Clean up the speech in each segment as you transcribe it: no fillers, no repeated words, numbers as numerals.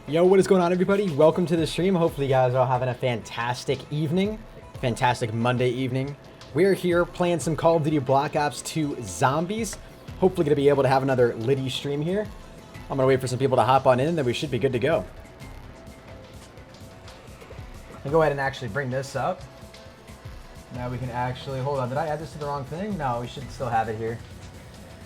Yo, what is going on, everybody? Welcome to the stream. Hopefully you guys are all having a fantastic evening, fantastic Monday evening. We're here playing some Call of Duty Black Ops 2 Zombies. Hopefully gonna be able to have another Liddy stream here. I'm gonna wait for some people to hop on in, then we should be good to go. I'll go ahead and actually bring this up. Now we can actually, hold on, did I add this to the wrong thing? No, we should still have it here.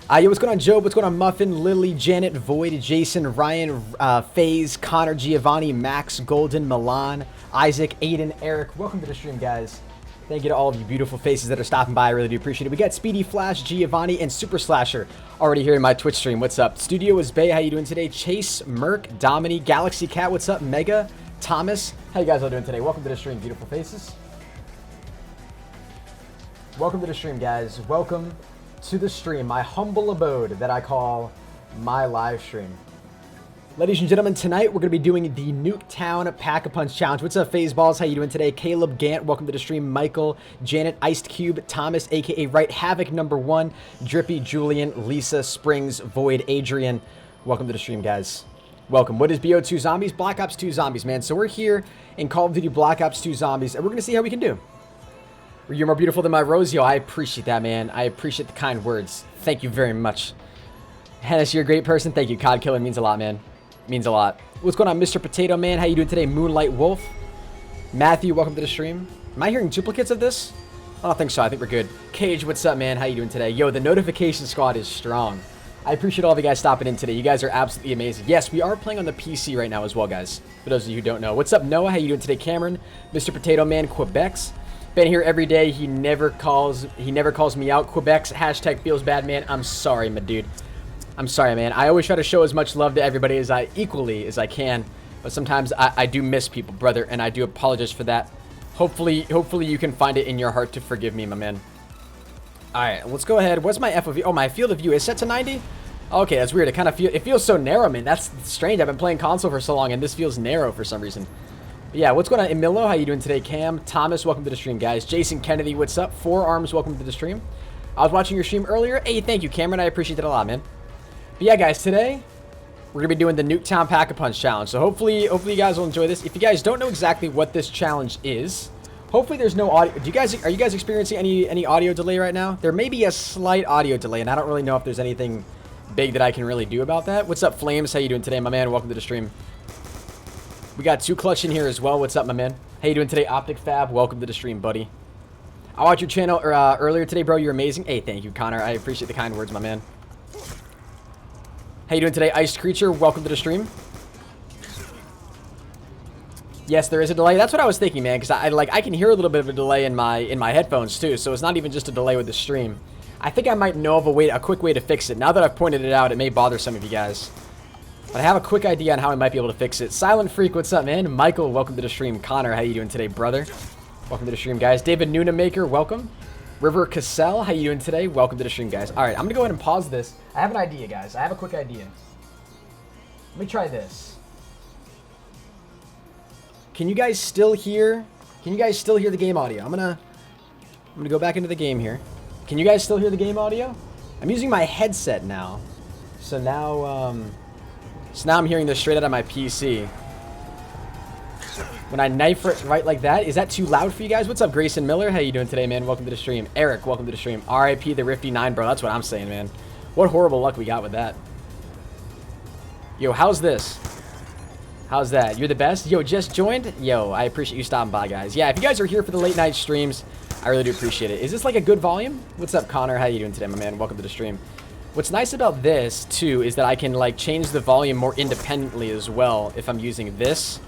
Yo, what's going on, Joe? What's going on, Muffin, Lily, Janet, Void, Jason, Ryan, FaZe, Connor, Giovanni, Max, Golden, Milan, Isaac, Aiden, Eric. Welcome to the stream, guys. Thank you to all of you beautiful faces that are stopping by. I really do appreciate it. We got Speedy Flash, Giovanni, and Super Slasher already here in my Twitch stream. What's up? Studio is Bay. How you doing today? Chase, Merc, Domini, Galaxy Cat. What's up? Mega, Thomas. How you guys all doing today? Welcome to the stream, beautiful faces. Welcome to the stream, guys. Welcome to the stream, my humble abode that I call my live stream. Ladies and gentlemen, tonight we're going to be doing the Nuketown Pack-a-Punch Challenge. What's up, FaZe Balls? How you doing today? Caleb Gant, welcome to the stream. Michael, Janet, Iced Cube, Thomas, aka Right Havoc #1, Drippy, Julian, Lisa, Springs, Void, Adrian. Welcome to the stream, guys. Welcome. What is BO2 Zombies? Black Ops 2 Zombies, man. So we're here in Call of Duty Black Ops 2 Zombies, and we're going to see how we can do. You're more beautiful than my rose. Yo, I appreciate that, man. I appreciate the kind words. Thank you very much. Hennis, you're a great person. Thank you. COD Killer means a lot, man. Means a lot. What's going on, Mr. Potato Man? How you doing today? Moonlight Wolf. Matthew, welcome to the stream. Am I hearing duplicates of this? I don't think so. I think we're good. Cage, what's up, man? How you doing today? Yo, the notification squad is strong. I appreciate all of you guys stopping in today. You guys are absolutely amazing. Yes, we are playing on the PC right now as well, guys. For those of you who don't know. What's up, Noah? How you doing today? Cameron, Mr. Potato Man, Quebec's. Been here every day. He never calls me out. Quebec's hashtag feels bad, man. I'm sorry, my dude. I'm sorry, man. I always try to show as much love to everybody as I can, but sometimes I do miss people, brother, and I do apologize for that. Hopefully you can find it in your heart to forgive me, my man. All right, let's go ahead. What's my FOV? Oh, my field of view is set to 90. Okay, that's weird. It feels so narrow, man. That's strange. I've been playing console for so long, and this feels narrow for some reason. Yeah, what's going on, Emilio? How you doing today? Cam, Thomas, welcome to the stream, guys. Jason Kennedy, what's up? Forearms, welcome to the stream. I was watching your stream earlier. Hey, thank you, Cameron. I appreciate that a lot, man. But yeah, guys, today we're gonna be doing the Nuketown Pack-a-Punch Challenge. So hopefully you guys will enjoy this. If you guys don't know exactly what this challenge is, hopefully there's no audio. Are you guys experiencing any audio delay right now? There may be a slight audio delay, and I don't really know if there's anything big that I can really do about that. What's up, Flames? How you doing today, my man? Welcome to the stream. We got 2 Clutch in here as well. What's up, my man? How you doing today, Optic Fab? Welcome to the stream, buddy. I watched your channel earlier today, bro. You're amazing. Hey, thank you, Connor. I appreciate the kind words, my man. How you doing today, Iced Creature? Welcome to the stream. Yes, there is a delay. That's what I was thinking, man, because I can hear a little bit of a delay in my headphones too. So it's not even just a delay with the stream. I think I might know of a quick way to fix it. Now that I've pointed it out, it may bother some of you guys. But I have a quick idea on how I might be able to fix it. Silent Freak, what's up, man? Michael, welcome to the stream. Connor, how you doing today, brother? Welcome to the stream, guys. David Nunamaker, welcome. River Cassell, how you doing today? Welcome to the stream, guys. All right, I'm going to go ahead and pause this. I have an idea, guys. I have a quick idea. Let me try this. Can you guys still hear the game audio? I'm going to go back into the game here. Can you guys still hear the game audio? I'm using my headset now. So now I'm hearing this straight out of my PC. When I knife it right like that, is that too loud for you guys? What's up, Grayson Miller? How you doing today, man? Welcome to the stream. Eric, welcome to the stream. RIP the Rifty 9, bro. That's what I'm saying, man. What horrible luck we got with that. Yo, how's this? How's that? You're the best? Yo, just joined? Yo, I appreciate you stopping by, guys. Yeah, if you guys are here for the late night streams, I really do appreciate it. Is this like a good volume? What's up, Connor? How you doing today, my man? Welcome to the stream. What's nice about this, too, is that I can, like, change the volume more independently as well if I'm using this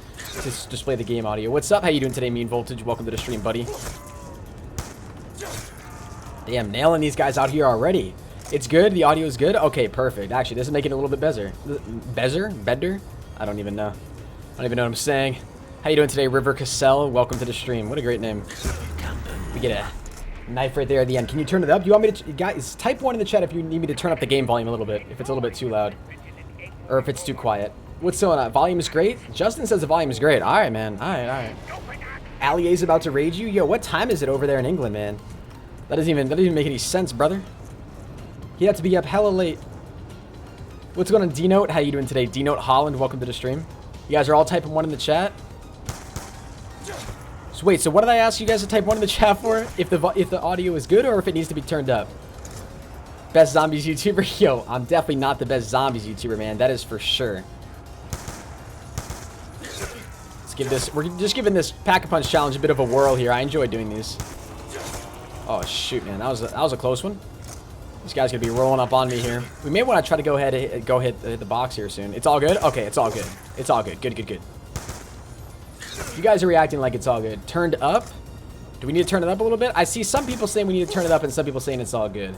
to display the game audio. What's up? How you doing today, Mean Voltage? Welcome to the stream, buddy. Damn, nailing these guys out here already. It's good? The audio is good? Okay, perfect. Actually, this is making it a little bit better. Better? I don't even know. I don't even know what I'm saying. How you doing today, River Cassell? Welcome to the stream. What a great name. We get a knife right there at the end. Can you turn it up? Do you want me to... Guys, type 1 in the chat if you need me to turn up the game volume a little bit. If it's a little bit too loud. Or if it's too quiet. What's going on? Volume is great? Justin says the volume is great. Alright, man. Alright. Allier's about to raid you? Yo, what time is it over there in England, man? That doesn't even make any sense, brother. He'd have to be up hella late. What's going on, D-Note? How you doing today? D-Note Holland, welcome to the stream. You guys are all typing 1 in the chat. So wait, so what did I ask you guys to type 1 in the chat for? If the audio is good or if it needs to be turned up? Best zombies YouTuber? Yo, I'm definitely not the best zombies YouTuber, man. That is for sure. Let's give this... We're just giving this Pack-a-Punch challenge a bit of a whirl here. I enjoy doing these. Oh, shoot, man. That was a close one. This guy's going to be rolling up on me here. We may want to try to go ahead and hit the box here soon. It's all good? Okay, it's all good. It's all good. Good, good, good. You guys are reacting like it's all good. Turned up? Do we need to turn it up a little bit? I see some people saying we need to turn it up and some people saying it's all good.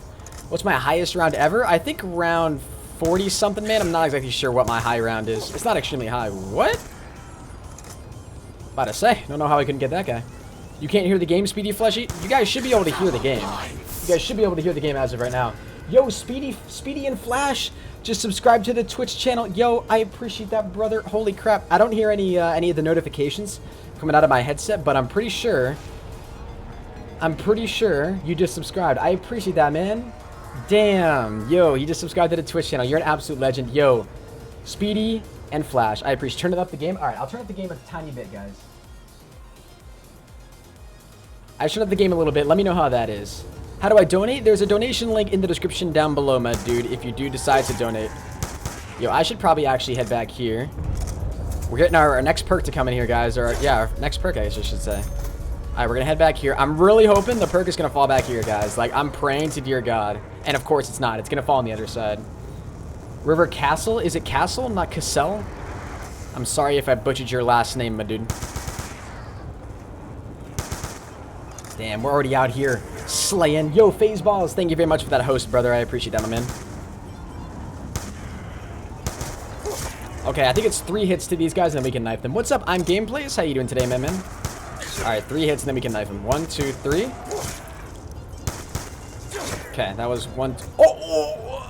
What's my highest round ever? I think round 40 something, man. I'm not exactly sure what my high round is. It's not extremely high. What? About to say. Don't know how I couldn't get that guy. You can't hear the game, Speedy Fleshy? You guys should be able to hear the game. You guys should be able to hear the game as of right now. Yo, Speedy and Flash, just subscribe to the Twitch channel. Yo, I appreciate that, brother. Holy crap. I don't hear any of the notifications coming out of my headset, but I'm pretty sure you just subscribed. I appreciate that, man. Damn. Yo, you just subscribed to the Twitch channel. You're an absolute legend. Yo, Speedy and Flash, I appreciate. Turn it up the game. All right, I'll turn up the game a tiny bit, guys. I turned up the game a little bit. Let me know how that is. How do I donate? There's a donation link in the description down below, my dude, if you do decide to donate. Yo, I should probably actually head back here. We're getting our next perk to come in here, guys. Or, yeah, our next perk, I guess I should say. All right, we're going to head back here. I'm really hoping the perk is going to fall back here, guys. Like, I'm praying to dear God. And, of course, it's not. It's going to fall on the other side. River Castle? Is it Castle, not Cassell? I'm sorry if I butchered your last name, my dude. Damn, we're already out here slaying. Yo, FaZe Balls, thank you very much for that host, brother. I appreciate that, my man. Okay, I think it's 3 hits to these guys, and then we can knife them. What's up? I'm Gameplays. How you doing today, man? All right, 3 hits, and then we can knife them. 1, 2, 3. Okay, that was 1. Oh!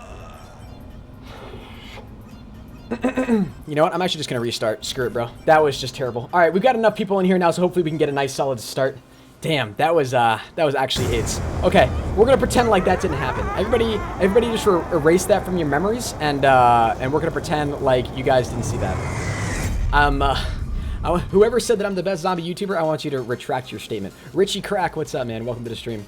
You know what? I'm actually just going to restart. Screw it, bro. That was just terrible. All right, we've got enough people in here now, so hopefully we can get a nice, solid start. Damn, that was actually AIDS. Okay, we're gonna pretend like that didn't happen. Everybody, just erase that from your memories, and we're gonna pretend like you guys didn't see that. Whoever said that I'm the best zombie YouTuber, I want you to retract your statement. Richie Crack, what's up, man? Welcome to the stream.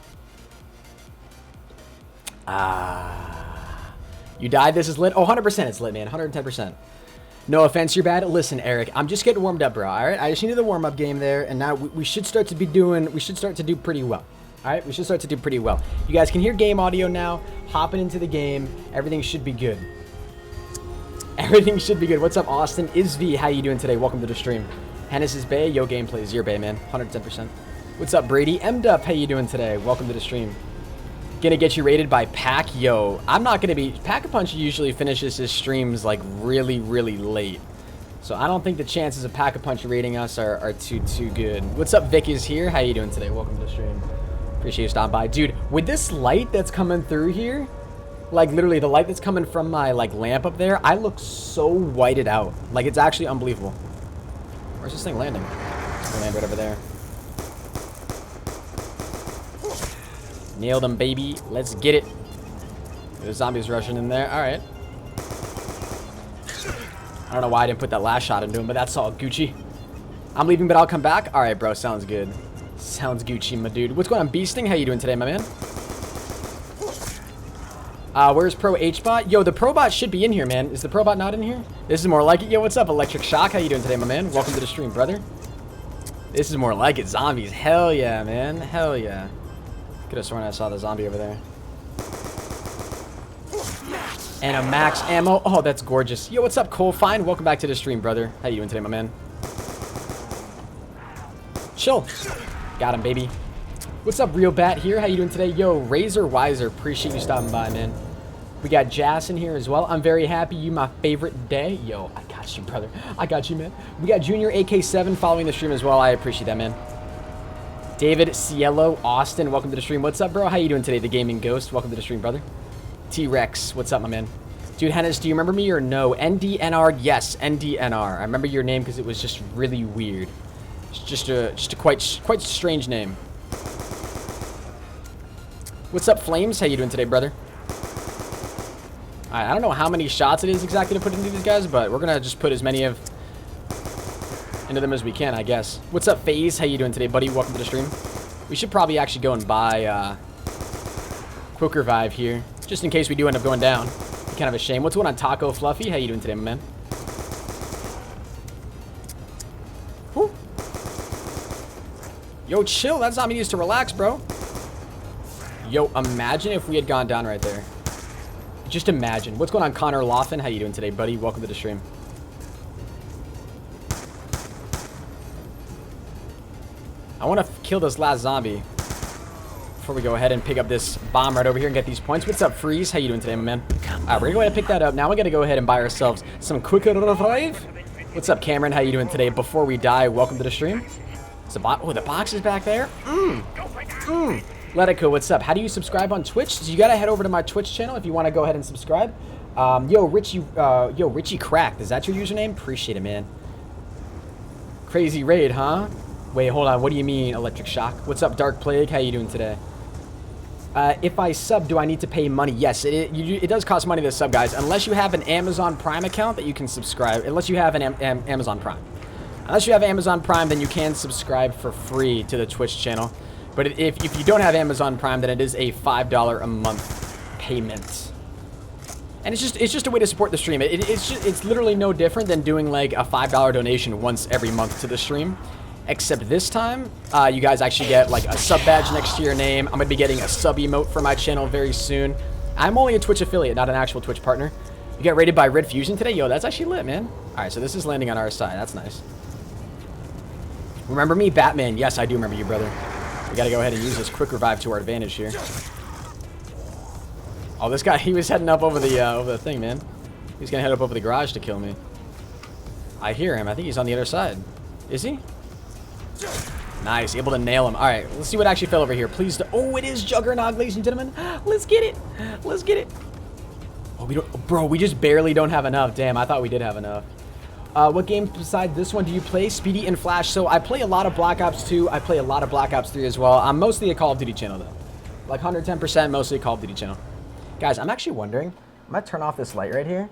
You died. This is lit. Oh, 100% it's lit, man. 110%. No offense, you're bad. Listen, Eric, I'm just getting warmed up, bro. All right, I just needed the warm-up game there, and now we should start to do pretty well. All right, we should start to do pretty well. You guys can hear game audio now. Hopping into the game, everything should be good. Everything should be good. What's up, Austin? Isv, how you doing today? Welcome to the stream. Hennis is Bay. Yo, Gameplays, your Bay, man. 110%. What's up, Brady? M-Dup, how you doing today? Welcome to the stream. Gonna get you rated by Pack? Yo, I'm not gonna be... Pack-a-Punch usually finishes his streams like really, really late. So I don't think the chances of Pack-a-Punch rating us are too good. What's up, Vic is here? How you doing today? Welcome to the stream. Appreciate you stopping by. Dude, with this light that's coming through here, like literally the light that's coming from my like lamp up there, I look so whited out. Like it's actually unbelievable. Where's this thing landing? It's gonna land right over there. Nailed him, baby. Let's get it. There's zombies rushing in there. All right. I don't know why I didn't put that last shot into him, but that's all Gucci. I'm leaving, but I'll come back. All right, bro. Sounds good. Sounds Gucci, my dude. What's going on, Beasting? How you doing today, my man? Where's Pro HBot? Yo, the ProBot should be in here, man. Is the ProBot not in here? This is more like it. Yo, what's up, Electric Shock? How you doing today, my man? Welcome to the stream, brother. This is more like it. Zombies. Hell yeah, man. Hell yeah. Could have sworn I saw the zombie over there. And a max ammo. Oh, that's gorgeous. Yo, what's up, Cole Fine? Welcome back to the stream, brother. How you doing today, my man? Chill. Got him, baby. What's up, Real Bat here? How you doing today? Yo, Razor Wiser. Appreciate you stopping by, man. We got Jas in here as well. I'm very happy. You my favorite day. Yo, I got you, brother. I got you, man. We got Junior AK7 following the stream as well. I appreciate that, man. David Cielo Austin, welcome to the stream. What's up, bro? How you doing today? The Gaming Ghost, welcome to the stream, brother. T-Rex, what's up, my man? Dude, Hennis, do you remember me or no? NDNR, yes, NDNR. I remember your name because it was just really weird. It's just a quite strange name. What's up, Flames? How you doing today, brother? Alright, I don't know how many shots it is exactly to put into these guys, but we're gonna just put as many of into them as we can, I guess. What's up, FaZe? How you doing today, buddy? Welcome to the stream. We should probably actually go and buy Quick Revive here, just in case we do end up going down. Kind of a shame. What's going on, Taco Fluffy? How you doing today, my man? Whew. Yo, chill. That zombie needs to relax, bro. Yo, imagine if we had gone down right there. Just imagine. What's going on, Connor Laughlin? How you doing today, buddy? Welcome to the stream. I want to kill this last zombie before we go ahead and pick up this bomb right over here and get these points. What's up, Freeze? How you doing today, my man? All right, we're gonna go ahead and pick that up. Now we gotta go ahead and buy ourselves some Quick Revive. What's up, Cameron? How you doing today? Before we die, welcome to the stream. Oh, the box is back there. Let it go. What's up? How do you subscribe on Twitch? So you gotta head over to my Twitch channel if you want to go ahead and subscribe. Yo, Richie Cracked. Is that your username? Appreciate it, man. Crazy raid, huh? Wait, hold on. What do you mean, Electric Shock? What's up, Dark Plague? How you doing today? If I sub, do I need to pay money? Yes, it does cost money to sub, guys. Unless you have an Amazon Prime account that you can subscribe. Unless you have an Amazon Prime. Unless you have Amazon Prime, then you can subscribe for free to the Twitch channel. But if you don't have Amazon Prime, then it is a $5 a month payment. And it's just a way to support the stream. It's literally no different than doing like a $5 donation once every month to the stream. Except this time, you guys actually get like a sub badge next to your name. I'm going to be getting a sub emote for my channel very soon. I'm only a Twitch affiliate, not an actual Twitch partner. You got rated by Red Fusion today? Yo, that's actually lit, man. All right, so this is landing on our side. That's nice. Remember me, Batman? Yes, I do remember you, brother. We got to go ahead and use this Quick Revive to our advantage here. Oh, this guy, he was heading up over the thing, man. He's going to head up over the garage to kill me. I hear him. I think he's on the other side. Is he? Nice, able to nail him. All right, let's see what actually fell over here. Please. Oh, it is Juggernog, ladies and gentlemen. Let's get it. Let's get it. Oh, we don't, bro. We just barely don't have enough. Damn, I thought we did have enough. What games besides this one do you play? Speedy and Flash. So I play a lot of Black Ops 2. I play a lot of Black Ops 3 as well. I'm mostly a Call of Duty channel though. Like 110%, mostly a Call of Duty channel. Guys, I'm actually wondering. I'm gonna turn off this light right here.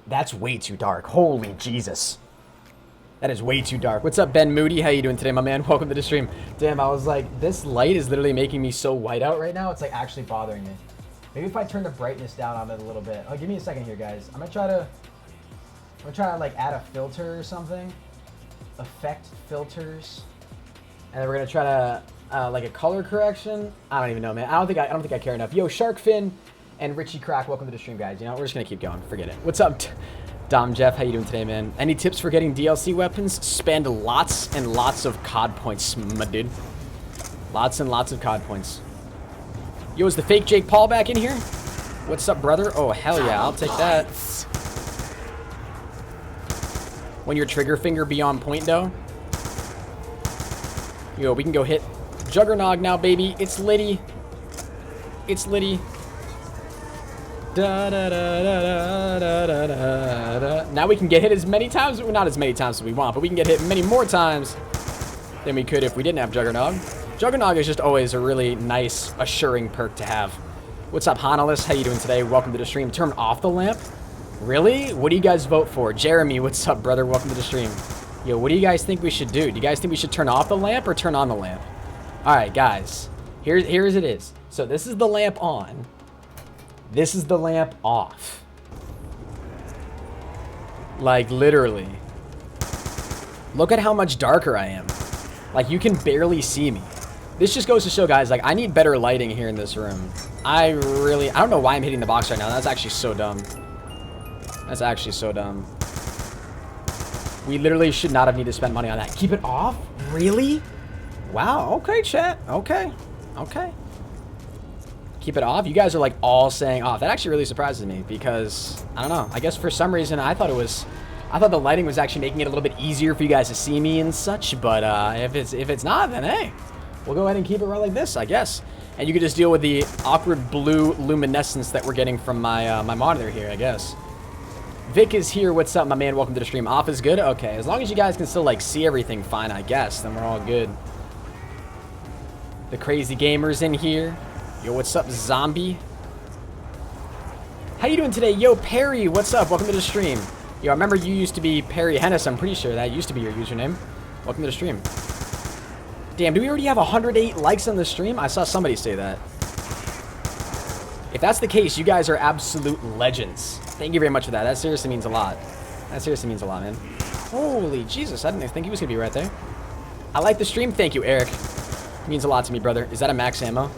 That's way too dark. Holy Jesus. That is way too dark. What's up, Ben Moody? How you doing today, my man? Welcome to the stream. Damn, I was like, this light is literally making me so white out right now. It's like actually bothering me. Maybe if I turn the brightness down on it a little bit. Oh, give me a second here, guys. I'm gonna try to like add a filter or something. Effect filters. And then we're gonna try to like a color correction. I don't even know, man. I don't think I care enough. Yo, Sharkfin and Richie Crack, welcome to the stream, guys. You know, we're just gonna keep going. Forget it. What's up? Dom Jeff, how you doing today, man? Any tips for getting DLC weapons? Spend lots and lots of COD points, my dude. Lots and lots of COD points. Yo, is the fake Jake Paul back in here? What's up, brother? Oh, hell yeah, I'll take that. When your trigger finger be on point, though. Yo, we can go hit Juggernog now, baby. It's litty. It's litty. Da, da, da, da, da, da, da, da. Now we can get hit as many times, well, not as many times as we want, but we can get hit many more times than we could if we didn't have Juggernog. Juggernog is just always a really nice, assuring perk to have. What's up, Hanalis? How you doing today? Welcome to the stream. Turn off the lamp? Really? What do you guys vote for? Jeremy, what's up, brother? Welcome to the stream. Yo, what do you guys think we should do? Do you guys think we should turn off the lamp or turn on the lamp? All right, guys. Here's it is. So this is the lamp on. This is the lamp off. Like, literally. Look at how much darker I am. Like, you can barely see me. This just goes to show, guys, like, I need better lighting here in this room. I don't know why I'm hitting the box right now. That's actually so dumb. That's actually so dumb. We literally should not have needed to spend money on that. Keep it off? Really? Wow. Okay, chat. Okay. Okay. Keep it off? You guys are like all saying off. That actually really surprises me because, I don't know. I guess for some reason I thought the lighting was actually making it a little bit easier for you guys to see me and such. But if it's not, then hey, we'll go ahead and keep it right like this, I guess. And you can just deal with the awkward blue luminescence that we're getting from my my monitor here, I guess. Vic is here. What's up, my man? Welcome to the stream. Off is good? Okay. As long as you guys can still like see everything fine, I guess, then we're all good. The crazy gamers in here. Yo, what's up, zombie? How you doing today? Yo, Perry, what's up? Welcome to the stream. Yo, Yo, I remember you used to be KRNGHenis. I'm pretty sure that used to be your username. Welcome to the stream. Damn, do we already have 108 likes on the stream? I saw somebody say that. If that's the case, you guys are absolute legends. Thank you very much for that. That seriously means a lot. That seriously means a lot, man. Holy Jesus, I didn't think he was going to be right there. I like the stream. Thank you, Eric. It means a lot to me, brother. Is that a max ammo?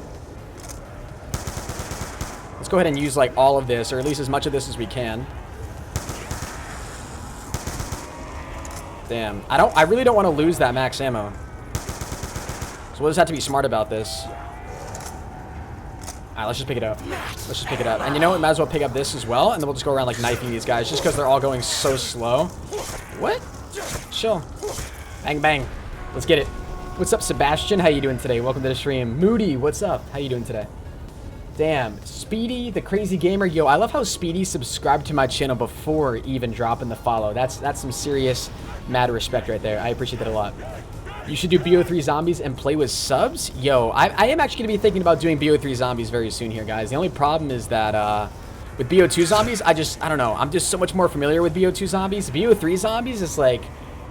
Let's go ahead and use, like, all of this, or at least as much of this as we can. Damn. I really don't want to lose that max ammo. So we'll just have to be smart about this. Alright, let's just pick it up. Let's just pick it up. And you know what? Might as well pick up this as well, and then we'll just go around, like, knifing these guys, just because they're all going so slow. What? Chill. Bang, bang. Let's get it. What's up, Sebastian? How you doing today? Welcome to the stream. Moody, what's up? How you doing today? Damn. Speedy, the crazy gamer. Yo, I love how Speedy subscribed to my channel before even dropping the follow. That's some serious mad respect right there. I appreciate that a lot. You should do BO3 zombies and play with subs? Yo, I am actually going to be thinking about doing BO3 zombies very soon here, guys. The only problem is that with BO2 zombies, I don't know. I'm just so much more familiar with BO2 zombies. BO3 zombies is like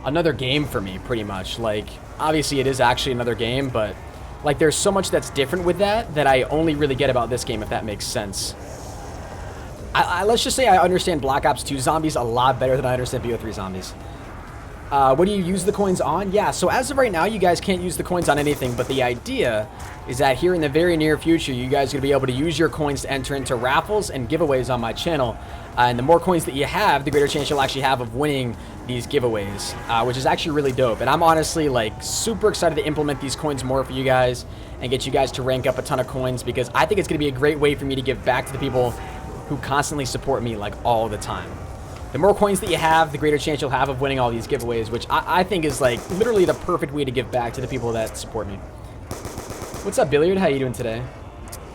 another game for me, pretty much. Like, obviously it is actually another game, but like there's so much that's different with that I only really get about this game, if that makes sense. Let's just say I understand Black Ops 2 zombies a lot better than I understand BO3 zombies. What do you use the coins on? Yeah, so as of right now, you guys can't use the coins on anything, but the idea is that here in the very near future, you guys are going to be able to use your coins to enter into raffles and giveaways on my channel. And the more coins that you have, the greater chance you'll actually have of winning these giveaways, which is actually really dope. And I'm honestly, like, super excited to implement these coins more for you guys and get you guys to rank up a ton of coins, because I think it's going to be a great way for me to give back to the people who constantly support me, like, all the time. The more coins that you have, the greater chance you'll have of winning all these giveaways, which I think is, like, literally the perfect way to give back to the people that support me. What's up, Billiard? How you doing today?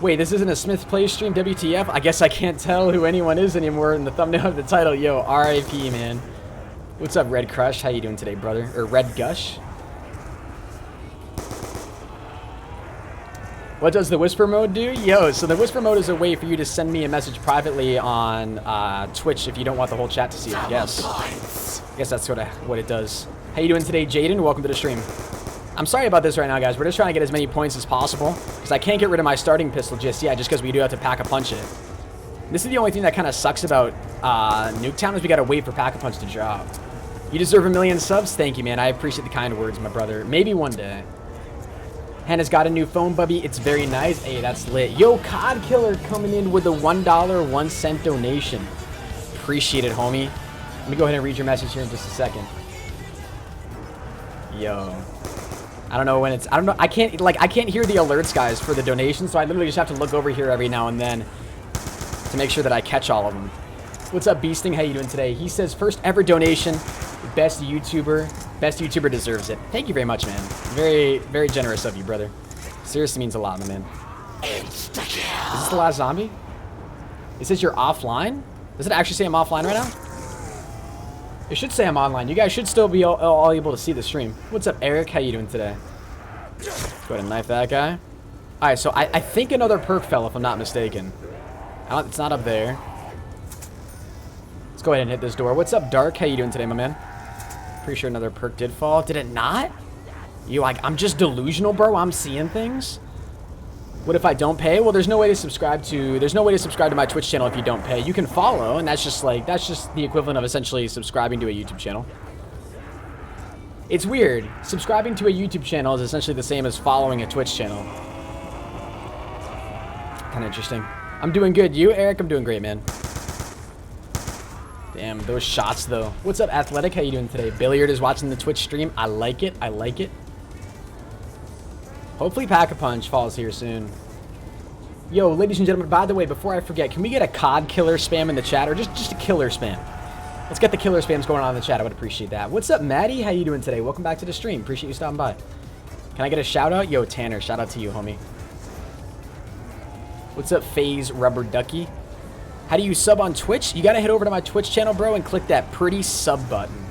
Wait, this isn't a Smith Plays stream, WTF? I guess I can't tell who anyone is anymore in the thumbnail of the title. Yo, RIP, man. What's up, Red Crush? How you doing today, brother? Or Red Gush? What does the whisper mode do? Yo, so the whisper mode is a way for you to send me a message privately on Twitch if you don't want the whole chat to see it, I guess. I guess that's sort of what it does. How you doing today, Jaden? Welcome to the stream. I'm sorry about this right now, guys. We're just trying to get as many points as possible, because I can't get rid of my starting pistol just yet, just because we do have to pack-a-punch it. This is the only thing that kind of sucks about Nuketown, is we got to wait for pack-a-punch to drop. You deserve 1,000,000 subs? Thank you, man. I appreciate the kind words, my brother. Maybe one day. Hannah's got a new phone, Bubby. It's very nice. Hey, that's lit. Yo, COD Killer coming in with a $1, 1 cent donation. Appreciate it, homie. Let me go ahead and read your message here in just a second. Yo. I don't know when it's... I don't know. I can't hear the alerts, guys, for the donations, so I literally just have to look over here every now and then to make sure that I catch all of them. What's up, Beasting? How you doing today? He says, first ever donation. Best YouTuber. Best YouTuber deserves it. Thank you very much, man. Very, very generous of you, brother. Seriously means a lot, my man. Is this the last zombie? It says you're offline? Does it actually say I'm offline right now? It should say I'm online. You guys should still be all able to see the stream. What's up, Eric? How you doing today? Let's go ahead and knife that guy. Alright, so I think another perk fell, if I'm not mistaken. It's not up there. Let's go ahead and hit this door. What's up, Dark? How you doing today, my man? Pretty sure another perk did fall. Did it not? You like, I'm just delusional, bro. I'm seeing things. What if I don't pay? Well, there's no way to subscribe to my Twitch channel if you don't pay. You can follow, and that's just the equivalent of essentially subscribing to a YouTube channel. It's weird. Subscribing to a YouTube channel is essentially the same as following a Twitch channel. Kind of interesting. I'm doing good. You, Eric? I'm doing great, man. Damn, those shots, though. What's up, Athletic? How you doing today? Billiard is watching the Twitch stream. I like it. I like it. Hopefully Pack-a-Punch falls here soon. Yo, ladies and gentlemen, by the way, before I forget, can we get a COD killer spam in the chat? Or just a killer spam? Let's get the killer spams going on in the chat. I would appreciate that. What's up, Maddie? How you doing today? Welcome back to the stream. Appreciate you stopping by. Can I get a shout-out? Yo, Tanner, shout-out to you, homie. What's up, FaZe Rubber Ducky? How do you sub on Twitch? You gotta head over to my Twitch channel, bro, and click that pretty sub button.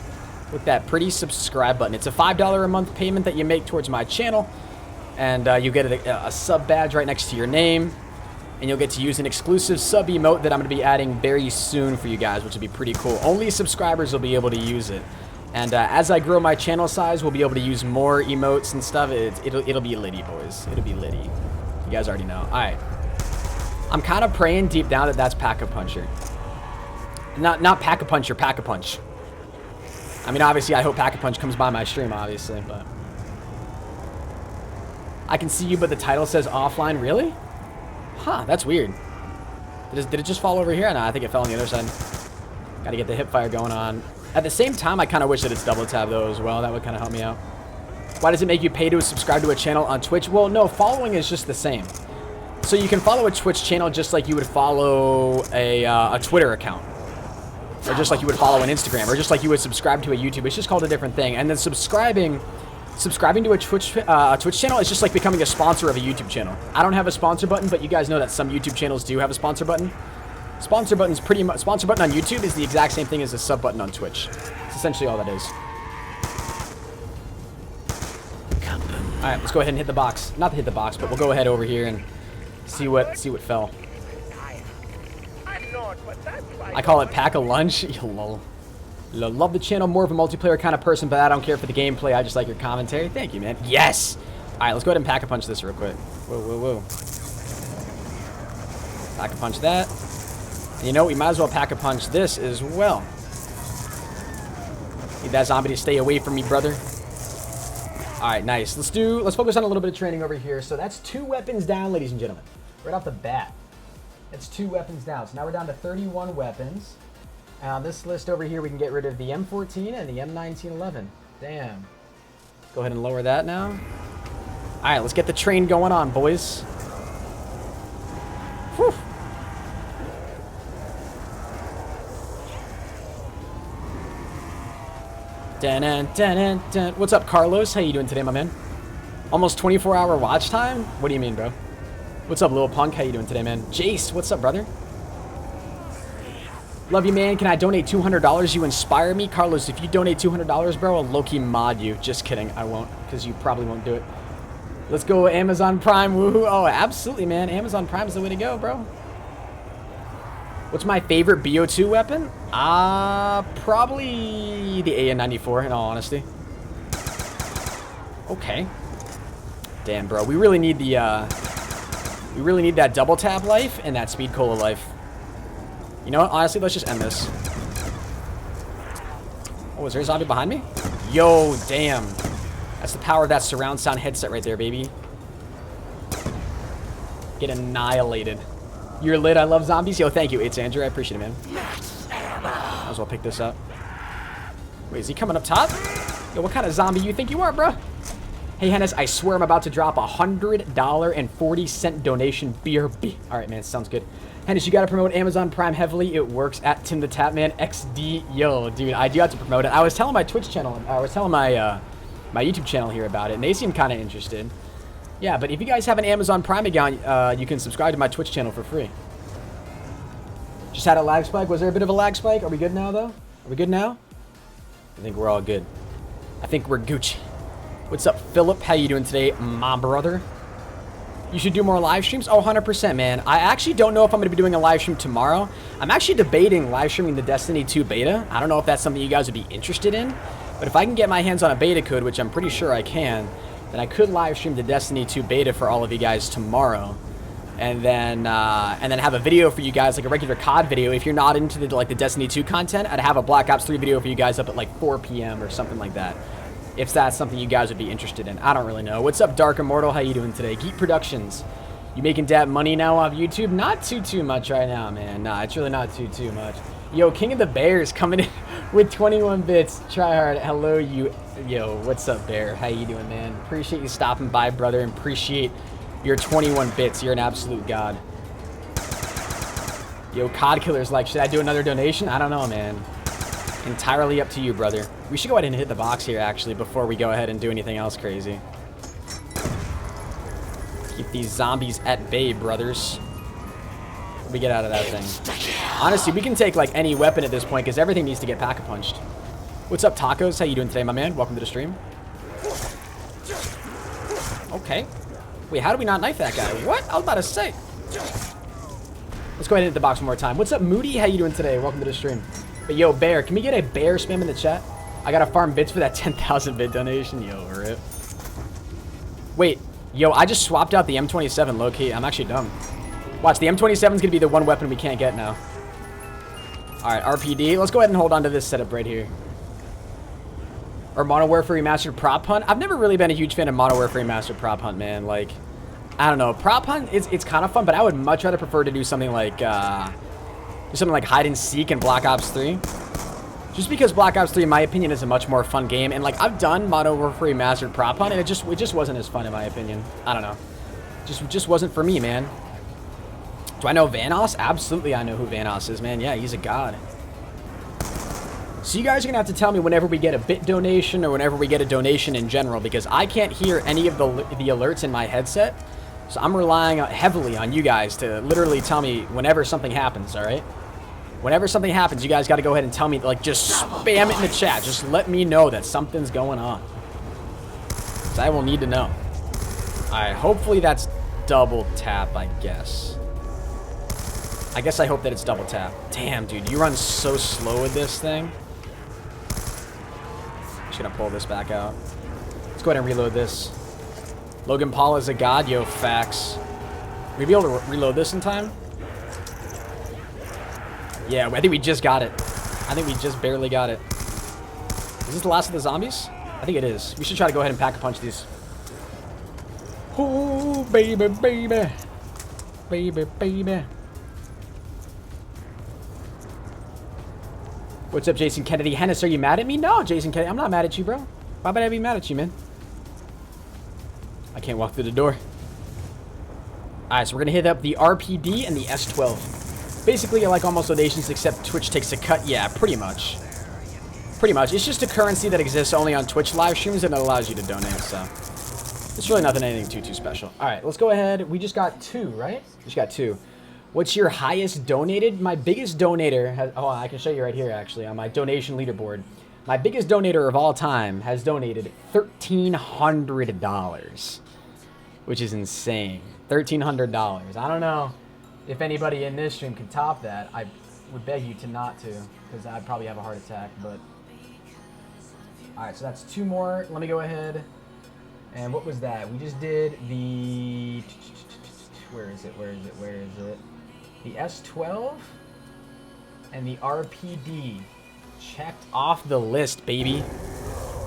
Click that pretty subscribe button. It's a $5 a month payment that you make towards my channel. And you get a sub badge right next to your name. and you'll get to use an exclusive sub emote that I'm going to be adding very soon for you guys, which will be pretty cool. Only subscribers will be able to use it. And as I grow my channel size, we'll be able to use more emotes and stuff. It'll be litty, boys. It'll be litty. You guys already know. All right. I'm kind of praying deep down that that's Pack-a-Puncher. Not Pack-a-Puncher, Pack-a-Punch. I mean, obviously, I hope Pack-a-Punch comes by my stream, obviously, but... I can see you, but the title says offline. Really? Huh, that's weird. Did it just fall over here? No, I think it fell on the other side. Gotta get the hip fire going on. At the same time, I kind of wish that it's double tap, though, as well. That would kind of help me out. Why does it make you pay to subscribe to a channel on Twitch? Well, no, following is just the same. So you can follow a Twitch channel just like you would follow a Twitter account. Or just like you would follow an Instagram. Or just like you would subscribe to a YouTube. It's just called a different thing. And then subscribing to a Twitch channel is just like becoming a sponsor of a YouTube channel. I don't have a sponsor button, but you guys know that some YouTube channels do have a sponsor button. Sponsor button on YouTube is the exact same thing as a sub button on Twitch. It's essentially all that is. All right, let's go ahead and hit the box. Not to hit the box, but we'll go ahead over here and see what fell. I call it pack a lunch. Lol. Love the channel. More of a multiplayer kind of person, but I don't care for the gameplay. I just like your commentary. Thank you, man. Yes. All right, let's go ahead and pack a punch this real quick. Whoa, whoa, whoa. Pack a punch that. And you know, we might as well pack a punch this as well. Need that zombie to stay away from me, brother. All right, nice. Let's focus on a little bit of training over here. So that's 2 weapons down, ladies and gentlemen. Right off the bat. That's 2 weapons down. So now we're down to 31 weapons. And on this list over here, we can get rid of the M14 and the M1911. Damn. Go ahead and lower that now. All right, let's get the train going on, boys. Whew. Dun, dun, dun, dun. What's up, Carlos? How you doing today, my man? Almost 24-hour watch time? What do you mean, bro? What's up, Lil Punk? How you doing today, man? Jace, what's up, brother? Love you, man. Can I donate $200? You inspire me. Carlos, if you donate $200, bro, I'll low-key mod you. Just kidding. I won't, because you probably won't do it. Let's go Amazon Prime. Woohoo. Oh, absolutely, man. Amazon Prime is the way to go, bro. What's my favorite BO2 weapon? Probably the AN-94, in all honesty. Okay. Damn, bro. We really need the, we really need that double tap life and that speed cola life. You know what? Honestly, let's just end this. Oh, is there a zombie behind me? Yo, damn. That's the power of that surround sound headset right there, baby. Get annihilated. You're lit. I love zombies. Yo, thank you. It's Andrew. I appreciate it, man. Might as well pick this up. Wait, is he coming up top? Yo, what kind of zombie you think you are, bro? Hey, Hennis, I swear I'm about to drop a $100.40 donation BRB. All right, man. Sounds good. Hennis, you got to promote Amazon Prime heavily. It works at Tim the Tapman XD. Yo, dude, I do have to promote it. I was telling my Twitch channel, I was telling my my YouTube channel here about it, and they seem kind of interested. Yeah, but if you guys have an Amazon Prime account, you can subscribe to my Twitch channel for free. Just had a lag spike. Was there a bit of a lag spike? Are we good now, though? Are we good now? I think we're all good. I think we're Gucci. What's up, Philip? How you doing today, my brother? You should do more live streams? Oh, 100%, man. I actually don't know if I'm going to be doing a live stream tomorrow. I'm actually debating live streaming the Destiny 2 beta. I don't know if that's something you guys would be interested in. But if I can get my hands on a beta code, which I'm pretty sure I can, then I could live stream the Destiny 2 beta for all of you guys tomorrow. And then have a video for you guys, like a regular COD video. If you're not into the Destiny 2 content, I'd have a Black Ops 3 video for you guys up at like 4 p.m. or something like that. If that's something you guys would be interested in. I don't really know. What's up, Dark Immortal? How you doing today? Geek Productions. You making dad money now off YouTube? Not too much right now, man. Nah, it's really not too much. Yo, King of the Bears coming in with 21 bits. Try hard. Hello, you. Yo, what's up, Bear? How you doing, man? Appreciate you stopping by, brother, and appreciate your 21 bits. You're an absolute god. Yo, COD Killer's like, should I do another donation? I don't know, man. Entirely up to you, brother. We should go ahead and hit the box here, actually, before we go ahead and do anything else crazy. Keep these zombies at bay, brothers. What do we get out of that thing? Honestly, we can take, like, any weapon at this point, because everything needs to get pack-a-punched. What's up, Tacos? How you doing today, my man? Welcome to the stream. Okay. Wait, how do we not knife that guy? What? I was about to say. Let's go ahead and hit the box one more time. What's up, Moody? How you doing today? Welcome to the stream. But yo, Bear, can we get a bear spam in the chat? I gotta farm bits for that 10,000 bit donation. Yo, rip. Wait, yo, I just swapped out the M27 low-key. I'm actually dumb. Watch, the M27 is gonna be the one weapon we can't get now. Alright, RPD. Let's go ahead and hold on to this setup right here. Or Modern Warfare Remastered Prop Hunt. I've never really been a huge fan of Modern Warfare Remastered Prop Hunt, man. Like, I don't know. Prop Hunt, it's kind of fun, but I would much rather prefer to do something like Hide and Seek in Black Ops 3. Just because Black Ops 3, in my opinion, is a much more fun game. And, like, I've done Modern Warfare Remastered Prop Hunt, and it just wasn't as fun, in my opinion. I don't know. Just wasn't for me, man. Do I know Vanoss? Absolutely I know who Vanoss is, man. Yeah, he's a god. So you guys are going to have to tell me whenever we get a bit donation or whenever we get a donation in general, because I can't hear any of the alerts in my headset. So I'm relying heavily on you guys to literally tell me whenever something happens, all right? Whenever something happens, you guys got to go ahead and tell me, like, just spam it in the chat. Just let me know that something's going on. Because I will need to know. All right, hopefully that's double tap, I guess. I guess I hope that it's double tap. Damn, dude, you run so slow with this thing. Just gonna pull this back out. Let's go ahead and reload this. Logan Paul is a god, yo, facts. Will we be able to reload this in time? Yeah, I think we just got it. I think we just barely got it. Is this the last of the zombies? I think it is. We should try to go ahead and pack a punch these. Oh, baby, baby. Baby, baby. What's up, Jason Kennedy? HENIS, are you mad at me? No, Jason Kennedy, I'm not mad at you, bro. Why would I be mad at you, man? I can't walk through the door. Alright, so we're gonna hit up the RPD and the S12. Basically, like almost donations, except Twitch takes a cut. Yeah, pretty much. Pretty much. It's just a currency that exists only on Twitch live streams and it allows you to donate, so. It's really nothing anything too special. Alright, let's go ahead. We just got 2, right? Just got 2. What's your highest donated? My biggest donator has, oh, I can show you right here actually on my donation leaderboard. My biggest donator of all time has donated $1,300, which is insane. $1,300. I don't know if anybody in this stream can top that. I would beg you to not to, because I'd probably have a heart attack, but. All right, so that's 2 more. Let me go ahead. And what was that? We just did the, where is it? The S12 and the RPD. Checked off the list, baby.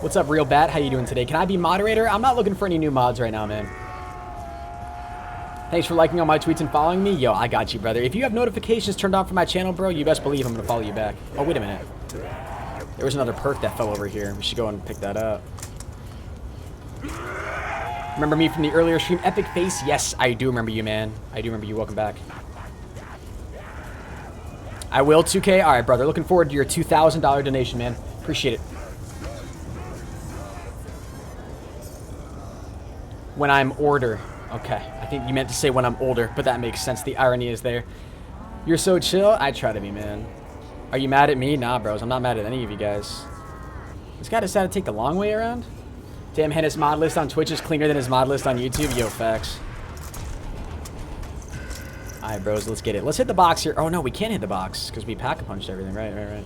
What's up, Real Bat? How you doing today? Can I be moderator? I'm not looking for any new mods right now, man. Thanks for liking all my tweets and following me. Yo, I got you, brother. If you have notifications turned on for my channel, bro, you best believe I'm going to follow you back. Oh, wait a minute. There was another perk that fell over here. We should go and pick that up. Remember me from the earlier stream? Epic Face? Yes, I do remember you, man. I do remember you. Welcome back. I will, 2K. All right, brother. Looking forward to your $2,000 donation, man. Appreciate it. When I'm older. Okay. I think you meant to say when I'm older, but that makes sense. The irony is there. You're so chill. I try to be, man. Are you mad at me? Nah, bros. I'm not mad at any of you guys. This guy decided to take the long way around? Damn, Hennis mod list on Twitch is cleaner than his mod list on YouTube. Yo, facts. Alright, bros, let's get it. Let's hit the box here. Oh, no, we can't hit the box because we pack-a-punched everything. Right.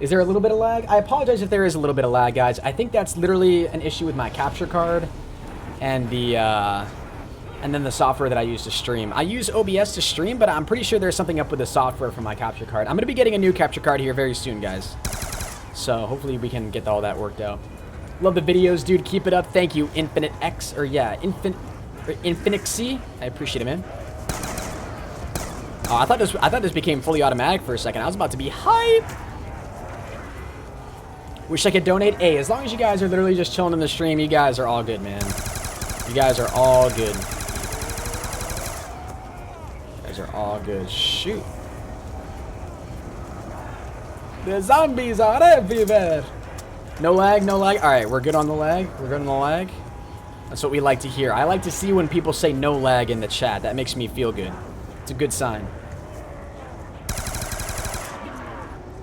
Is there a little bit of lag? I apologize if there is a little bit of lag, guys. I think that's literally an issue with my capture card and and then the software that I use to stream. I use OBS to stream, but I'm pretty sure there's something up with the software for my capture card. I'm going to be getting a new capture card here very soon, guys. So hopefully we can get all that worked out. Love the videos, dude. Keep it up. Thank you, Infinite X, or yeah, Infinixy. I appreciate it, man. Oh, I thought this became fully automatic for a second. I was about to be hype. Wish I could donate. Hey, as long as you guys are literally just chilling in the stream, you guys are all good, man. You guys are all good. You guys are all good. Shoot. The zombies are everywhere. No lag, no lag. All right, we're good on the lag. We're good on the lag. That's what we like to hear. I like to see when people say no lag in the chat. That makes me feel good. It's a good sign.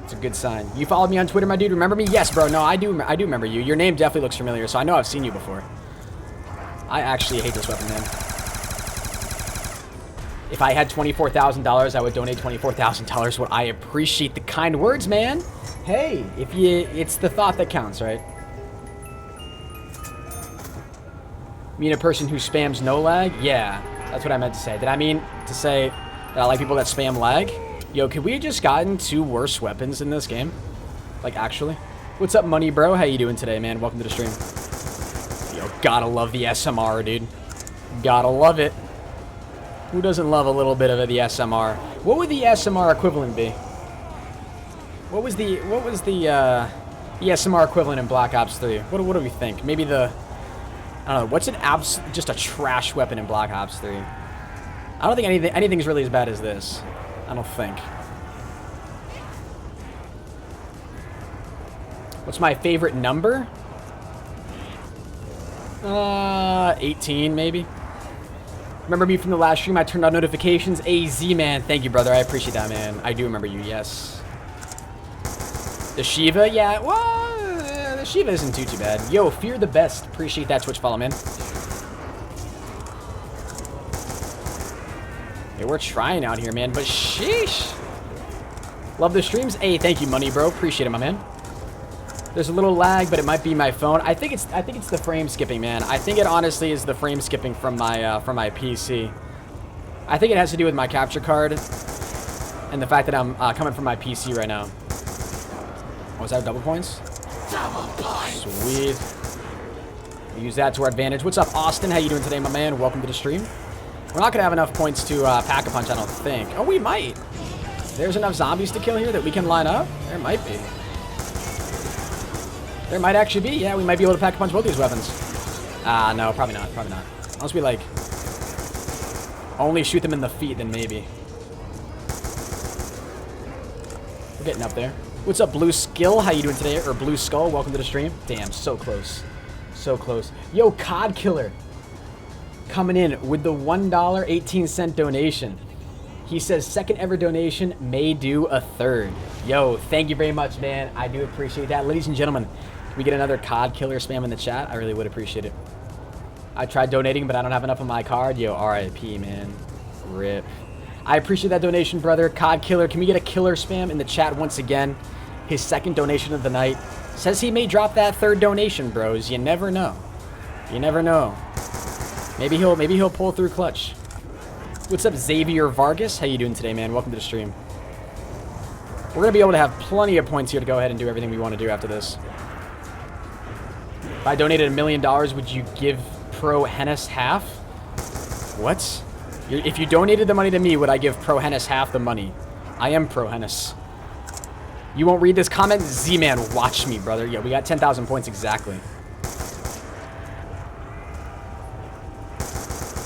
It's a good sign. You followed me on Twitter, my dude. Remember me? Yes, bro. No, I do remember you. Your name definitely looks familiar, so I know I've seen you before. I actually hate this weapon, man. If I had $24,000, I would donate $24,000. Would I appreciate the kind words, man? Hey, it's the thought that counts, right? Mean a person who spams no lag? Yeah, that's what I meant to say. Did I mean to say that I like people that spam lag? Yo, could we have just gotten 2 worse weapons in this game? Like, actually? What's up, Money Bro? How you doing today, man? Welcome to the stream. Yo, gotta love the SMR, dude. Gotta love it. Who doesn't love a little bit of the SMR? What would the SMR equivalent be? What was the SMR equivalent in Black Ops 3? What do we think? Maybe the... I don't know. What's just a trash weapon in Black Ops 3? I don't think anything's really as bad as this. I don't think. What's my favorite number? 18 maybe. Remember me from the last stream? I turned on notifications. AZ, man. Thank you, brother. I appreciate that, man. I do remember you, yes. The Shiva? Yeah, well... the Shiva isn't too bad. Yo, Fear the Best. Appreciate that Twitch follow, man. Hey, we're trying out here, man, but sheesh. Love the streams. Hey, thank you, Money Bro. Appreciate it, my man. There's a little lag, but it might be my phone. I think it's the frame skipping, man. I think it honestly is the frame skipping from my PC. I think it has to do with my capture card and the fact that I'm coming from my PC right now. Was that double points? Double points. Sweet. We'll use that to our advantage. What's up, Austin? How you doing today, my man? Welcome to the stream. We're not gonna have enough points to pack a punch, I don't think. Oh, we might. There's enough zombies to kill here that we can line up. There might be. There might actually be. Yeah, we might be able to pack a punch both these weapons. No, probably not. Probably not. Unless we, like, only shoot them in the feet, then maybe. We're getting up there. What's up, Blue Skill? How you doing today? Or Blue Skull, welcome to the stream. Damn, so close. So close. Yo, COD Killer. Coming in with the $1.18 donation. He says, second ever donation, may do a third. Yo, thank you very much, man. I do appreciate that. Ladies and gentlemen, can we get another COD Killer spam in the chat? I really would appreciate it. I tried donating, but I don't have enough on my card. Yo, RIP, man. RIP. I appreciate that donation, brother. COD Killer, can we get a killer spam in the chat once again? His second donation of the night. Says he may drop that third donation, bros. You never know. You never know. Maybe he'll pull through clutch. What's up, Xavier Vargas? How you doing today, man? Welcome to the stream. We're going to be able to have plenty of points here to go ahead and do everything we want to do after this. If I donated $1 million, would you give ProHenis half? What? If you donated the money to me, would I give ProHenis half the money? I am ProHenis. You won't read this comment? Z-Man, watch me, brother. Yeah, we got 10,000 points exactly.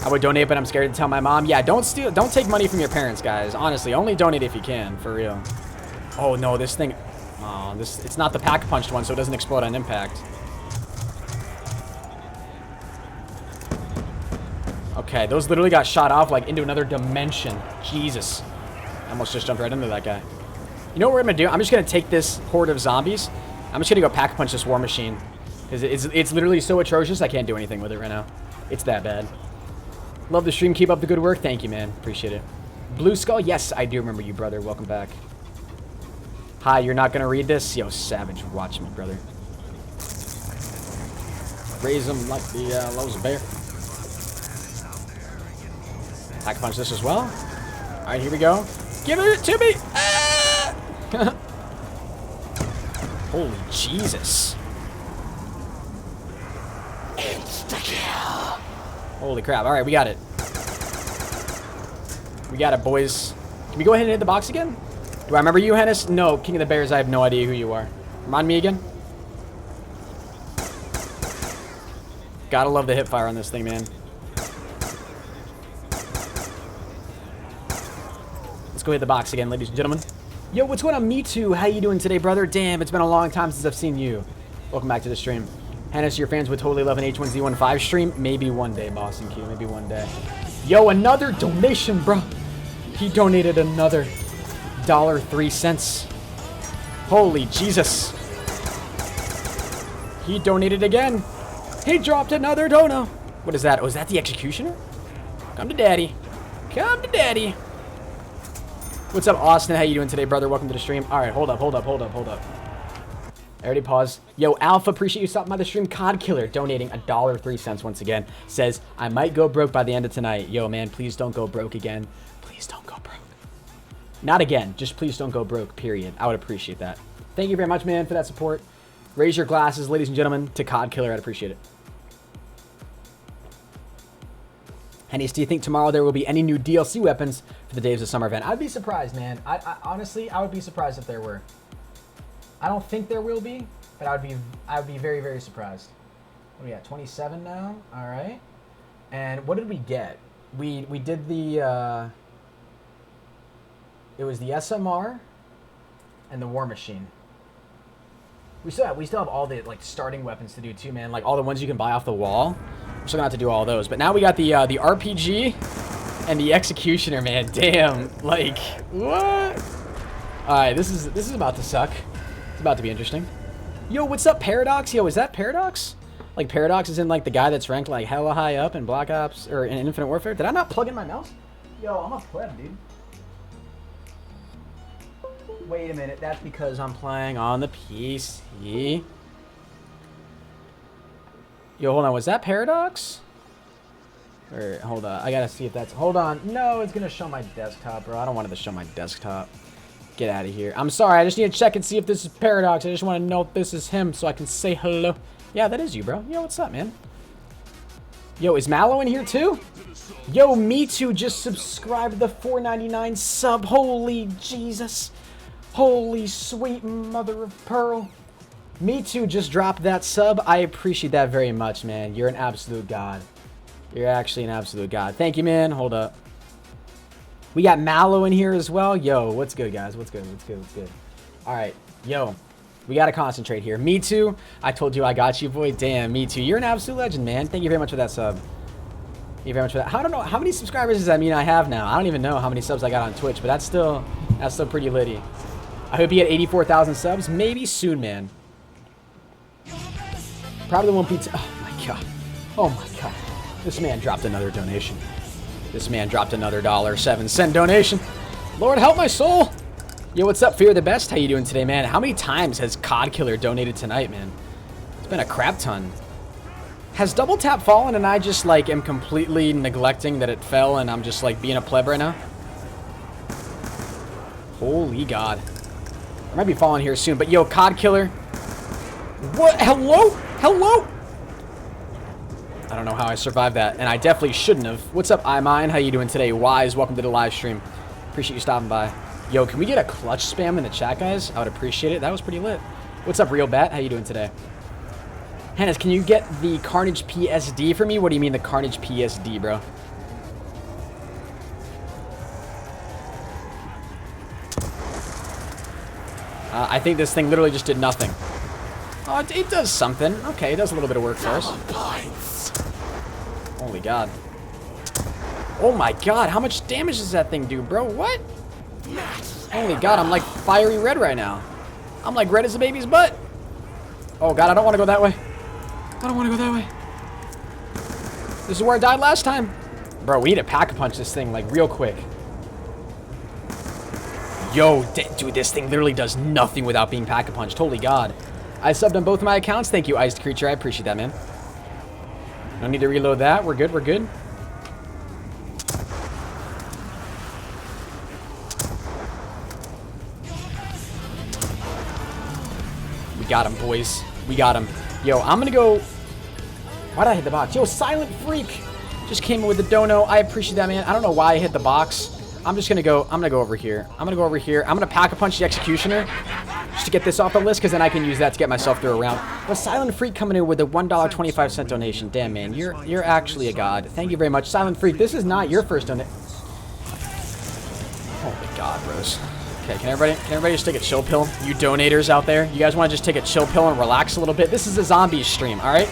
I would donate, but I'm scared to tell my mom. Yeah, don't take money from your parents, guys. Honestly, only donate if you can, for real. Oh no, this thing. Oh, it's not the pack-punched one, so it doesn't explode on impact. Okay, those literally got shot off like into another dimension. Jesus. I almost just jumped right into that guy. You know what we're gonna do? I'm just gonna take this horde of zombies. I'm just gonna go pack-punch this war machine. Because it's literally so atrocious, I can't do anything with it right now. It's that bad. Love the stream. Keep up the good work. Thank you, man. Appreciate it. Blue Skull? Yes, I do remember you, brother. Welcome back. Hi, you're not going to read this? Yo, savage. Watch me, brother. Raise him like the loves a bear. Pack punch this as well. All right, here we go. Give it to me. Ah! Holy Jesus. Insta-kill. Holy crap. All right, we got it. We got it, boys. Can we go ahead and hit the box again? Do I remember you, Hennis? No, King of the Bears, I have no idea who you are. Remind me again. Gotta love the hip fire on this thing, man. Let's go hit the box again, ladies and gentlemen. Yo, what's going on, Me Too? How you doing today, brother? Damn, it's been a long time since I've seen you. Welcome back to the stream. Hennis, your fans would totally love an H1Z15 stream. Maybe one day, Boston Q. Maybe one day. Yo, another donation, bro. He donated another $1.03. Holy Jesus. He donated again. He dropped another dono. What is that? Oh, is that the executioner? Come to daddy. Come to daddy. What's up, Austin? How you doing today, brother? Welcome to the stream. All right, hold up. I already paused. Yo, Alpha, appreciate you stopping by the stream. COD Killer donating $1.03 once again. Says, I might go broke by the end of tonight. Yo, man, please don't go broke again. Please don't go broke. Not again. Just please don't go broke, period. I would appreciate that. Thank you very much, man, for that support. Raise your glasses, ladies and gentlemen, to COD Killer. I'd appreciate it. Henis, do you think tomorrow there will be any new DLC weapons for the Days of Summer event? I'd be surprised, man. Honestly, I would be surprised if there were. I don't think there will be, but I would be very, very surprised. What are we at? 27 now? All right. And what did we get? We did the it was the SMR and the War Machine. We still have all the like starting weapons to do too, man. Like all the ones you can buy off the wall. We're still gonna have to do all those. But now we got the RPG and the Executioner, man. Damn. Like what? All right, this is about to suck. It's about to be interesting. Yo, what's up, Paradox? Yo, is that Paradox? Like, Paradox is in, like, the guy that's ranked, like, hella high up in Black Ops, or in Infinite Warfare? Did I not plug in my mouse? Yo, I'm a pleb, dude. Wait a minute. That's because I'm playing on the PC. Yo, hold on. Was that Paradox? Or, hold on. I gotta see if that's... Hold on. No, it's gonna show my desktop, bro. I don't want it to show my desktop. Get out of here. I'm sorry. I just need to check and see if this is Paradox. I just want to know if this is him so I can say hello. Yeah, that is you, bro. Yo, what's up, man? Yo, is Mallow in here too? Yo, Me Too just subscribed the $4.99 sub. Holy Jesus. Holy sweet mother of pearl. Me Too just dropped that sub. I appreciate that very much, man. You're an absolute god. You're actually an absolute god. Thank you, man. Hold up. We got Mallow in here as well. Yo, what's good, guys? What's good? What's good? What's good? All right. Yo, we got to concentrate here. Me Too. I told you I got you, boy. Damn, Me Too. You're an absolute legend, man. Thank you very much for that sub. Thank you very much for that. I don't know. How many subscribers does that mean I have now? I don't even know how many subs I got on Twitch, but that's still pretty litty. I hope you get 84,000 subs. Maybe soon, man. Probably won't be... Oh, my God. Oh, my God. This man dropped another donation. This man dropped another $1.07 donation. Lord help my soul. Yo, what's up, Fear the Best? How you doing today, man? How many times has COD Killer donated tonight, man? It's been a crap ton. Has Double Tap fallen and I just, like, am completely neglecting that it fell and I'm just, like, being a pleb right now? Holy God. I might be falling here soon, but yo, COD Killer. What? Hello? Hello? I don't know how I survived that, and I definitely shouldn't have. What's up, iMine? How you doing today? Wise, welcome to the live stream. Appreciate you stopping by. Yo, can we get a clutch spam in the chat, guys? I would appreciate it. That was pretty lit. What's up, Real Bat? How you doing today? Hennis, can you get the Carnage PSD for me? What do you mean the Carnage PSD, bro? I think this thing literally just did nothing. Oh, it does something. Okay, it does a little bit of work for us. Holy God. Oh my God, how much damage does that thing do, bro? What? Holy God, I'm like fiery red right now. I'm like red as a baby's butt. Oh God, I don't want to go that way. I don't want to go that way. This is where I died last time. Bro, we need to pack-a-punch this thing like real quick. Yo, dude, this thing literally does nothing without being pack-a-punched. Holy God. I subbed on both of my accounts. Thank you, Iced Creature. I appreciate that, man. No need to reload that. We're good. We're good. We got him, boys. We got him. Yo, I'm gonna go... Why'd I hit the box? Yo, Silent Freak just came in with the dono. I appreciate that, man. I don't know why I hit the box. I'm gonna go over here. I'm gonna pack-a-punch the Executioner just to get this off the list, because then I can use that to get myself through a round. But Silent Freak coming in with a $1.25 donation. Damn, man, you're actually a god. Thank you very much, Silent Freak. This is not your first donation. Oh my God, bros. Okay, can everybody just take a chill pill? You donators out there, you guys want to just take a chill pill and relax a little bit? This is a zombies stream, all right?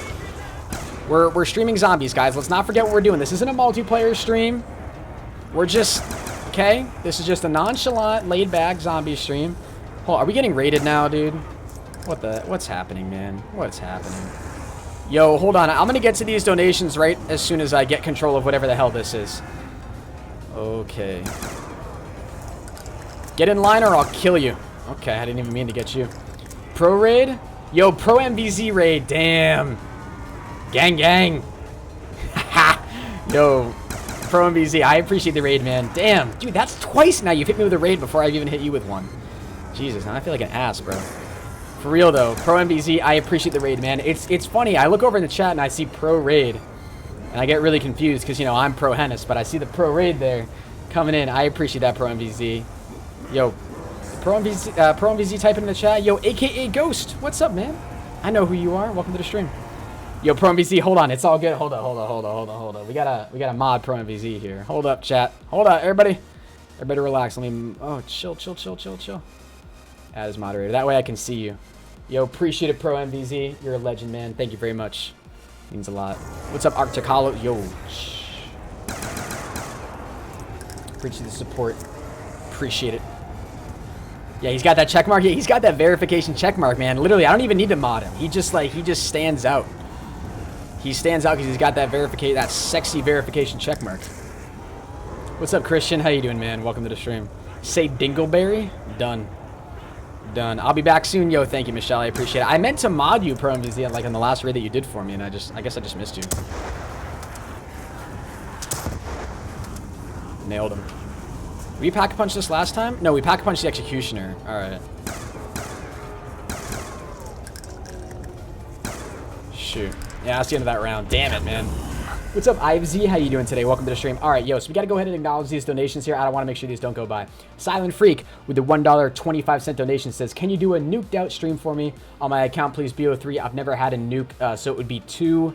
We're streaming zombies, guys. Let's not forget what we're doing. This isn't a multiplayer stream. We're just, okay? This is just a nonchalant, laid-back zombie stream. Hold on, are we getting raided now, dude? What's happening, man? What's happening? Yo, hold on. I'm gonna get to these donations right as soon as I get control of whatever the hell this is. Okay. Get in line or I'll kill you. Okay, I didn't even mean to get you. Pro raid? Yo, pro MVZ raid. Damn. Gang, gang. Yo, pro MVZ. I appreciate the raid, man. Damn. Dude, that's twice now you've hit me with a raid before I've even hit you with one. Jesus, now I feel like an ass, bro. For real, though. Pro MVZ, I appreciate the raid, man. It's funny. I look over in the chat and I see pro raid. And I get really confused because, you know, I'm ProHenis, but I see the pro raid there coming in. I appreciate that, pro MVZ. Yo, pro MVZ type in the chat. Yo, AKA Ghost. What's up, man? I know who you are. Welcome to the stream. Yo, pro MVZ, hold on. It's all good. Hold on. We gotta mod pro MVZ here. Hold up, chat. Hold up, everybody. Everybody relax. Let me... Oh, chill. Add as moderator. That way I can see you. Yo, appreciate it, pro MVZ. You're a legend, man. Thank you very much. Means a lot. What's up, Arctic Hollow? Yo. Appreciate the support. Appreciate it. Yeah, he's got that check mark. Yeah, he's got that verification check mark, man. Literally, I don't even need to mod him. He just stands out. He stands out because he's got that sexy verification check mark. What's up, Christian? How you doing, man? Welcome to the stream. Say Dingleberry. Done. I'll be back soon. Yo, thank you, Michelle. I appreciate it. I meant to mod you, Pro MVZ, like on the last raid that you did for me, and I guess I just missed you. Nailed him. We pack-a-punched this last time? No, we pack-a-punched the Executioner. Alright. Shoot. Yeah, that's the end of that round. Damn it, man. What's up, IVZ? How you doing today? Welcome to the stream. All right, yo, so we got to go ahead and acknowledge these donations here. I don't want to make sure these don't go by. Silent Freak with the $1.25 donation says, can you do a nuked out stream for me on my account, please? BO3. I've never had a nuke, so it would be two.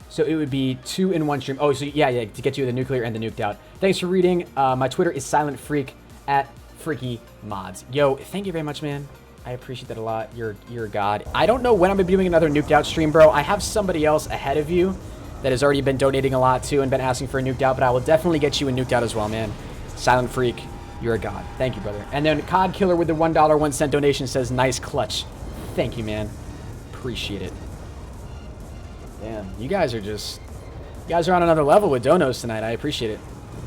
So it would be 2 in 1 stream. Oh, so yeah, to get you the nuclear and the nuked out. Thanks for reading. My Twitter is Silent Freak at Freaky Mods. Yo, thank you very much, man. I appreciate that a lot. You're a god. I don't know when I'm gonna be doing another nuked out stream, bro. I have somebody else ahead of you that has already been donating a lot too and been asking for a nuked out, but I will definitely get you a nuked out as well, man. Silent Freak, you're a god. Thank you, brother. And then COD Killer with the $1.01 donation says, nice clutch. Thank you, man. Appreciate it. Damn, you guys are on another level with donos tonight. I appreciate it.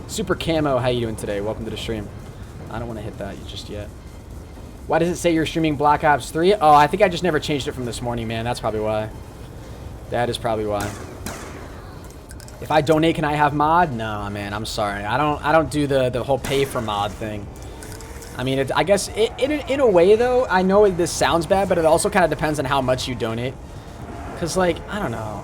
Super Camo, how you doing today? Welcome to the stream. I don't want to hit that just yet. Why does it say you're streaming Black Ops 3? Oh, I think I just never changed it from this morning, man. That's probably why. That is probably why. If I donate, can I have mod? No, man. I'm sorry. I don't do the whole pay for mod thing. I mean, I guess in a way though, I know this sounds bad, but it also kind of depends on how much you donate. Cause like I don't know.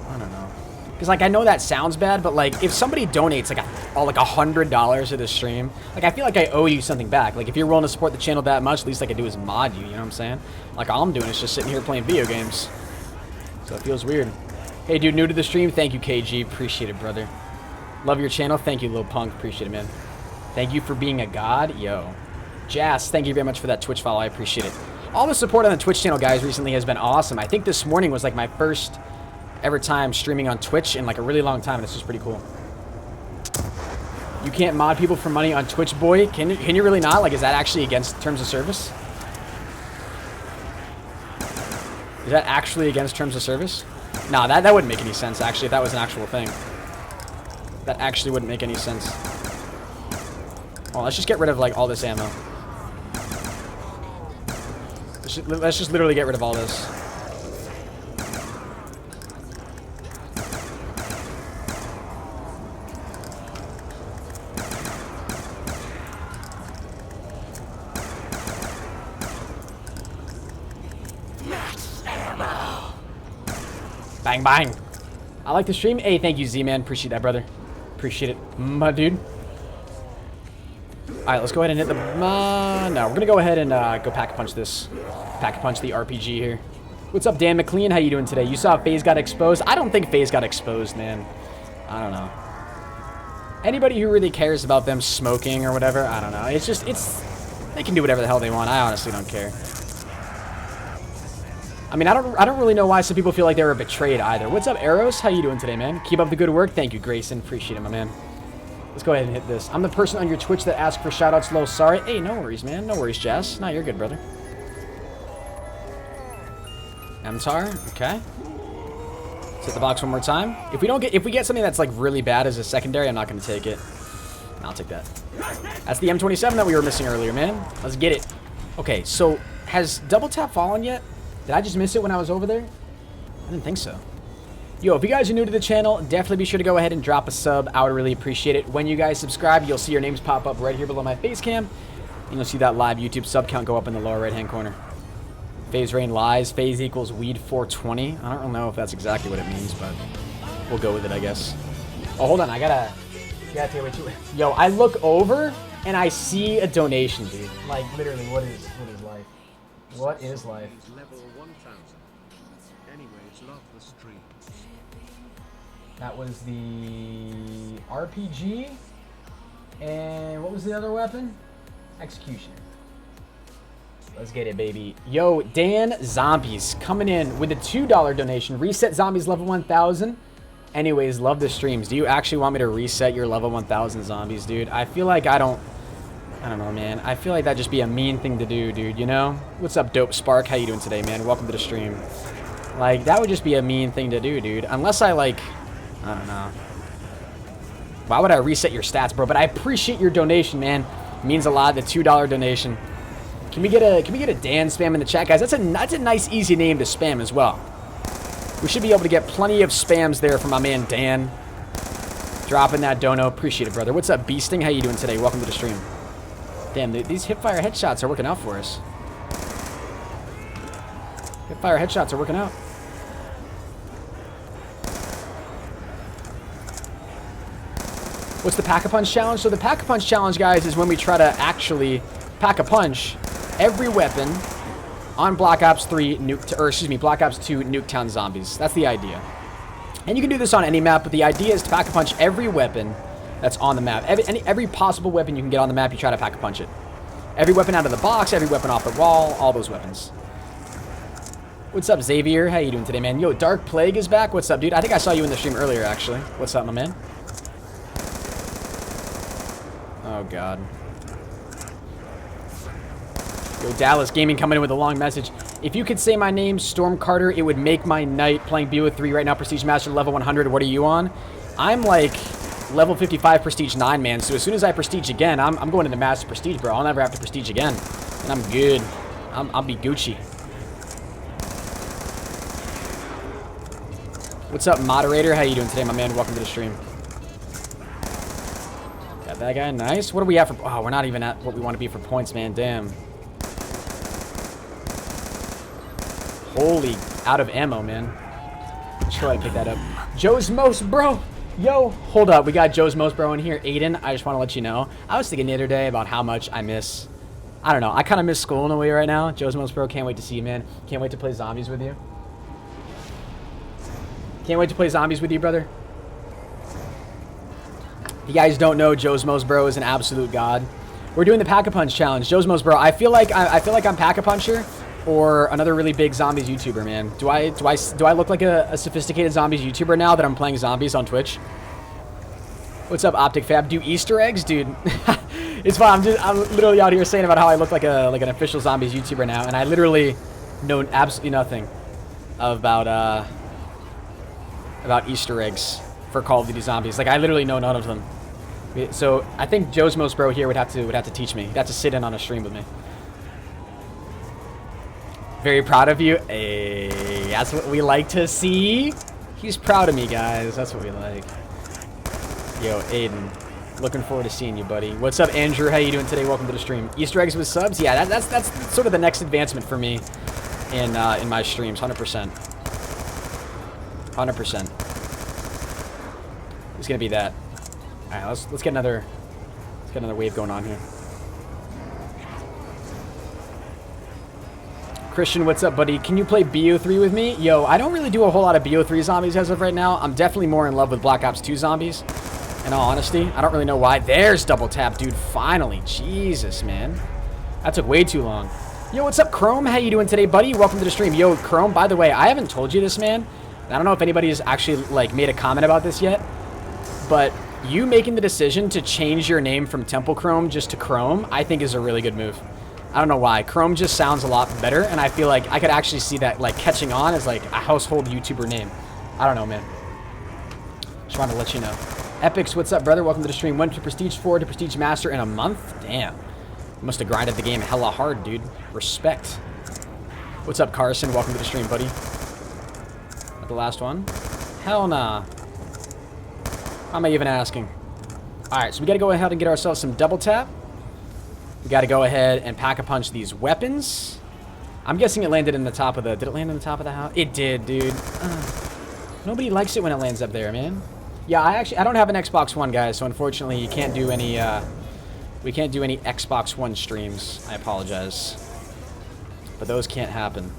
Cause like I know that sounds bad, but like if somebody donates like $100 to the stream, like I feel like I owe you something back. Like if you're willing to support the channel that much, at least I can do is mod you. You know what I'm saying? Like all I'm doing is just sitting here playing video games. So it feels weird. Hey, dude, new to the stream. Thank you, KG. Appreciate it, brother. Love your channel. Thank you, Lil Punk. Appreciate it, man. Thank you for being a god. Yo. Jazz, thank you very much for that Twitch follow. I appreciate it. All the support on the Twitch channel, guys, recently has been awesome. I think this morning was like my first ever time streaming on Twitch in like a really long time, and it's just pretty cool. You can't mod people for money on Twitch, boy. Can you really not? Like, is that actually against terms of service? Is that actually against terms of service? Nah, that wouldn't make any sense, actually, if that was an actual thing. That actually wouldn't make any sense. Oh, let's just get rid of, like, all this ammo. Let's just literally get rid of all this. Bang, bang. I like the stream. Hey, thank you, Z-Man. Appreciate that, brother. Appreciate it, my dude. All right, let's go ahead and hit the... no, we're going to go ahead and go pack-a-punch this. Pack-a-punch the RPG here. What's up, Dan McLean? How you doing today? You saw FaZe got exposed? I don't think FaZe got exposed, man. I don't know. Anybody who really cares about them smoking or whatever, I don't know. It's just, they can do whatever the hell they want. I honestly don't care. I mean, I don't really know why some people feel like they were betrayed either. What's up, Eros? How you doing today, man? Keep up the good work. Thank you, Grayson. Appreciate it, my man. Let's go ahead and hit this. I'm the person on your Twitch that asked for shoutouts low. Sorry. Hey, no worries, man. No worries, Jess. No, you're good, brother. MTAR. Okay. Let's hit the box one more time. If we get something that's like really bad as a secondary, I'm not going to take it. I'll take that. That's the M27 that we were missing earlier, man. Let's get it. Okay, so has double tap fallen yet? Did I just miss it when I was over there? I didn't think so. Yo, if you guys are new to the channel, definitely be sure to go ahead and drop a sub. I would really appreciate it. When you guys subscribe, you'll see your names pop up right here below my face cam. And you'll see that live YouTube sub count go up in the lower right-hand corner. Phase Rain lies. Phase equals weed 420. I don't know if that's exactly what it means, but we'll go with it, I guess. Oh, hold on. I gotta take away too. Yo, I look over and I see a donation, dude. Like, literally, what is life? What is life? Level 1000. Anyways, love the stream. That was the RPG. And what was the other weapon? Executioner. Let's get it, baby. Yo, Dan Zombies coming in with a $2 donation. Reset Zombies level 1000. Anyways, love the streams. Do you actually want me to reset your level 1000 zombies, dude? I feel like I don't know, man. I feel like that'd just be a mean thing to do, dude, you know? What's up, Dope Spark? How you doing today, man? Welcome to the stream. Like, that would just be a mean thing to do, dude. Unless I, like, I don't know. Why would I reset your stats, bro? But I appreciate your donation, man. It means a lot, the $2 donation. Can we get a Dan spam in the chat, guys? That's a nice, easy name to spam as well. We should be able to get plenty of spams there from my man Dan. Dropping that dono. Appreciate it, brother. What's up, Beasting? How you doing today? Welcome to the stream. Damn, these hipfire headshots are working out for us. Hipfire headshots are working out. What's the Pack-a-Punch challenge? So the Pack-a-Punch challenge, guys, is when we try to actually pack-a-punch every weapon on Black Ops 3 Black Ops 2 Nuketown zombies. That's the idea. And you can do this on any map, but the idea is to pack-a-punch every weapon that's on the map. Every possible weapon you can get on the map, you try to pack-a-punch it. Every weapon out of the box, every weapon off the wall, all those weapons. What's up, Xavier? How you doing today, man? Yo, Dark Plague is back. What's up, dude? I think I saw you in the stream earlier, actually. What's up, my man? Oh, God. Yo, Dallas Gaming coming in with a long message. If you could say my name, Storm Carter, it would make my night. Playing BO3 right now, Prestige Master, level 100. What are you on? I'm like level 55 Prestige 9, man. So as soon as I Prestige again, I'm going into Master Prestige, bro. I'll never have to Prestige again. And I'm good. I'll be Gucci. What's up, moderator? How you doing today, my man? Welcome to the stream. Got that guy. Nice. What do we have for... Oh, we're not even at what we want to be for points, man. Damn. Holy, out of ammo, man. Sure, I pick that up. Joe's Most, bro. Yo, hold up. We got Joe's Most, bro, in here. Aiden, I just want to let you know. I was thinking the other day about how much I miss... I don't know. I kind of miss school in a way right now. Joe's Most, bro. Can't wait to see you, man. Can't wait to play zombies with you. Can't wait to play zombies with you, brother. If you guys don't know, Joe's Most, bro, is an absolute god. We're doing the Pack-a-Punch challenge. Joe's Most, bro. I feel like I'm Pack-a-Puncher or another really big zombies YouTuber, man. Do I look like a sophisticated zombies YouTuber now that I'm playing zombies on Twitch? What's up, Optic Fab? Do Easter eggs, dude? It's fine. I'm literally out here saying about how I look like an official zombies YouTuber now, and I literally know absolutely nothing about Easter eggs for Call of Duty Zombies. Like, I literally know none of them. So I think Joe's Most, bro, here would have to teach me. He'd have to sit in on a stream with me. Very proud of you. Hey, that's what we like to see. He's proud of me, guys. That's what we like. Yo, Aiden, looking forward to seeing you, buddy. What's up, Andrew? How you doing today? Welcome to the stream. Easter eggs with subs? Yeah, that's sort of the next advancement for me in my streams. 100%. 100%. It's gonna be that. All right, let's get another wave going on here. Christian, what's up, buddy? Can you play BO3 with me? Yo, I don't really do a whole lot of BO3 zombies as of right now. I'm definitely more in love with Black Ops 2 zombies. In all honesty, I don't really know why. There's double tap, dude. Finally, Jesus, man, that took way too long. Yo, what's up, Chrome? How you doing today, buddy? Welcome to the stream. Yo, Chrome. By the way, I haven't told you this, man. I don't know if anybody's actually like made a comment about this yet, but you making the decision to change your name from Temple Chrome just to Chrome, I think is a really good move. I don't know why. Chrome just sounds a lot better, and I feel like I could actually see that like catching on as like a household YouTuber name. I don't know, man. Just wanted to let you know. Epics, what's up, brother? Welcome to the stream. Went to Prestige 4 to Prestige Master in a month? Damn. You must have grinded the game hella hard, dude. Respect. What's up, Carson? Welcome to the stream, buddy. Not the last one? Hell nah. How am I even asking? Alright, so we gotta go ahead and get ourselves some double tap. We gotta go ahead and pack-a-punch these weapons. I'm guessing it landed in the top of the... Did it land in the top of the house? It did, dude. Nobody likes it when it lands up there, man. Yeah, I don't have an Xbox One, guys, so unfortunately you can't do any, we can't do any Xbox One streams. I apologize. But those can't happen.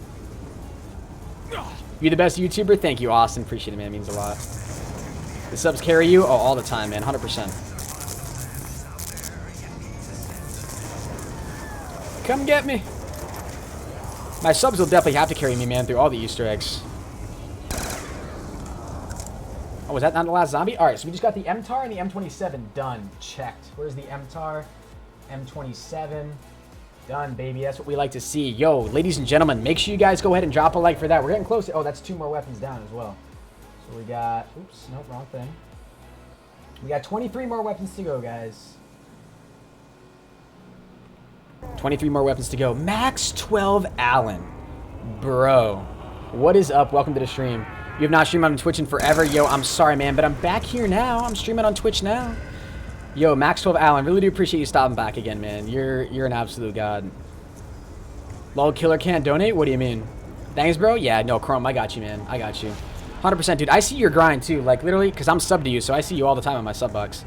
You the best YouTuber? Thank you, Austin. Appreciate it, man. It means a lot. The subs carry you? Oh, all the time, man. 100%. Come get me. My subs will definitely have to carry me, man, through all the Easter eggs. Oh, was that not the last zombie? All right, so we just got the MTAR and the M27 done. Checked. Where's the MTAR? M27. Done, baby. That's what we like to see. Yo, ladies and gentlemen, make sure you guys go ahead and drop a like for that. We're getting close. Oh, that's 2 more weapons down as well. So we got... Oops, nope, wrong thing. We got 23 more weapons to go, guys. 23 more weapons to go. Max 12 Allen. Bro. What is up? Welcome to the stream. You have not streamed on Twitch in forever. Yo, I'm sorry, man, but I'm back here now. I'm streaming on Twitch now. Yo, Max 12 Allen, really do appreciate you stopping back again, man. You're an absolute god. Lol, Killer can't donate? What do you mean? Thanks, bro? Yeah, no, Chrome, I got you, man. I got you. 100%, dude. I see your grind, too. Like, literally, because I'm subbed to you, so I see you all the time on my sub box.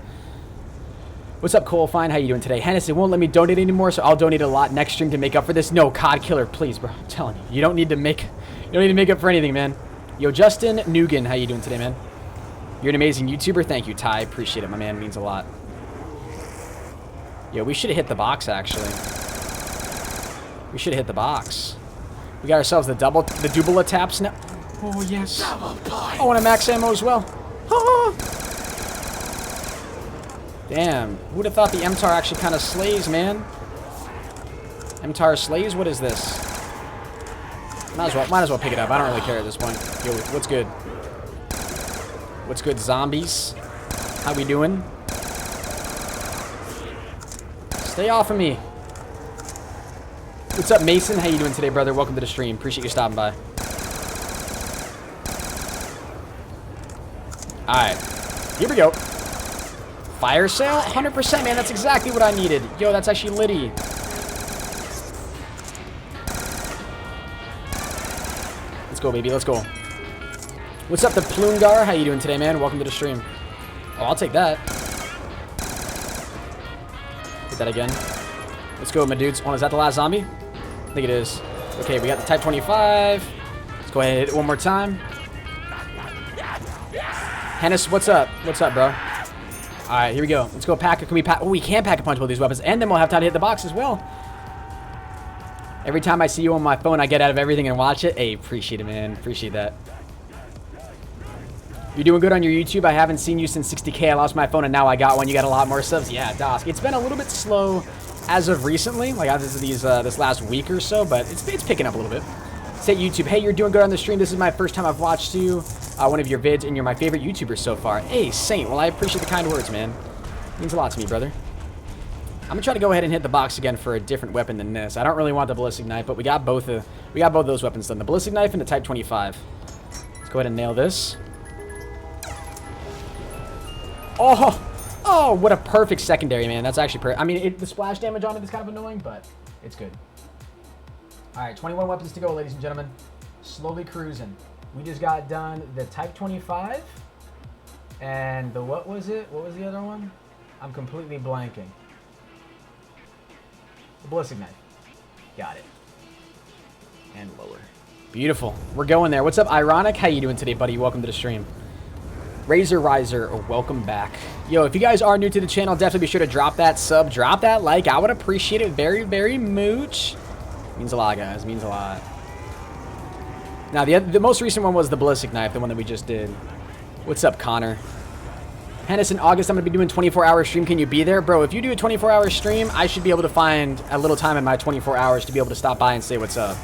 What's up, Cole? Fine. How you doing today? Hennis, it won't let me donate anymore, so I'll donate a lot next stream to make up for this. No, COD Killer, please, bro. I'm telling you. You don't need to make up for anything, man. Yo, Justin Nugan, how you doing today, man? You're an amazing YouTuber. Thank you, Ty. Appreciate it, my man. It means a lot. Yo, we should have hit the box, actually. We should have hit the box. We got ourselves the double taps now. Oh, yes. I want a max ammo as well. Oh. Damn. Who would have thought the MTAR actually kind of slays, man? MTAR slays? What is this? Might as well pick it up. I don't really care at this point. Yo, what's good? What's good, zombies? How we doing? Stay off of me. What's up, Mason? How you doing today, brother? Welcome to the stream. Appreciate you stopping by. Alright. Here we go. Fire sale? 100%, man. That's exactly what I needed. Yo, that's actually litty. Let's go, baby. Let's go. What's up, the Plungar? How you doing today, man? Welcome to the stream. Oh, I'll take that. Hit that again. Let's go, my dudes. Oh, is that the last zombie? I think it is. Okay, we got the Type 25. Let's go ahead and hit it one more time. Hennis, what's up? What's up, bro? Alright, here we go. Let's go pack. Can we pack? Oh, we can pack a punch with these weapons, and then we'll have time to hit the box as well. Every time I see you on my phone, I get out of everything and watch it. Hey, appreciate it, man. Appreciate that. You're doing good on your YouTube. I haven't seen you since 60K. I lost my phone, and now I got one. You got a lot more subs. Yeah, Dosk. It's been a little bit slow as of recently, like as of this last week or so, but it's picking up a little bit. Say YouTube, hey, you're doing good on the stream. This is my first time I've watched you, one of your vids, and you're my favorite YouTuber so far. Hey, Saint. Well, I appreciate the kind words, man. It means a lot to me, brother. I'm gonna try to go ahead and hit the box again for a different weapon than this. I don't really want the ballistic knife, but we got both of those weapons done. The ballistic knife and the Type 25. Let's go ahead and nail this. Oh, what a perfect secondary, man. That's actually perfect. I mean, the splash damage on it is kind of annoying, but it's good. All right, 21 weapons to go, ladies and gentlemen. Slowly cruising. We just got done the Type 25 and the, what was it? What was the other one? I'm completely blanking. The ballistic knife. Got it. And lower. Beautiful. We're going there. What's up, Ironic? How you doing today, buddy? Welcome to the stream. Razor Riser, welcome back. Yo, if you guys are new to the channel, definitely be sure to drop that sub, drop that like. I would appreciate it very, very much. Means a lot, guys. Means a lot. Now, the most recent one was the ballistic knife, the one that we just did. What's up, Connor? Hennis, in August, I'm going to be doing 24-hour stream. Can you be there? Bro, if you do a 24-hour stream, I should be able to find a little time in my 24 hours to be able to stop by and say what's up.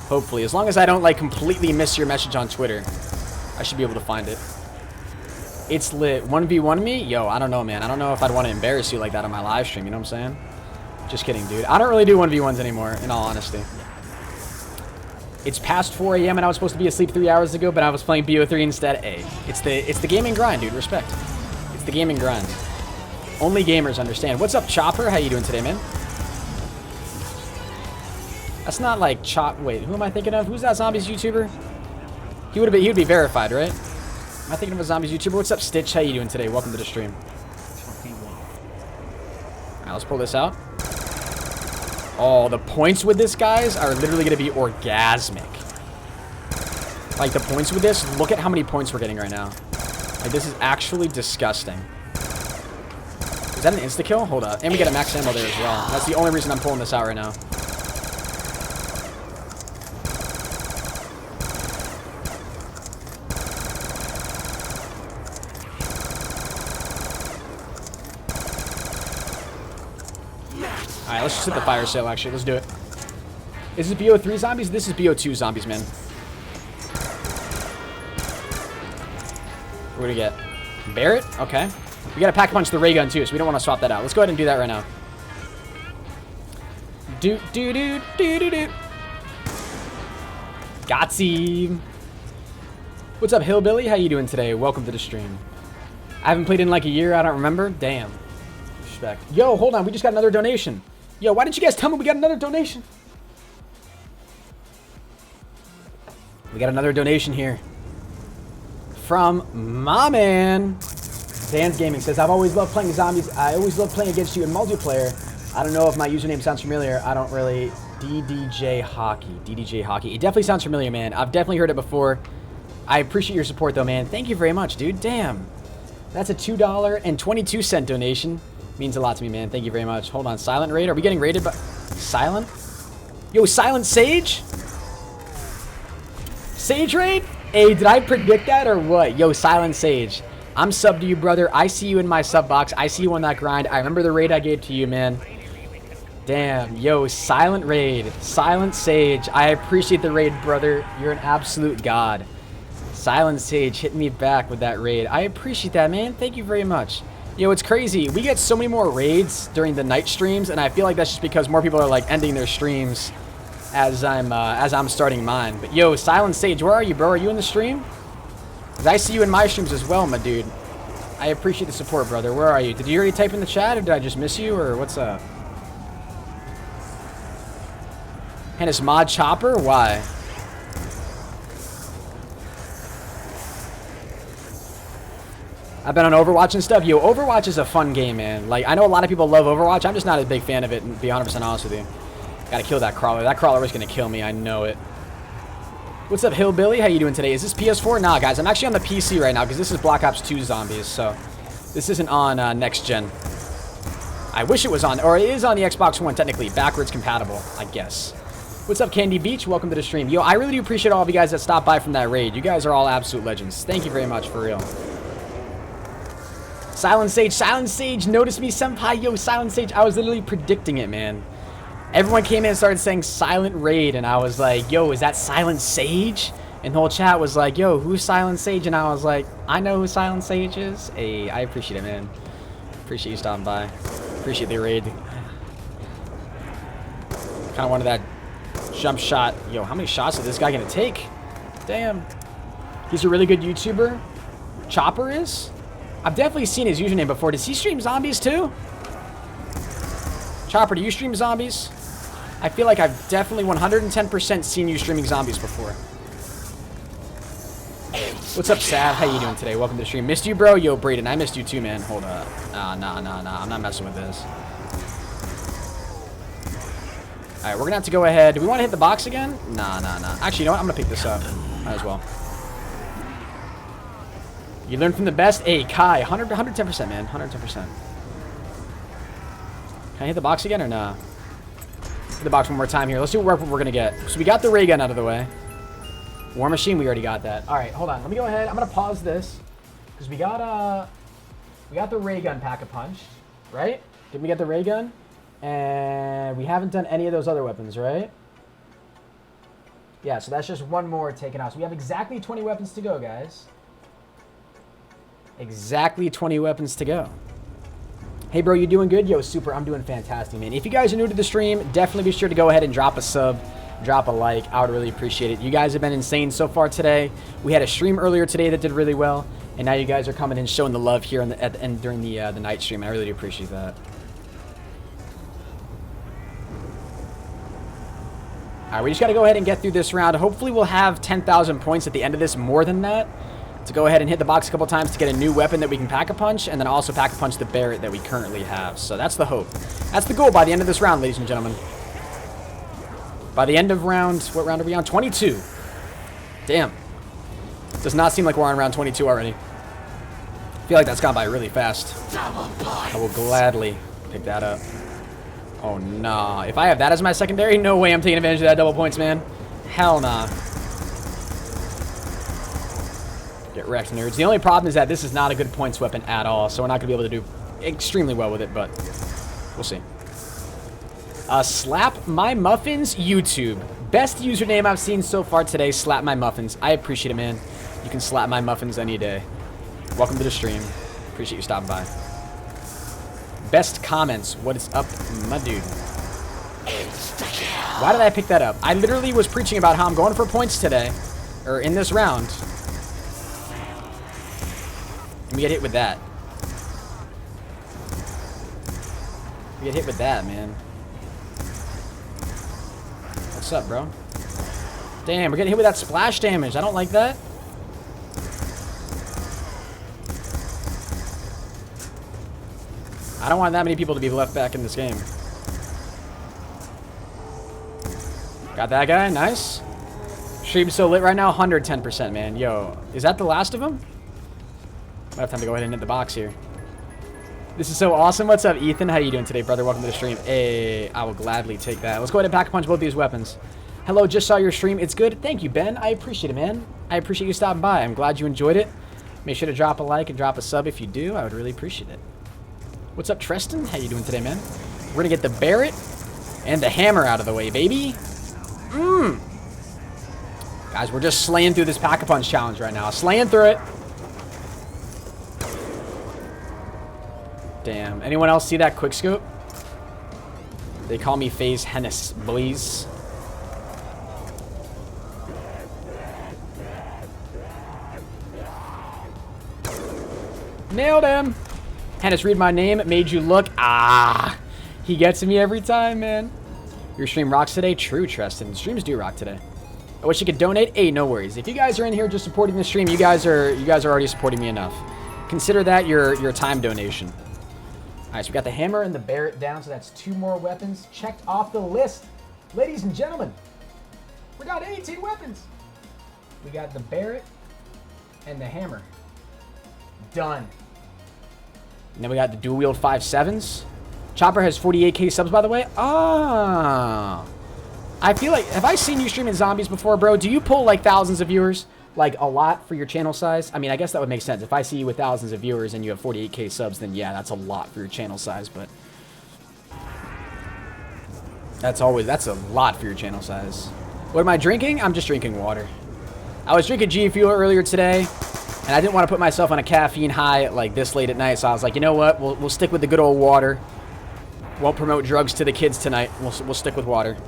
Hopefully. As long as I don't, like, completely miss your message on Twitter, I should be able to find it. It's lit. 1v1 me? Yo, I don't know, man. I don't know if I'd want to embarrass you like that on my live stream. You know what I'm saying? Just kidding, dude. I don't really do 1v1s anymore, in all honesty. It's past 4 a.m. and I was supposed to be asleep 3 hours ago, but I was playing BO3 instead. Hey, it's the gaming grind, dude. Respect. It's the gaming grind. Only gamers understand. What's up, Chopper? How you doing today, man? That's not like Chop. Wait, who am I thinking of? Who's that Zombies YouTuber? He would be verified, right? Am I thinking of a Zombies YouTuber? What's up, Stitch? How you doing today? Welcome to the stream. All right, let's pull this out. Oh, the points with this, guys, are literally going to be orgasmic. Like, the points with this, look at how many points we're getting right now. Like, this is actually disgusting. Is that an insta-kill? Hold up. And we get a max ammo there as well. That's the only reason I'm pulling this out right now. Alright, let's just hit the fire sale, actually. Let's do it. Is this BO3 zombies? This is BO2 zombies, man. What do we get? Barrett? Okay. We gotta pack punch the ray gun, too, so we don't want to swap that out. Let's go ahead and do that right now. Do-do-do-do-do-do. Gotsy. What's up, Hillbilly? How you doing today? Welcome to the stream. I haven't played in like a year. I don't remember. Damn. Respect. Yo, hold on. We just got another donation. Yo, why didn't you guys tell me we got another donation? We got another donation here. From my man. Dan's Gaming says, I've always loved playing zombies. I always love playing against you in multiplayer. I don't know if my username sounds familiar. I don't really... DDJ Hockey. DDJ Hockey. It definitely sounds familiar, man. I've definitely heard it before. I appreciate your support, though, man. Thank you very much, dude. Damn. That's a $2.22 donation. Means a lot to me, man. Thank you very much. Hold on. Silent raid? Are we getting raided by... Silent? Yo, Silent Sage? Sage raid? Hey, did I predict that or what? Yo, Silent Sage. I'm sub to you, brother. I see you in my sub box. I see you on that grind. I remember the raid I gave to you, man. Damn. Yo, Silent raid. Silent Sage. I appreciate the raid, brother. You're an absolute god. Silent Sage hitting me back with that raid. I appreciate that, man. Thank you very much. Yo, it's crazy. We get so many more raids during the night streams, and I feel like that's just because more people are like ending their streams as I'm starting mine. But yo, Silent Sage, where are you, bro? Are you in the stream? 'Cause I see you in my streams as well, my dude. I appreciate the support, brother. Where are you? Did you already type in the chat, or did I just miss you, or what's up? HENIS mod Chopper? Why? I've been on Overwatch and stuff. Yo, Overwatch is a fun game, man. Like, I know a lot of people love Overwatch. I'm just not a big fan of it, and to be 100% honest with you. Gotta kill that crawler. That crawler was gonna kill me. I know it. What's up, Hillbilly? How you doing today? Is this PS4? Nah, guys. I'm actually on the PC right now because this is Black Ops 2 Zombies, so this isn't on next gen. I wish it was on, or it is on the Xbox One, technically. Backwards compatible, I guess. What's up, Candy Beach? Welcome to the stream. Yo, I really do appreciate all of you guys that stopped by from that raid. You guys are all absolute legends. Thank you very much, for real. Silent Sage, notice me, senpai. Yo, Silent Sage, I was literally predicting it, man. Everyone came in and started saying Silent Raid, and I was like, yo, is that Silent Sage? And the whole chat was like, yo, who's Silent Sage? And I was like, I know who Silent Sage is. Hey, I appreciate it, man. Appreciate you stopping by. Appreciate the raid. Kind of wanted that jump shot. Yo, how many shots is this guy gonna take? Damn. He's a really good YouTuber. Chopper is? I've definitely seen his username before. Does he stream zombies too? Chopper, do you stream zombies? I feel like I've definitely 110% seen you streaming zombies before. What's up, Sav? How you doing today? Welcome to the stream. Missed you, bro? Yo, Brayden, I missed you too, man. Hold up. Nah. I'm not messing with this. Alright, we're gonna have to go ahead. Do we want to hit the box again? Nah. Actually, you know what? I'm gonna pick this up. Might as well. You learn from the best. Hey, Kai, 110%, man. 110%. Can I hit the box again or nah? Hit the box one more time here. Let's see what we're gonna get. So we got the ray gun out of the way. War Machine, we already got that. All right, hold on. Let me go ahead. I'm gonna pause this because we got the ray gun pack-a-punch, right? Did we get the ray gun? And we haven't done any of those other weapons, right? Yeah, so that's just one more taken out. So we have exactly 20 weapons to go, guys. Exactly 20 weapons to go. Hey, bro, you doing good? Yo, super, I'm doing fantastic, man. If you guys are new to the stream, definitely be sure to go ahead and drop a sub, drop a like. I would really appreciate it. You guys have been insane so far today. We had a stream earlier today that did really well, and now you guys are coming and showing the love here at the end during the night stream. I really do appreciate that. All right, we just got to go ahead and get through this round. Hopefully, we'll have 10,000 points at the end of this, more than that, to go ahead and hit the box a couple times to get a new weapon that we can pack-a-punch, and then also pack-a-punch the Barrett that we currently have. So that's the hope. That's the goal by the end of this round, ladies and gentlemen. By the end of round, what round are we on? 22. Damn. Does not seem like we're on round 22 already. I feel like that's gone by really fast. I will gladly pick that up. Oh, nah. If I have that as my secondary, no way I'm taking advantage of that double points, man. Hell nah. Get wrecked, nerds. The only problem is that this is not a good points weapon at all, so we're not going to be able to do extremely well with it, but we'll see. Slap My Muffins YouTube. Best username I've seen so far today, Slap My Muffins. I appreciate it, man. You can slap my muffins any day. Welcome to the stream. Appreciate you stopping by. Best comments. What is up, my dude? Why did I pick that up? I literally was preaching about how I'm going for points today, or in this round. And we get hit with that. We get hit with that, man. What's up, bro? Damn, we're getting hit with that splash damage. I don't like that. I don't want that many people to be left back in this game. Got that guy. Nice. Stream's so lit right now. 110%, man. Yo, is that the last of them? Might have time to go ahead and hit the box here. This is so awesome. What's up, Ethan? How you doing today, brother? Welcome to the stream. Hey, I will gladly take that. Let's go ahead and pack-a-punch both these weapons. Hello, just saw your stream. It's good. Thank you, Ben. I appreciate it, man. I appreciate you stopping by. I'm glad you enjoyed it. Make sure to drop a like and drop a sub if you do. I would really appreciate it. What's up, Tristan? How you doing today, man? We're going to get the Barrett and the hammer out of the way, baby. Guys, we're just slaying through this pack-a-punch challenge right now. Slaying through it. Damn. Anyone else see that quick scope? They call me FaZe HENIS, boys. Nailed him. HENIS, read my name. It made you look. Ah. He gets me every time, man. Your stream rocks today? True, Tristan. Streams do rock today. I wish you could donate. Hey, no worries. If you guys are in here just supporting the stream, you guys are already supporting me enough. Consider that your time donation. All right, so we got the hammer and the Barrett down, so that's 2 more weapons checked off the list. Ladies and gentlemen, we got 18 weapons. We got the Barrett and the hammer. Done. And then we got the dual wield 5.7s. Chopper has 48k subs, by the way. Ah. I feel like, have I seen you streaming zombies before, bro? Do you pull like thousands of viewers? Like a lot for your channel size? I mean, I guess that would make sense. If I see you with thousands of viewers and you have 48k subs, then yeah, that's a lot for your channel size, but that's a lot for your channel size. What am I drinking? I'm just drinking water. I was drinking G Fuel earlier today, and I didn't want to put myself on a caffeine high like this late at night, so I was like, you know what? We'll stick with the good old water. Won't promote drugs to the kids tonight. We'll stick with water.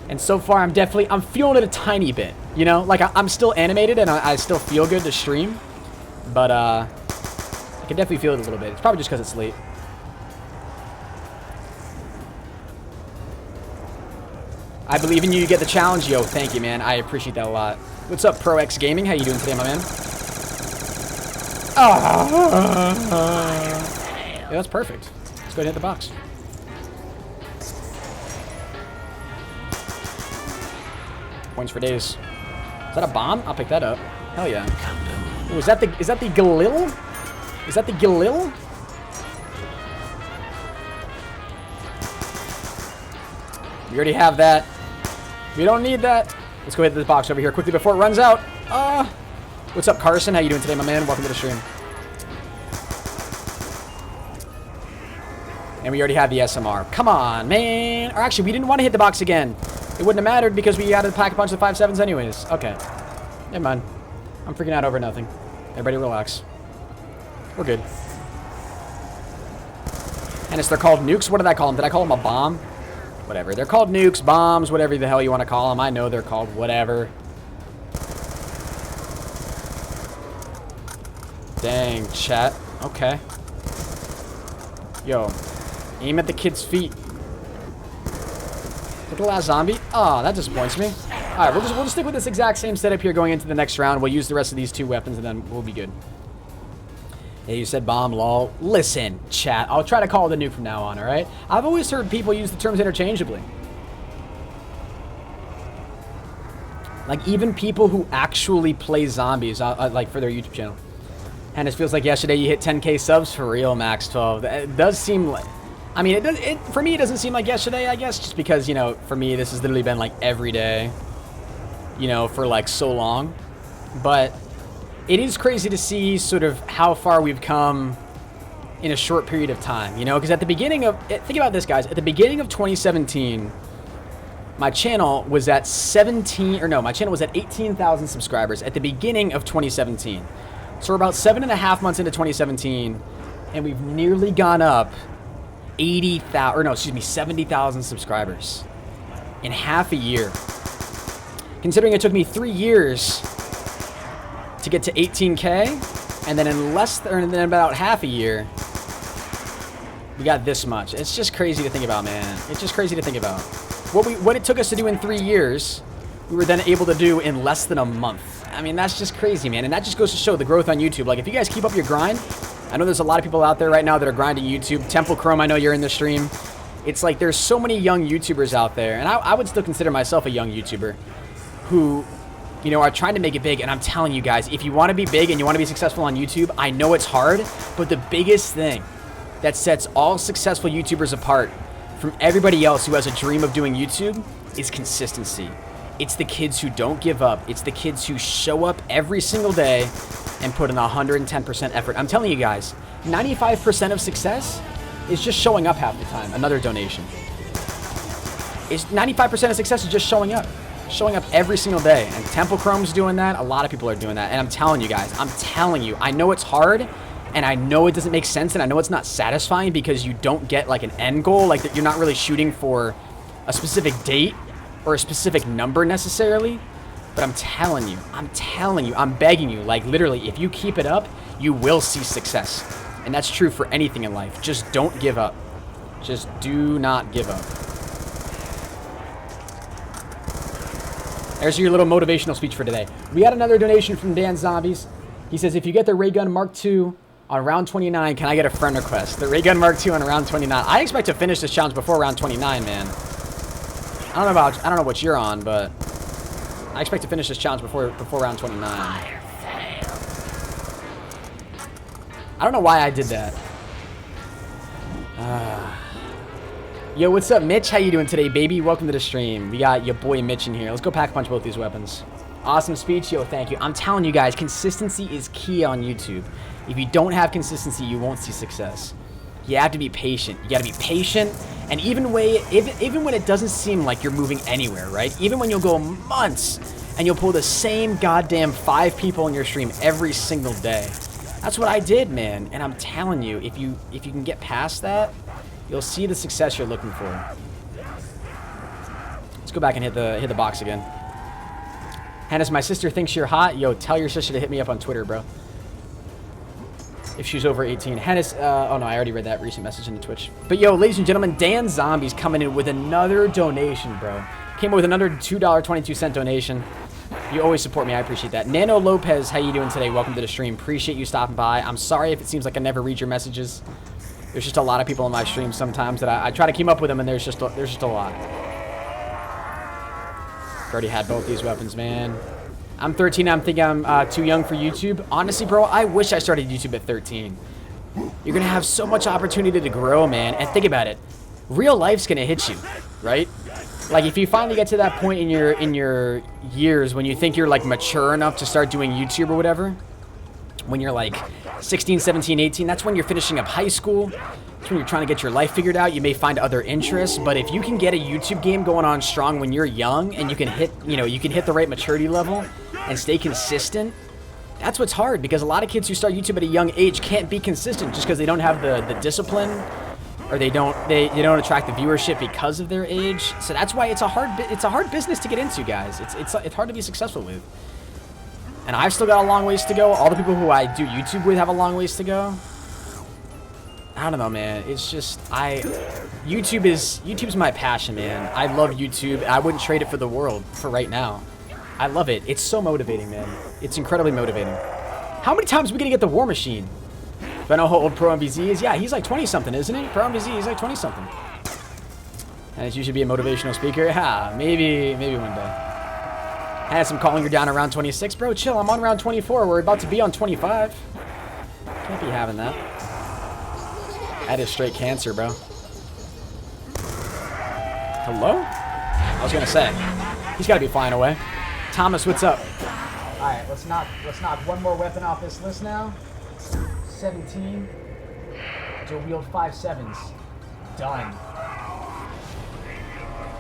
And so far, I'm feeling it a tiny bit, you know? Like, I'm still animated, and I still feel good to stream. But, I can definitely feel it a little bit. It's probably just because it's late. I believe in you. You get the challenge. Yo, thank you, man. I appreciate that a lot. What's up, ProX Gaming? How you doing today, my man? Yeah, that's perfect. Let's go ahead and hit the box. Points for days. Is that a bomb? I'll pick that up. Hell yeah. Ooh, is that the Galil? Is that the Galil? We already have that. We don't need that. Let's go hit this box over here quickly before it runs out. What's up, Carson? How you doing today, my man? Welcome to the stream. And we already have the SMR. Come on, man. Or actually, we didn't want to hit the box again. It wouldn't have mattered because we had to pack a bunch of 5.7s anyways. Okay. Never mind. I'm freaking out over nothing. Everybody relax. We're good. And they're called nukes. What did I call them? Did I call them a bomb? Whatever. They're called nukes, bombs, whatever the hell you want to call them. I know they're called whatever. Dang, chat. Okay. Yo. Aim at the kid's feet. Look at the last zombie. Oh, that disappoints me. Alright, we'll just stick with this exact same setup here going into the next round. We'll use the rest of these 2 weapons and then we'll be good. Yeah, you said bomb, lol. Listen, chat. I'll try to call it a nuke from now on, alright? I've always heard people use the terms interchangeably. Like, even people who actually play zombies, like, for their YouTube channel. And it feels like yesterday you hit 10K subs for real, Max 12. It does seem like... I mean, for me, it doesn't seem like yesterday, I guess, just because, you know, for me, this has literally been, like, every day, you know, for, like, so long. But it is crazy to see sort of how far we've come in a short period of time, you know? Because at the beginning of... Think about this, guys. At the beginning of 2017, my channel was at 18,000 subscribers at the beginning of 2017. So we're about 7.5 months into 2017, and we've nearly gone up 70,000 subscribers in half a year. Considering it took me 3 years to get to 18K, and then in about half a year, we got this much. It's just crazy to think about, man. It's just crazy to think about. What it took us to do in 3 years, we were then able to do in less than a month. I mean, that's just crazy, man. And that just goes to show the growth on YouTube. Like, if you guys keep up your grind, I know there's a lot of people out there right now that are grinding YouTube. Temple Chrome, I know you're in the stream. It's like there's so many young YouTubers out there, and I would still consider myself a young YouTuber, who, you know, are trying to make it big. And I'm telling you guys, if you want to be big and you want to be successful on YouTube, I know it's hard, but the biggest thing that sets all successful YouTubers apart from everybody else who has a dream of doing YouTube is consistency. It's the kids who don't give up. It's the kids who show up every single day and put in 110% effort. I'm telling you guys, 95% of success is just showing up half the time. Another donation. 95% of success is just showing up every single day. And Temple Chrome's doing that. A lot of people are doing that. And I'm telling you guys, I know it's hard, and I know it doesn't make sense, and I know it's not satisfying because you don't get like an end goal, like that you're not really shooting for a specific date or a specific number necessarily, but I'm telling you, I'm begging you, like literally, if you keep it up, you will see success. And that's true for anything in life. Just don't give up. Just do not give up. There's your little motivational speech for today. We got another donation from Dan Zombies. He says, if you get the Ray Gun Mark II on round 29, can I get a friend request? The Ray Gun Mark II on round 29. I expect to finish this challenge before round 29, man. I don't know what you're on, but I expect to finish this challenge before round 29. I don't know why I did that. Yo, what's up, Mitch? How you doing today, baby? Welcome to the stream. We got your boy Mitch in here. Let's go pack punch both these weapons. Awesome speech. Yo, thank you. I'm telling you guys, consistency is key on YouTube. If you don't have consistency, you won't see success. You have to be patient. You got to be patient. And even when it doesn't seem like you're moving anywhere, right? Even when you'll go months and you'll pull the same goddamn 5 people in your stream every single day. That's what I did, man. And I'm telling you, if you can get past that, you'll see the success you're looking for. Let's go back and hit the box again. Hennis, my sister thinks you're hot. Yo, tell your sister to hit me up on Twitter, bro. If she's over 18. Hennis, oh no, I already read that recent message in the Twitch. But yo, ladies and gentlemen, Dan Zombies coming in with another donation, bro. Came in with another $2.22 donation. You always support me, I appreciate that. Nano Lopez, how you doing today? Welcome to the stream. Appreciate you stopping by. I'm sorry if it seems like I never read your messages. There's just a lot of people on my stream sometimes that I try to keep up with them, and there's just a lot. Already had both these weapons, man. I'm 13. I'm thinking I'm too young for YouTube. Honestly, bro, I wish I started YouTube at 13. You're gonna have so much opportunity to grow, man. And think about it. Real life's gonna hit you, right? Like if you finally get to that point in your years when you think you're like mature enough to start doing YouTube or whatever, when you're like 16, 17, 18, that's when you're finishing up high school. That's when you're trying to get your life figured out. You may find other interests, but if you can get a YouTube game going on strong when you're young and you can hit the right maturity level and stay consistent, That's what's hard, because a lot of kids who start YouTube at a young age can't be consistent just because they don't have the discipline, or they don't attract the viewership because of their age. So that's why it's a hard business to get into, guys. It's hard to be successful with. And I've still got a long ways to go. All the people who I do YouTube with have a long ways to go. I don't know, man. It's just YouTube's my passion, man. I love YouTube. I wouldn't trade it for the world for right now. I love it. It's so motivating, man. It's incredibly motivating. How many times are we gonna get the War Machine? Do I know how old ProMVZ is? Yeah, he's like 20-something, isn't he? ProMVZ, he's like 20-something. And you should be a motivational speaker. Yeah, maybe one day. Had some calling her down around 26. Bro, chill. I'm on round 24. We're about to be on 25. Can't be having that. That is straight cancer, bro. Hello? I was gonna say. He's gotta be flying away. Thomas, what's up? Alright, let's knock one more weapon off this list now. 17. To wield 5 sevens. Done.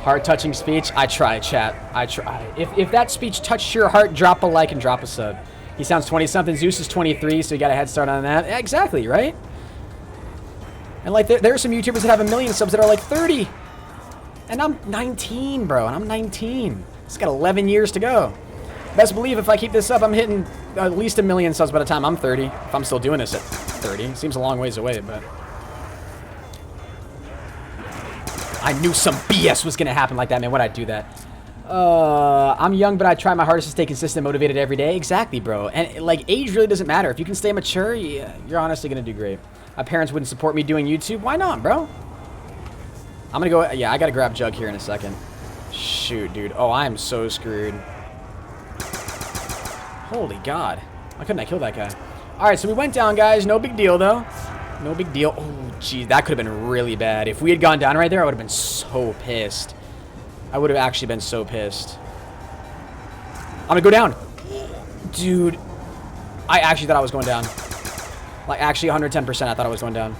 Heart-touching speech. I try, chat. I try. If that speech touched your heart, drop a like and drop a sub. He sounds 20-something. Zeus is 23, so you got a head start on that. Yeah, exactly, right? And like, there are some YouTubers that have 1 million subs that are like 30. And I'm 19, bro. And I'm 19. It's got 11 years to go. Best believe if I keep this up, I'm hitting at least 1 million subs by the time I'm 30. If I'm still doing this at 30. Seems a long ways away, but... I knew some BS was going to happen like that, man. Why'd I do that? I'm young, but I try my hardest to stay consistent, motivated every day. Exactly, bro. And, like, age really doesn't matter. If you can stay mature, you're honestly going to do great. My parents wouldn't support me doing YouTube. Why not, bro? I'm going to go... Yeah, I got to grab Jug here in a second. Shoot, dude. Oh, I am so screwed. Holy God. Why couldn't I kill that guy? Alright, so we went down, guys. No big deal, though. No big deal. Oh, geez. That could have been really bad. If we had gone down right there, I would have been so pissed. I would have actually been so pissed. I'm gonna go down. Dude. I actually thought I was going down. Like, actually 110% I thought I was going down.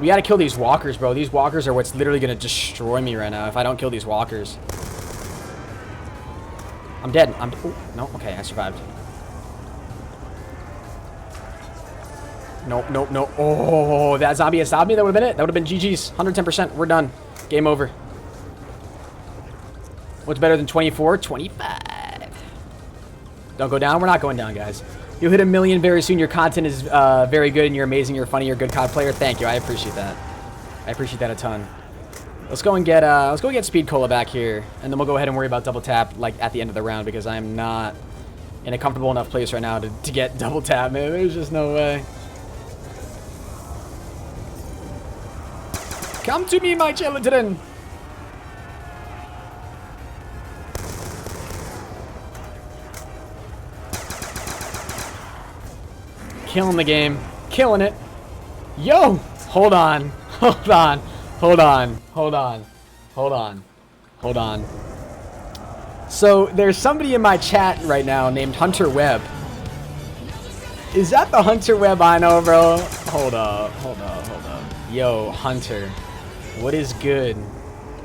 We gotta kill these walkers, bro. These walkers are what's literally gonna destroy me right now if I don't kill these walkers. I'm dead. Oh, no. Okay, I survived. Nope, nope, nope. Oh, that zombie had stopped me. That would have been it. That would have been GG's. 110%. We're done. Game over. What's better than 24? 25. Don't go down. We're not going down, guys. You'll hit 1 million very soon. Your content is very good, and you're amazing. You're funny. You're a good COD player. Thank you. I appreciate that. I appreciate that a ton. Let's go and get Speed Cola back here, and then we'll go ahead and worry about double tap like at the end of the round, because I am not in a comfortable enough place right now to get double tap, man. There's just no way. Come to me, my children. Killing the game. Killing it. Yo! Hold on. Hold on. Hold on. Hold on. Hold on. Hold on. So, there's somebody in my chat right now named Hunter Webb. Is that the Hunter Webb I know, bro? Hold up. Hold up. Hold up. Yo, Hunter. What is good,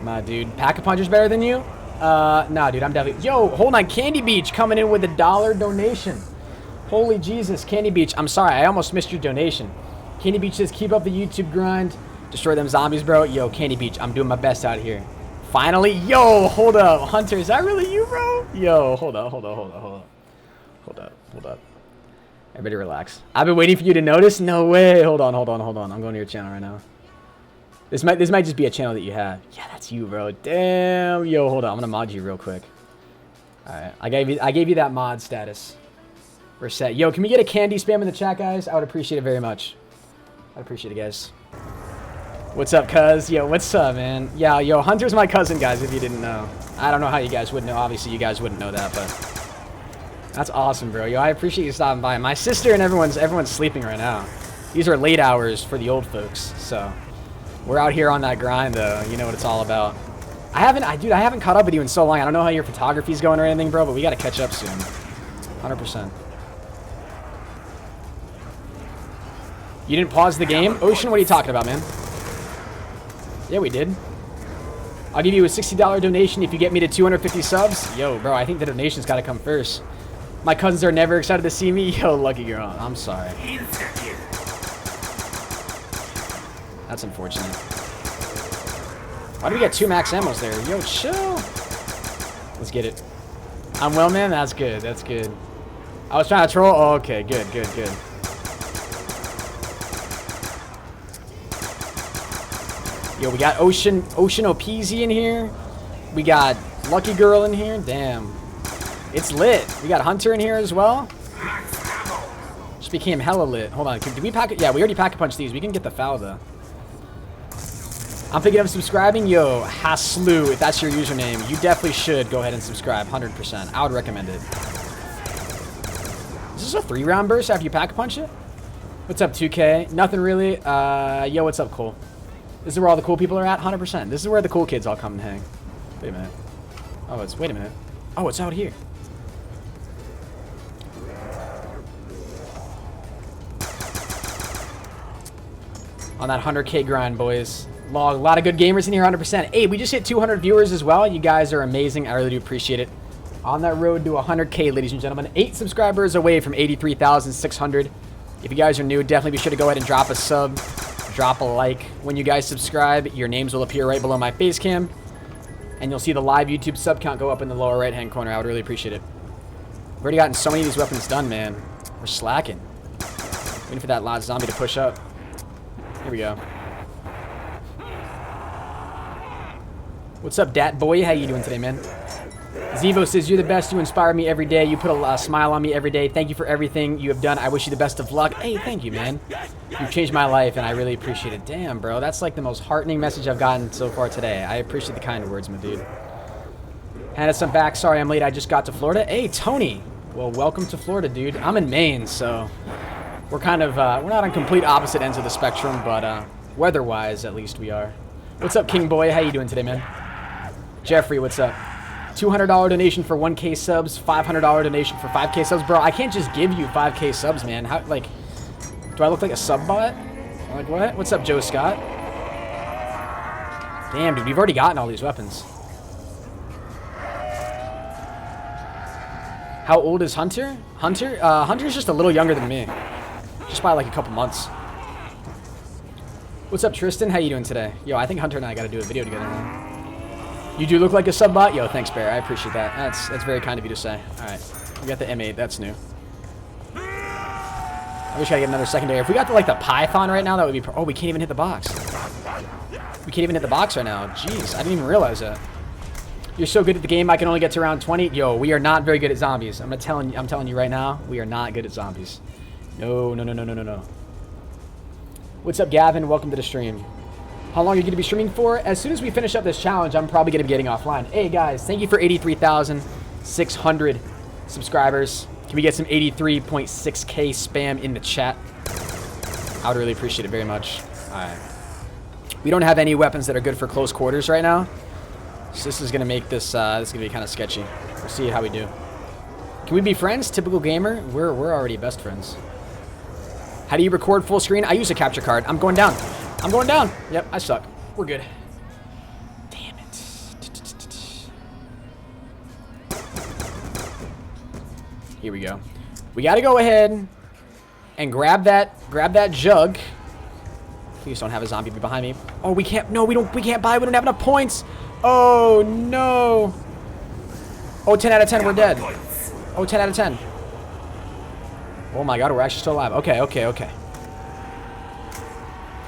my dude? Pack-a-Puncher's better than you? Nah, dude, I'm definitely... Yo, hold on. Candy Beach coming in with $1 donation. Holy Jesus, Candy Beach. I'm sorry, I almost missed your donation. Candy Beach says, keep up the YouTube grind. Destroy them zombies, bro. Yo, Candy Beach, I'm doing my best out here. Finally. Yo, hold up. Hunter, is that really you, bro? Yo, hold up, hold up, hold up, hold up. Hold up, hold up. Everybody relax. I've been waiting for you to notice. No way. Hold on, hold on, hold on. I'm going to your channel right now. This might just be a channel that you have. Yeah, that's you, bro. Damn. Yo, hold on. I'm gonna mod you real quick. All right. I gave you that mod status. We're set. Yo, can we get a candy spam in the chat, guys? I would appreciate it very much. I'd appreciate it, guys. What's up, cuz? Yo, what's up, man? Yeah, yo, Hunter's my cousin, guys, if you didn't know. I don't know how you guys would know. Obviously, you guys wouldn't know that, but that's awesome, bro. Yo, I appreciate you stopping by. My sister and everyone's sleeping right now. These are late hours for the old folks, so we're out here on that grind, though. You know what it's all about. Dude, I haven't caught up with you in so long. I don't know how your photography's going or anything, bro, but we gotta catch up soon. 100%. You didn't pause the game? Ocean, what are you talking about, man? Yeah, we did. I'll give you a $60 donation if you get me to 250 subs. Yo, bro, I think the donation's gotta come first. My cousins are never excited to see me. Yo, lucky girl. I'm sorry. That's unfortunate. Why do we get 2 max ammos there? Yo, chill. Let's get it. I'm well, man. That's good. That's good. I was trying to troll. Oh, okay. Good, good, good. Yo, we got Ocean O'Peasy in here. We got Lucky Girl in here. Damn. It's lit. We got Hunter in here as well. Just became hella lit. Hold on. Did we pack it? Yeah, we already pack-a-punch these. We can get the foul, though. I'm thinking of subscribing. Yo, Haslu, if that's your username, you definitely should go ahead and subscribe. 100%. I would recommend it. Is this a 3-round burst after you pack-a-punch it? What's up, 2K? Nothing really. Yo, what's up, Cole? This is where all the cool people are at? 100%. This is where the cool kids all come and hang. Wait a minute. Oh, wait a minute. Oh, it's out here. On that 100K grind, boys. A lot of good gamers in here, 100%. Hey, we just hit 200 viewers as well. You guys are amazing. I really do appreciate it. On that road to 100K, ladies and gentlemen. 8 subscribers away from 83,600. If you guys are new, definitely be sure to go ahead and drop a sub. Drop a like. When you guys subscribe, your names will appear right below my face cam. And you'll see the live YouTube sub count go up in the lower right-hand corner. I would really appreciate it. We've already gotten so many of these weapons done, man. We're slacking. Waiting for that last zombie to push up. Here we go. What's up, Dat Boy? How you doing today, man? Zevo says, you're the best. You inspire me every day. You put a smile on me every day. Thank you for everything you have done. I wish you the best of luck. Hey, thank you, man. You've changed my life, and I really appreciate it. Damn, bro. That's like the most heartening message I've gotten so far today. I appreciate the kind words, my dude. HENIS, I'm back. Sorry I'm late. I just got to Florida. Hey, Tony. Well, welcome to Florida, dude. I'm in Maine, so we're kind of, we're not on complete opposite ends of the spectrum, but weather-wise, at least we are. What's up, King Boy? How you doing today, man? Jeffrey, what's up? $200 donation for 1K subs, $500 donation for 5K subs. Bro, I can't just give you 5K subs, man. How, like, do I look like a sub bot? Like, what? What's up, Joe Scott? Damn, dude, we've already gotten all these weapons. How old is Hunter? Hunter's just a little younger than me. Just by, like, a couple months. What's up, Tristan? How you doing today? Yo, I think Hunter and I got to do a video together now. You do look like a sub bot? Yo, thanks, Bear. I appreciate that. That's very kind of you to say. All right. We got the M8. That's new. I wish I could get another secondary. If we got the, like, the Python right now, that would be... Oh, we can't even hit the box. We can't even hit the box right now. Jeez, I didn't even realize that. You're so good at the game, I can only get to round 20. Yo, we are not very good at zombies. I'm telling you right now, we are not good at zombies. No. What's up, Gavin? Welcome to the stream. How long are you going to be streaming for? As soon as we finish up this challenge, I'm probably going to be getting offline. Hey, guys, thank you for 83,600 subscribers. Can we get some 83.6K spam in the chat? I would really appreciate it very much. All right. We don't have any weapons that are good for close quarters right now. So this is going to make this, this is going to be kind of sketchy. We'll see how we do. Can we be friends? Typical gamer? We're already best friends. How do you record full screen? I use a capture card. I'm going down. I'm going down. Yep, I suck. We're good. Damn it. Here we go. We got to go ahead and grab that jug. Please don't have a zombie be behind me. Oh, we can't. No, we can't buy. We don't have enough points. Oh, no. Oh, 10 out of 10. We're dead. Oh, 10 out of 10. Oh, my God. We're actually still alive. Okay.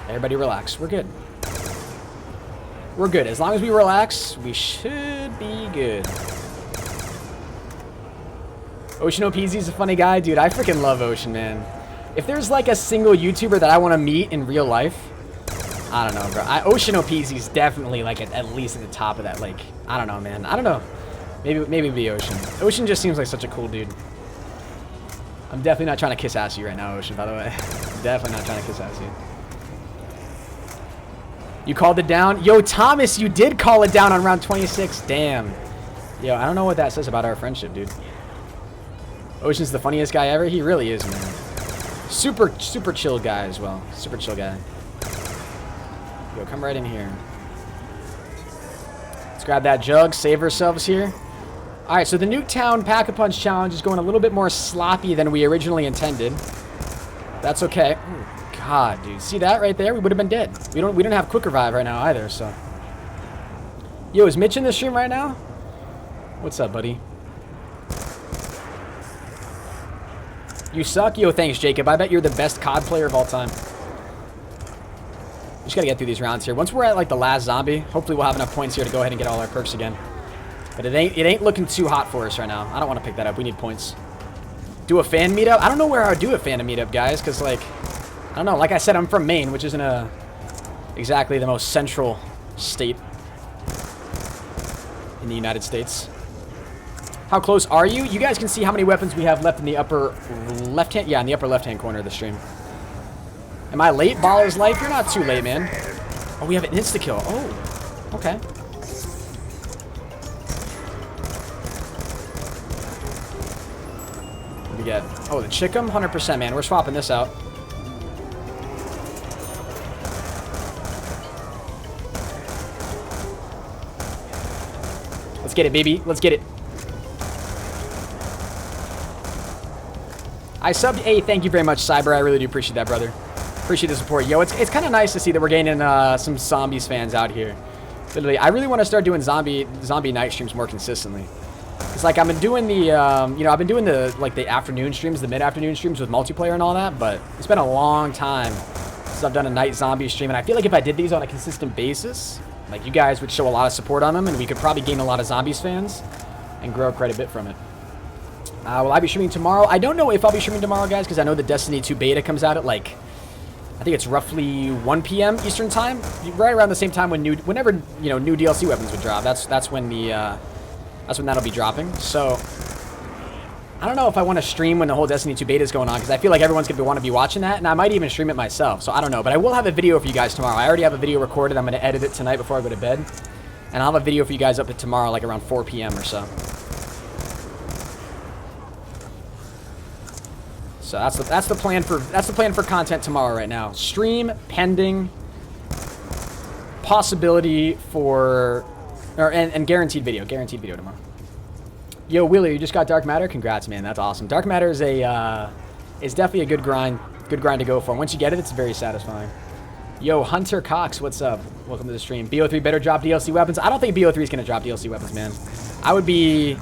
Everybody relax. We're good. We're good. As long as we relax, we should be good. Ocean OPZ's a funny guy. Dude, I freaking love Ocean, man. If there's like a single YouTuber that I want to meet in real life, I don't know, bro. Ocean OPZ's definitely like at least at the top of that. Like, I don't know, man. I don't know. Maybe it'd be Ocean. Ocean just seems like such a cool dude. I'm definitely not trying to kiss ass you right now, Ocean, by the way. Definitely not trying to kiss ass you. You called it down? Yo, Thomas, you did call it down on round 26. Damn. Yo, I don't know what that says about our friendship, dude. Ocean's the funniest guy ever. He really is, man. Super chill guy as well. Super chill guy. Yo, come right in here. Let's grab that jug. Save ourselves here. All right, so the Nuketown Pack-a-Punch challenge is going a little bit more sloppy than we originally intended. That's okay. Oh, God, dude. See that right there? We would have been dead. We don't have quick revive right now either, so. Yo, is Mitch in the stream right now? What's up, buddy? You suck? Yo, thanks, Jacob. I bet you're the best COD player of all time. Just gotta get through these rounds here. Once we're at, like, the last zombie, hopefully we'll have enough points here to go ahead and get all our perks again. But it ain't looking too hot for us right now. I don't want to pick that up. We need points. Do a fan meetup? I don't know where I would do a fan meetup, guys, because, like, I don't know. Like I said, I'm from Maine, which isn't exactly the most central state in the United States. How close are you? You guys can see how many weapons we have left in the upper left-hand... Yeah, in the upper left-hand corner of the stream. Am I late, Baller's Life? You're not too late, man. Oh, we have an insta-kill. Oh, okay. What do we get? Oh, the Chickum? 100%, man. We're swapping this out. Let's get it, baby. Let's get it. I subbed. Hey, thank you very much, Cyber. I really do appreciate that, brother. Appreciate the support. Yo, it's kind of nice to see that we're gaining some Zombies fans out here. Literally, I really want to start doing zombie night streams more consistently. It's like I've been doing the, you know, I've been doing the, like, the afternoon streams, the mid-afternoon streams with multiplayer and all that, but it's been a long time since I've done a night zombie stream, and I feel like if I did these on a consistent basis, like, you guys would show a lot of support on them, and we could probably gain a lot of Zombies fans and grow quite a bit from it. Will I be streaming tomorrow? I don't know if I'll be streaming tomorrow, guys, because I know the Destiny 2 beta comes out at, like, I think it's roughly 1 p.m. Eastern time, right around the same time when whenever, you know, new DLC weapons would drop. That's when that'll be dropping. So I don't know if I want to stream when the whole Destiny 2 beta is going on, because I feel like everyone's gonna want to be watching that, and I might even stream it myself. So I don't know, but I will have a video for you guys tomorrow. I already have a video recorded. I'm gonna edit it tonight before I go to bed, and I'll have a video for you guys up at tomorrow, like around 4 p.m. or so. So that's the plan for content tomorrow right now. Stream pending possibility for and guaranteed video tomorrow. Yo, Wheeler, you just got Dark Matter. Congrats, man. That's awesome. Dark Matter is is definitely a good grind to go for. Once you get it, it's very satisfying. Yo, Hunter Cox, what's up? Welcome to the stream. BO3 better drop DLC weapons. I don't think BO3 is gonna drop DLC weapons, man. I would be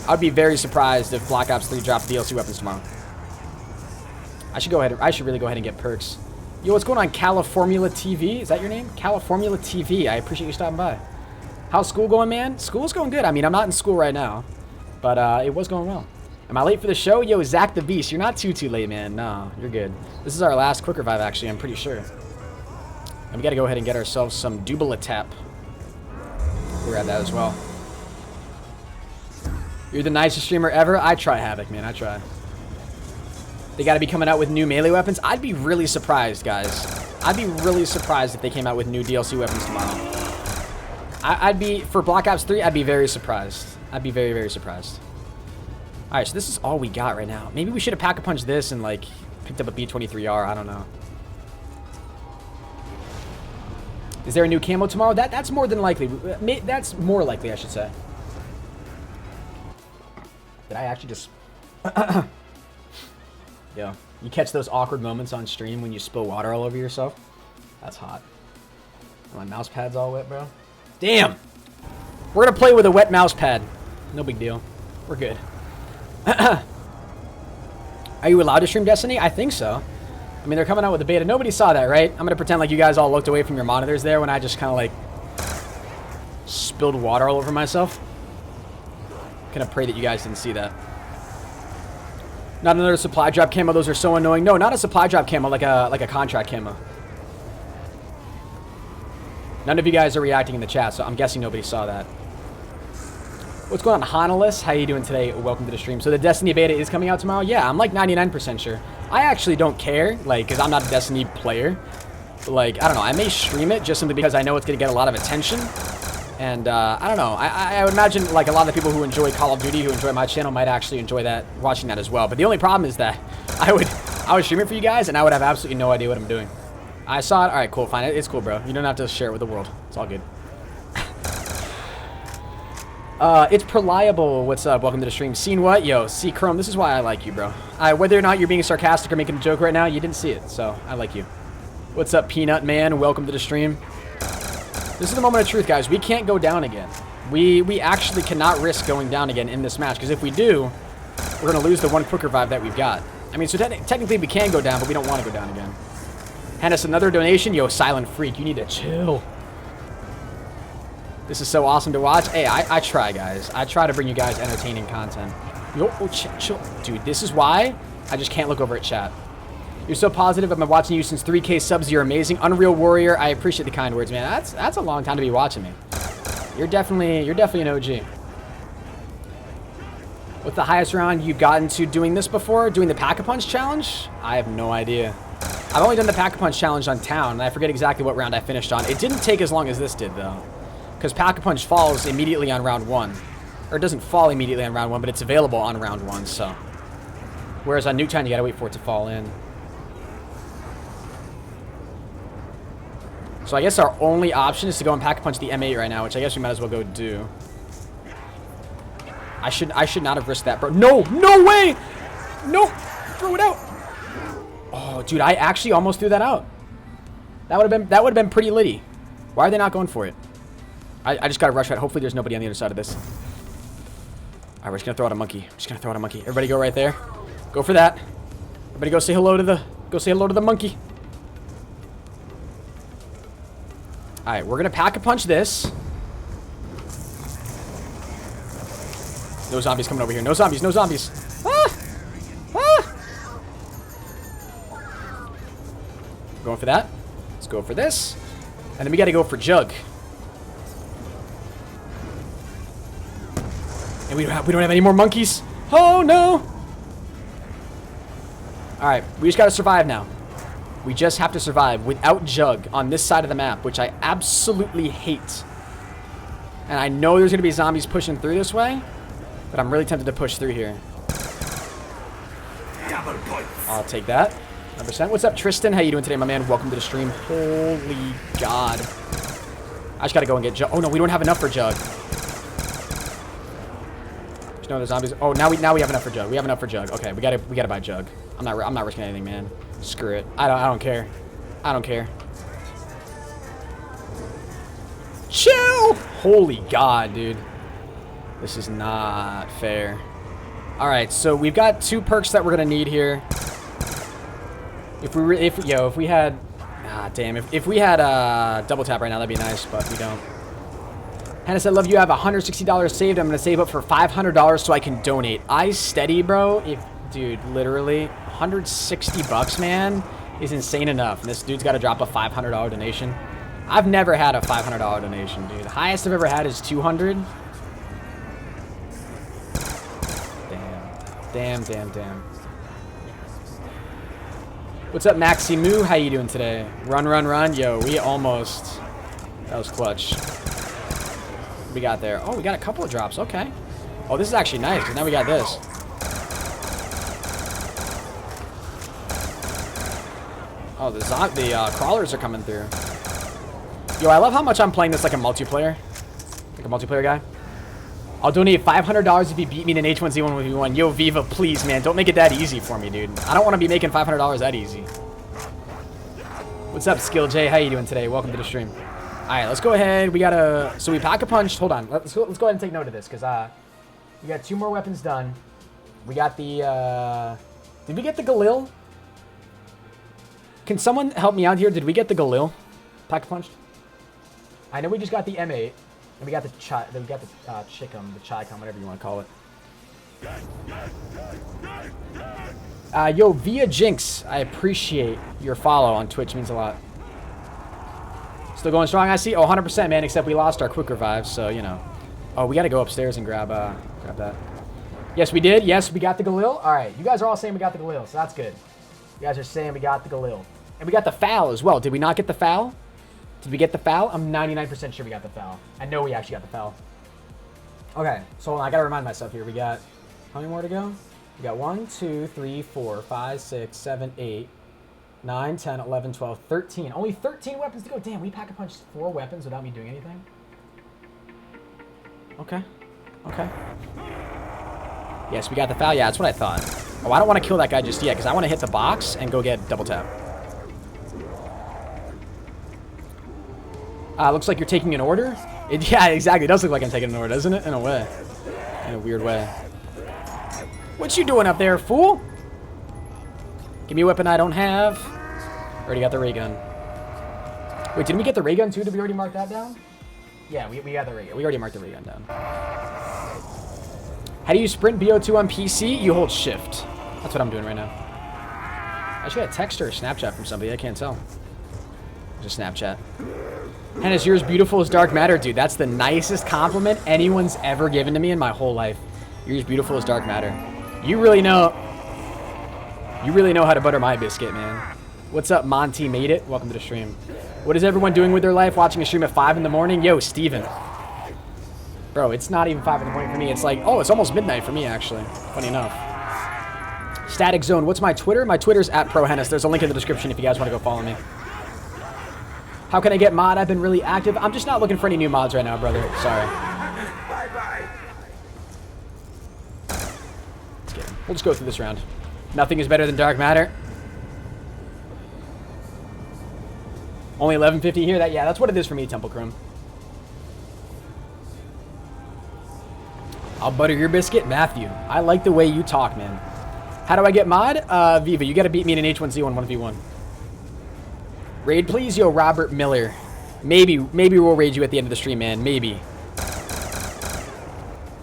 very surprised if Black Ops 3 dropped DLC weapons tomorrow. I should really go ahead and get perks. Yo, what's going on, Califormula TV? Is that your name? Califormula TV. I appreciate you stopping by. How's school going, man? School's going good. I mean, I'm not in school right now, but it was going well. Am I late for the show? Yo, Zach the Beast. You're not too late, man. No, you're good. This is our last quick revive, actually. I'm pretty sure. And we got to go ahead and get ourselves some double tap. We're at that as well. You're the nicest streamer ever. I try, Havoc, man. I try. They got to be coming out with new melee weapons. I'd be really surprised, guys. I'd be really surprised if they came out with new DLC weapons tomorrow. I'd be, for Black Ops 3, I'd be very surprised. I'd be very, very surprised. Alright, so this is all we got right now. Maybe we should have pack-a-punched this and, like, picked up a B-23R. I don't know. Is there a new camo tomorrow? That's more than likely. That's more likely, I should say. Did I actually just... Yo, you catch those awkward moments on stream when you spill water all over yourself? That's hot. My mouse pad's all wet, bro. Damn! We're gonna play with a wet mouse pad. No big deal. We're good. Are you allowed to stream Destiny? I think so. I mean, they're coming out with a beta. Nobody saw that, right? I'm gonna pretend like you guys all looked away from your monitors there when I just kind of like spilled water all over myself. Kind of pray that you guys didn't see that. Not another supply drop camo. Those are so annoying. No, not a supply drop camo, like a contract camo. None of you guys are reacting in the chat, so I'm guessing nobody saw that. What's going on, HENISAPPS? How you doing today? Welcome to the stream. So the Destiny beta is coming out tomorrow? Yeah, I'm like 99% sure. I actually don't care, like, because I'm not a Destiny player. Like, I don't know. I may stream it just simply because I know it's going to get a lot of attention. And, I don't know. I would imagine, like, a lot of the people who enjoy Call of Duty, who enjoy my channel, might actually enjoy that, watching that as well. But the only problem is that I would stream it for you guys, and I would have absolutely no idea what I'm doing. I saw it. All right, cool, fine. It's cool, bro. You don't have to share it with the world. It's all good. It's Preliable. What's up? Welcome to the stream. Seen what? Yo, see Chrome, this is why I like you, bro. Whether or not you're being sarcastic or making a joke right now, you didn't see it, so I like you. What's up, Peanut Man? Welcome to the stream. This is the moment of truth, guys. We can't go down again. We actually cannot risk going down again in this match, because if we do, we're going to lose the one quick revive that we've got. I mean, so technically we can go down, but we don't want to go down again. Hennis, another donation? Yo, Silent Freak, you need to chill. This is so awesome to watch. Hey, I try, guys. I try to bring you guys entertaining content. Yo, oh, chill. Dude, this is why I just can't look over at chat. You're so positive. I've been watching you since 3K subs. You're amazing. Unreal Warrior, I appreciate the kind words, man. That's a long time to be watching me. You're definitely an OG. What's the highest round you've gotten to doing this before? Doing the Pack-a-Punch challenge? I have no idea. I've only done the Pack-a-Punch challenge on Town, and I forget exactly what round I finished on. It didn't take as long as this did, though. Because Pack-a-Punch falls immediately on round 1. Or it doesn't fall immediately on round 1, but it's available on round 1, so. Whereas on Nuketown, you gotta wait for it to fall in. So I guess our only option is to go and Pack-a-Punch the M8 right now, which I guess we might as well go do. I should not have risked that, bro. No! No way! No! Throw it out! Oh, dude, I actually almost threw that out. That would have been pretty litty. Why are they not going for it? I just gotta rush right. Hopefully there's nobody on the other side of this. Alright, we're just gonna throw out a monkey. Everybody go right there. Go for that. Everybody go say hello to the monkey. Alright, we're gonna Pack-a-Punch this. No zombies coming over here. No zombies, no zombies. Ah! Ah! Going for that. Let's go for this. And then we gotta go for Jug. And we don't have any more monkeys. Oh no! Alright, we just gotta survive now. We just have to survive without Jug on this side of the map, which I absolutely hate. And I know there's gonna be zombies pushing through this way, but I'm really tempted to push through here. I'll take that. 100%. What's up, Tristan? How you doing today, my man? Welcome to the stream. Holy God. I just gotta go and get Jug. Oh no, we don't have enough for Jug. No, the zombies. Oh, now we have enough for Jug. We have enough for Jug. Okay, we gotta buy Jug. I'm not risking anything, man. Screw it. I don't care. I don't care. Chill. Holy God, dude. This is not fair. All right, so we've got 2 perks that we're gonna need here. If we had, if we had double tap right now, that'd be nice, but we don't. Hennis, I love you. I have $160 saved. I'm going to save up for $500 so I can donate. I steady, bro. Dude, literally, 160 bucks, man, is insane enough. And this dude's got to drop a $500 donation. I've never had a $500 donation, dude. The highest I've ever had is 200. Damn. What's up, Maximu? How you doing today? Run. Yo, we almost... That was clutch. We got there. Oh, we got a couple of drops. Okay. Oh, this is actually nice, because now we got this. Oh, the crawlers are coming through. Yo, I love how much I'm playing this like a multiplayer. Like a multiplayer guy. I'll donate $500 if you beat me in an H1Z1 1v1. Yo, Viva, please, man. Don't make it that easy for me, dude. I don't want to be making $500 that easy. What's up, Skill J? How you doing today? Welcome to the stream. Alright, let's go ahead. We gotta... So we Pack-a-Punched. Hold on. Let's go ahead and take note of this, because we got 2 more weapons done. We got the... Did we get the Galil? Can someone help me out here? Did we get the Galil? Pack-a-Punched? I know we just got the M8. And we got the Chicum, the Chicum, whatever you want to call it. Yo, Via Jinx, I appreciate your follow on Twitch. Means a lot. Still going strong, I see. Oh, 100%, man, except we lost our quick revive, so, you know. Oh, we got to go upstairs and grab that. Yes, we did. Yes, we got the Galil. All right, you guys are all saying we got the Galil, so that's good. You guys are saying we got the Galil. And we got the foul as well. Did we not get the foul? Did we get the foul? I'm 99% sure we got the foul. I know we actually got the foul. Okay, so I got to remind myself here. We got, how many more to go? We got 1, 2, 3, 4, 5, 6, 7, 8, 9, 10, 11, 12, 13. Only 13 weapons to go. Damn, we Pack-a-Punched 4 weapons without me doing anything. Okay. Okay. Yes, we got the foul. Yeah, that's what I thought. Oh, I don't want to kill that guy just yet because I want to hit the box and go get double tap. Looks like you're taking an order. Yeah, exactly. It does look like I'm taking an order, doesn't it? In a way. In a weird way. What you doing up there, fool? Give me a weapon I don't have. Already got the ray gun. Wait, didn't we get the ray gun too? Did we already mark that down? Yeah, we got the ray gun. We already marked the ray gun down. How do you sprint BO2 on PC? You hold shift. That's what I'm doing right now. I should get a text or a Snapchat from somebody. I can't tell. Just Snapchat. Hennis, you're as beautiful as dark matter, dude. That's the nicest compliment anyone's ever given to me in my whole life. You're as beautiful as dark matter. You really know how to butter my biscuit, man. What's up, Monty made it? Welcome to the stream. What is everyone doing with their life? Watching a stream at 5 in the morning? Yo, Steven. Bro, it's not even 5 in the morning for me. It's like, oh, it's almost midnight for me, actually. Funny enough. Static Zone. What's my Twitter? My Twitter's at ProHenis. There's a link in the description if you guys want to go follow me. How can I get mod? I've been really active. I'm just not looking for any new mods right now, brother. Sorry. Bye-bye. Let's get him. We'll just go through this round. Nothing is better than dark matter. Only 1150 here. Yeah, that's what it is for me, Temple Chrome. I'll butter your biscuit, Matthew. I like the way you talk, man. How do I get mod? Viva, you got to beat me in an H1Z1 1v1. Raid, please? Yo, Robert Miller. Maybe we'll raid you at the end of the stream, man. Maybe.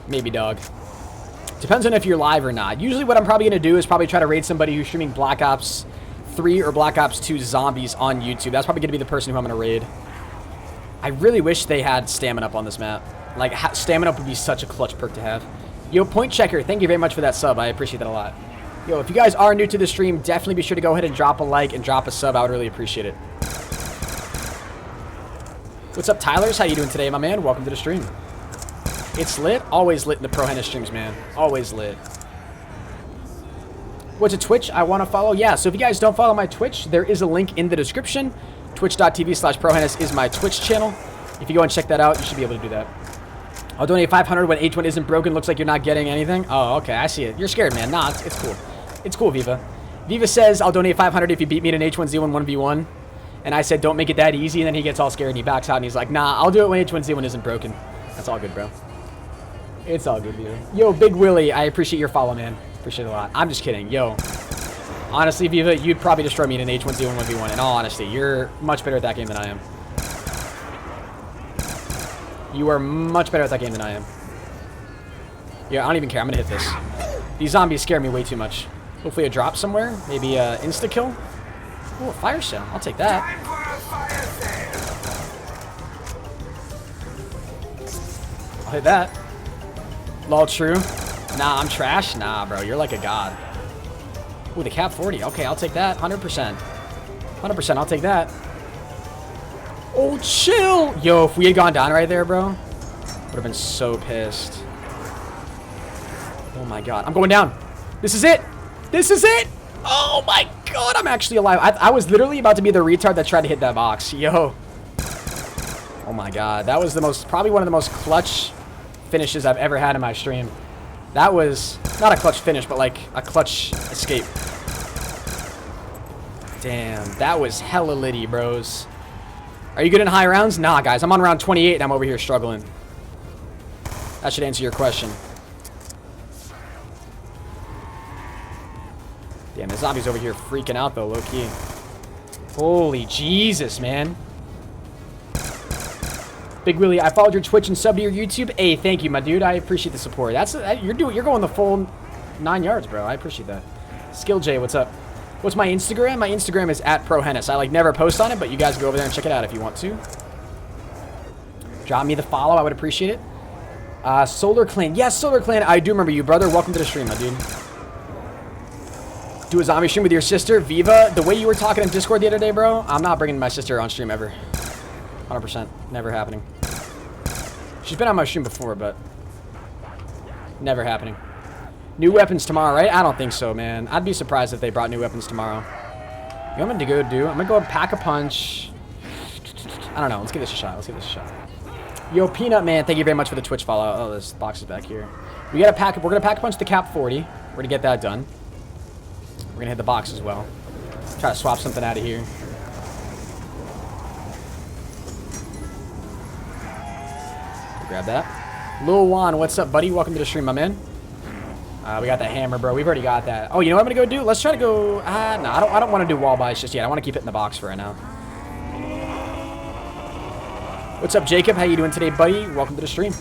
Maybe, dog. Depends on if you're live or not. Usually what I'm probably going to do is probably try to raid somebody who's streaming Black Ops 3 or Black Ops 2 Zombies on YouTube. That's probably going to be the person who I'm going to raid. I really wish they had stamina up on this map. Like, stamina up would be such a clutch perk to have. Yo, Point Checker, thank you very much for that sub. I appreciate that a lot. Yo, if you guys are new to the stream, definitely be sure to go ahead and drop a like and drop a sub. I would really appreciate it. What's up, Tylers? How you doing today, my man? Welcome to the stream. It's lit. Always lit in the ProHenis streams, man. Always lit. What's a Twitch I want to follow? Yeah, so if you guys don't follow my Twitch, there is a link in the description. Twitch.tv/ProHenis is my Twitch channel. If you go and check that out, you should be able to do that. I'll donate 500 when H1 isn't broken. Looks like you're not getting anything. Oh, okay. I see it. You're scared, man. Nah, it's cool. It's cool, Viva. Viva says, I'll donate 500 if you beat me in an H1Z1 1v1. And I said, don't make it that easy. And then he gets all scared and he backs out and he's like, nah, I'll do it when H1Z1 isn't broken. That's all good, bro. It's all good, Viva. Yo, Big Willie, I appreciate your follow, man. Appreciate it a lot. I'm just kidding. Yo. Honestly, Viva, you'd probably destroy me in an H1Z1 1v1. In all honesty, you're much better at that game than I am. You are much better at that game than I am. Yeah, I don't even care. I'm gonna hit this. These zombies scare me way too much. Hopefully a drop somewhere. Maybe insta-kill. Oh, a fire sale. I'll take that. I'll hit that. Lol, true. Nah, I'm trash. Nah, bro. You're like a god. Ooh, the cap 40. Okay, I'll take that. 100%. 100%. I'll take that. Oh, chill. Yo, if we had gone down right there, bro, would have been so pissed. Oh my god. I'm going down. This is it. This is it. Oh my god. I'm actually alive. I was literally about to be the retard that tried to hit that box. Yo. Oh my god. That was probably one of the most clutch finishes I've ever had in my stream. That was not a clutch finish, but like a clutch escape. Damn. That was hella litty, bros. Are you good in high rounds? Nah, guys. I'm on round 28 and I'm over here struggling. That should answer your question. Damn, the zombie's over here freaking out, though, low-key. Holy Jesus, man. Big Willie, I followed your Twitch and subbed to your YouTube. Hey, thank you, my dude. I appreciate the support. You're going the full 9 yards, bro. I appreciate that. Skill J, what's up? What's my Instagram? My Instagram is at ProHenis. I like never post on it, but you guys go over there and check it out if you want to. Drop me the follow. I would appreciate it. Solar Clan. Yes, Solar Clan. I do remember you, brother. Welcome to the stream, my dude. Do a zombie stream with your sister, Viva. The way you were talking in Discord the other day, bro, I'm not bringing my sister on stream ever. 100%. Never happening. She's been on my stream before, but never happening. New weapons tomorrow, right? I don't think so, man. I'd be surprised if they brought new weapons tomorrow. You want me to go do? I'm going to go pack a punch. I don't know. Let's give this a shot. Let's give this a shot. Yo, Peanut Man, thank you very much for the Twitch follow. Oh, this box is back here. We got to pack. We're gonna pack a punch the cap 40. We're gonna get that done. We're gonna hit the box as well. Try to swap something out of here. Grab that. Lil Juan, what's up, buddy? Welcome to the stream, my man. We got the hammer, bro. We've already got that. Oh, you know what I'm gonna go do? Let's try to go. No, I don't want to do wall buys just yet. I want to keep it in the box for right now. What's up, Jacob? How you doing today, buddy? Welcome to the stream.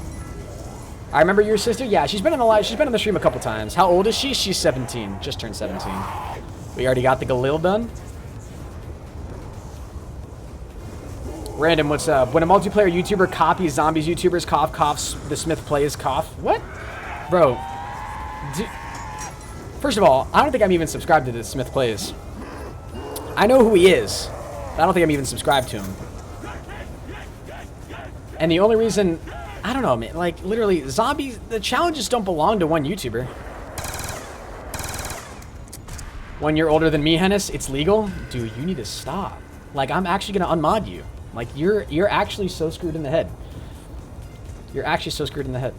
I remember your sister. Yeah, she's been in the live. She's been in the stream a couple times. How old is she? She's 17. Just turned 17. We already got the Galil done. Random, what's up? When a multiplayer YouTuber copies zombies YouTubers, cough, coughs, the Smith plays, cough. What? Bro. First of all, I don't think I'm even subscribed to the Smith plays. I know who he is, but I don't think I'm even subscribed to him. And the only reason, I don't know, man, like, literally, zombies, the challenges don't belong to one YouTuber. 1 year older than me, Hennis, it's legal? Dude, you need to stop. Like, I'm actually gonna unmod you. Like, you're actually so screwed in the head. You're actually so screwed in the head.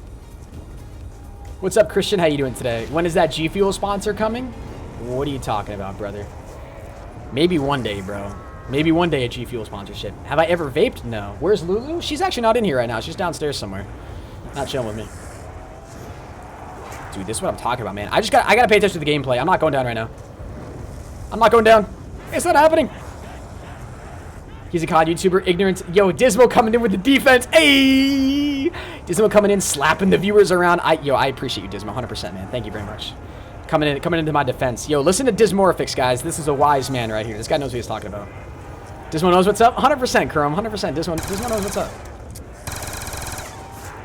What's up, Christian? How you doing today? When is that G Fuel sponsor coming? What are you talking about, brother? Maybe one day, bro. Maybe one day a G Fuel sponsorship. Have I ever vaped? No. Where's Lulu? She's actually not in here right now. She's downstairs somewhere. Not chilling with me. Dude, this is what I'm talking about, man. I gotta pay attention to the gameplay. I'm not going down right now. I'm not going down. It's not happening. He's a COD YouTuber, ignorant. Yo, Dismo coming in with the defense. Hey! Dismo coming in, slapping the viewers around. I appreciate you, Dismo, 100%, man. Thank you very much. Coming into my defense. Yo, listen to Dismorphix, guys. This is a wise man right here. This guy knows what he's talking about. Dismo knows what's up. 100%, Chrome. 100%. Dismo knows what's up.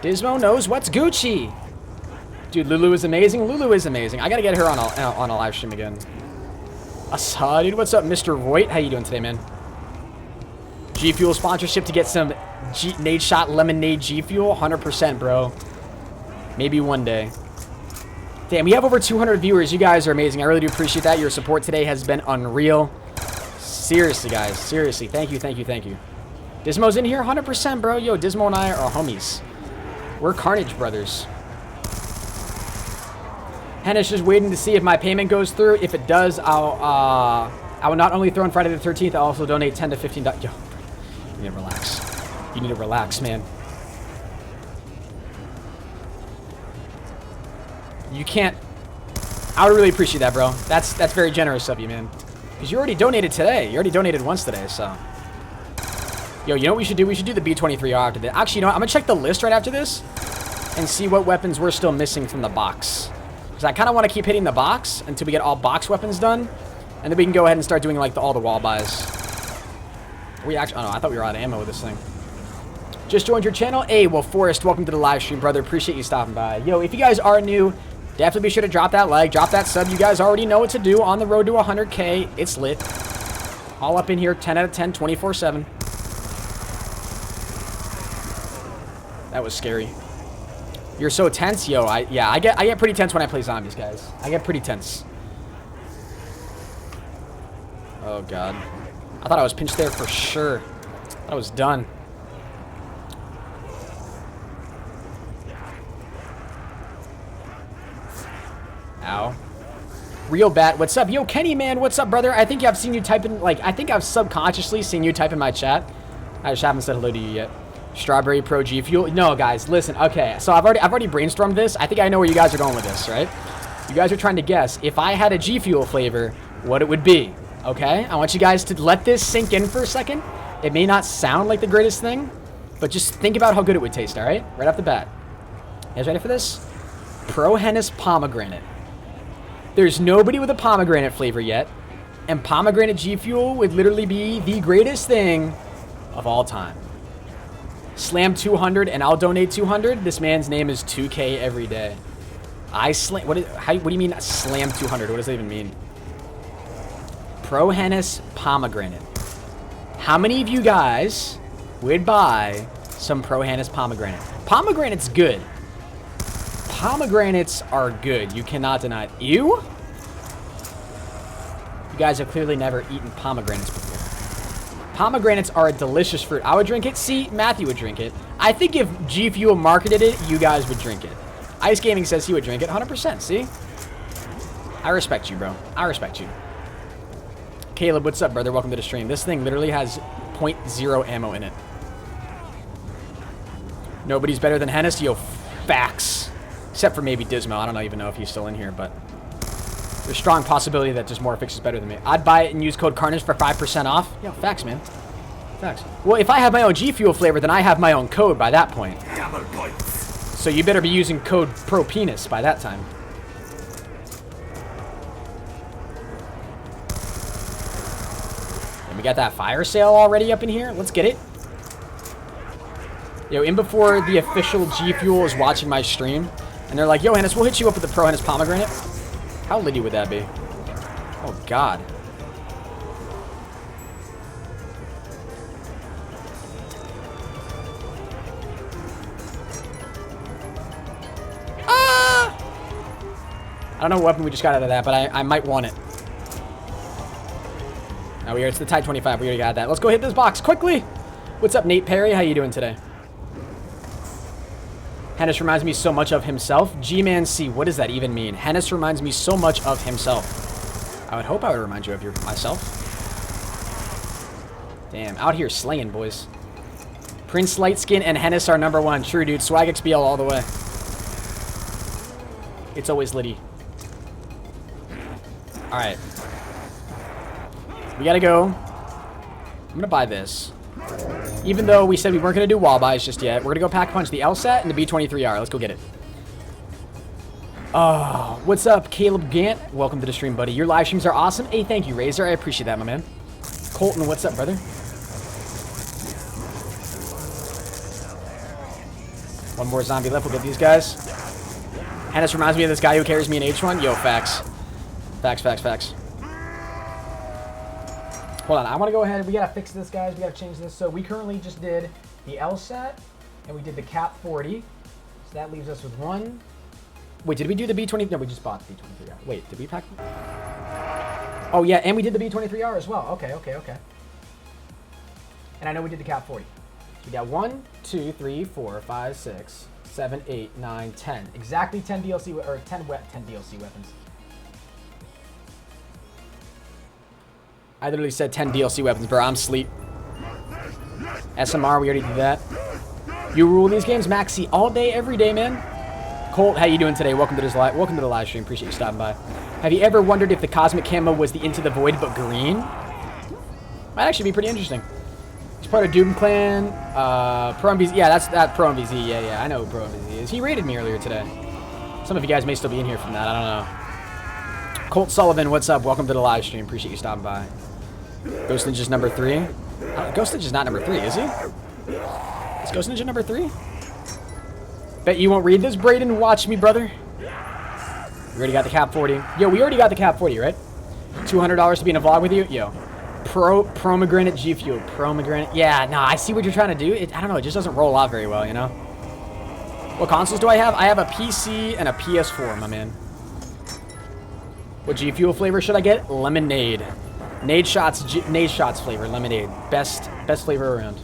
Dismo knows what's Gucci. Dude, Lulu is amazing. Lulu is amazing. I gotta get her on a live stream again. Asa, dude, what's up, Mr. Voight? How you doing today, man? G Fuel sponsorship to get some Nade Shot Lemonade G Fuel? 100%, bro. Maybe one day. Damn, we have over 200 viewers. You guys are amazing. I really do appreciate that. Your support today has been unreal. Seriously, guys. Seriously. Thank you, thank you, thank you. Dismo's in here? 100%, bro. Yo, Dismo and I are homies. We're Carnage brothers. Hennis just waiting to see if my payment goes through. If it does, I will not only throw on Friday the 13th, I'll also donate 10 to 15 dollars. Yo, you need to relax. You need to relax, man. You can't. I would really appreciate that, bro. That's very generous of you, man. Because you already donated today. You already donated once today, so. Yo, you know what we should do? We should do the B23R after this. Actually, you know what? I'm going to check the list right after this and see what weapons we're still missing from the box. Because I kind of want to keep hitting the box until we get all box weapons done. And then we can go ahead and start doing, like, all the wall buys. We actually... Oh, no. I thought we were out of ammo with this thing. Just joined your channel? Hey, well, Forrest, welcome to the live stream, brother. Appreciate you stopping by. Yo, if you guys are new, definitely be sure to drop that like, drop that sub. You guys already know what to do on the road to 100K. It's lit. All up in here, 10 out of 10, 24/7. That was scary. You're so tense? Yo, I get pretty tense when I play zombies, guys. I get pretty tense. Oh, God. I thought I was pinched there for sure. I thought I was done. Ow. Real Bat, what's up? Yo, Kenny, man, what's up, brother? I think I've seen you type in, like, I think I've subconsciously seen you type in my chat. I just haven't said hello to you yet. Strawberry Pro G Fuel. No, guys, listen. Okay, so I've already brainstormed this. I think I know where you guys are going with this, right? You guys are trying to guess if I had a G Fuel flavor, what it would be. Okay, I want you guys to let this sink in for a second. It may not sound like the greatest thing, but just think about how good it would taste, all right? Right off the bat. You guys ready for this? ProHenis Pomegranate. There's nobody with a pomegranate flavor yet, and pomegranate G Fuel would literally be the greatest thing of all time. Slam 200 and I'll donate 200. This man's name is 2K every day. What do you mean slam 200? What does that even mean? ProHenis Pomegranate. How many of you guys would buy some ProHenis Pomegranate? Pomegranate's good. Pomegranates are good. You cannot deny it. Ew? You guys have clearly never eaten pomegranates before. Pomegranates are a delicious fruit. I would drink it. See, Matthew would drink it. I think if G Fuel marketed it, you guys would drink it. Ice Gaming says he would drink it. 100%. See? I respect you, bro. I respect you. Caleb, what's up, brother? Welcome to the stream. This thing literally has 0.0 ammo in it. Nobody's better than HENIS. Yo, facts. Except for maybe Dismo. I don't even know if he's still in here, but there's a strong possibility that just Morphix is better than me. I'd buy it and use code Carnage for 5% off. Yo, facts, man. Facts. Well, if I have my own G Fuel flavor, then I have my own code by that point. So you better be using code ProHenis by that time. And we got that fire sale already up in here. Let's get it. Yo, in before the official G Fuel is watching my stream, and they're like, yo, HENIS, we'll hit you up with the ProHenis pomegranate. How litty would that be? Oh, God. Ah! I don't know what weapon we just got out of that, but I might want it. Now it's the Tide 25. We already got that. Let's go hit this box quickly. What's up, Nate Perry? How you doing today? HENIS reminds me so much of himself. G-Man C, what does that even mean? HENIS reminds me so much of himself. I would hope I would remind you of myself. Damn, out here slaying, boys. Prince Lightskin and HENIS are #1. True, dude. Swag XBL all the way. It's always litty. Alright. We gotta go. I'm gonna buy this. Even though we said we weren't going to do wall buys just yet, we're going to go pack punch the LSAT and the B23R. Let's go get it. Oh, what's up, Caleb Gant? Welcome to the stream, buddy. Your live streams are awesome. Hey, thank you, Razor. I appreciate that, my man. Colton, what's up, brother? One more zombie left. We'll get these guys. HENIS reminds me of this guy who carries me in H1. Yo, facts. Facts, facts, facts. Hold on, I want to go ahead. We got to fix this, guys. We got to change this. So we currently just did the LSAT, and we did the Cap 40. So that leaves us with one. Wait, did we do the B20? No, we just bought the B23R. Wait, did we pack? Oh, yeah, and we did the B23R as well. Okay, okay, okay. And I know we did the Cap 40. So we got 1, 2, 3, 4, 5, 6, 7, 8, 9, 10. Exactly 10 DLC, or 10 DLC weapons. I literally said 10 DLC weapons, bro. I'm sleep. SMR, we already did that. You rule these games, Maxi, all day, every day, man. Colt, how you doing today? Welcome to the live stream. Appreciate you stopping by. Have you ever wondered if the Cosmic Camo was the Into the Void but green? Might actually be pretty interesting. He's part of Doom Clan. ProMVZ. Yeah, that's that ProMVZ. Yeah, I know who ProMVZ is. He raided me earlier today. Some of you guys may still be in here from that. I don't know. Colt Sullivan, what's up? Welcome to the live stream. Appreciate you stopping by. Ghost Ninja's #3. Ghost Ninja's not #3, is he? Is Ghost Ninja #3? Bet you won't read this, Brayden. Watch me, brother. We already got the Cap 40. Yo, we already got the Cap 40, right? $200 to be in a vlog with you? Yo. Pomegranate G Fuel. Pomegranate. Yeah, nah, I see what you're trying to do. I don't know, it just doesn't roll out very well, you know? What consoles do I have? I have a PC and a PS4, my man. What G Fuel flavor should I get? Lemonade. Nade Shots flavor, lemonade. Best flavor around.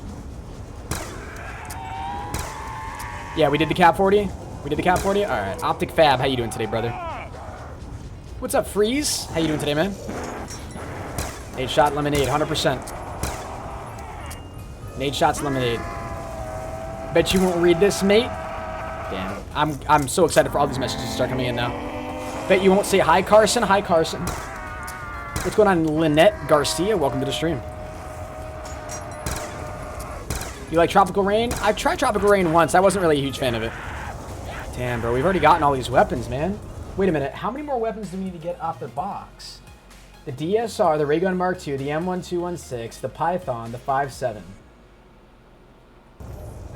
Yeah, we did the Cap 40. We did the Cap 40? Alright. Optic Fab, how you doing today, brother? What's up, Freeze? How you doing today, man? Nade Shot lemonade, 100%. Nade Shots lemonade. Bet you won't read this, mate. Damn. I'm so excited for all these messages to start coming in now. Bet you won't say hi, Carson. Hi, Carson. What's going on, Lynette Garcia? Welcome to the stream. You like Tropical Rain? I've tried Tropical Rain once. I wasn't really a huge fan of it. Damn, bro. We've already gotten all these weapons, man. Wait a minute. How many more weapons do we need to get off the box? The DSR, the Raygun Mark II, the M1216, the Python, the 5.7.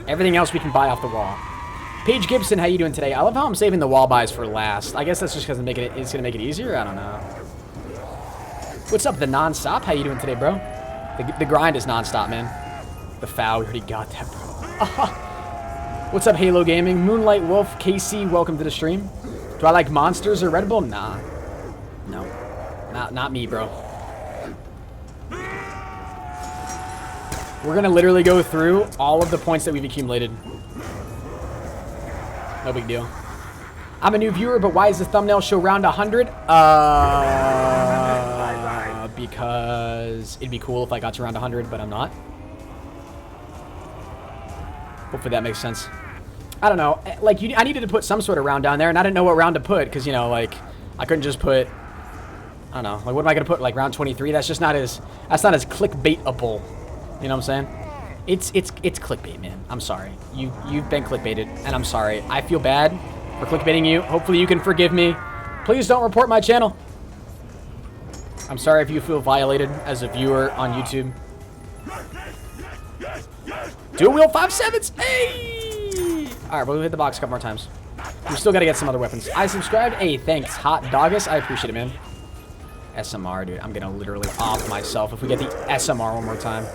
Everything else we can buy off the wall. Paige Gibson, how you doing today? I love how I'm saving the wall buys for last. I guess that's just because it's going to make it easier. I don't know. What's up, the Nonstop? How you doing today, bro? The grind is nonstop, man. The foul, we already got that, bro. What's up, Halo Gaming? Moonlight Wolf, KC, welcome to the stream. Do I like Monsters or Red Bull? Nah. No. Not me, bro. We're going to literally go through all of the points that we've accumulated. No big deal. I'm a new viewer, but why does the thumbnail show round 100? Because it'd be cool if I got to round 100, but I'm not. Hopefully that makes sense. I don't know. Like, I needed to put some sort of round down there, and I didn't know what round to put, because, you know, like, I couldn't just put, I don't know. Like, what am I going to put, like, round 23? That's just not as, that's not as clickbaitable. You know what I'm saying? It's clickbait, man. I'm sorry. You've been clickbaited, and I'm sorry. I feel bad for clickbaiting you. Hopefully you can forgive me. Please don't report my channel. I'm sorry if you feel violated as a viewer on YouTube. Dual wheel 5.7s. Hey! Alright, we'll hit the box a couple more times. We still got to get some other weapons. I subscribed. Hey, thanks, Hot Doggus. I appreciate it, man. SMR, dude. I'm going to literally off myself if we get the SMR one more time.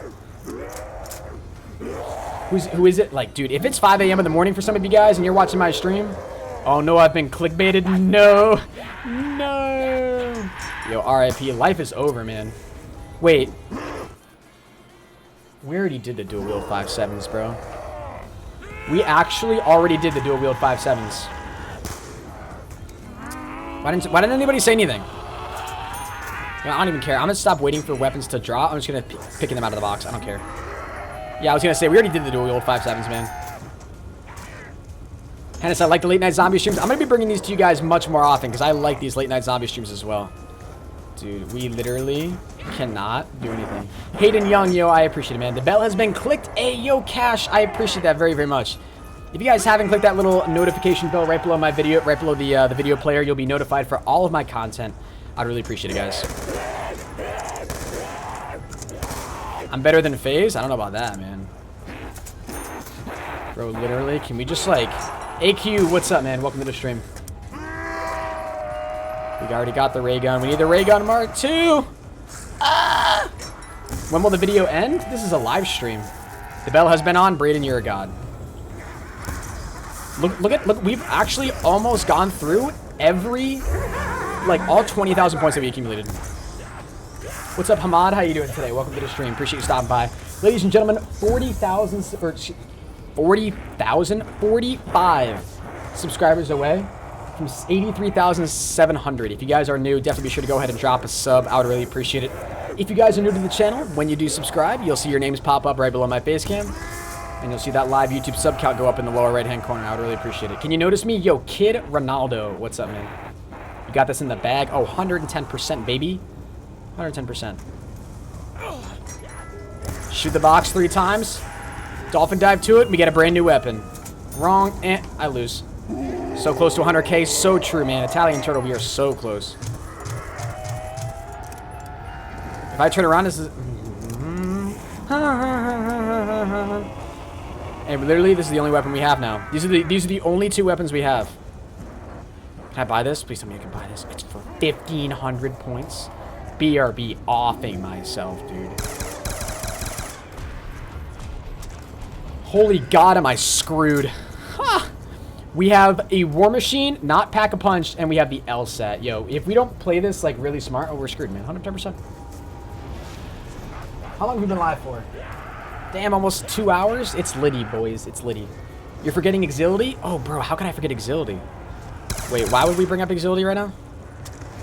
Who is it? Like, dude, if it's 5 a.m. in the morning for some of you guys and you're watching my stream, oh no, I've been clickbaited. No. No. Yo, RIP. Life is over, man. Wait. We already did the dual wheel 5.7s, bro. We actually already did the dual wheel 5.7s. Why didn't anybody say anything? You know, I don't even care. I'm gonna stop waiting for weapons to drop. I'm just gonna picking them out of the box. I don't care. Yeah, I was gonna say we already did the dual wheel 5.7s, man. Hennis, I like the late night zombie streams. I'm gonna be bringing these to you guys much more often because I like these late night zombie streams as well. Dude, we literally cannot do anything. Hayden Young, yo, I appreciate it, man. The bell has been clicked. Hey, yo, Cash, I appreciate that very, very much. If you guys haven't clicked that little notification bell right below my video, right below the video player, you'll be notified for all of my content. I'd really appreciate it, guys. I'm better than FaZe? I don't know about that, man. Bro, literally, can we just, like... AQ, what's up, man? Welcome to the stream. We already got the ray gun. We need the ray gun Mark II. Ah! When will the video end? This is a live stream. The bell has been on. Braden, you're a god. Look, we've actually almost gone through every, like, all 20,000 points that we accumulated. What's up, Hamad? How you doing today? Welcome to the stream. Appreciate you stopping by. Ladies and gentlemen, 45 subscribers away from 83,700. If you guys are new, definitely be sure to go ahead and drop a sub. I would really appreciate it. If you guys are new to the channel, when you do subscribe, you'll see your names pop up right below my face cam. And you'll see that live YouTube sub count go up in the lower right-hand corner. I would really appreciate it. Can you notice me? Yo, Kid Ronaldo. What's up, man? You got this in the bag? Oh, 110%, baby. 110%. Shoot the box 3 times. Dolphin dive to it. We get a brand new weapon. Wrong. I lose. So close to 100K. So true, man. Italian Turtle, we are so close. If I turn around, this is... And literally, this is the only weapon we have now. These are the only 2 weapons we have. Can I buy this? Please tell me I can buy this. It's for 1,500 points. BRB offing myself, dude. Holy God, am I screwed. Ha! We have a War Machine, not Pack-a-Punch, and we have the LSAT. Yo, if we don't play this, like, really smart, oh, we're screwed, man. 110%. How long have we been live for? Damn, almost 2 hours? It's Liddy, boys. It's Liddy. You're forgetting Exility? Oh, bro, how can I forget Exility? Wait, why would we bring up Exility right now?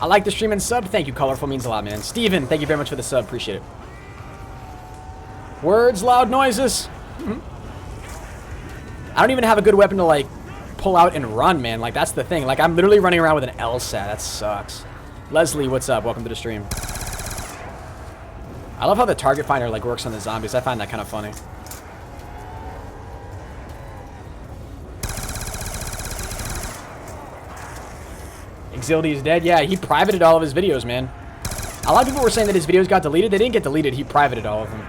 I like the stream and sub. Thank you, Colorful. Means a lot, man. Steven, thank you very much for the sub. Appreciate it. Words, loud noises. I don't even have a good weapon to, like, pull out and run, man. Like, that's the thing. Like, I'm literally running around with an LSAT. That sucks. Leslie, what's up? Welcome to the stream. I love how the target finder, like, works on the zombies. I find that kind of funny. Exility is dead. Yeah, he privated all of his videos, man. A lot of people were saying that his videos got deleted. They didn't get deleted. He privated all of them.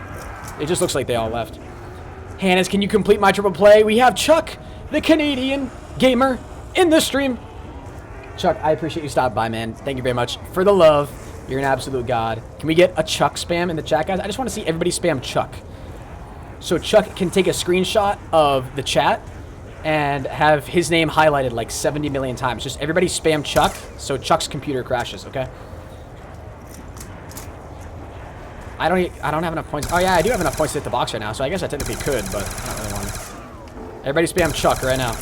It just looks like they all left. Hannes, can you complete my triple play? We have Chuck, the Canadian gamer, in the stream. Chuck, I appreciate you stopping by, man. Thank you very much for the love. You're an absolute god. Can we get a Chuck spam in the chat, guys? I just want to see everybody spam Chuck. So Chuck can take a screenshot of the chat and have his name highlighted like 70 million times. Just everybody spam Chuck so Chuck's computer crashes, okay? I don't have enough points. Oh, yeah, I do have enough points to hit the box right now, so I guess I technically could, but I don't really want to. Everybody spam Chuck right now.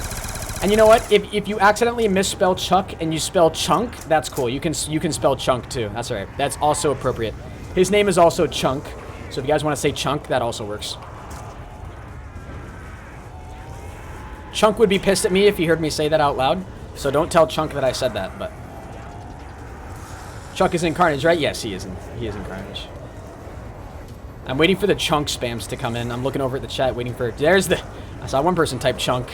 And you know what? If you accidentally misspell Chuck and you spell Chunk, that's cool. You can spell Chunk, too. That's all right. That's also appropriate. His name is also Chunk, so if you guys want to say Chunk, that also works. Chunk would be pissed at me if he heard me say that out loud, so don't tell Chunk that I said that, but... Chuck is in Carnage, right? Yes, he is in Carnage. I'm waiting for the Chunk spams to come in. I'm looking over at the chat, waiting for... There's the... I saw one person type Chunk.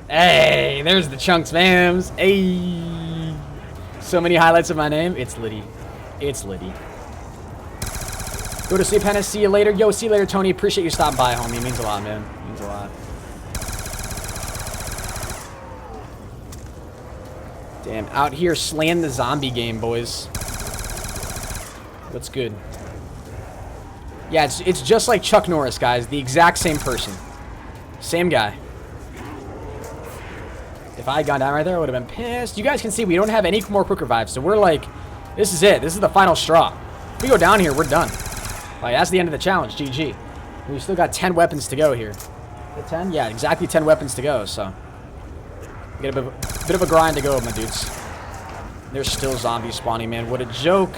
Hey, there's the Chunk spams. Hey. So many highlights of my name. It's Liddy. It's Liddy. Go to sleep, HENIS. See you later. Yo, see you later, Tony. Appreciate you stopping by, homie. It means a lot, man. It means a lot. Damn, out here slaying the zombie game, boys. What's good? Yeah, it's just like Chuck Norris, guys. The exact same person. Same guy. If I had gone down right there, I would have been pissed. You guys can see we don't have any more quick revives, so we're like, this is it. This is the final straw. If we go down here, we're done. Like, that's the end of the challenge. GG. We still got 10 weapons to go here. The 10? Yeah, exactly 10 weapons to go, so. We got a bit of a grind to go, my dudes. There's still zombies spawning, man. What a joke.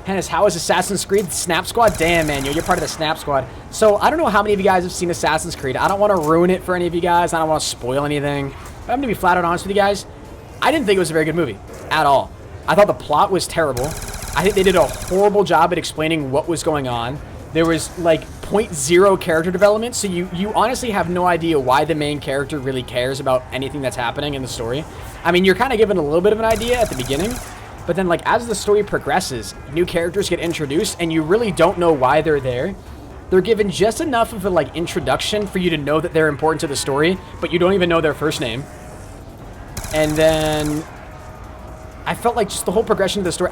HENIS, how is Assassin's Creed Snap Squad? Damn, man, you're part of the Snap Squad. So, I don't know how many of you guys have seen Assassin's Creed. I don't want to ruin it for any of you guys. I don't want to spoil anything. But I'm going to be flat out honest with you guys. I didn't think it was a very good movie. At all. I thought the plot was terrible. I think they did a horrible job at explaining what was going on. There was, like, 0.0 character development, so you honestly have no idea why the main character really cares about anything that's happening in the story. I mean, you're kind of given a little bit of an idea at the beginning, but then, like, as the story progresses, new characters get introduced, and you really don't know why they're there. They're given just enough of a, like, introduction for you to know that they're important to the story, but you don't even know their first name. And then I felt like just the whole progression of the story,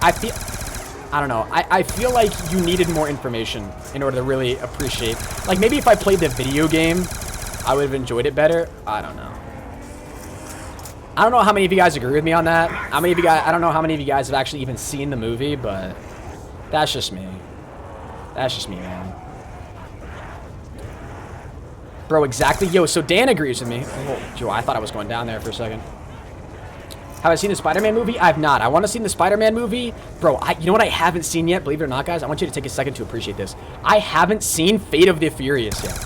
I don't know. I feel like you needed more information in order to really appreciate. Like, maybe if I played the video game, I would have enjoyed it better. I don't know. I don't know how many of you guys agree with me on that. How many of you guys? I don't know how many of you guys have actually even seen the movie, but that's just me. That's just me, man. Bro, exactly. Yo, so Dan agrees with me. Oh, Joe, I thought I was going down there for a second. Have I seen the Spider-Man movie? I have not. I want to see the Spider-Man movie. Bro, you know what I haven't seen yet? Believe it or not, guys, I want you to take a second to appreciate this. I haven't seen Fate of the Furious yet.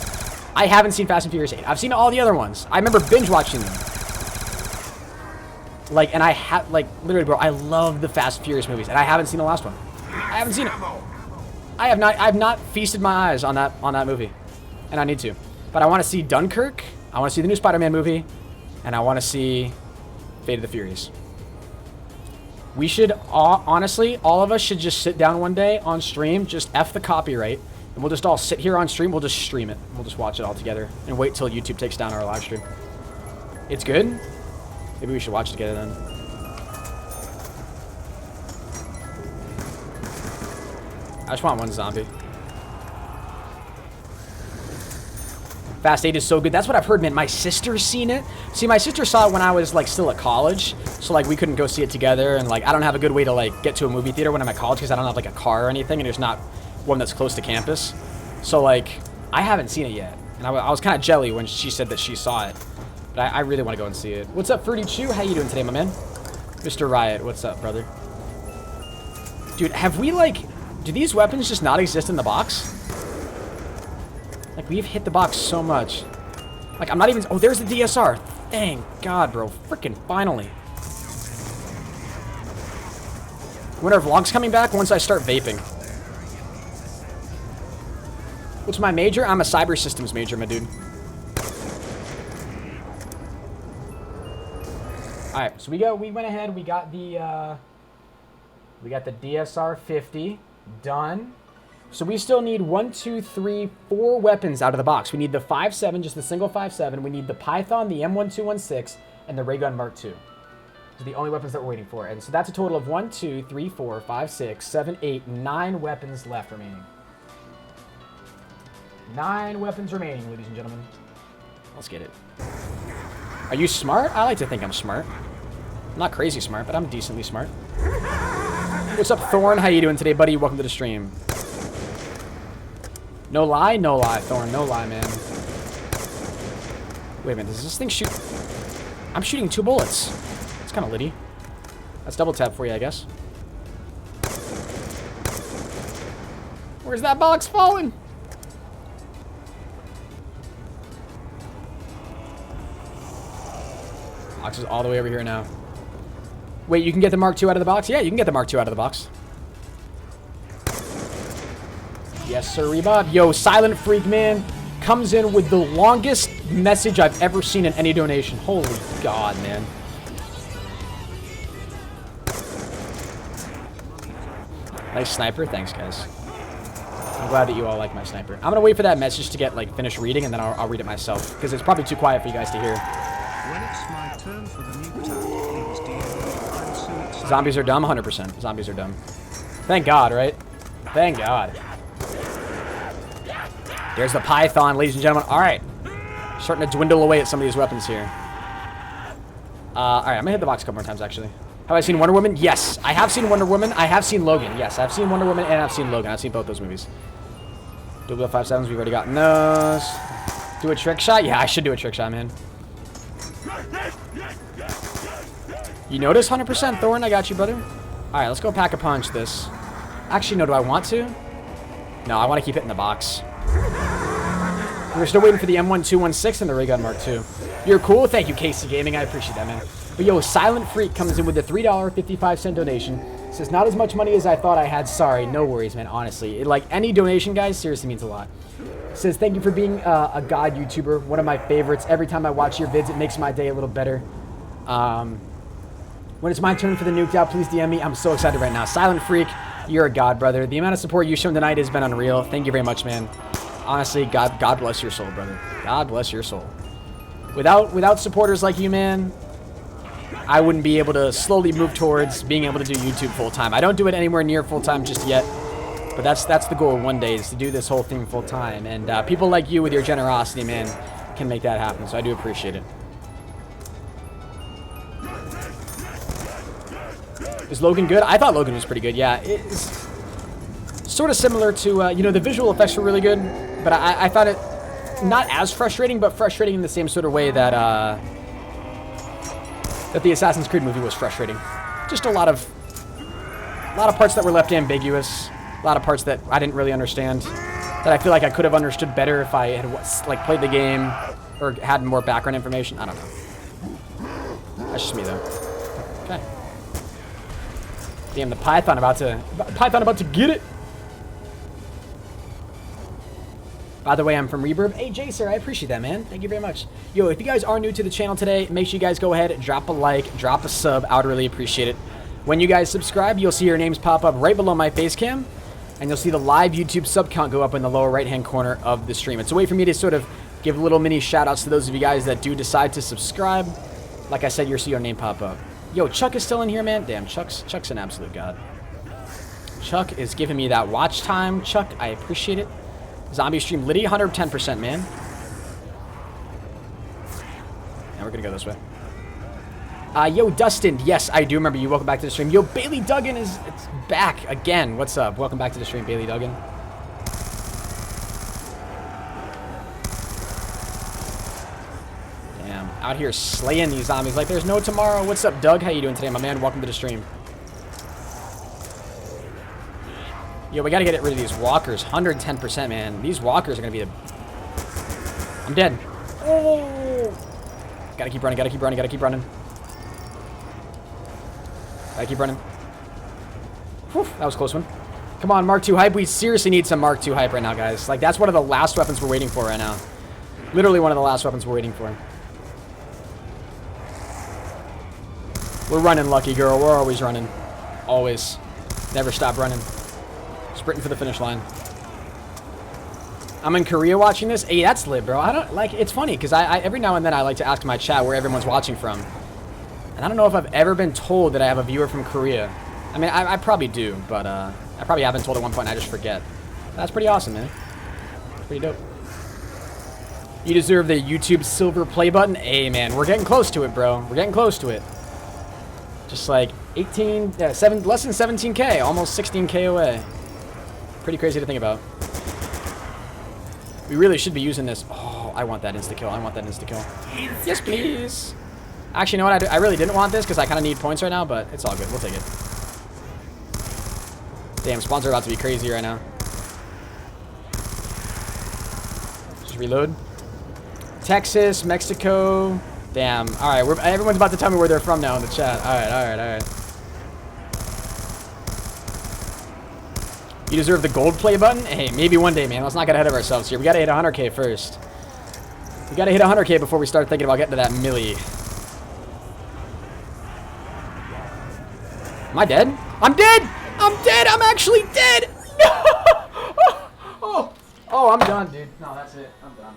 I haven't seen Fast and Furious 8. I've seen all the other ones. I remember binge watching them. Like, and I have, like, literally, bro, I love the Fast and Furious movies, and I haven't seen the last one. I haven't seen it. I have not feasted my eyes on that movie, and I need to. But I want to see Dunkirk. I want to see the new Spider-Man movie, and I want to see Fate of the Furious. We should, honestly, all of us should just sit down one day on stream, just F the copyright, and we'll just all sit here on stream. We'll just stream it. We'll just watch it all together and wait till YouTube takes down our live stream. It's good? Maybe we should watch it together then. I just want one zombie. Fast 8 is so good. That's what I've heard, man. My sister's seen it. See, my sister saw it when I was, like, still at college. So, like, we couldn't go see it together. And, like, I don't have a good way to, like, get to a movie theater when I'm at college because I don't have, like, a car or anything. And there's not one that's close to campus. So, like, I haven't seen it yet. And I was kind of jelly when she said that she saw it. But I really want to go and see it. What's up, Fruity Chew? How you doing today, my man? Mr. Riot, what's up, brother? Dude, have we, like... Do these weapons just not exist in the box? Like, we've hit the box so much. Like, I'm not even... Oh, there's the DSR. Thank God, bro. Freaking finally. When are vlogs coming back? Once I start vaping. What's my major? I'm a cyber systems major, my dude. Alright, so we went ahead, we got the DSR 50 done. So we still need 1, 2, 3, 4 weapons out of the box. We need the 5.7, just the single 5.7. We need the Python, the M1216, and the Ray Gun Mark II. Those are the only weapons that we're waiting for. And so that's a total of 1, 2, 3, 4, 5, 6, 7, 8, 9 weapons left remaining. 9 weapons remaining, ladies and gentlemen. Let's get it. Are you smart? I like to think I'm smart. I'm not crazy smart, but I'm decently smart. What's up, Thorn? How you doing today, buddy? Welcome to the stream. No lie? No lie, Thorn. No lie, man. Wait a minute. Does this thing shoot? I'm shooting 2 bullets. It's kind of litty. That's double tap for you, I guess. Where's that box falling? Box is all the way over here now. Wait, you can get the Mark II out of the box? Yeah, you can get the Mark II out of the box. Yes, sir, Bob. Yo, Silent Freak, man, comes in with the longest message I've ever seen in any donation. Holy God, man. Nice sniper. Thanks, guys. I'm glad that you all like my sniper. I'm going to wait for that message to get, like, finished reading, and then I'll read it myself, because it's probably too quiet for you guys to hear. When it's my turn for the Nuketown, please DM. I'm so excited. Zombies are dumb? 100%. Zombies are dumb. Thank God, right? Thank God. There's the Python, ladies and gentlemen. All right. Starting to dwindle away at some of these weapons here. All right, I'm going to hit the box a couple more times, actually. Have I seen Wonder Woman? Yes. I have seen Wonder Woman. I have seen Logan. Yes, I've seen Wonder Woman and I've seen Logan. I've seen both those movies. 0057s, we've already gotten those. Do a trick shot? Yeah, I should do a trick shot, man. You notice 100%, Thorn? I got you, brother. All right, let's go pack-a-punch this. Actually, no, do I want to? No, I want to keep it in the box. We're still waiting for the M1216 and the Ray Gun Mark II. You're cool? Thank you, Casey Gaming. I appreciate that, man. But yo, Silent Freak comes in with a $3.55 donation. Says, not as much money as I thought I had. Sorry. No worries, man. Honestly. Like, any donation, guys, seriously means a lot. Says, thank you for being a God YouTuber. One of my favorites. Every time I watch your vids, it makes my day a little better. When it's my turn for the nuked out, please DM me. I'm so excited right now. Silent Freak, you're a God, brother. The amount of support you've shown tonight has been unreal. Thank you very much, man. Honestly, God bless your soul, brother. God bless your soul. Without supporters like you, man, I wouldn't be able to slowly move towards being able to do YouTube full-time. I don't do it anywhere near full-time just yet, but that's the goal one day, is to do this whole thing full-time. And people like you with your generosity, man, can make that happen, so I do appreciate it. Is Logan good? I thought Logan was pretty good, yeah. It's sort of similar to, you know, the visual effects were really good, but I found it not as frustrating, but frustrating in the same sort of way that that the Assassin's Creed movie was frustrating. Just a lot of parts that were left ambiguous, a lot of parts that I didn't really understand, that I feel like I could have understood better if I had like played the game or had more background information. I don't know. That's just me though. Okay. Damn, the Python about to get it. By the way, I'm from Reverb. Hey, Jay, sir, I appreciate that, man. Thank you very much. Yo, if you guys are new to the channel today, make sure you guys go ahead, drop a like, drop a sub. I would really appreciate it. When you guys subscribe, you'll see your names pop up right below my face cam, and you'll see the live YouTube sub count go up in the lower right-hand corner of the stream. It's a way for me to sort of give little mini shout-outs to those of you guys that do decide to subscribe. Like I said, you'll see your name pop up. Yo, Chuck is still in here, man. Damn, Chuck's an absolute god. Chuck is giving me that watch time. Chuck, I appreciate it. Zombie stream Liddy, 110%, man. Now we're gonna go this way. Yo, Dustin, yes, I do remember you. Welcome back to the stream. Yo, Bailey Duggan is back again. What's up? Welcome back to the stream, Bailey Duggan. Damn, out here slaying these zombies like there's no tomorrow. What's up, Doug? How you doing today, my man? Welcome to the stream. Yo, we gotta get rid of these walkers. 110%, man. These walkers are gonna be the... I'm dead. Oh! Gotta keep running, gotta keep running, gotta keep running. Gotta keep running. Whew, that was a close one. Come on, Mark II hype. We seriously need some Mark II hype right now, guys. Like, that's one of the last weapons we're waiting for right now. Literally one of the last weapons we're waiting for. We're running, lucky girl. We're always running. Always. Never stop running. Sprinting for the finish line. I'm in Korea watching this. Hey, that's lit, bro. I don't like. It's funny because I every now and then I like to ask my chat where everyone's watching from, and I don't know if I've ever been told that I have a viewer from Korea. I mean, I probably do, but I probably have been told at one point. And I just forget. That's pretty awesome, man. Pretty dope. You deserve the YouTube silver play button. Hey, man, we're getting close to it, bro. We're getting close to it. Just like 18, yeah, less than 17K, almost 16K away. Pretty crazy to think about. We really should be using this. Oh, I want that insta-kill. I want that insta-kill. Yes, please. Actually, you know what? I really didn't want this because I kind of need points right now, but it's all good. We'll take it. Damn, spawns are about to be crazy right now. Just reload. Texas, Mexico. Damn. All right, everyone's about to tell me where they're from now in the chat. All right, all right, all right. You deserve the gold play button? Hey, maybe one day, man. Let's not get ahead of ourselves here. We got to hit 100K first. We got to hit 100K before we start thinking about getting to that milli. Am I dead? I'm dead! I'm dead! I'm actually dead! No! Oh, I'm done, dude. No, that's it. I'm done.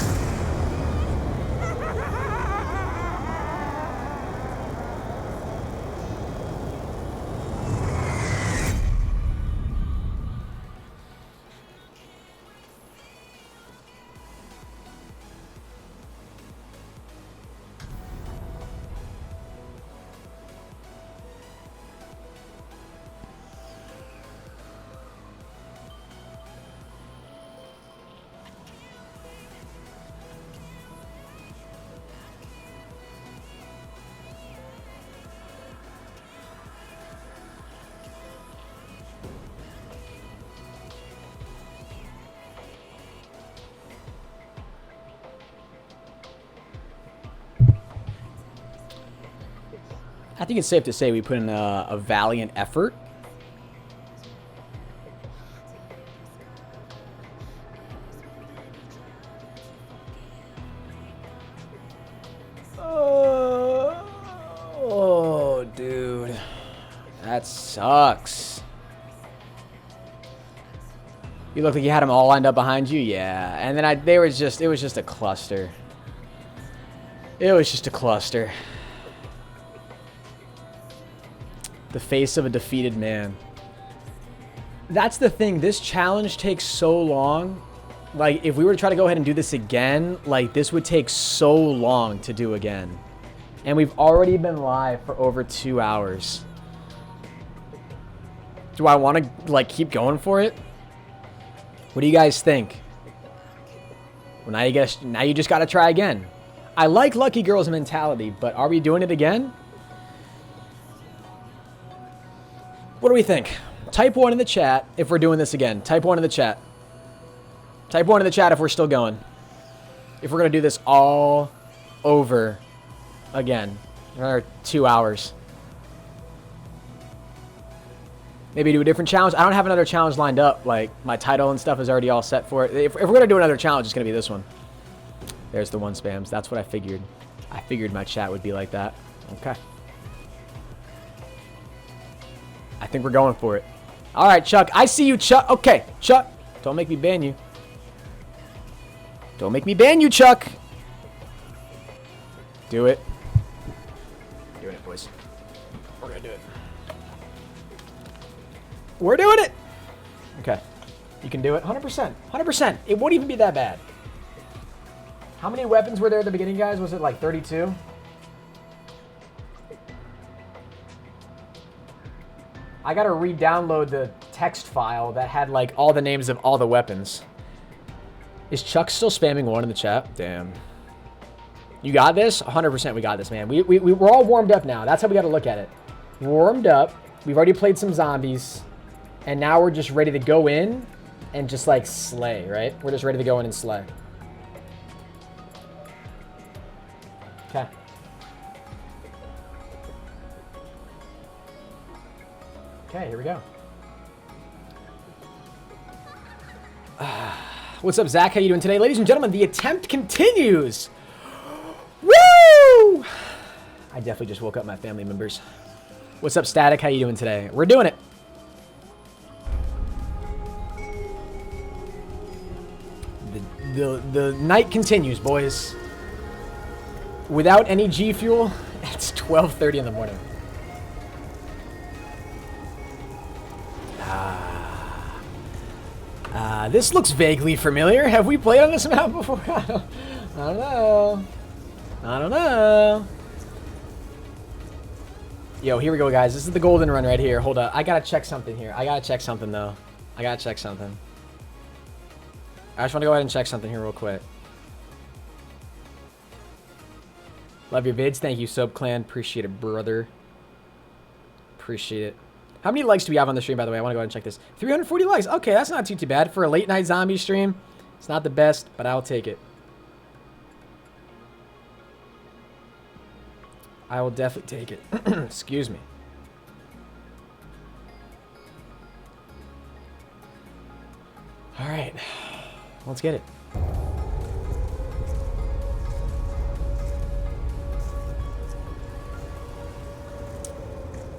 I think it's safe to say we put in a valiant effort. Oh, dude. That sucks. You look like you had them all lined up behind you? Yeah. And then it was just a cluster. It was just a cluster. The face of a defeated man. That's the thing. This challenge takes so long. Like, if we were to try to go ahead and do this again, like, this would take so long to do again. And we've already been live for over 2 hours. Do I want to, like, keep going for it? What do you guys think? Well, now you just got to try again. I like Lucky Girl's mentality, but are we doing it again? What do we think? Type 1 in the chat if we're doing this again. Type 1 in the chat. Type 1 in the chat if we're still going. If we're going to do this all over again. Another 2 hours. Maybe do a different challenge. I don't have another challenge lined up. Like, my title and stuff is already all set for it. If we're going to do another challenge, it's going to be this one. There's the one spams. That's what I figured. I figured my chat would be like that. Okay. I think we're going for it. All right, Chuck. I see you, Chuck. Okay, Chuck. Don't make me ban you. Don't make me ban you, Chuck. Do it. Doing it, boys. We're going to do it. We're doing it. Okay. You can do it. 100%. 100%. It won't even be that bad. How many weapons were there at the beginning, guys? Was it like 32? I gotta re-download the text file that had like all the names of all the weapons. Is Chuck still spamming 1 in the chat? Damn. You got this? 100% we got this, man. We're all warmed up now. That's how we gotta look at it. We're warmed up. We've already played some zombies. And now we're just ready to go in and just like slay, right? We're just ready to go in and slay. Okay. Okay, here we go. What's up, Zach? How you doing today? Ladies and gentlemen, the attempt continues. Woo! I definitely just woke up my family members. What's up, Static? How you doing today? We're doing it. The night continues, boys. Without any G Fuel, it's 12:30 in the morning. This looks vaguely familiar. Have we played on this map before? I don't know. I don't know. Yo, here we go, guys. This is the golden run right here. Hold up. I gotta check something here. I gotta check something, though. I gotta check something. I just want to go ahead and check something here real quick. Love your vids. Thank you, Soap Clan. Appreciate it, brother. Appreciate it. How many likes do we have on the stream, by the way? I want to go ahead and check this. 340 likes. Okay, that's not too bad. For a late night zombie stream, it's not the best, but I'll take it. I will definitely take it. Excuse me. All right. Let's get it.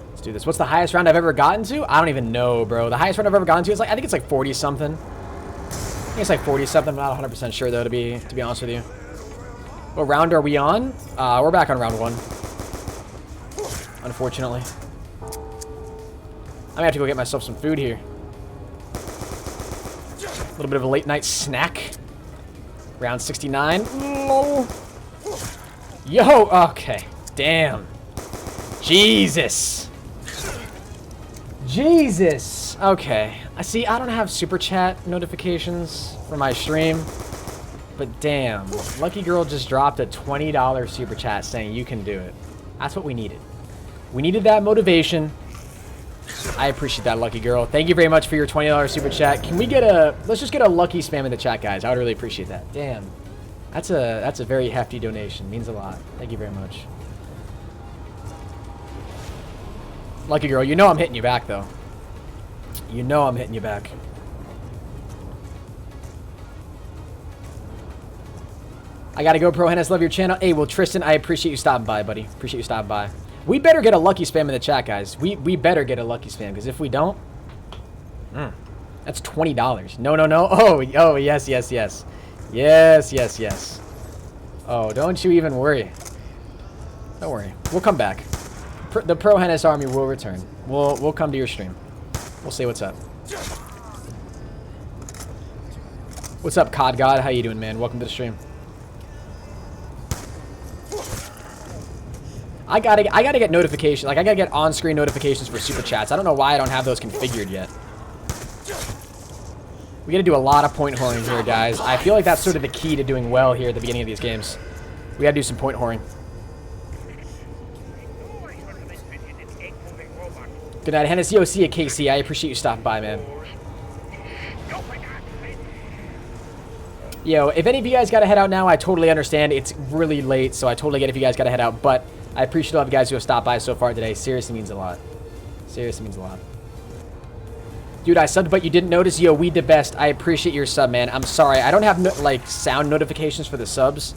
Let's do this. What's the highest round I've ever gotten to? I don't even know, bro. The highest round I've ever gotten to is like, I think it's like 40 something. I think it's like 40 something. I'm not 100% sure though, to be honest with you. What round are we on? We're back on round 1. Unfortunately. I'm gonna have to go get myself some food here. A little bit of a late night snack. Round 69. Lol. Yo, okay. Damn. Jesus. Jesus. Okay. I see, I don't have super chat notifications for my stream. But damn. Lucky Girl just dropped a $20 super chat saying you can do it. That's what we needed. We needed that motivation. I appreciate that, Lucky Girl. Thank you very much for your $20 super chat. Can we get a... Let's just get a lucky spam in the chat, guys. I would really appreciate that. Damn. That's a very hefty donation. Means a lot. Thank you very much. Lucky Girl, you know I'm hitting you back, though. You know I'm hitting you back. I gotta go, ProHenis. Love your channel. Hey, well, Tristan, I appreciate you stopping by, buddy. Appreciate you stopping by. We better get a lucky spam in the chat, guys. We better get a lucky spam, because if we don't... that's $20. No, no, no. Oh, yes, yes, yes. Yes, yes, yes. Oh, don't you even worry. Don't worry. We'll come back. The ProHenis army will return. We'll come to your stream. We'll see what's up. What's up, COD God? How you doing, man? Welcome to the stream. I gotta get notifications. Like, I gotta get on-screen notifications for super chats. I don't know why I don't have those configured yet. We gotta do a lot of point whoring here, guys. I feel like that's sort of the key to doing well here at the beginning of these games. We gotta do some point whoring. Good night, Hennis. Yo, see ya, KC. I appreciate you stopping by, man. Yo, if any of you guys gotta head out now, I totally understand. It's really late, so I totally get if you guys gotta head out, but... I appreciate all of you guys who have stopped by so far today. Seriously means a lot. Seriously means a lot. Dude, I subbed, but you didn't notice. Yo, we the best. I appreciate your sub, man. I'm sorry. I don't have, like, sound notifications for the subs.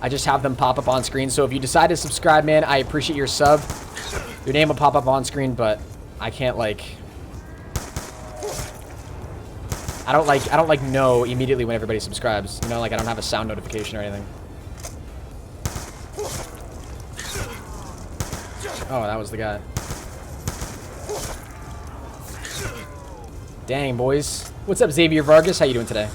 I just have them pop up on screen. So if you decide to subscribe, man, I appreciate your sub. Your name will pop up on screen, but I can't, like... I don't like know immediately when everybody subscribes. You know, like, I don't have a sound notification or anything. Oh, that was the guy. Dang, boys. What's up, Xavier Vargas? How you doing today?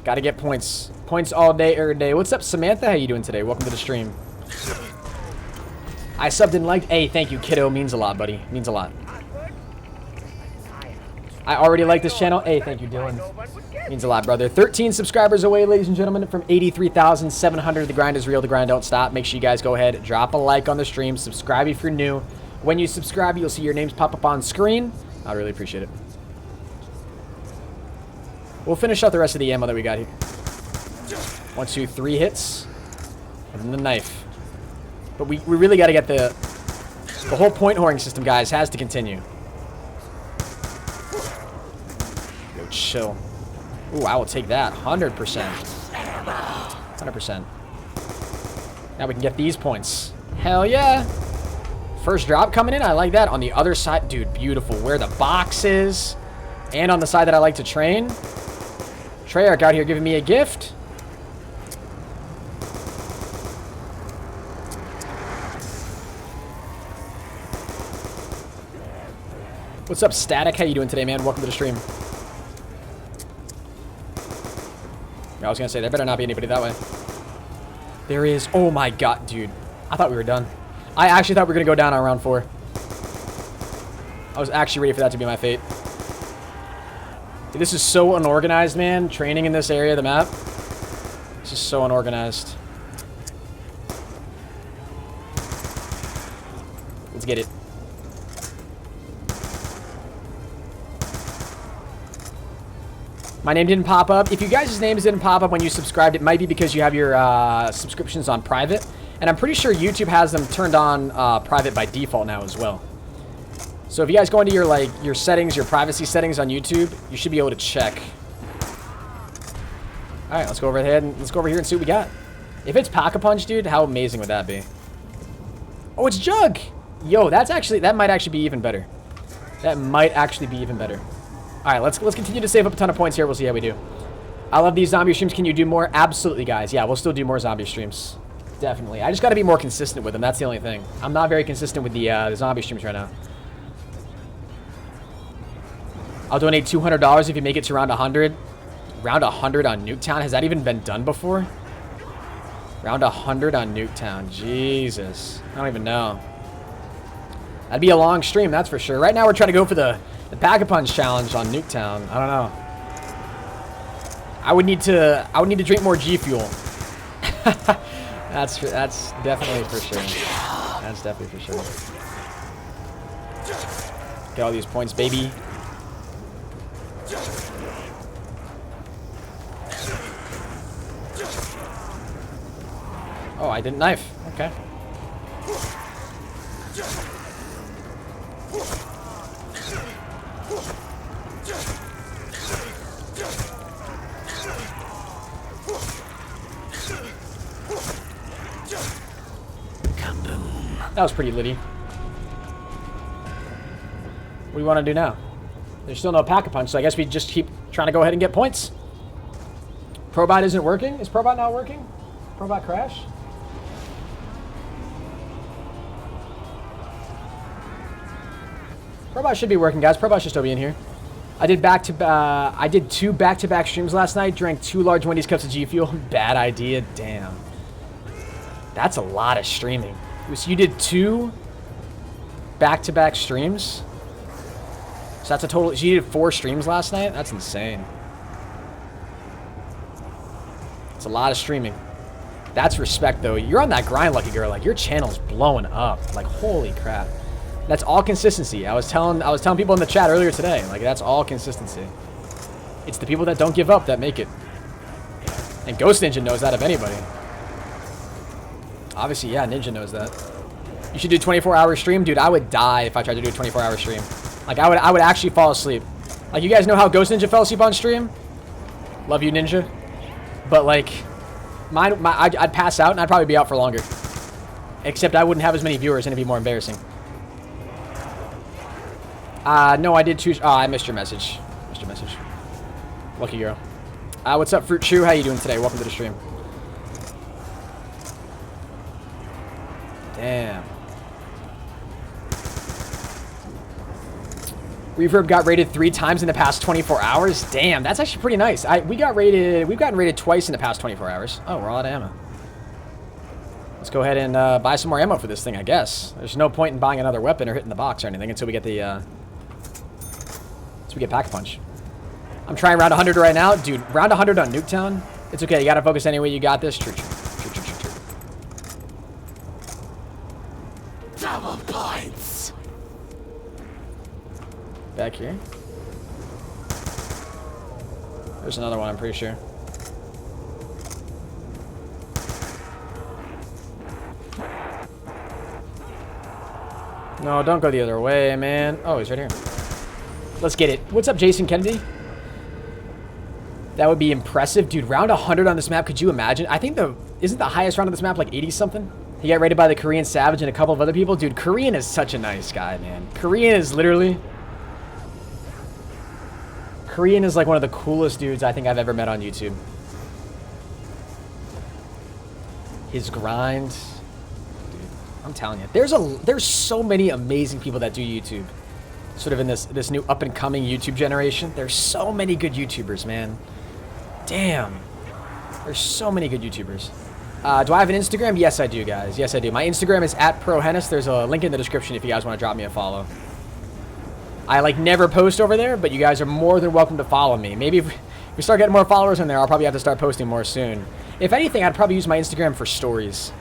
Gotta get points. Points all day, every day. What's up, Samantha? How you doing today? Welcome to the stream. I subbed and liked. Hey, thank you, kiddo. Means a lot, buddy. Means a lot. I already like this channel. Hey, thank you, Dylan. Means a lot, brother. 13 subscribers away, ladies and gentlemen, from 83,700. The grind is real. The grind don't stop. Make sure you guys go ahead, drop a like on the stream, subscribe if you're new. When you subscribe, you'll see your names pop up on screen. I really appreciate it. We'll finish out the rest of the ammo that we got here. 1, 2, 3 hits. And then the knife. But we really got to get the whole point whoring system, guys, has to continue. Yo, chill. Ooh, I will take that. 100%. 100%. Now we can get these points. Hell yeah. First drop coming in. I like that. On the other side. Dude, beautiful. Where the box is. And on the side that I like to train. Treyarch out here giving me a gift. What's up, Static? How you doing today, man? Welcome to the stream. I was gonna say, there better not be anybody that way. There is. Oh my god, dude. I thought we were done. I actually thought we were going to go down on round 4. I was actually ready for that to be my fate. Dude, this is so unorganized, man. Training in this area of the map. It's just so unorganized. Let's get it. My name didn't pop up. If you guys' names didn't pop up when you subscribed, it might be because you have your subscriptions on private. And I'm pretty sure YouTube has them turned on private by default now as well. So if you guys go into your your settings, your privacy settings on YouTube, you should be able to check. All right, let's go over ahead and let's go over here and see what we got. If it's Pack-a-Punch, dude, how amazing would that be? Oh, it's Jug. Yo, that might actually be even better. That might actually be even better. All right, let's continue to save up a ton of points here. We'll see how we do. I love these zombie streams. Can you do more? Absolutely, guys. Yeah, we'll still do more zombie streams. Definitely. I just got to be more consistent with them. That's the only thing. I'm not very consistent with the zombie streams right now. I'll donate $200 if you make it to round 100. Round 100 on Nuketown. Has that even been done before? Round 100 on Nuketown. Jesus. I don't even know. That'd be a long stream, that's for sure. Right now we're trying to go for the Pack-a-Punch challenge on Nuketown. I don't know. I would need to drink more G Fuel. That's definitely for sure. That's definitely for sure. Get all these points, baby. Oh, I didn't knife. Okay. That was pretty litty. What do you want to do now? There's still no Pack-a-Punch, so I guess we just keep trying to go ahead and get points. Probot isn't working? Is Probot not working? Probot crash? Probot should be working, guys. Probot should still be in here. I did 2 back-to-back streams last night. Drank 2 large Wendy's cups of G Fuel. Bad idea. Damn. That's a lot of streaming. So you did 2 back-to-back streams? So that's a total... So you did 4 streams last night? That's insane. It's a lot of streaming. That's respect, though. You're on that grind, lucky girl. Like, your channel's blowing up. Like, holy crap. That's all consistency. I was telling people in the chat earlier today. Like, that's all consistency. It's the people that don't give up that make it. And Ghost Ninja knows that of anybody. Obviously, yeah, Ninja knows that. You should do 24-hour stream? Dude, I would die if I tried to do a 24-hour stream. Like, I would actually fall asleep. Like, you guys know how Ghost Ninja fell asleep on stream? Love you, Ninja. But, like, I'd pass out, and I'd probably be out for longer. Except I wouldn't have as many viewers, and it'd be more embarrassing. No, I did choose... Oh, I missed your message. Missed your message. Lucky girl. What's up, Fruit Chew? How you doing today? Welcome to the stream. Damn. Reverb got rated 3 times in the past 24 hours. Damn, that's actually pretty nice. We've gotten rated twice in the past 24 hours. Oh, we're all out of ammo. Let's go ahead and buy some more ammo for this thing, I guess. There's no point in buying another weapon or hitting the box or anything until we get the until we get Pack-a-Punch. I'm trying round 100 right now. Dude, round 100 on Nuketown. It's okay, you gotta focus anyway. You got this. True. Double points. Back here. There's another one, I'm pretty sure. No, don't go the other way, man. Oh, he's right here. Let's get it. What's up, Jason Kennedy? That would be impressive. Dude, round 100 on this map, could you imagine? I think isn't the highest round on this map like 80-something? He got rated by the Korean Savage and a couple of other people. Dude, Korean is such a nice guy, man. Korean is literally... Korean is like one of the coolest dudes I think I've ever met on YouTube. His grind... Dude, I'm telling you. There's so many amazing people that do YouTube. Sort of in this new up-and-coming YouTube generation. There's so many good YouTubers, man. Damn. There's so many good YouTubers. Do I have an Instagram? Yes, I do, guys. Yes, I do. My Instagram is at ProHenis. There's a link in the description if you guys want to drop me a follow. I, like, never post over there, but you guys are more than welcome to follow me. Maybe if we start getting more followers in there, I'll probably have to start posting more soon. If anything, I'd probably use my Instagram for stories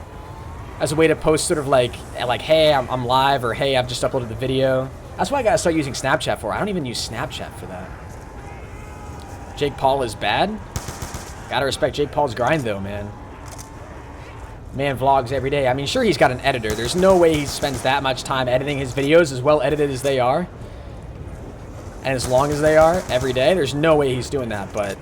as a way to post sort of like hey, I'm live, or hey, I've just uploaded the video. That's why I gotta start using Snapchat for. I don't even use Snapchat for that. Jake Paul is bad. Gotta respect Jake Paul's grind, though, man. Man vlogs every day. I mean, sure, he's got an editor. There's no way he spends that much time editing his videos as well edited as they are. And as long as they are every day, there's no way he's doing that. But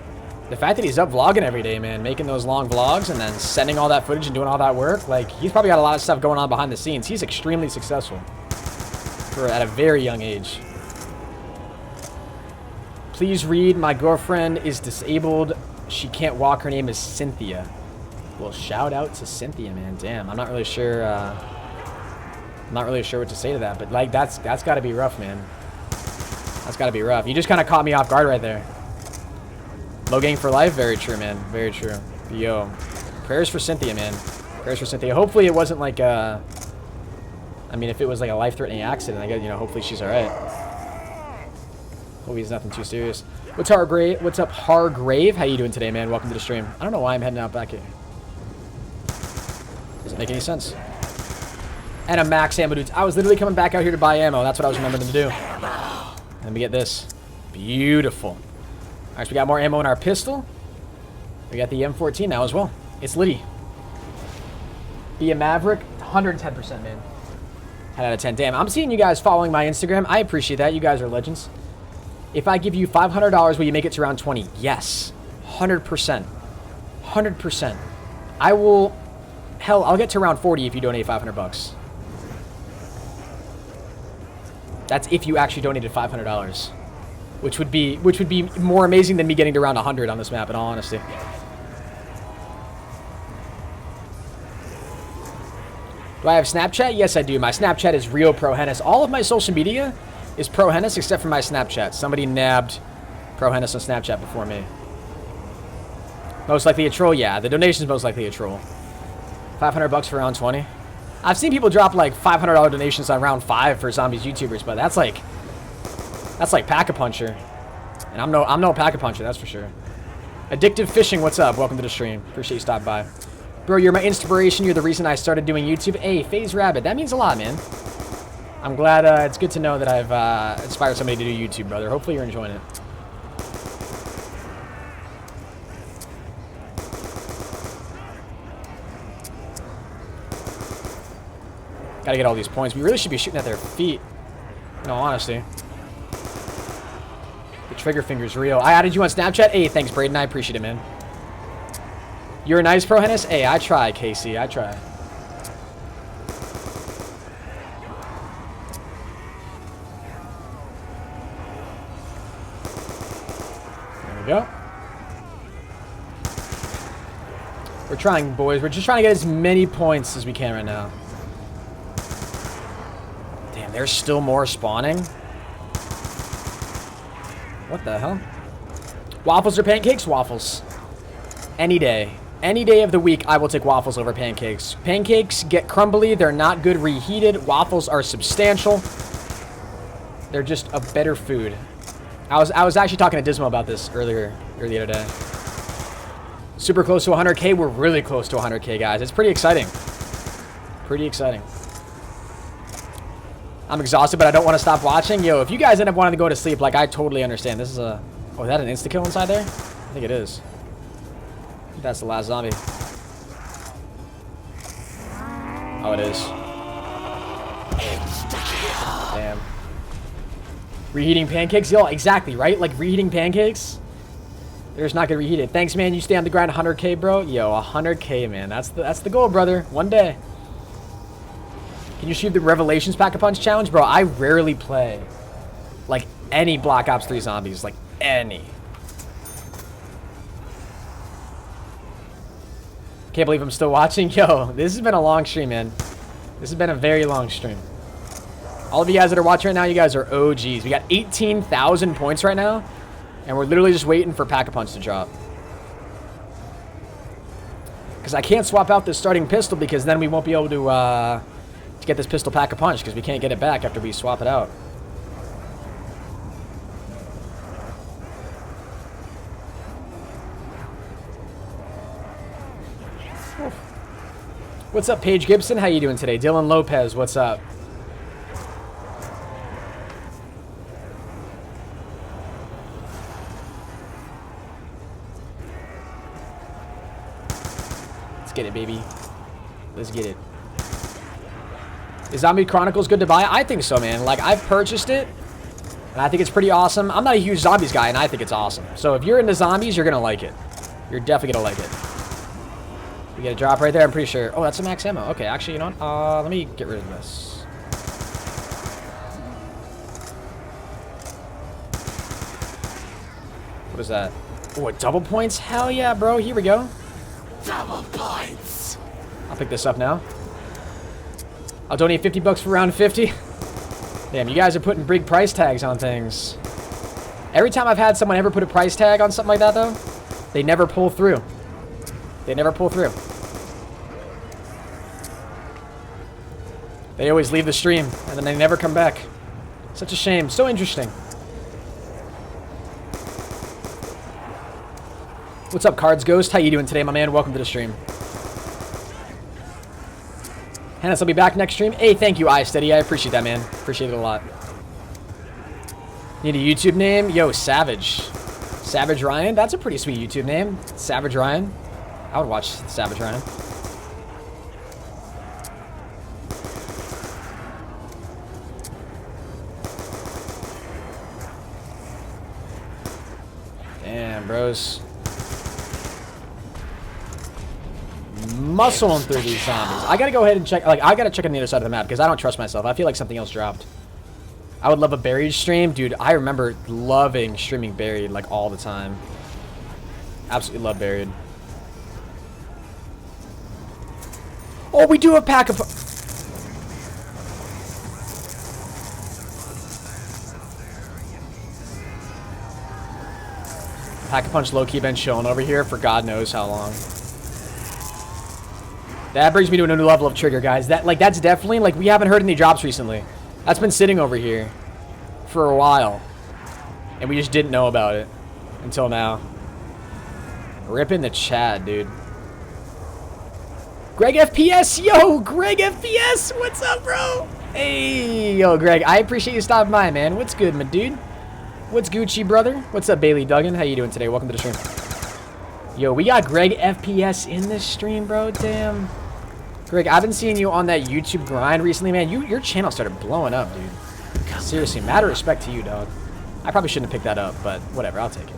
the fact that he's up vlogging every day, man, making those long vlogs and then sending all that footage and doing all that work, like, he's probably got a lot of stuff going on behind the scenes. He's extremely successful at a very young age. Please read, my girlfriend is disabled. She can't walk. Her name is Cynthia. Well, shout out to Cynthia, man. Damn, I'm not really sure. I'm not really sure what to say to that, but like that's got to be rough, man. That's got to be rough. You just kind of caught me off guard right there. Low gang for life. Very true, man. Very true. Yo, prayers for Cynthia, man. Prayers for Cynthia. Hopefully it wasn't like I mean, if it was like a life-threatening accident, I guess, you know, hopefully she's all right. Hopefully it's nothing too serious. What's up, Hargrave? How you doing today, man? Welcome to the stream. I don't know why I'm heading out back here. Doesn't make any sense. And a max ammo, dudes. I was literally coming back out here to buy ammo. That's what I was remembering to do. Let me get this. Beautiful. All right, so we got more ammo in our pistol. We got the M14 now as well. It's Liddy. Be a Maverick. 110%, man. 10 out of 10. Damn, I'm seeing you guys following my Instagram. I appreciate that. You guys are legends. If I give you $500, will you make it to round 20? Yes. 100%. 100%. I will... Hell, I'll get to round 40 if you donate 500 bucks. That's if you actually donated $500. Which would be more amazing than me getting to round 100 on this map, in all honesty. Do I have Snapchat? Yes, I do. My Snapchat is real ProHenis. All of my social media is ProHenis except for my Snapchat. Somebody nabbed ProHenis on Snapchat before me. Most likely a troll? Yeah, the donation's most likely a troll. 500 bucks for round 20. I've seen people drop like $500 donations on round 5 for zombies YouTubers, but that's like Pack-a-Puncher. And I'm no Pack-a-Puncher, that's for sure. Addictive Fishing, what's up? Welcome to the stream. Appreciate you stopping by. Bro, you're my inspiration. You're the reason I started doing YouTube. Hey, FaZe Rabbit. That means a lot, man. I'm glad. It's good to know that I've inspired somebody to do YouTube, brother. Hopefully you're enjoying it. Gotta get all these points. We really should be shooting at their feet. In all honesty. The trigger finger's real. I added you on Snapchat. Hey, thanks, Braden. I appreciate it, man. You're a nice ProHenis? Hey, I try, Casey. I try. There we go. We're trying, boys. We're just trying to get as many points as we can right now. Damn, there's still more spawning. What the hell? Waffles or pancakes? Waffles. Any day. Any day of the week, I will take waffles over pancakes. Pancakes get crumbly. They're not good reheated. Waffles are substantial. They're just a better food. I was actually talking to Dismo about this earlier the other day. Super close to 100K. We're really close to 100K, guys. It's pretty exciting. Pretty exciting. I'm exhausted, but I don't want to stop watching. Yo, if you guys end up wanting to go to sleep, like, I totally understand. This is a... Oh, is that an insta-kill inside there? I think it is. That's the last zombie. Oh, it is. Damn. Reheating pancakes? Yo, exactly, right? Like, reheating pancakes? They're just not gonna reheat it. Thanks, man. You stay on the grind. 100K, bro. Yo, 100K, man. That's the goal, brother. One day. Can you shoot the Revelations Pack-a-Punch challenge? Bro, I rarely play, like, any Black Ops 3 zombies. Like, any. Can't believe I'm still watching. Yo, this has been a long stream, man. This has been a very long stream. All of you guys that are watching right now, you guys are OGs. We got 18,000 points right now, and we're literally just waiting for Pack-a-Punch to drop. Because I can't swap out this starting pistol because then we won't be able to get this pistol pack-a-punch because we can't get it back after we swap it out. What's up, Paige Gibson? How you doing today? Dylan Lopez, what's up? Let's get it, baby. Let's get it. Is Zombie Chronicles good to buy? I think so, man. Like, I've purchased it, and I think it's pretty awesome. I'm not a huge zombies guy, and I think it's awesome. So if you're into zombies, you're going to like it. You're definitely going to like it. We get a drop right there, I'm pretty sure. Oh, that's some max ammo. Okay, actually, you know what? Let me get rid of this. What is that? Oh, a double points? Hell yeah, bro. Here we go. Double points. I'll pick this up now. I'll donate 50 bucks for round 50. Damn, you guys are putting big price tags on things. Every time I've had someone ever put a price tag on something like that, though, they never pull through. They never pull through. They always leave the stream, and then they never come back. Such a shame. So interesting. What's up, Cards Ghost? How you doing today, my man? Welcome to the stream. Hennis, I'll be back next stream. Hey, thank you, iSteady. I appreciate that, man. Appreciate it a lot. Need a YouTube name? Yo, Savage. Savage Ryan? That's a pretty sweet YouTube name. Savage Ryan. I would watch Savage Ryan. Damn, bros. Muscling through these zombies. I gotta go ahead and check. Like, I gotta check on the other side of the map because I don't trust myself. I feel like something else dropped. I would love a buried stream. Dude, I remember loving streaming buried like all the time. Absolutely love buried. Oh, we do have pack of... Pack-a-Punch low-key been chilling over here for God knows how long. That brings me to a new level of trigger, guys. That's definitely, like, we haven't heard any drops recently. That's been sitting over here for a while. And we just didn't know about it until now. Ripping the chat, dude. Greg FPS, yo, Greg FPS, what's up, bro? Hey, yo, Greg, I appreciate you stopping by, man. What's good, my dude? What's Gucci, brother? What's up, Bailey Duggan? How you doing today? Welcome to the stream. Yo, we got Greg FPS in this stream, bro. Damn. Greg, I've been seeing you on that YouTube grind recently, man. Your channel started blowing up, dude. Seriously, mad respect to you, dog. I probably shouldn't have picked that up, but whatever, I'll take it.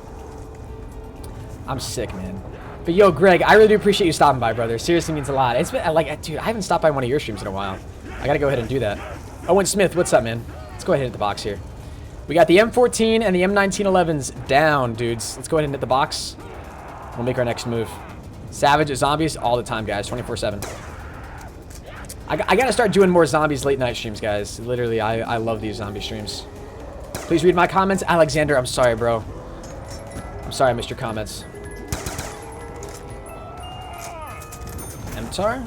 I'm sick, man. But yo, Greg, I really do appreciate you stopping by, brother. Seriously means a lot. It's been like, dude, I haven't stopped by one of your streams in a while. I gotta go ahead and do that. Owen Smith, what's up, man? Let's go ahead and hit the box here. We got the M14 and the M1911s down, dudes. Let's go ahead and hit the box. We'll make our next move. Savage zombies all the time, guys. 24/7. I gotta start doing more zombies late night streams, guys. Literally, I love these zombie streams. Please read my comments. Alexander, I'm sorry, bro. I'm sorry I missed your comments. MTAR?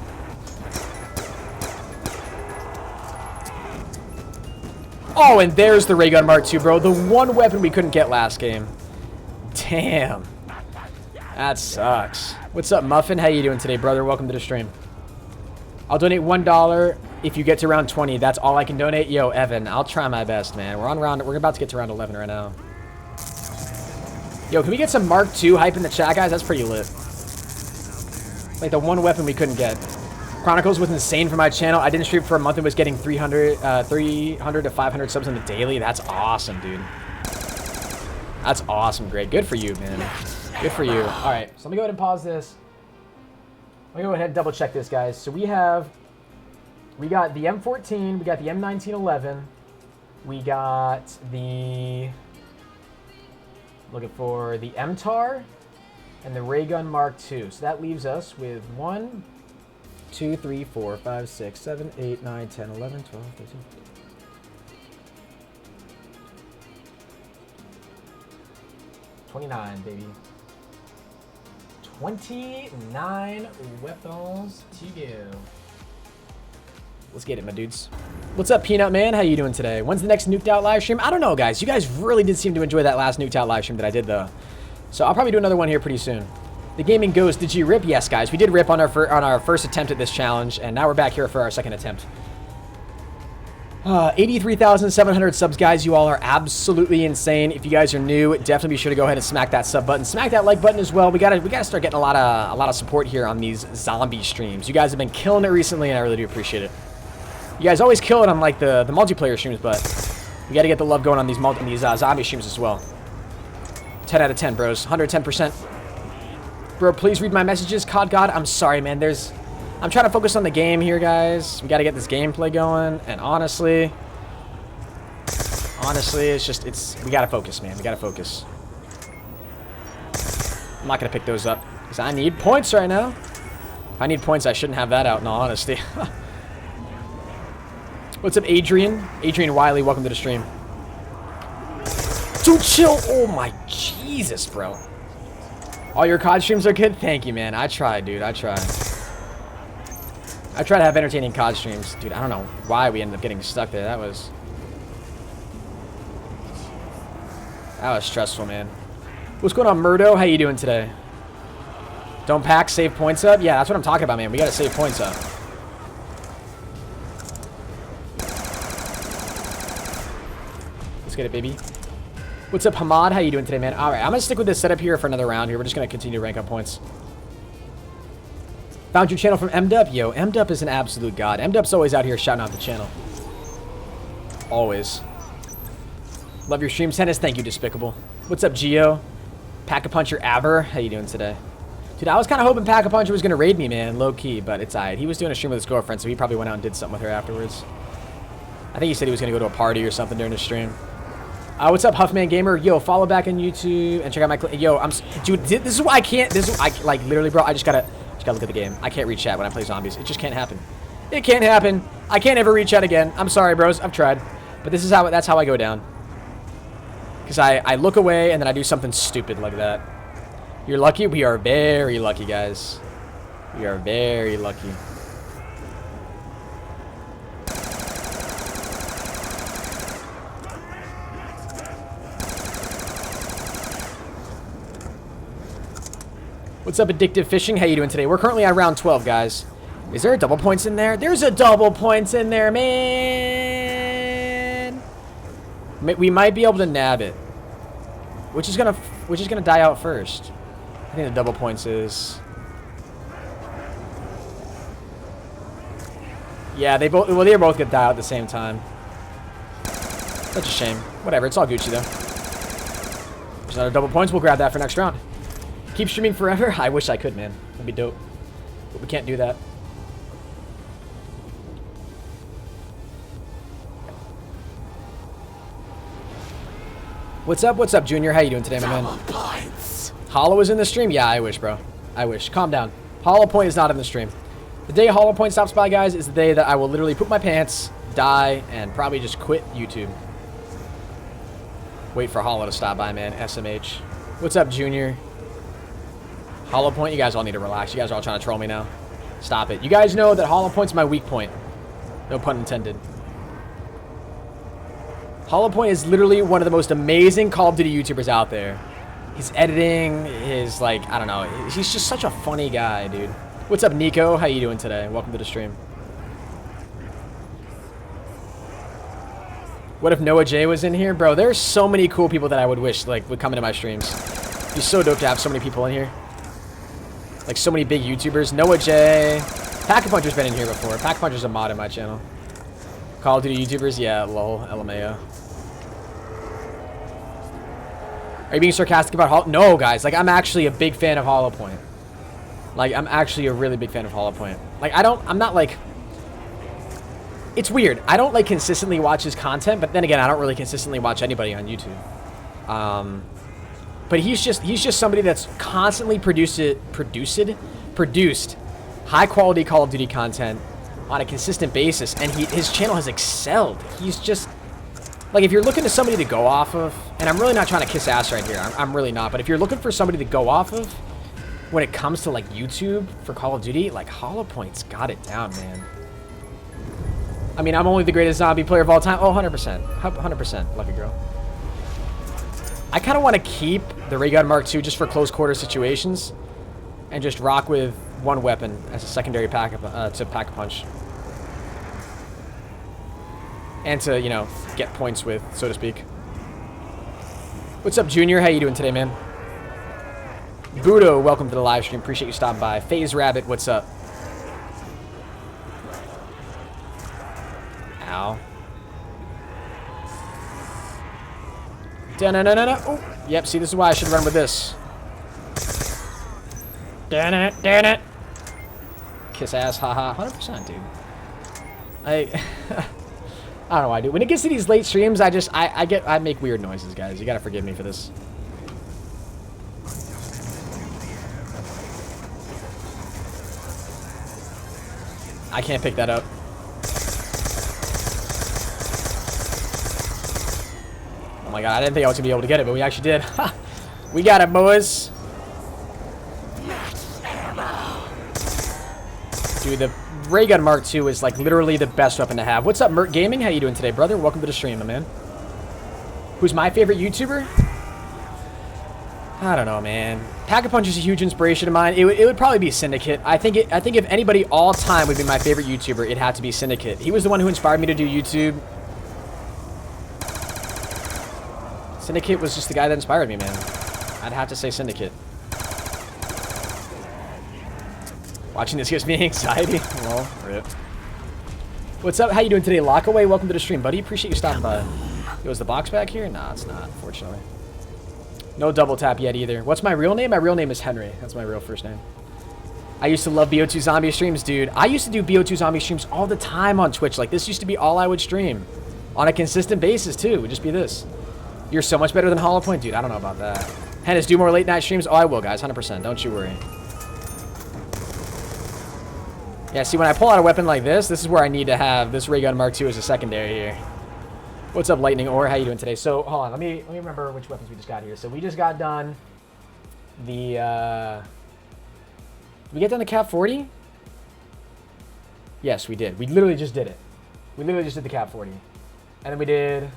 Oh, and there's the Ray Gun Mark II, bro. The one weapon we couldn't get last game. Damn. That sucks. What's up, Muffin? How you doing today, brother? Welcome to the stream. I'll donate $1 if you get to round 20. That's all I can donate. Yo, Evan, I'll try my best, man. We're about to get to round 11 right now. Yo, can we get some Mark II hype in the chat, guys? That's pretty lit. Like the one weapon we couldn't get. Chronicles was insane for my channel. I didn't stream for a month and was getting 300 to 500 subs on the daily. That's awesome, dude. That's awesome, Greg. Good for you, man. Good for you. All right, so let me go ahead and pause this. Let me go ahead and double check this, guys. So we got the M14, we got the M1911, we got the, looking for the MTAR and the Ray Gun Mark II. So that leaves us with 1, 2, 3, 4, 5, 6, 7, 8, 9, 10, 11, 12, 13, 29, baby. 29 weapons to go. Let's get it, my dudes. What's up, Peanut Man? How you doing today? When's the next Nuked Out live stream? I don't know, guys. You guys really did seem to enjoy that last Nuked Out live stream that I did, though. So I'll probably do another one here pretty soon. The gaming goes, did you rip? Yes, guys. We did rip on our first attempt at this challenge, and now we're back here for our second attempt. 83,700 subs, guys. You all are absolutely insane. If you guys are new, definitely be sure to go ahead and smack that sub button. Smack that like button as well. We gotta start getting a lot of support here on these zombie streams. You guys have been killing it recently, and I really do appreciate it. You guys always kill it on like the multiplayer streams, but we gotta get the love going on these zombie streams as well. 10 out of 10, bros. 110%. Bro, please read my messages. COD God, I'm sorry, man. I'm trying to focus on the game here, guys. We got to get this gameplay going. And honestly, we got to focus, man. We got to focus. I'm not going to pick those up because I need points right now. If I need points, I shouldn't have that out, in all honesty. What's up, Adrian? Adrian Wiley, welcome to the stream. Dude, chill. Oh, my Jesus, bro. All your COD streams are good? Thank you, man. I try, dude. I try. I try to have entertaining COD streams. Dude, I don't know why we ended up getting stuck there. That was stressful, man. What's going on, Murdo? How you doing today? Don't pack, save points up? Yeah, that's what I'm talking about, man. We gotta save points up. Let's get it, baby. What's up, Hamad? How you doing today, man? Alright, I'm gonna stick with this setup here for another round here. We're just gonna continue to rank up points. Found your channel from MDup. Yo, MDup is an absolute god. MDup's always out here shouting out the channel. Always. Love your streams, Hennis. Thank you, Despicable. What's up, Geo? Pack-a-Puncher Aber. How you doing today? Dude, I was kind of hoping Pack-a-Puncher was going to raid me, man. Low-key, but it's alright. He was doing a stream with his girlfriend, so he probably went out and did something with her afterwards. I think he said he was going to go to a party or something during the stream. What's up, Huffman Gamer? Yo, follow back on YouTube and check out my... Yo, dude, this is why I can't... like, literally, bro, I just gotta look at the game. I can't read chat when I play zombies. It just can't happen. It can't happen. I can't ever read chat again. I'm sorry, bros. I've tried. But that's how I go down. Because I look away and then I do something stupid like that. You're lucky? We are very lucky, guys. We are very lucky. What's up, Addictive Fishing? How you doing today? We're currently at round 12, guys. Is there a double points in there? There's a double points in there, man. We might be able to nab it. Which is gonna die out first. I think the double points is... Yeah, they're both gonna die out at the same time. Such a shame. Whatever, it's all Gucci though. There's another double points. We'll grab that for next round. Keep streaming forever? I wish I could, man. That'd be dope. But we can't do that. What's up? What's up, Junior? How you doing today, my man? Hollow is in the stream? Yeah, I wish, bro. I wish. Calm down. Hollow Point is not in the stream. The day Hollow Point stops by, guys, is the day that I will literally poop my pants, die, and probably just quit YouTube. Wait for Hollow to stop by, man. SMH. What's up, Junior? Hollow Point, you guys all need to relax. You guys are all trying to troll me now. Stop it. You guys know that Hollow Point's my weak point. No pun intended. Hollow Point is literally one of the most amazing Call of Duty YouTubers out there. His editing, his, like, I don't know. He's just such a funny guy, dude. What's up, Nico? How you doing today? Welcome to the stream. What if Noah J was in here? Bro, there's so many cool people that I would wish, like, would come into my streams. It'd be so dope to have so many people in here. Like, so many big YouTubers. Noah J. Pack-a-Puncher's been in here before. Pack-a-Puncher's a mod in my channel. Call of Duty YouTubers? Yeah, lol. LMAO. Are you being sarcastic about Hollow? No, guys. Like, I'm actually a big fan of Hollow Point. Like, I'm actually a really big fan of Hollow Point. Like, I'm not, like... It's weird. I don't, like, consistently watch his content, but then again, I don't really consistently watch anybody on YouTube. But he's just somebody that's constantly produced high quality Call of Duty content on a consistent basis, and his channel has excelled. He's just like, if you're looking to somebody to go off of, and I'm really not trying to kiss ass right here, I'm really not, but if you're looking for somebody to go off of, when it comes to like YouTube for Call of Duty, like Hollow Point's got it down, man. I mean, I'm only the greatest zombie player of all time. Oh, 100%. 100%, lucky girl. I kind of want to keep the Ray Gun Mark II just for close quarter situations and just rock with one weapon as a secondary pack to pack a punch. And to, you know, get points with, so to speak. What's up, Junior? How you doing today, man? Budo, welcome to the live stream. Appreciate you stopping by. FaZe Rabbit, what's up? Ow. Da-na-na-na-na. Oh, yep, see, this is why I should run with this. Da-na-da-na. Kiss ass, haha. 100%, dude. I don't know why I do. When it gets to these late streams, I make weird noises, guys. You gotta forgive me for this. I can't pick that up. Oh my god, I didn't think I was gonna be able to get it, but we actually did. Ha! We got it, boys. Dude, the Ray Gun Mark II is like literally the best weapon to have. What's up, Mert Gaming? How you doing today, brother? Welcome to the stream, my man. Who's my favorite YouTuber? I don't know, man. Pack-a-Punch is a huge inspiration of mine. It would probably be Syndicate. I think if anybody all time would be my favorite YouTuber, it had to be Syndicate. He was the one who inspired me to do YouTube. Syndicate was just the guy that inspired me, man. I'd have to say Syndicate. Watching this gives me anxiety. Well, rip. What's up? How you doing today, Lockaway? Welcome to the stream, buddy. Appreciate you stopping by. Yo, is the box back here? Nah, it's not, unfortunately. No double tap yet either. What's my real name? My real name is Henry. That's my real first name. I used to love BO2 zombie streams, dude. I used to do BO2 zombie streams all the time on Twitch. Like, this used to be all I would stream. On a consistent basis, too. It would just be this. You're so much better than Hollow Point, dude. I don't know about that. Henis, do more late night streams? Oh, I will, guys. 100%. Don't you worry. Yeah, see, when I pull out a weapon like this is where I need to have this Ray Gun Mark II as a secondary here. What's up, Lightning Or? How you doing today? So, hold on. Let me remember which weapons we just got here. So, we just got done the, did we get done the Cap 40? Yes, we did. We literally just did it. We literally just did the Cap 40. And then we did...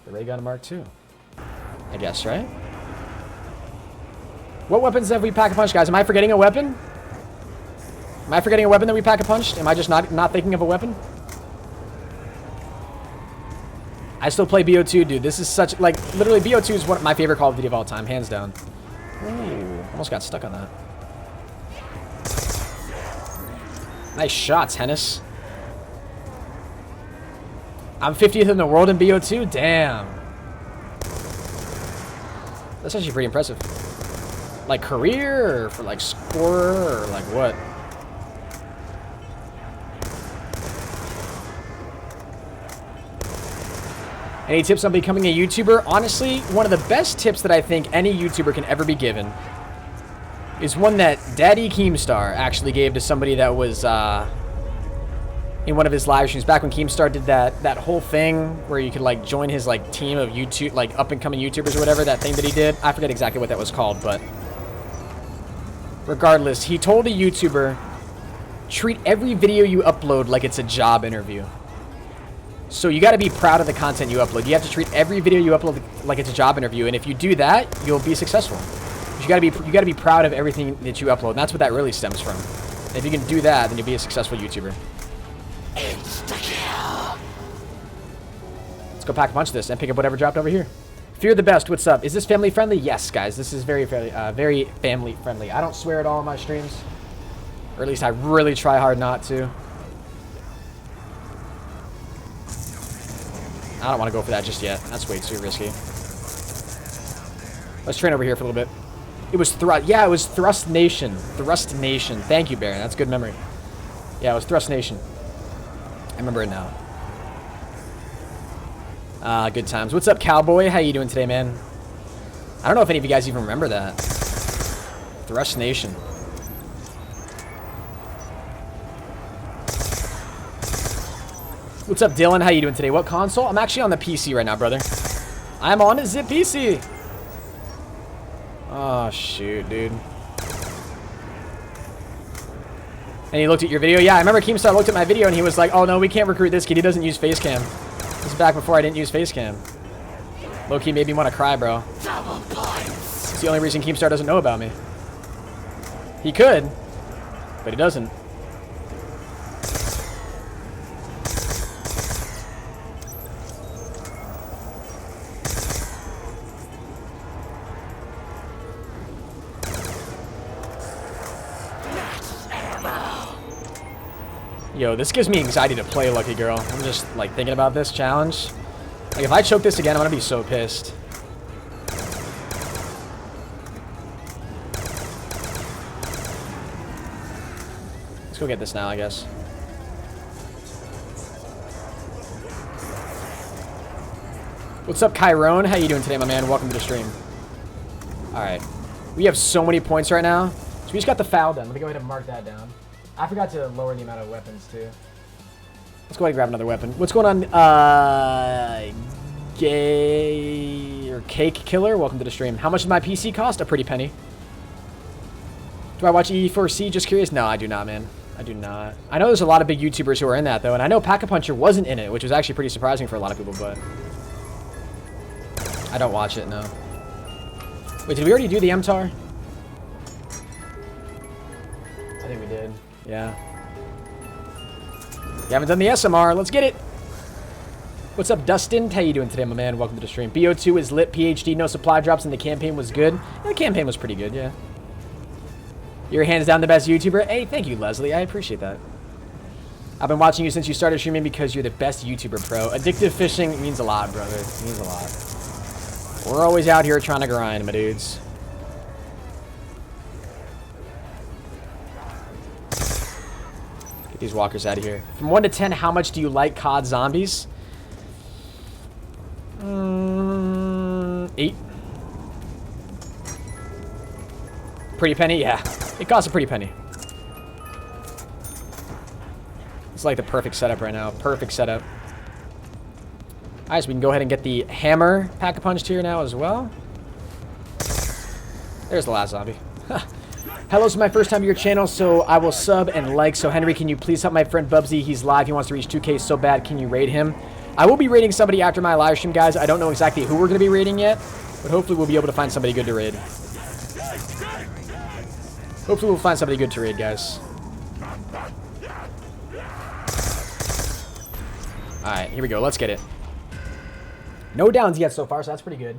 the Ray Gun Mark II. I guess, right? What weapons have we pack-a-punched, guys? Am I forgetting a weapon? Am I forgetting a weapon that we pack-a-punched? Am I just not thinking of a weapon? I still play BO2, dude. This is such... like, literally, BO2 is one of my favorite Call of Duty of all time. Hands down. Ooh, almost got stuck on that. Nice shots, Henis. I'm 50th in the world in BO2? Damn. That's actually pretty impressive. Like career, or for like scorer, or like what? Any tips on becoming a YouTuber? Honestly, one of the best tips that I think any YouTuber can ever be given is one that Daddy Keemstar actually gave to somebody that was in one of his live streams back when Keemstar did that whole thing where you could like join his like team of YouTube, like up and coming YouTubers or whatever, that thing that he did. I forget exactly what that was called, but regardless, he told a YouTuber, treat every video you upload like it's a job interview. So you got to be proud of the content you upload. You have to treat every video you upload like it's a job interview, and if you do that, you'll be successful. You got to be proud of everything that you upload. And that's what that really stems from. And if you can do that, then you'll be a successful YouTuber. Insta-kill. Let's go pack a bunch of this and pick up whatever dropped over here. Fear the best. What's up? Is this family friendly? Yes, guys. This is very family friendly. I don't swear at all in my streams, or at least I really try hard not to. I don't want to go for that just yet. That's way too risky. Let's train over here for a little bit. It was Thrust. Yeah, it was Thrust Nation. Thrust Nation. Thank you, Baron. That's good memory. Yeah, it was Thrust Nation. I remember it now. Good times. What's up, Cowboy? How you doing today, man? I don't know if any of you guys even remember that. Thrust Nation. What's up, Dylan? How you doing today? What console? I'm actually on the PC right now, brother. I'm on a zip PC. Oh, shoot, dude. And he looked at your video? Yeah, I remember Keemstar looked at my video and he was like, oh, no, we can't recruit this kid. He doesn't use Facecam. This is back before I didn't use Facecam. Low-key made me want to cry, bro. It's the only reason Keemstar doesn't know about me. He could, but he doesn't. Yo, this gives me anxiety to play, Lucky Girl. I'm just, like, thinking about this challenge. Like, if I choke this again, I'm gonna be so pissed. Let's go get this now, I guess. What's up, Kyron? How you doing today, my man? Welcome to the stream. Alright. We have so many points right now. So we just got the foul done. Let me go ahead and mark that down. I forgot to lower the amount of weapons, too. Let's go ahead and grab another weapon. What's going on, Gay or Cake Killer? Welcome to the stream. How much does my PC cost? A pretty penny. Do I watch E4C? Just curious. No, I do not, man. I do not. I know there's a lot of big YouTubers who are in that, though, and I know Pack-a-Puncher wasn't in it, which was actually pretty surprising for a lot of people, but I don't watch it, no. Wait, did we already do the MTAR? I think we did. Yeah. You haven't done the SMR. Let's get it. What's up, Dustin? How you doing today, my man? Welcome to the stream. BO2 is lit. PhD, no supply drops, and the campaign was good. Yeah, the campaign was pretty good, yeah. You're hands down the best YouTuber. Hey, thank you, Leslie. I appreciate that. I've been watching you since you started streaming because you're the best YouTuber, pro. Addictive fishing means a lot, brother. It means a lot. We're always out here trying to grind, my dudes. Get these walkers out of here. From 1 to 10, how much do you like COD Zombies? 8. Pretty penny? Yeah. It costs a pretty penny. It's like the perfect setup right now. Perfect setup. Alright, so we can go ahead and get the hammer pack-a-punched here now as well. There's the last zombie. Hello, this is my first time to your channel, so I will sub and like. So Henry, can you please help my friend Bubsy? He's live. He wants to reach 2K so bad. Can you raid him? I will be raiding somebody after my live stream, guys. I don't know exactly who we're going to be raiding yet, but hopefully we'll be able to find somebody good to raid. Hopefully we'll find somebody good to raid, guys. Alright, here we go. Let's get it. No downs yet so far, so that's pretty good.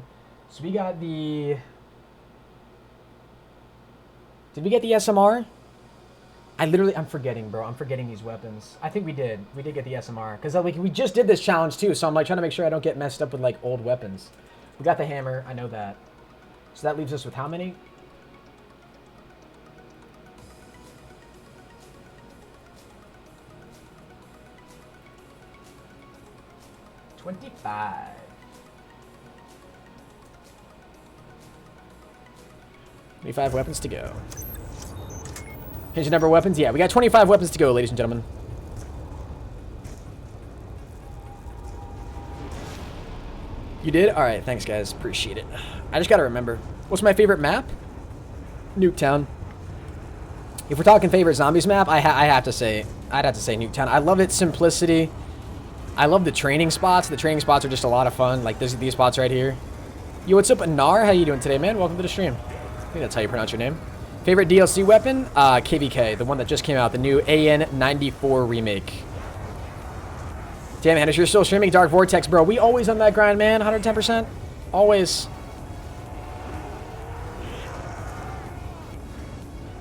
So we got the... Did we get the SMR? I'm forgetting, bro. I'm forgetting these weapons. I think we did. We did get the SMR. Because like, we just did this challenge, too. So I'm like trying to make sure I don't get messed up with like old weapons. We got the hammer. I know that. So that leaves us with how many? 25. 25 weapons to go. Here's your number of weapons. Yeah, we got 25 weapons to go, ladies and gentlemen. You did? Alright, thanks, guys. Appreciate it. I just gotta remember. What's my favorite map? Nuketown. If we're talking favorite zombies map, I'd have to say Nuketown. I love its simplicity. I love the training spots. The training spots are just a lot of fun. Like these spots right here. Yo, what's up, Anar? How you doing today, man? Welcome to the stream. I think that's how you pronounce your name. Favorite DLC weapon? KVK, the one that just came out, the new AN94 remake. Damn, Hennis, you're still streaming Dark Vortex, bro. We always on that grind, man. 110%. Always.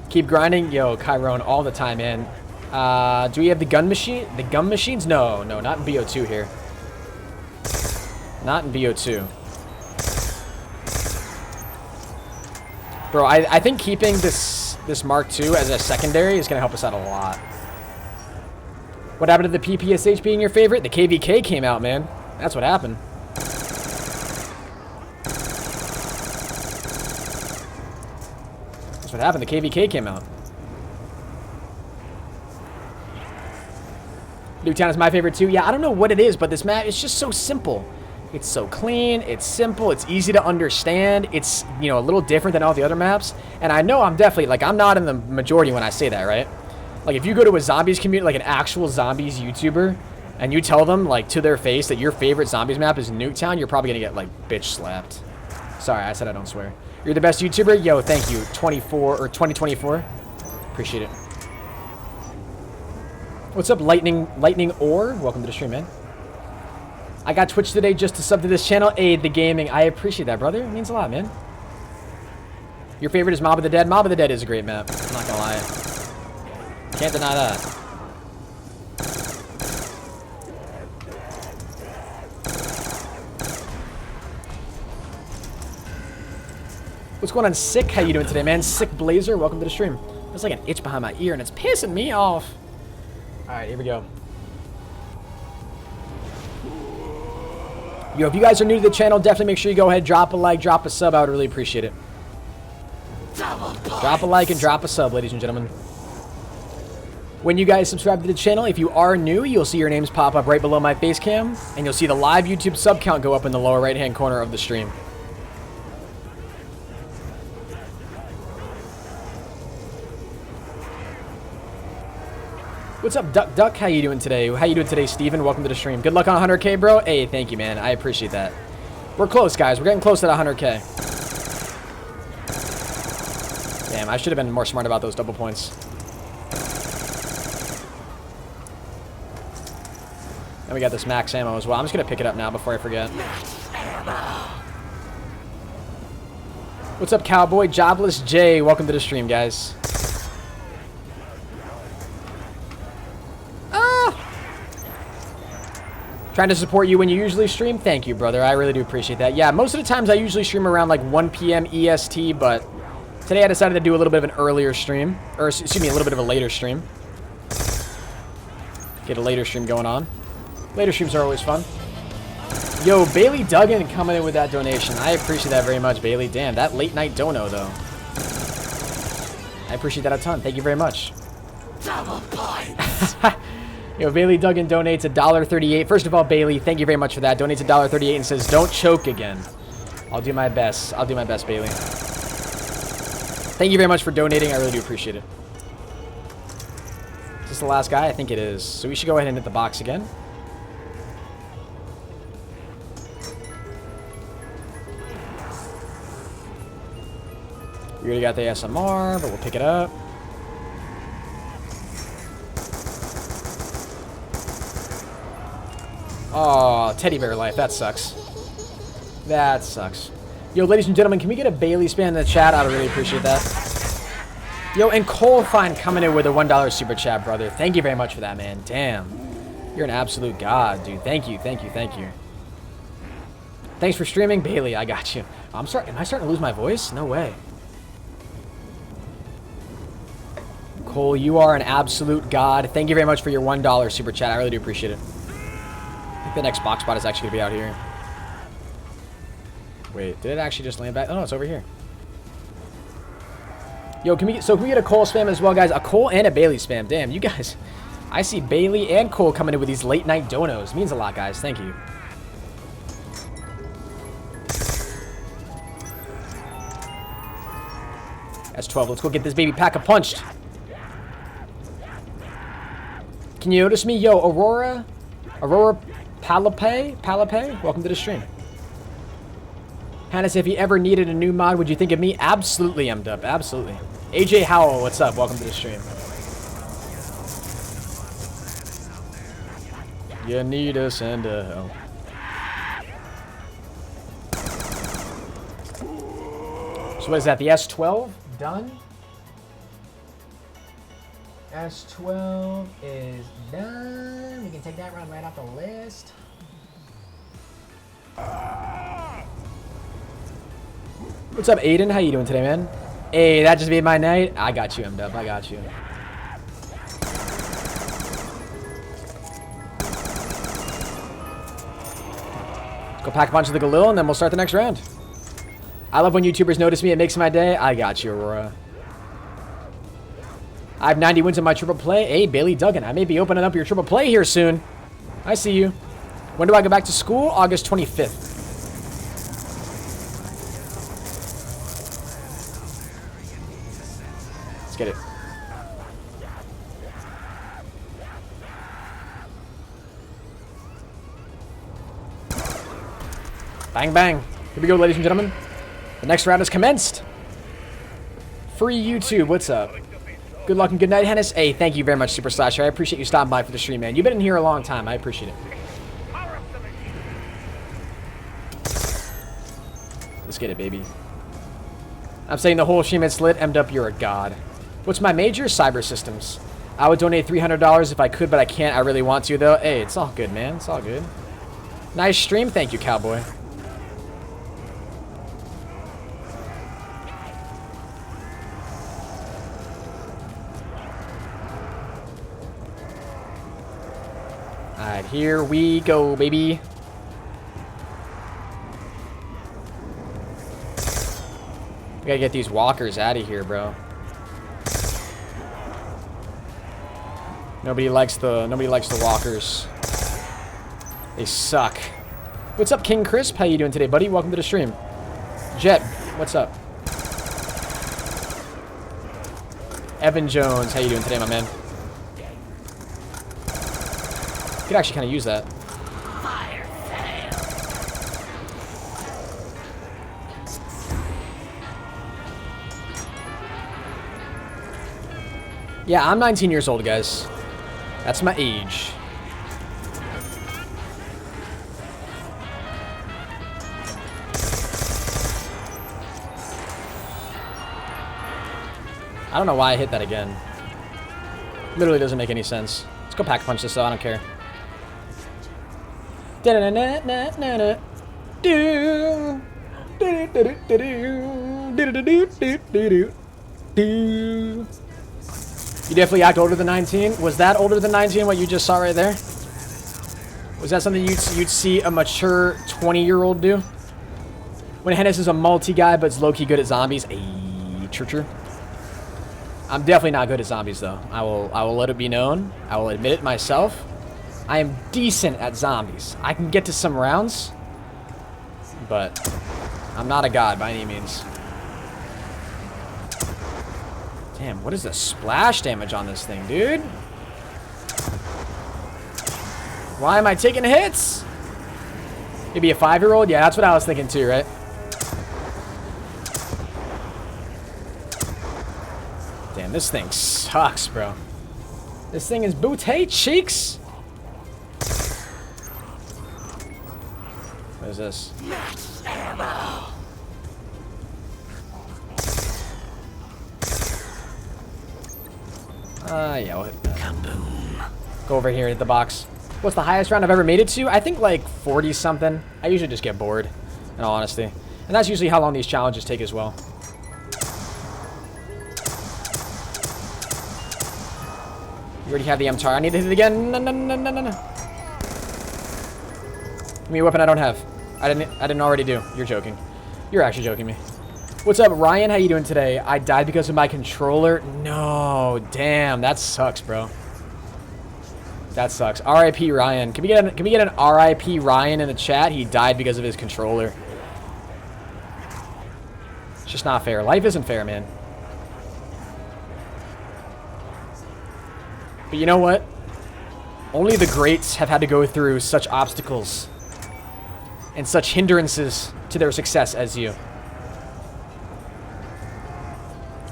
Keep grinding. Yo, Chiron, all the time, man. Do we have the gun machine? The gun machines? No, not in BO2 here. Not in BO2. Bro, I think keeping this Mark II as a secondary is going to help us out a lot. What happened to the PPSH being your favorite? The KVK came out, man. That's what happened. That's what happened. The KVK came out. Nuketown is my favorite too. Yeah, I don't know what it is, but this map is just so simple. It's so clean, it's simple, it's easy to understand, it's, you know, a little different than all the other maps. And I know I'm definitely, like, I'm not in the majority when I say that, right? Like, if you go to a zombies community, like an actual zombies YouTuber, and you tell them, like, to their face that your favorite zombies map is Nuketown, you're probably gonna get, like, bitch slapped. Sorry, I said I don't swear. You're the best YouTuber? Yo, thank you. 2024. Appreciate it. What's up, Lightning Ore? Welcome to the stream, man. I got Twitch today just to sub to this channel. Aid the gaming. I appreciate that, brother. It means a lot, man. Your favorite is Mob of the Dead? Mob of the Dead is a great map. I'm not gonna lie. Can't deny that. What's going on, Sick? How you doing today, man? Sick Blazer, welcome to the stream. There's like an itch behind my ear, and it's pissing me off. All right, here we go. Yo, if you guys are new to the channel, definitely make sure you go ahead, drop a like, drop a sub. I would really appreciate it. Drop a like and drop a sub, ladies and gentlemen. When you guys subscribe to the channel, if you are new, you'll see your names pop up right below my face cam, and you'll see the live YouTube sub count go up in the lower right-hand corner of the stream. What's up, Duck? How you doing today? How you doing today, Steven? Welcome to the stream. Good luck on 100K, bro. Hey, thank you, man. I appreciate that. We're close, guys. We're getting close to the 100K. Damn, I should have been more smart about those double points. And we got this max ammo as well. I'm just going to pick it up now before I forget. What's up, Cowboy? Jobless Jay. Welcome to the stream, guys. Trying to support you when you usually stream? Thank you, brother. I really do appreciate that. Yeah, most of the times I usually stream around like 1 p.m. EST, but today I decided to do a little bit of an earlier stream. Or, excuse me, a little bit of a later stream. Get a later stream going on. Later streams are always fun. Yo, Bailey Duggan coming in with that donation. I appreciate that very much, Bailey. Damn, that late night dono, though. I appreciate that a ton. Thank you very much. Double points. Yo, Bailey Duggan donates $1.38. First of all, Bailey, thank you very much for that. Donates $1.38 and says, "Don't choke again." I'll do my best. I'll do my best, Bailey. Thank you very much for donating. I really do appreciate it. Is this the last guy? I think it is. So we should go ahead and hit the box again. We already got the SMR, but we'll pick it up. Oh, teddy bear life. That sucks. That sucks. Yo, ladies and gentlemen, can we get a Bailey spam in the chat? I would really appreciate that. Yo, and Cole Fine coming in with a $1 super chat, brother. Thank you very much for that, man. Damn. You're an absolute god, dude. Thank you, thank you, thank you. Thanks for streaming, Bailey. I got you. I'm sorry. Am I starting to lose my voice? No way. Cole, you are an absolute god. Thank you very much for your $1 super chat. I really do appreciate it. I think the next box spot is actually going to be out here. Wait, did it actually just land back? Oh, no, it's over here. Yo, can we get a Cole spam as well, guys? A Cole and a Bailey spam. Damn, you guys. I see Bailey and Cole coming in with these late night donos. It means a lot, guys. Thank you. That's 12. Let's go get this baby pack of punched. Can you notice me? Yo, Aurora Palape, welcome to the stream. Hannes, if you ever needed a new mod, would you think of me? Absolutely, M-Dub, absolutely. AJ Howell, what's up? Welcome to the stream. You need a send a help. So what is that, the S12? Done? S12 is done. We can take that run right off the list. What's up, Aiden? How you doing today, man? Hey, that just made my night. I got you, M-Dub. I got you. Let's go pack a punch of the Galil, and then we'll start the next round. I love when YouTubers notice me. It makes my day. I got you, Aurora. I have 90 wins in my triple play. Hey, Bailey Duggan, I may be opening up your triple play here soon. I see you. When do I go back to school? August 25th. Let's get it. Bang, bang. Here we go, ladies and gentlemen. The next round has commenced. Free YouTube, what's up? Good luck and good night, Hennis. Hey, thank you very much, Super Slasher. I appreciate you stopping by for the stream, man. You've been in here a long time. I appreciate it. Let's get it, baby. I'm saying the whole stream had lit. M'd up, you're a god. What's my major? Cyber systems. I would donate $300 if I could, but I can't. I really want to, though. Hey, it's all good, man. It's all good. Nice stream. Thank you, cowboy. Alright, here we go, baby. We gotta get these walkers out of here, bro. Nobody likes the walkers. They suck. What's up, King Crisp? How you doing today, buddy? Welcome to the stream. Jet, what's up? Evan Jones, how you doing today, my man? Could actually kind of use that. Fire sale. Yeah, I'm 19 years old, guys. That's my age. I don't know why I hit that again. Literally doesn't make any sense. Let's go pack punch this though, I don't care. You definitely act older than 19. Was that older than 19, what you just saw right there? Was that something you'd see a mature 20-year-old do? When Hennis is a multi-guy, but is low-key good at zombies. Ayy, true. I'm definitely not good at zombies, though. I will let it be known. I will admit it myself. I am decent at zombies. I can get to some rounds, but I'm not a god by any means. Damn, what is the splash damage on this thing, dude? Why am I taking hits? Maybe a 5-year-old? Yeah, that's what I was thinking too, right? Damn, this thing sucks, bro. This thing is booty cheeks. What is this? Max ammo. Yeah, we'll hit that. Kaboom. Go over here, hit the box. What's the highest round I've ever made it to? I think like 40 something. I usually just get bored, in all honesty. And that's usually how long these challenges take as well. You already have the MTAR. I need to hit it again. No. Give me a weapon I don't have. I didn't already do. You're joking. You're actually joking me. What's up, Ryan? How you doing today? I died because of my controller. No, damn, that sucks, bro. That sucks. R.I.P. Ryan. Can we get an R.I.P. Ryan in the chat? He died because of his controller. It's just not fair. Life isn't fair, man. But you know what? Only the greats have had to go through such obstacles and such hindrances to their success as you.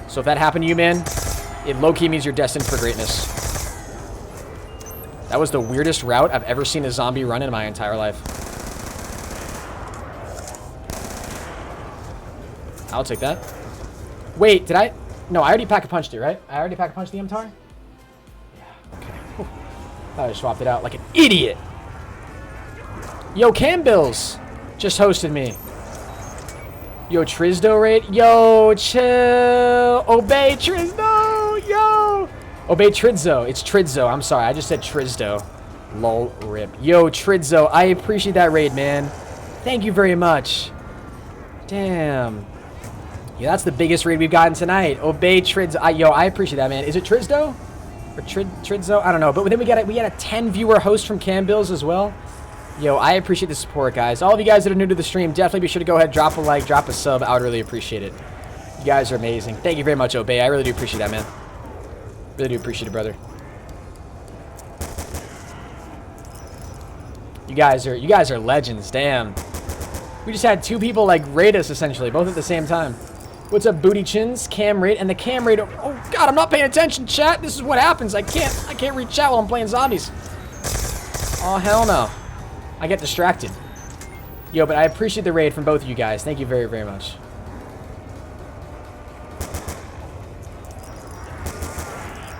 So if that happened to you, man, it low-key means you're destined for greatness. That was the weirdest route I've ever seen a zombie run in my entire life. I'll take that. Wait, did I? No, I already pack-a-punched it, right? I already pack-a-punched the MTAR? Yeah, okay. Whew. Thought I swapped it out like an idiot. Yo, Cambills just hosted me. Yo, Trizdo raid. Yo, chill. Obey Trizdo. Yo. Obey Trizzo. It's Trizzo. I'm sorry. I just said Trizdo. Lol, rip. Yo, Trizzo. I appreciate that raid, man. Thank you very much. Damn. Yeah, that's the biggest raid we've gotten tonight. Obey Trizzo. Yo, I appreciate that, man. Is it Trizdo? Or Trizzo? I don't know. But then we got a 10 viewer host from Cambills as well. Yo, I appreciate the support, guys. All of you guys that are new to the stream, definitely be sure to go ahead, drop a like, drop a sub. I would really appreciate it. You guys are amazing. Thank you very much, Obey. I really do appreciate that, man. Really do appreciate it, brother. You guys are legends. Damn. We just had 2 people like raid us essentially, both at the same time. What's up, Booty Chins? Cam raid and the cam raid. Oh God, I'm not paying attention, chat. This is what happens. I can't read chat while I'm playing zombies. Oh hell no. I get distracted. Yo, but I appreciate the raid from both of you guys. Thank you very, very much.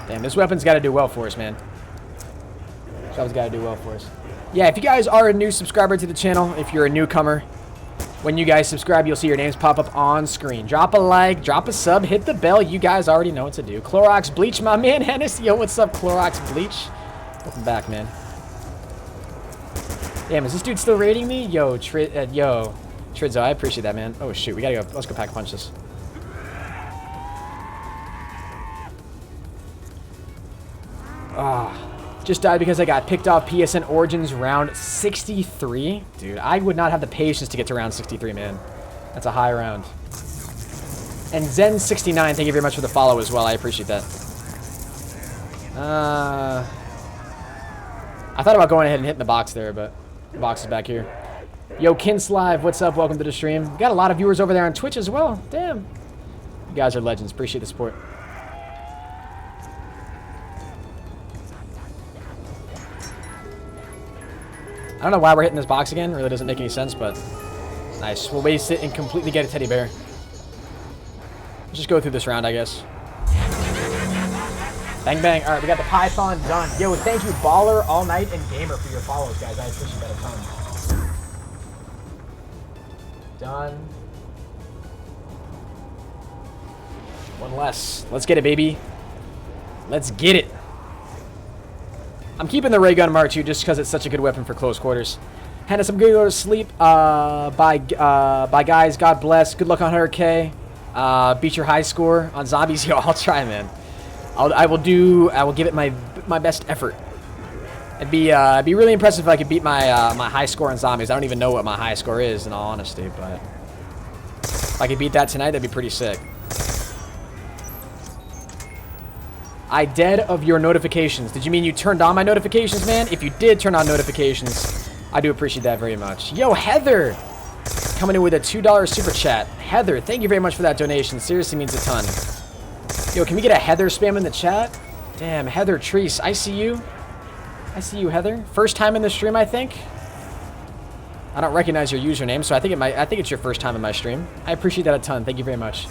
Damn, this weapon's got to do well for us, man. This weapon's got to do well for us. Yeah, if you guys are a new subscriber to the channel, if you're a newcomer, when you guys subscribe, you'll see your names pop up on screen. Drop a like, drop a sub, hit the bell. You guys already know what to do. Clorox Bleach, my man, HENIS. Yo, what's up, Clorox Bleach? Welcome back, man. Damn, is this dude still raiding me? Yo, Trizzo, I appreciate that, man. Oh, shoot, we gotta go. Let's go pack punch this. Just died because I got picked off PSN Origins round 63. Dude, I would not have the patience to get to round 63, man. That's a high round. And Zen69, thank you very much for the follow as well. I appreciate that. I thought about going ahead and hitting the box there, but the box is back here. Yo, Kinslive, what's up? Welcome to the stream. We got a lot of viewers over there on Twitch as well. Damn. You guys are legends. Appreciate the support. I don't know why we're hitting this box again. It really doesn't make any sense, but nice. We'll waste it and completely get a teddy bear. Let's just go through this round, I guess. Bang, bang. All right, we got the Python done. Yo, thank you, Baller, All Night, and Gamer for your follows, guys. I appreciate that a ton. Done. One less. Let's get it, baby. Let's get it. I'm keeping the ray gun Mark II just because it's such a good weapon for close quarters. HENIS, I'm gonna go to sleep. Bye, guys. God bless. Good luck on 100K. Beat your high score on zombies. Yo, I'll try, man. I will give it my best effort. It'd be really impressive if I could beat my my high score on zombies. I don't even know what my high score is, in all honesty, but if I could beat that tonight, that'd be pretty sick. I dead of your notifications. Did you mean you turned on my notifications, man? If you did turn on notifications, I do appreciate that very much. Yo, Heather, coming in with a $2 super chat. Heather, thank you very much for that donation. Seriously means a ton. Yo, can we get a Heather spam in the chat? Damn, Heather Treese, I see you. I see you, Heather. First time in the stream, I think. I don't recognize your username, so I think it's your first time in my stream. I appreciate that a ton. Thank you very much.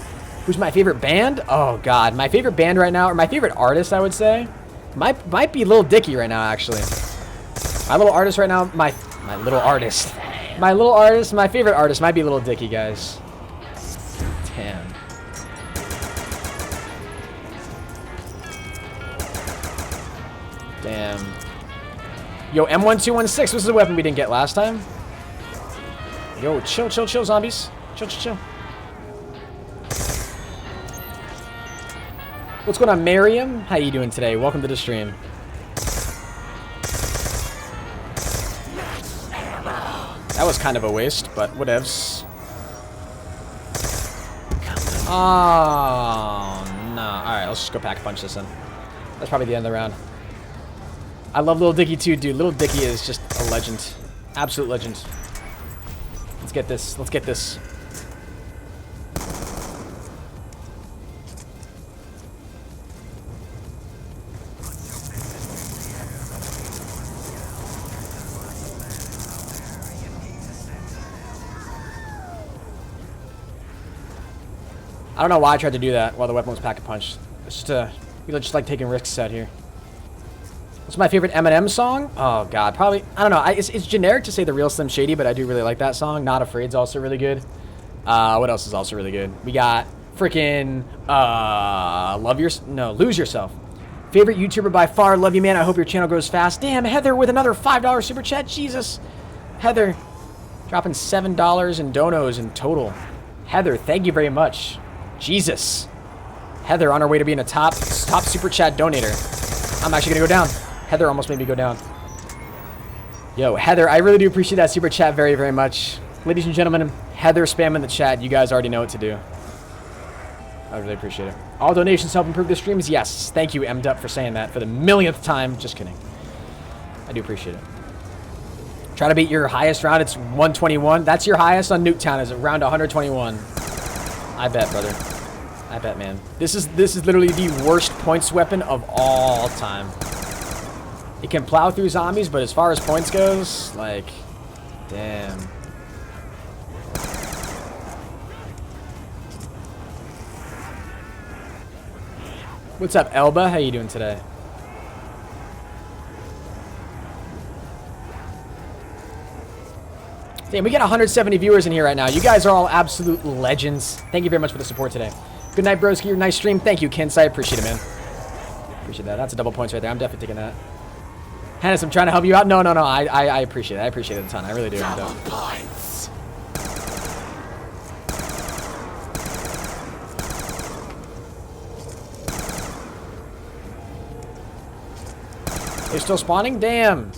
Who's my favorite band? Oh God, my favorite band right now, or my favorite artist, I would say, might be Lil Dicky right now. Actually, my little artist right now, my favorite artist might be Lil Dicky, guys. Damn. Damn. Yo, M1216. This is a weapon we didn't get last time. Yo, chill, zombies. Chill. What's going on, Miriam? How you doing today? Welcome to the stream. That was kind of a waste, but whatevs. Oh, no. Alright, let's just go pack punch this in. That's probably the end of the round. I love Lil Dicky too, dude. Lil Dicky is just a legend. Absolute legend. Let's get this. Let's get this. I don't know why I tried to do that while the weapon was pack a punch. It's just like taking risks out here. What's my favorite Eminem song? Oh God, probably, I don't know. It's generic to say The Real Slim Shady, but I do really like that song. Not Afraid's also really good. What else is also really good? We got freaking Lose Yourself. Favorite YouTuber by far. Love you, man. I hope your channel grows fast. Damn, Heather with another $5 super chat. Jesus, Heather, dropping $7 in donos in total. Heather, thank you very much. Jesus, Heather on her way to being a top super chat donator. I'm actually gonna go down. Heather almost made me go down. Yo, Heather, I really do appreciate that super chat very, very much. Ladies and gentlemen, Heather spam in the chat. You guys already know what to do. I really appreciate it. All donations help improve the streams? Yes. Thank you, MDUP, for saying that for the millionth time. Just kidding. I do appreciate it. Try to beat your highest round. It's 121. That's your highest on Nuketown, is around 121. I bet, brother. I bet, man. This is literally the worst points weapon of all time. It can plow through zombies, but as far as points goes, like, damn. What's up, Elba? How you doing today? Damn, we got 170 viewers in here right now. You guys are all absolute legends. Thank you very much for the support today. Good night, broski. Your nice stream. Thank you, Kens. I appreciate it, man. Appreciate that. That's a double points right there. I'm definitely taking that. Hennis, I'm trying to help you out. No. I appreciate it. I appreciate it a ton. I really do. Double points. They're still spawning? Damn.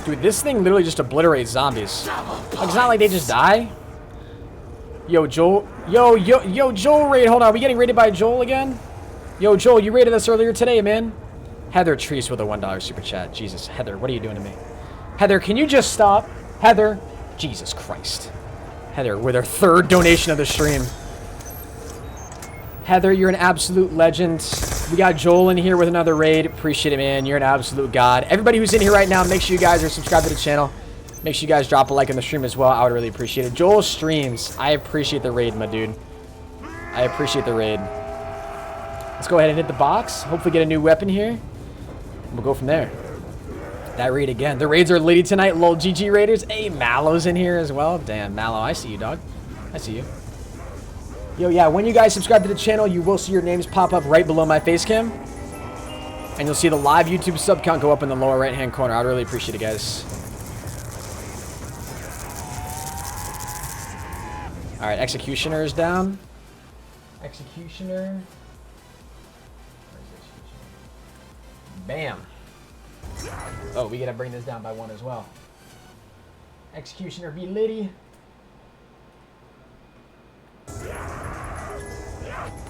Dude, this thing literally just obliterates zombies. Like, it's not like they just die. Yo, Joel. Yo, Joel raid. Hold on. Are we getting raided by Joel again? Yo, Joel, you raided us earlier today, man. Heather Treese with a $1 super chat. Jesus, Heather, what are you doing to me? Heather, can you just stop? Heather. Jesus Christ. Heather, with her 3rd donation of the stream. Heather, you're an absolute legend. We got Joel in here with another raid. Appreciate it, man. You're an absolute god. Everybody who's in here right now, make sure you guys are subscribed to the channel. Make sure you guys drop a like on the stream as well. I would really appreciate it. Joel streams. I appreciate the raid, my dude. I appreciate the raid. Let's go ahead and hit the box. Hopefully get a new weapon here. We'll go from there. That raid again. The raids are litty tonight. Lol GG Raiders. Hey, Mallow's in here as well. Damn, Mallow. I see you, dog. I see you. Yo, yeah, when you guys subscribe to the channel, you will see your names pop up right below my face cam. And you'll see the live YouTube sub count go up in the lower right-hand corner. I'd really appreciate it, guys. All right, Executioner is down. Executioner. Bam. Oh, we gotta bring this down by 1 as well. Executioner be litty.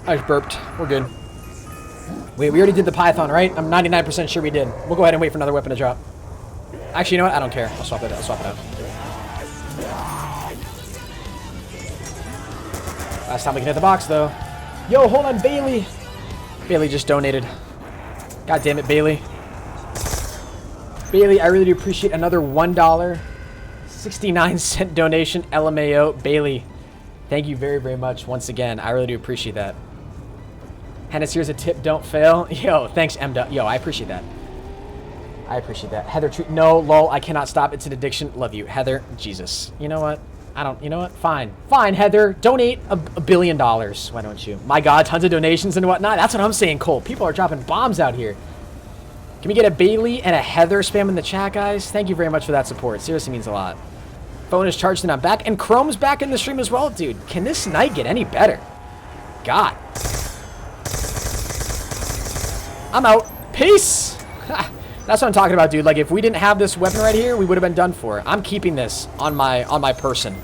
I just burped. We're good. Wait, we already did the Python, right? I'm 99% sure we did. We'll go ahead and wait for another weapon to drop. Actually, you know what? I don't care. I'll swap it out. I'll swap it out. Last time we can hit the box, though. Yo, hold on, Bailey. Bailey just donated. God damn it, Bailey. Bailey, I really do appreciate another $1, 69-cent donation. LMAO. Bailey, thank you very, very much once again. I really do appreciate that. Hennis, here's a tip. Don't fail. Yo, thanks, MDUP. Yo, I appreciate that. I appreciate that. Heather, no, lol, I cannot stop. It's an addiction. Love you. Heather, Jesus. You know what? You know what? Fine. Fine, Heather. Donate $1 billion. Why don't you? My God, tons of donations and whatnot. That's what I'm saying, Cole. People are dropping bombs out here. Can we get a Bailey and a Heather spam in the chat, guys? Thank you very much for that support. Seriously means a lot. Phone is charged and I'm back. And Chrome's back in the stream as well. Dude, can this night get any better? God. I'm out. Peace. That's what I'm talking about, dude. Like, if we didn't have this weapon right here, we would have been done for. I'm keeping this on my person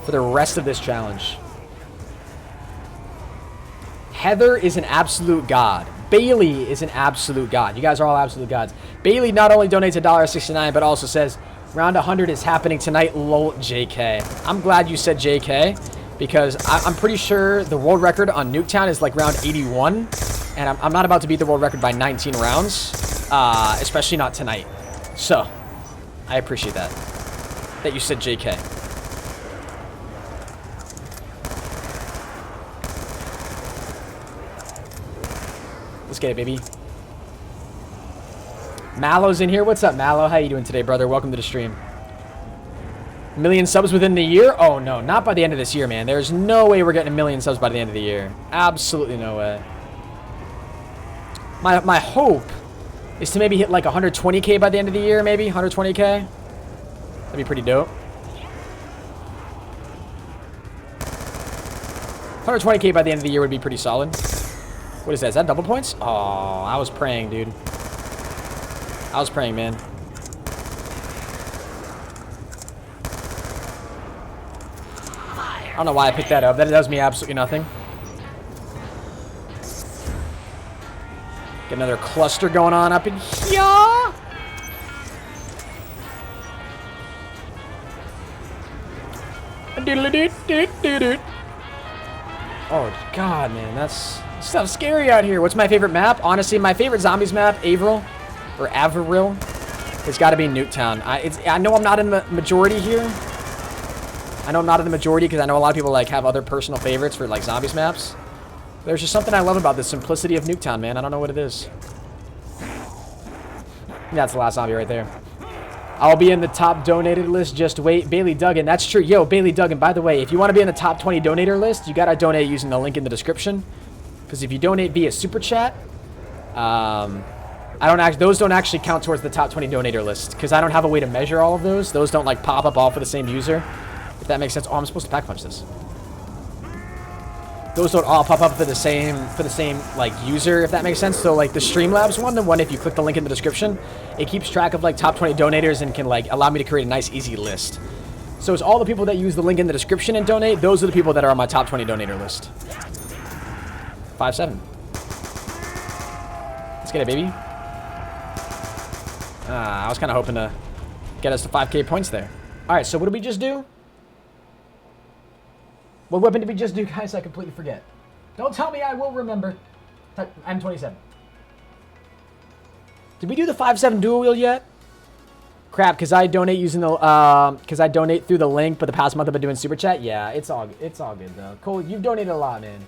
for the rest of this challenge. Heather is an absolute god. Bailey is an absolute god. You guys are all absolute gods. Bailey not only donates $1.69, but also says, round 100 is happening tonight, lol, JK. I'm glad you said JK, because I'm pretty sure the world record on Nuketown is like round 81, and I'm not about to beat the world record by 19 rounds. Especially not tonight. So, I appreciate that you said JK. Let's get it, baby. Mallow's in here. What's up, Mallow? How you doing today, brother? Welcome to the stream. 1 million subs within the year? Oh, no. Not by the end of this year, man. There's no way we're getting 1 million subs by the end of the year. Absolutely no way. My hope is to maybe hit like 120K by the end of the year, maybe 120K. That'd be pretty dope. 120K by the end of the year would be pretty solid. What is that? Is that double points? Oh, I was praying, dude. I was praying, man. I don't know why I picked that up. That does me absolutely nothing. Get another cluster going on up in here. Oh, God, man. That's stuff scary out here. What's my favorite map? Honestly, my favorite zombies map, Avril, or Avril, it's got to be Nuketown. I know I'm not in the majority here. I know I'm not in the majority because I know a lot of people like have other personal favorites for like zombies maps. There's just something I love about the simplicity of Nuketown, man. I don't know what it is. That's the last zombie right there. I'll be in the top donated list. Just wait. Bailey Duggan. That's true. Yo, Bailey Duggan, by the way, if you want to be in the top 20 donator list, you got to donate using the link in the description. Because if you donate via super chat, those don't actually count towards the top 20 donator list. Because I don't have a way to measure all of those. Those don't like pop up all for the same user. If that makes sense. Oh, I'm supposed to pack punch this. Those don't all pop up for the same like user, if that makes sense. So like the Streamlabs one, the one if you click the link in the description, it keeps track of like top 20 donators and can like allow me to create a nice easy list. So it's all the people that use the link in the description and donate. Those are the people that are on my top 20 donator list. 5-7. Let's get it, baby. I was kind of hoping to get us to 5K points there. All right, so what did we just do? What weapon did we just do, guys? I completely forget. Don't tell me I will remember. I'm 27. Did we do the 5-7 dual wheel yet? Crap, because I donate using the because I donate through the link, but the past month I've been doing super chat. Yeah, it's all good though. Cole, you've donated a lot, man.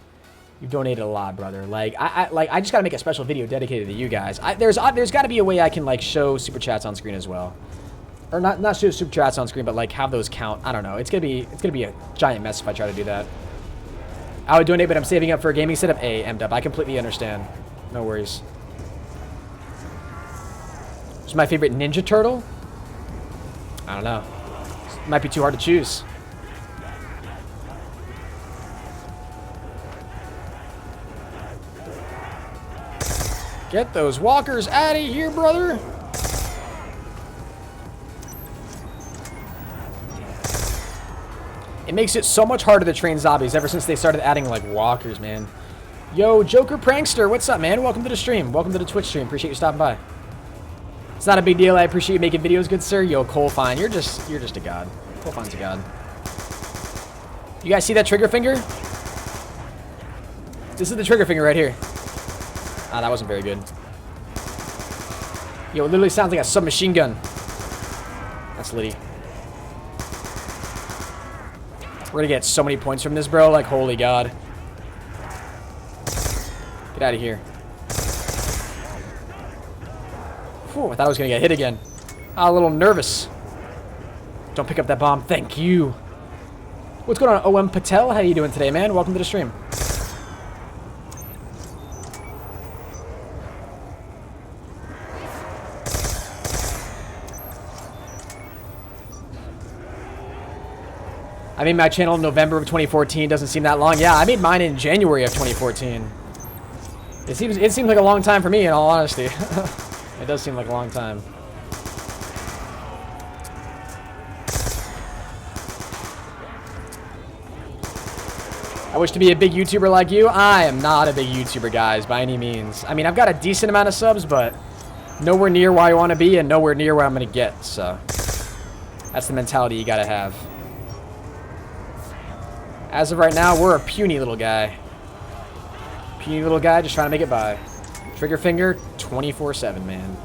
You've donated a lot, brother. Like I just gotta make a special video dedicated to you guys. There's got to be a way I can like show super chats on screen as well. Or not show super chats on screen, but like have those count. I don't know. It's gonna be a giant mess if I try to do that. I would donate, but I'm saving up for a gaming setup. M-Dub. I completely understand. No worries. What's my favorite Ninja Turtle? I don't know. It might be too hard to choose. Get those walkers out of here, brother. It makes it so much harder to train zombies ever since they started adding, like, walkers, man. Yo, Joker Prankster, what's up, man? Welcome to the stream. Welcome to the Twitch stream. Appreciate you stopping by. It's not a big deal. I appreciate you making videos, good sir. Yo, Cole Fine, you're just a god. Cole Fine's a god. You guys see that trigger finger? This is the trigger finger right here. Ah, that wasn't very good. Yo, it literally sounds like a submachine gun. That's litty. We're gonna get so many points from this, bro. Like, holy god. Get out of here. Whew, I thought I was gonna get hit again. Ah, a little nervous. Don't pick up that bomb. Thank you. What's going on, OM Patel? How you doing today, man? Welcome to the stream. I made my channel in November of 2014. Doesn't seem that long. Yeah, I made mine in January of 2014. It seems like a long time for me, in all honesty. It does seem like a long time. I wish to be a big YouTuber like you. I am not a big YouTuber, guys, by any means. I mean, I've got a decent amount of subs, but nowhere near where I want to be and nowhere near where I'm going to get. So that's the mentality you got to have. As of right now, we're a puny little guy. Puny little guy just trying to make it by. Trigger finger 24/7, man.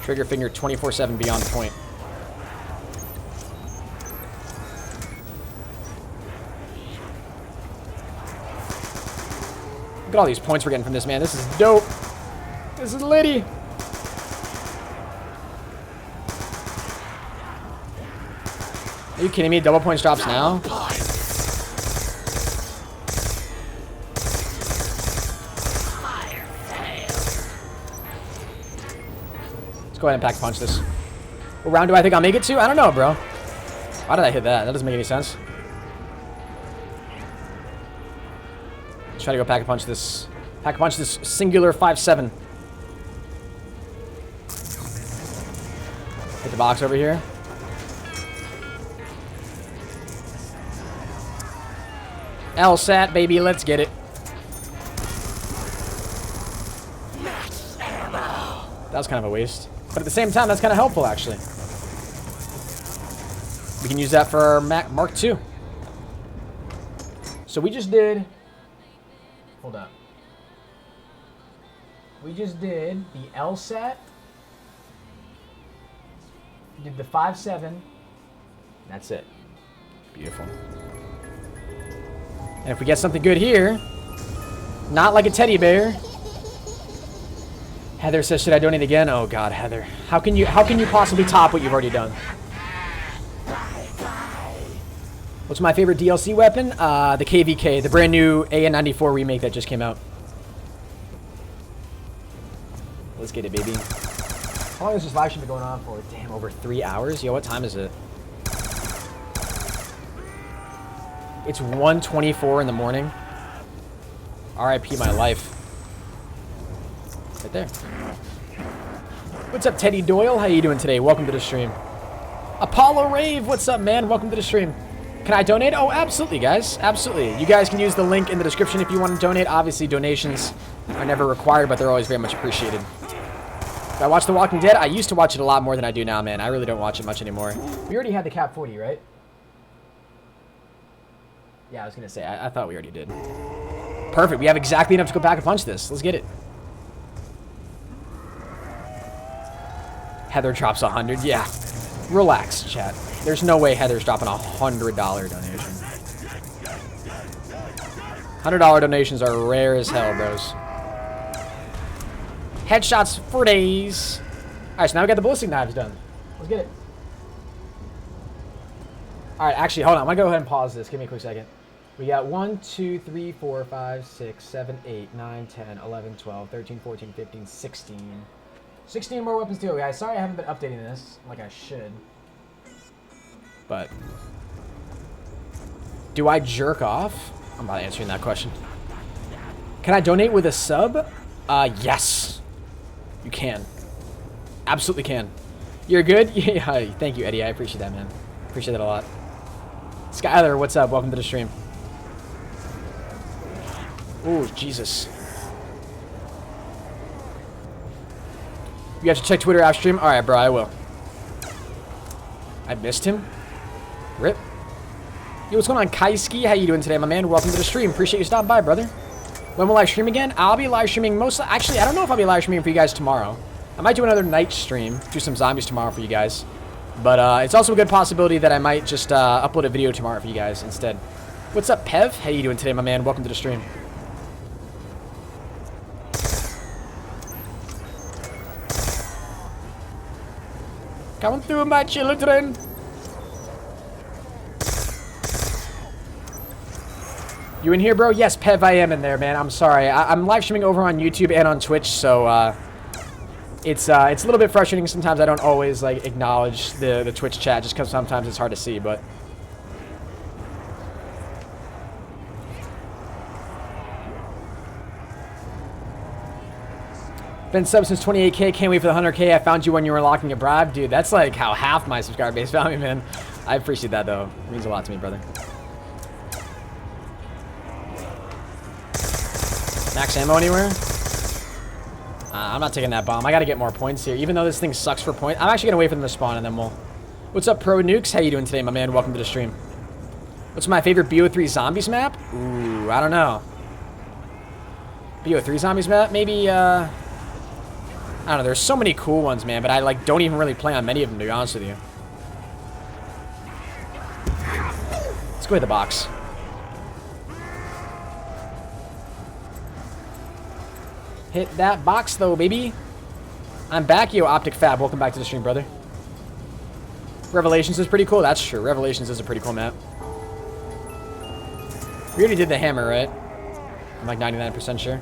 Trigger finger 24/7 beyond point. Look at all these points we're getting from this, man. This is dope. This is litty. Are you kidding me? Double points drops now? Let's go ahead and pack punch this. What round do I think I'll make it to? I don't know, bro. Why did I hit that? That doesn't make any sense. Let's try to go pack-a-punch this. Pack-a-punch this singular 5-7. Hit the box over here. LSAT, baby, let's get it. That was kind of a waste. But at the same time, that's kind of helpful, actually. We can use that for our Mark II. So we just did... Hold up. We just did the LSAT. We did the 5-7. That's it. Beautiful. And if we get something good here, not like a teddy bear. Heather says, should I donate again? Oh God, Heather. How can you possibly top what you've already done? What's my favorite DLC weapon? The KVK, the brand new AN94 remake that just came out. Let's get it, baby. How long has this live stream been going on for? Damn, over 3 hours? Yo, what time is it? It's 1:24 in the morning. RIP my life. Right there. What's up, Teddy Doyle? How you doing today? Welcome to the stream. Apollo Rave, what's up, man? Welcome to the stream. Can I donate? Oh, absolutely, guys. Absolutely. You guys can use the link in the description if you want to donate. Obviously, donations are never required, but they're always very much appreciated. Do I watch The Walking Dead? I used to watch it a lot more than I do now, man. I really don't watch it much anymore. We already had the Cap 40, right? Yeah, I was going to say, I thought we already did. Perfect. We have exactly enough to go back and punch this. Let's get it. Heather drops 100. Yeah. Relax, chat. There's no way Heather's dropping a $100 donation. $100 donations are rare as hell, bros. Headshots for days. Alright, so now we got the ballistic knives done. Let's get it. Alright, actually, hold on. I'm going to go ahead and pause this. Give me a quick second. We got 1, 2, 3, 4, 5, 6, 7, 8, 9, 10, 11, 12, 13, 14, 15, 16. 16 more weapons to go, guys. Sorry I haven't been updating this like I should. But do I jerk off? I'm not answering that question. Can I donate with a sub? Yes. You can. Absolutely can. You're good? Yeah, thank you, Eddie. I appreciate that, man. Appreciate that a lot. Skyler, what's up? Welcome to the stream. Ooh, Jesus. You have to check Twitter after stream? Alright, bro, I will. I missed him. Rip. Yo, what's going on, Kaiski? How you doing today, my man? Welcome to the stream. Appreciate you stopping by, brother. When will I stream again? I'll be live streaming mostly. Actually, I don't know if I'll be live streaming for you guys tomorrow. I might do another night stream. Do some zombies tomorrow for you guys. But it's also a good possibility that I might just upload a video tomorrow for you guys instead. What's up, Pev? How you doing today, my man? Welcome to the stream. Coming through, my children. You in here, bro? Yes, Pev, I am in there, man. I'm sorry. I'm live streaming over on YouTube and on Twitch, so it's a little bit frustrating. Sometimes I don't always like acknowledge the Twitch chat just because sometimes it's hard to see, but. Been sub since 28K. Can't wait for the 100K. I found you when you were unlocking a bribe. Dude, that's like how half my subscriber base found me, man. I appreciate that, though. It means a lot to me, brother. Max ammo anywhere? I'm not taking that bomb. I got to get more points here. Even though this thing sucks for points. I'm actually going to wait for them to spawn, and then we'll... What's up, Pro Nukes? How you doing today, my man? Welcome to the stream. What's my favorite BO3 Zombies map? Ooh, I don't know. BO3 Zombies map? Maybe, I don't know, there's so many cool ones, man, but I, like, don't even really play on many of them, to be honest with you. Let's go hit the box. Hit that box, though, baby. I'm back, yo, Optic Fab. Welcome back to the stream, brother. Revelations is pretty cool. That's true. Revelations is a pretty cool map. We already did the hammer, right? I'm like 99% sure.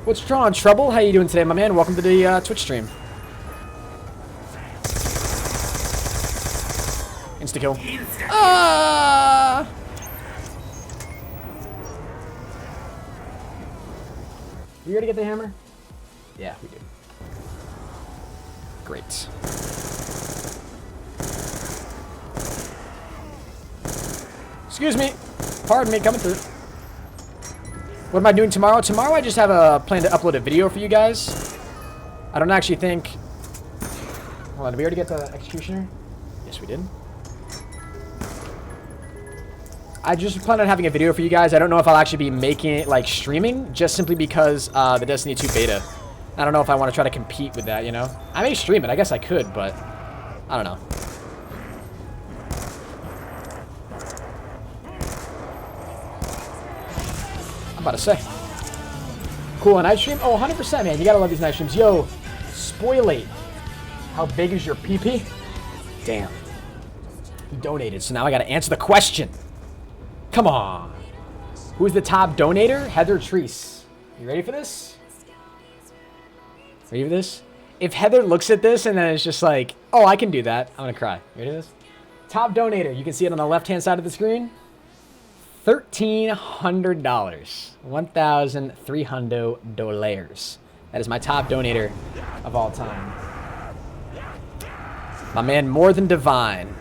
What's Drawn Trouble? How you doing today, my man? Welcome to the Twitch stream. Insta-kill. you already get the hammer? Yeah, we did. Great. Excuse me. Pardon me, coming through. What am I doing tomorrow? Tomorrow I just have a plan to upload a video for you guys. I don't actually think... Hold on, did we already get the executioner? Yes, we did. I just plan on having a video for you guys. I don't know if I'll actually be making it, like, streaming, just simply because the Destiny 2 beta. I don't know if I want to try to compete with that, you know? I may stream it. I guess I could, but I don't know. I'm about to say. Cool, a night stream? Oh, 100%, man. You gotta love these night streams. Yo, Spoilate. How big is your PP? Damn. He donated, so now I gotta answer the question. Come on. Who's the top donator? Heather Treese. You ready for this? Ready for this? If Heather looks at this and then it's just like, oh, I can do that, I'm gonna cry. You ready for this? Top donator. You can see it on the left-hand side of the screen. $1,300. $1,300. That is my top donator of all time. My man, More Than Divine.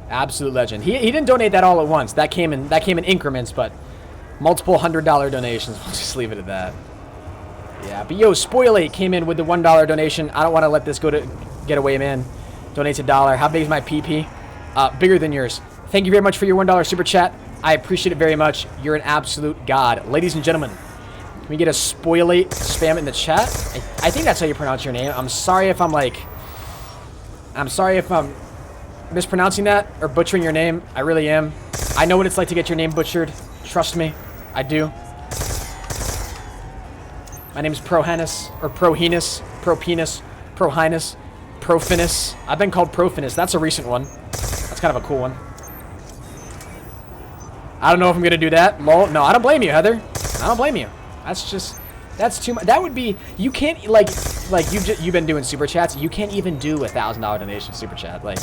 Absolute legend. He didn't donate that all at once. That came in increments, but multiple $100 donations. We'll just leave it at that. Yeah, but yo, Spoilate came in with the $1 donation. I don't want to let this go to get away, man. Donates $1. How big is my PP? Bigger than yours. Thank you very much for your $1 super chat. I appreciate it very much. You're an absolute god. Ladies and gentlemen, can we get a Spoilate spam in the chat? I think that's how you pronounce your name. I'm sorry if I'm mispronouncing that or butchering your name. I really am. I know what it's like to get your name butchered. Trust me. I do. My name is ProHenis, or ProHenis, ProPenis, ProHenis, ProFinis. I've been called ProFinis. That's a recent one. That's kind of a cool one. I don't know if I'm gonna do that. Lol. No, I don't blame you, Heather. I don't blame you. That's too much. That would be. You can't like you've been doing super chats. You can't even do $1,000 donation super chat. Like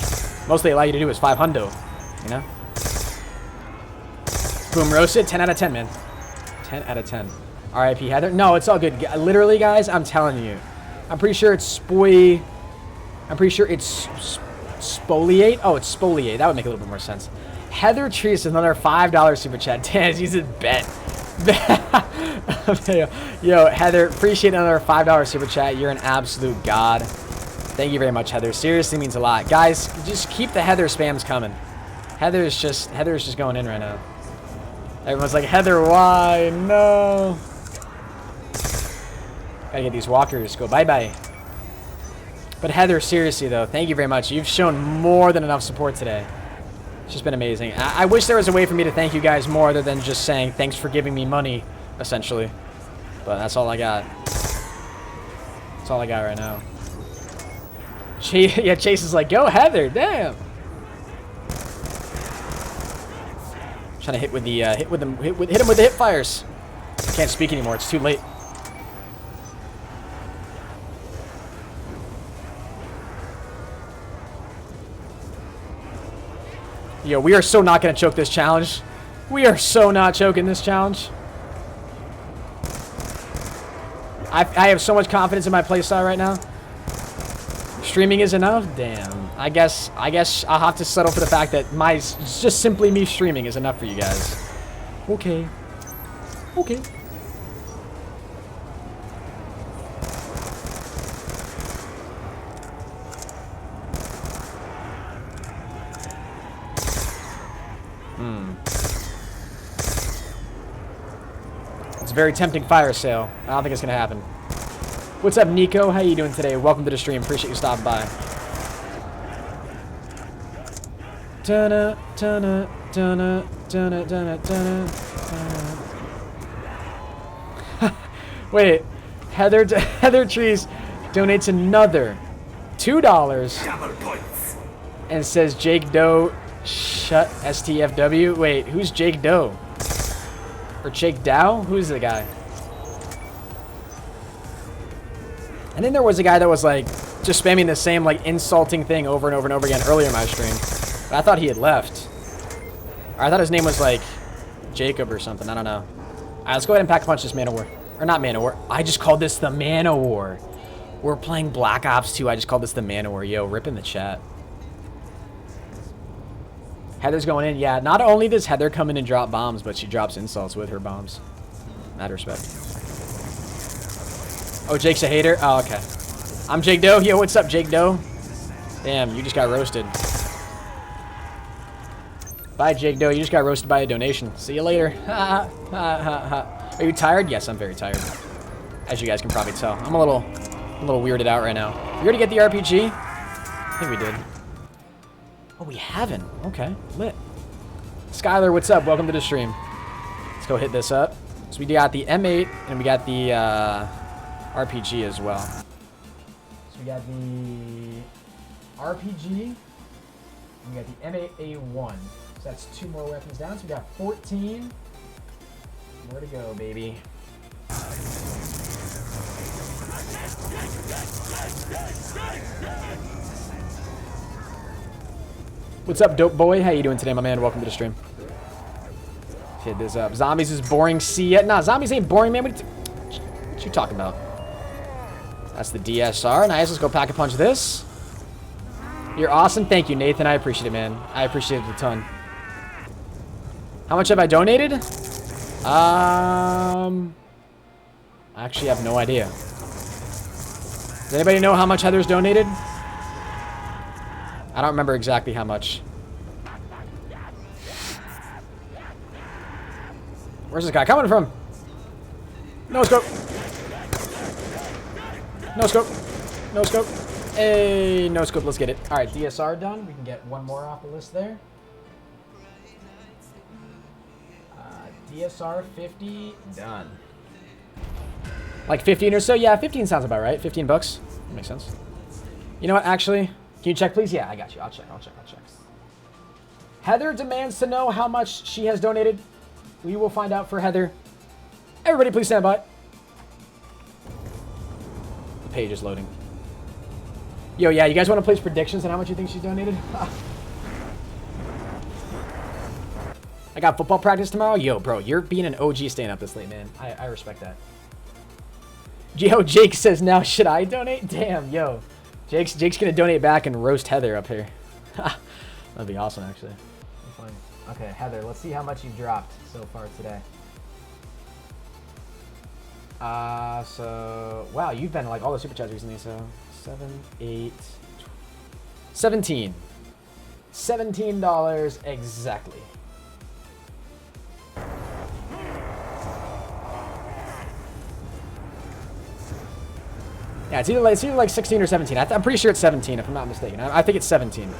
most they allow you to do is 500. You know. Boom roasted. 10 out of 10, man. 10 out of 10. R.I.P. Heather. No, it's all good. Literally, guys, I'm telling you. I'm pretty sure it's I'm pretty sure it's Spoliate. Oh, it's Spoliate. That would make a little bit more sense. Heather Treese, another $5 super chat. Damn, she's a bet. Yo, Heather, appreciate another $5 super chat. You're an absolute god. Thank you very much, Heather. Seriously means a lot. Guys, just keep the Heather spams coming. Heather is just going in right now. Everyone's like, Heather, why? No. Gotta get these walkers. Go bye-bye. But Heather, seriously, though, thank you very much. You've shown more than enough support today. It's just been amazing. I wish there was a way for me to thank you guys more other than just saying thanks for giving me money, essentially. But that's all I got. That's all I got right now. Yeah, Chase is like, go Heather, damn. Trying to hit with the hit him with the hip fires. I can't speak anymore. It's too late. Yo, we are so not going to choke this challenge. We are so not choking this challenge. I have so much confidence in my playstyle right now. Streaming is enough? Damn. I guess I'll have to settle for the fact that just simply me streaming is enough for you guys. Okay. Okay. It's a very tempting fire sale. I don't think it's gonna happen. What's up, Nico? How you doing today? Welcome to the stream. Appreciate you stopping by. Dun-na, dun-na, dun-na, dun-na, dun-na, dun-na, dun-na. Wait, Heather Trees donates another $2 and says Jake Doe shut STFW. Wait, who's Jake Doe? Or Jake Dow? Who's the guy? And then there was a guy that was like just spamming the same like insulting thing over and over and over again earlier in my stream. But I thought he had left. Or I thought his name was like Jacob or something. I don't know. Alright, let's go ahead and pack a punch this man of war. Or not Man of War. I just called this the Man of War. We're playing Black Ops 2. I just called this the Man of War. Yo, rip in the chat. Heather's going in. Yeah, not only does Heather come in and drop bombs, but she drops insults with her bombs. Mad respect. Oh, Jake's a hater? Oh, okay. I'm Jake Doe. Yo, what's up, Jake Doe? Damn, you just got roasted. Bye, Jake Doe. You just got roasted by a donation. See you later. Are you tired? Yes, I'm very tired. As you guys can probably tell. I'm a little weirded out right now. You already get the RPG? I think we did. Oh, we haven't. Okay, lit. Skylar, what's up? Welcome to the stream. Let's go hit this up. So we got the M8 and we got the RPG as well. So we got the RPG and we got the M8A1. So that's 2 more weapons down. So we got 14. Where to go, baby? What's up, dope boy? How you doing today, my man? Welcome to the stream. Hit this up. Zombies is boring. See yet? Nah, zombies ain't boring, man. What you talking about? That's the DSR. Nice. Let's go pack a punch this. You're awesome. Thank you, Nathan. I appreciate it, man. I appreciate it a ton. How much have I donated? I actually have no idea. Does anybody know how much Heather's donated? I don't remember exactly how much. Where's this guy coming from? No scope. No scope. No scope. Hey, no scope. Let's get it. All right, DSR done. We can get one more off the list there. DSR 50 done. Like 15 or so? Yeah, 15 sounds about right. 15 bucks. That makes sense. You know what? Actually, can you check, please? Yeah, I got you. I'll check. Heather demands to know how much she has donated. We will find out for Heather. Everybody, please stand by. The page is loading. Yo, yeah, you guys want to place predictions on how much you think she's donated? I got football practice tomorrow. Yo, bro, you're being an OG staying up this late, man. I respect that. Yo, Jake says, now should I donate? Damn, yo. Jake's gonna donate back and roast Heather up here. That'd be awesome, actually. Fun. Okay, Heather, let's see how much you've dropped so far today. So, wow, you've been like all the super chats recently, so 7, 8, 17. $17 exactly. Yeah, it's either like 16 or 17. I'm pretty sure it's 17 if I'm not mistaken. I think it's 17.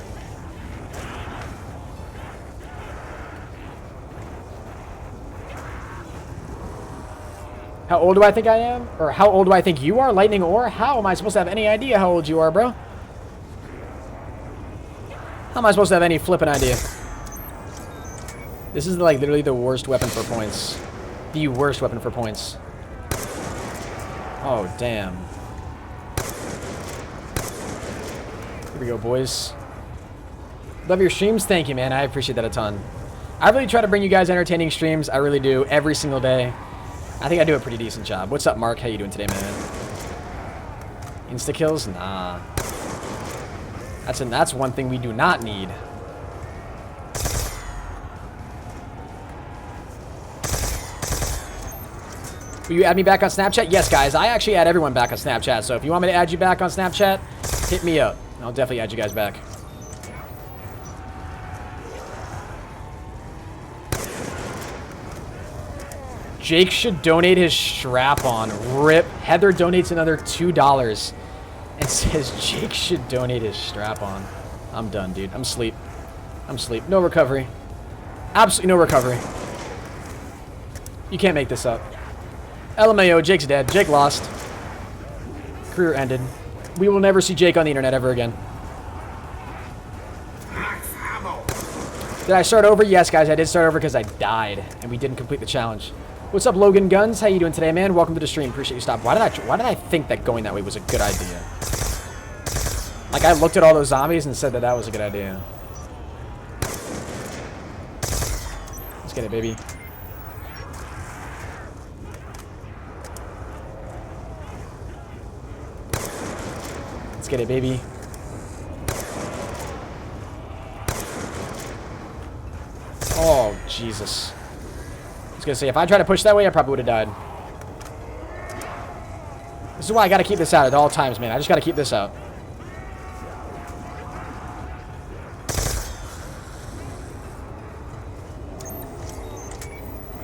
How old do I think I am? Or how old do I think you are, Lightning Ore? How am I supposed to have any idea how old you are, bro? How am I supposed to have any flippin' idea? This is like literally the worst weapon for points. The worst weapon for points. Oh, damn. Here we go, boys. Love your streams. Thank you, man. I appreciate that a ton. I really try to bring you guys entertaining streams. I really do. Every single day. I think I do a pretty decent job. What's up, Mark? How you doing today, man? Insta-kills? Nah. That's one thing we do not need. Will you add me back on Snapchat? Yes, guys. I actually add everyone back on Snapchat. So if you want me to add you back on Snapchat, hit me up. I'll definitely add you guys back. Jake should donate his strap-on. RIP. Heather donates another $2 and says Jake should donate his strap-on. I'm done, dude. I'm asleep. I'm asleep. No recovery. Absolutely no recovery. You can't make this up. LMAO, Jake's dead. Jake lost. Career ended. We will never see Jake on the internet ever again. Did I start over? Yes, guys, I did start over because I died and we didn't complete the challenge. What's up, Logan Guns? How you doing today, man? Welcome to the stream. Appreciate you stopping. Why did I think that going that way was a good idea? Like, I looked at all those zombies and said that that was a good idea. Let's get it, baby. get it, baby. Oh, Jesus. I was gonna say, if I tried to push that way, I probably would have died. This is why I gotta keep this out at all times, man. I just gotta keep this out.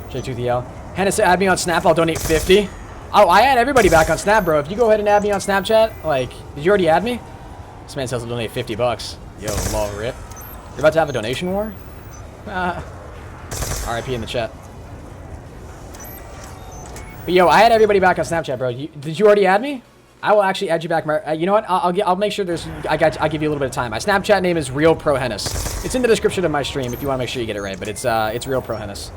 J2TL. Hennis, add me on Snap, I'll donate 50. Oh, I add everybody back on Snap, bro. If you go ahead and add me on Snapchat, like, did you already add me? This man says he'll donate 50 bucks. Yo, lol, rip. You're about to have a donation war? RIP in the chat. But yo, I had everybody back on Snapchat, bro. Did you already add me? I will actually add you back. You know what? I'll make sure there's. I'll give you a little bit of time. My Snapchat name is Real ProHenis. It's in the description of my stream if you want to make sure you get it right. But it's Real ProHenis.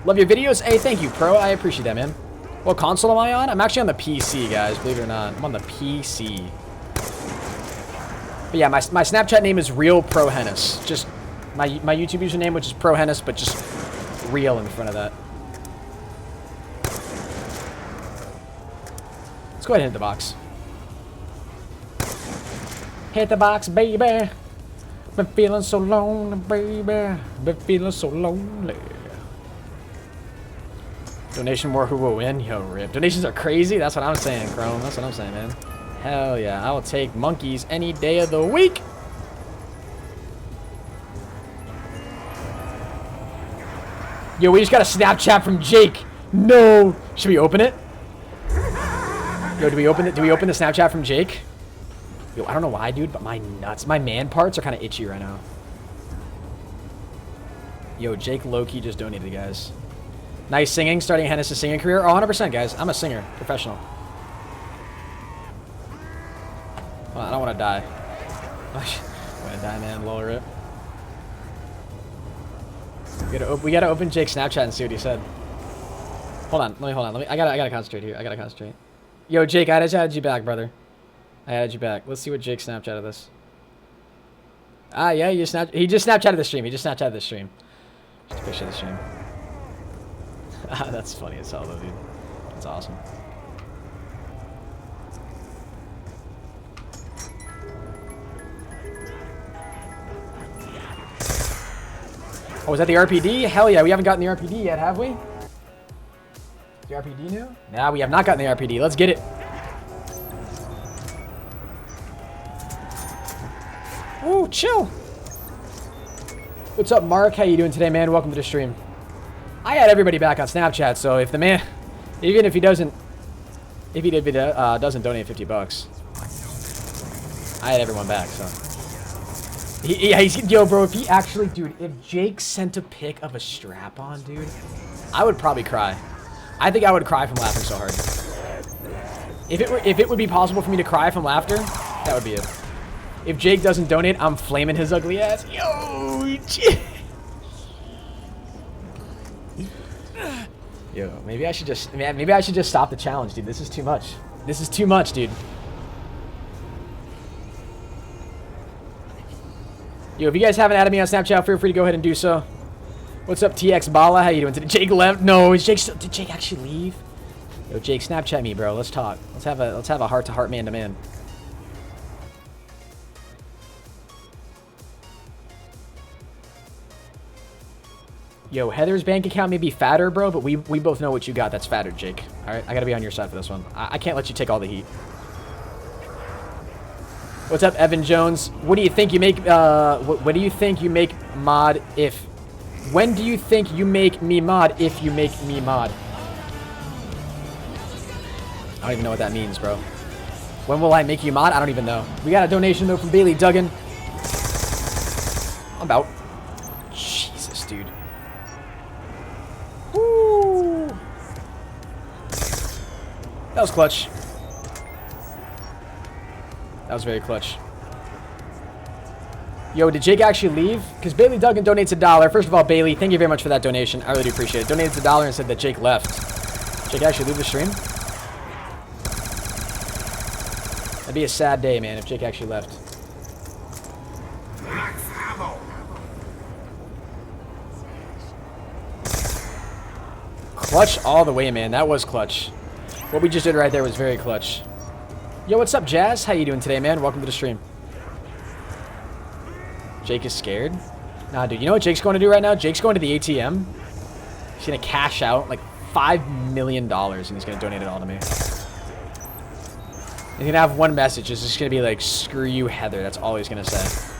Love your videos. Hey, thank you, Pro. I appreciate that, man. What console am I on? I'm actually on the PC, guys. Believe it or not, I'm on the PC. But yeah, my Snapchat name is Real ProHenis. Just my YouTube username, which is ProHenis, but just real in front of that. Let's go ahead and hit the box. Hit the box, baby. Been feeling so lonely, baby. Been feeling so lonely. Donation war, who will win? Yo, rip. Donations are crazy. That's what I'm saying, Chrome. That's what I'm saying, man. Hell yeah. I will take monkeys any day of the week. Yo, we just got a Snapchat from Jake. No. Should we open it? Yo, do we open it? Do we open the Snapchat from Jake? Yo, I don't know why, dude, but my nuts, my man parts are kind of itchy right now. Yo, Jake Loki just donated, guys. Nice singing, starting Hennis' singing career. Oh, 100%, guys. I'm a singer, professional. Well, I don't want to die. I want to die, man. Lower it. We gotta open Jake's Snapchat and see what he said. Hold on. Let me. I gotta concentrate here. I gotta concentrate. Yo, Jake, I just added you back, brother. I added you back. Let's see what Jake Snapchatted this. Ah, yeah, he just Snapchatted the stream. He just Snapchatted the stream. Just a picture of the stream. That's funny as hell, though, dude. That's awesome. Oh, was that the RPD? Hell yeah, we haven't gotten the RPD yet, have we? The RPD new? Nah, we have not gotten the RPD. Let's get it. Ooh, chill. What's up, Mark? How you doing today, man? Welcome to the stream. I had everybody back on Snapchat, so if the man, even if he doesn't donate 50 bucks, I had everyone back, so. Yo, bro, if he actually, dude, if Jake sent a pic of a strap-on, dude, I would probably cry. I think I would cry from laughing so hard. If it would be possible for me to cry from laughter, that would be it. If Jake doesn't donate, I'm flaming his ugly ass. Yo, yo, maybe I should just stop the challenge, dude. This is too much. This is too much, dude. Yo, if you guys haven't added me on Snapchat, feel free to go ahead and do so. What's up, TX Bala? How you doing today? Jake left. No, is Jake still, did Jake actually leave? Yo, Jake, Snapchat me, bro. Let's talk. Let's have a heart-to-heart, man-to-man. Yo, Heather's bank account may be fatter, bro, but we both know what you got that's fatter, Jake. All right, I gotta be on your side for this one. I can't let you take all the heat. What's up, Evan Jones? What do you think you make? What do you think you make mod if? When do you think you make me mod if you make me mod? I don't even know what that means, bro. When will I make you mod? I don't even know. We got a donation though from Bailey Duggan. I'm about. Jesus, dude. Woo. That was clutch. That was very clutch. Yo, did Jake actually leave? Because Bailey Duggan donates $1. First of all, Bailey, thank you very much for that donation. I really do appreciate it. Donated $1 and said that Jake left. Jake actually leave the stream? That'd be a sad day, man, if Jake actually left. Clutch all the way, man. That was clutch. What we just did right there was very clutch. Yo, what's up, Jazz? How you doing today, man? Welcome to the stream. Jake is scared? Nah, dude. You know what Jake's going to do right now? Jake's going to the ATM. He's going to cash out like $5 million, and he's going to donate it all to me. He's going to have one message. It's just going to be like, screw you, Heather. That's all he's going to say.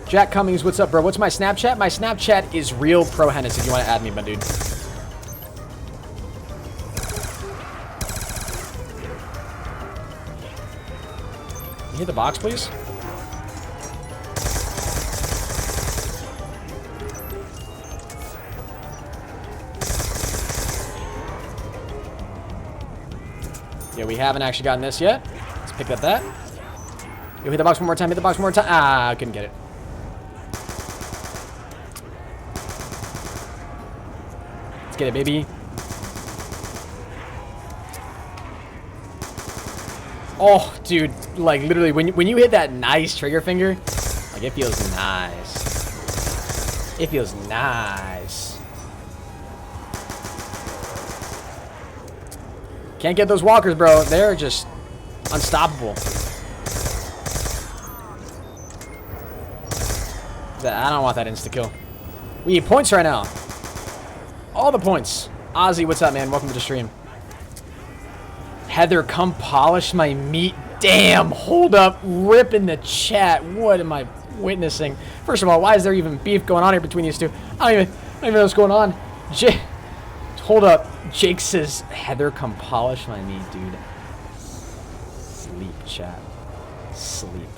Jack Cummings, what's up, bro? What's my Snapchat? My Snapchat is real ProHenis if you want to add me, my dude. Can you hit the box, please? Yeah, we haven't actually gotten this yet. Let's pick up that. Yo, hit the box one more time. Hit the box one more time. Ah, I couldn't get it. Let's get it, baby. Oh, dude. Like, literally, when you hit that nice trigger finger, like, it feels nice. It feels nice. Can't get those walkers, bro. They're just unstoppable. I don't want that insta-kill. We need points right now. All the points. Ozzy, what's up, man? Welcome to the stream. Heather, come polish my meat. Damn, hold up. Rip in the chat. What am I witnessing? First of all, why is there even beef going on here between these two? I don't even know what's going on. Hold up. Jake says, Heather, come polish my meat, dude. Sleep, chat. Sleep.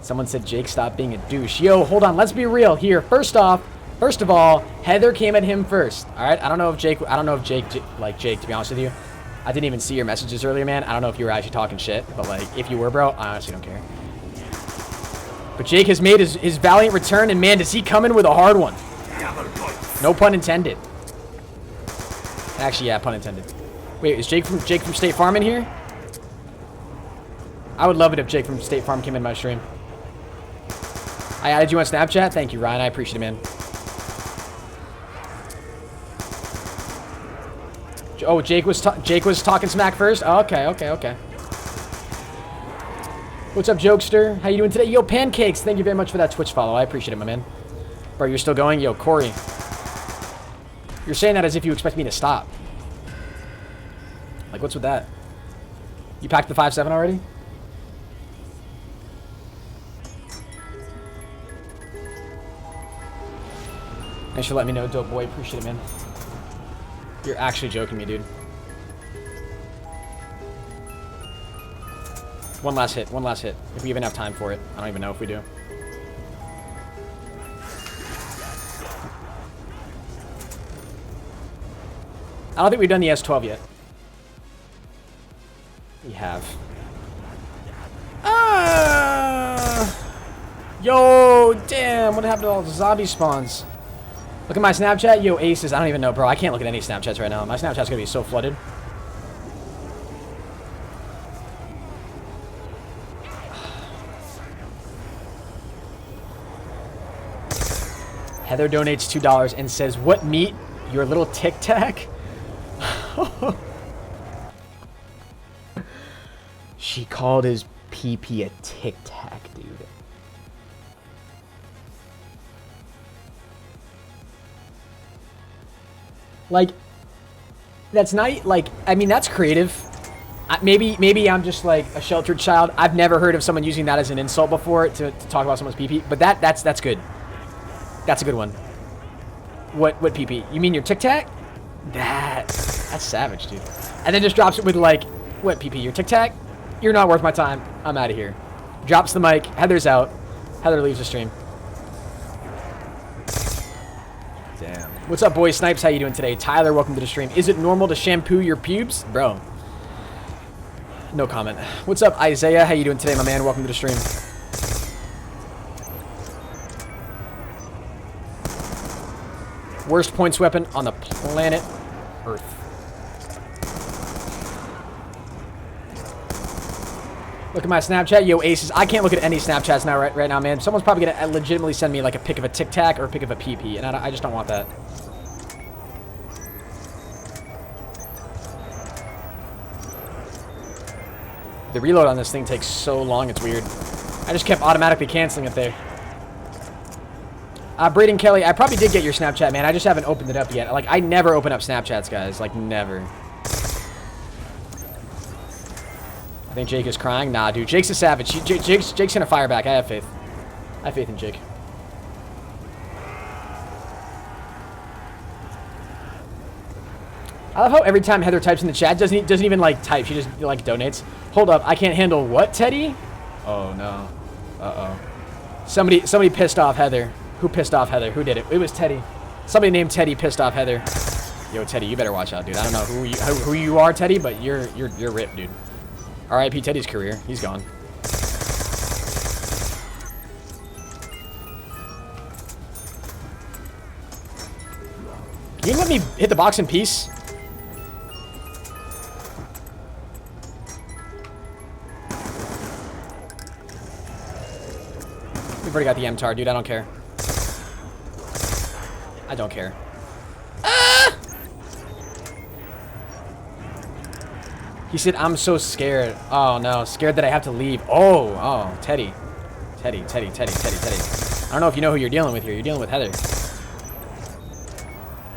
Someone said, Jake, stop being a douche. Yo, hold on. Let's be real here. First of all, Heather came at him first. All right. I don't know if Jake, like Jake, to be honest with you. I didn't even see your messages earlier, man. I don't know if you were actually talking shit, but like, if you were, bro, I honestly don't care. But Jake has made his valiant return, and man, does he come in with a hard one. No pun intended. Actually, yeah, pun intended. Wait, is Jake from State Farm in here? I would love it if Jake from State Farm came in my stream. I added you on Snapchat. Thank you, Ryan. I appreciate it, man. Oh, Jake was talking smack first. Oh, okay. What's up, Jokester? How you doing today? Yo, Pancakes. Thank you very much for that Twitch follow. I appreciate it, my man. Bro, you're still going? Yo, Corey. You're saying that as if you expect me to stop. Like, what's with that? You packed the 5.7 already? Thanks for letting me know, dope boy. Appreciate it, man. You're actually joking me, dude. One last hit. If we even have time for it. I don't even know if we do. I don't think we've done the S12 yet. We have. Yo, damn. What happened to all the zombie spawns? Look at my Snapchat. Yo, Aces. I don't even know, bro. I can't look at any Snapchats right now. My Snapchat's gonna be so flooded. Heather donates $2 and says, what meat? Your little Tic Tac? She called his pee-pee a Tic Tac, dude. Like, that's not, like, I mean, that's creative. Maybe I'm just, like, a sheltered child. I've never heard of someone using that as an insult before to talk about someone's pee-pee. But that's good. That's a good one. What pee-pee? You mean your Tic Tac? That's savage, dude. And then just drops it with, like, what pee-pee? Your Tic Tac? You're not worth my time. I'm out of here. Drops the mic. Heather's out. Heather leaves the stream. Damn. What's up, boys? Snipes, how you doing today? Tyler, welcome to the stream. Is it normal to shampoo your pubes? Bro. No comment. What's up, Isaiah? How you doing today, my man? Welcome to the stream. Worst points weapon on the planet Earth. Look at my Snapchat. Yo, Aces. I can't look at any Snapchats now right now, man. Someone's probably going to legitimately send me like a pic of a Tic Tac or a pic of a PP, and I just don't want that. The reload on this thing takes so long, it's weird. I just kept automatically canceling it there. Braden Kelly, I probably did get your Snapchat, man. I just haven't opened it up yet. Like, I never open up Snapchats, guys. Like, never. I think Jake is crying. Nah, dude. Jake's a savage. Jake's gonna fire back. I have faith. I have faith in Jake. I love how every time Heather types in the chat, doesn't even, like, type. She just, like, donates. Hold up. I can't handle what, Teddy? Oh, no. Uh-oh. Somebody pissed off Heather. Who pissed off Heather? Who did it? It was Teddy. Somebody named Teddy pissed off Heather. Yo, Teddy, you better watch out, dude. I don't know who you are, Teddy, but you're ripped, dude. R.I.P. Teddy's career. He's gone. Can you let me hit the box in peace? We've already got the MTAR, dude. I don't care. I don't care. Ah! He said, I'm so scared. Oh, no. Scared that I have to leave. Oh, Teddy. Teddy. I don't know if you know who you're dealing with here. You're dealing with Heather.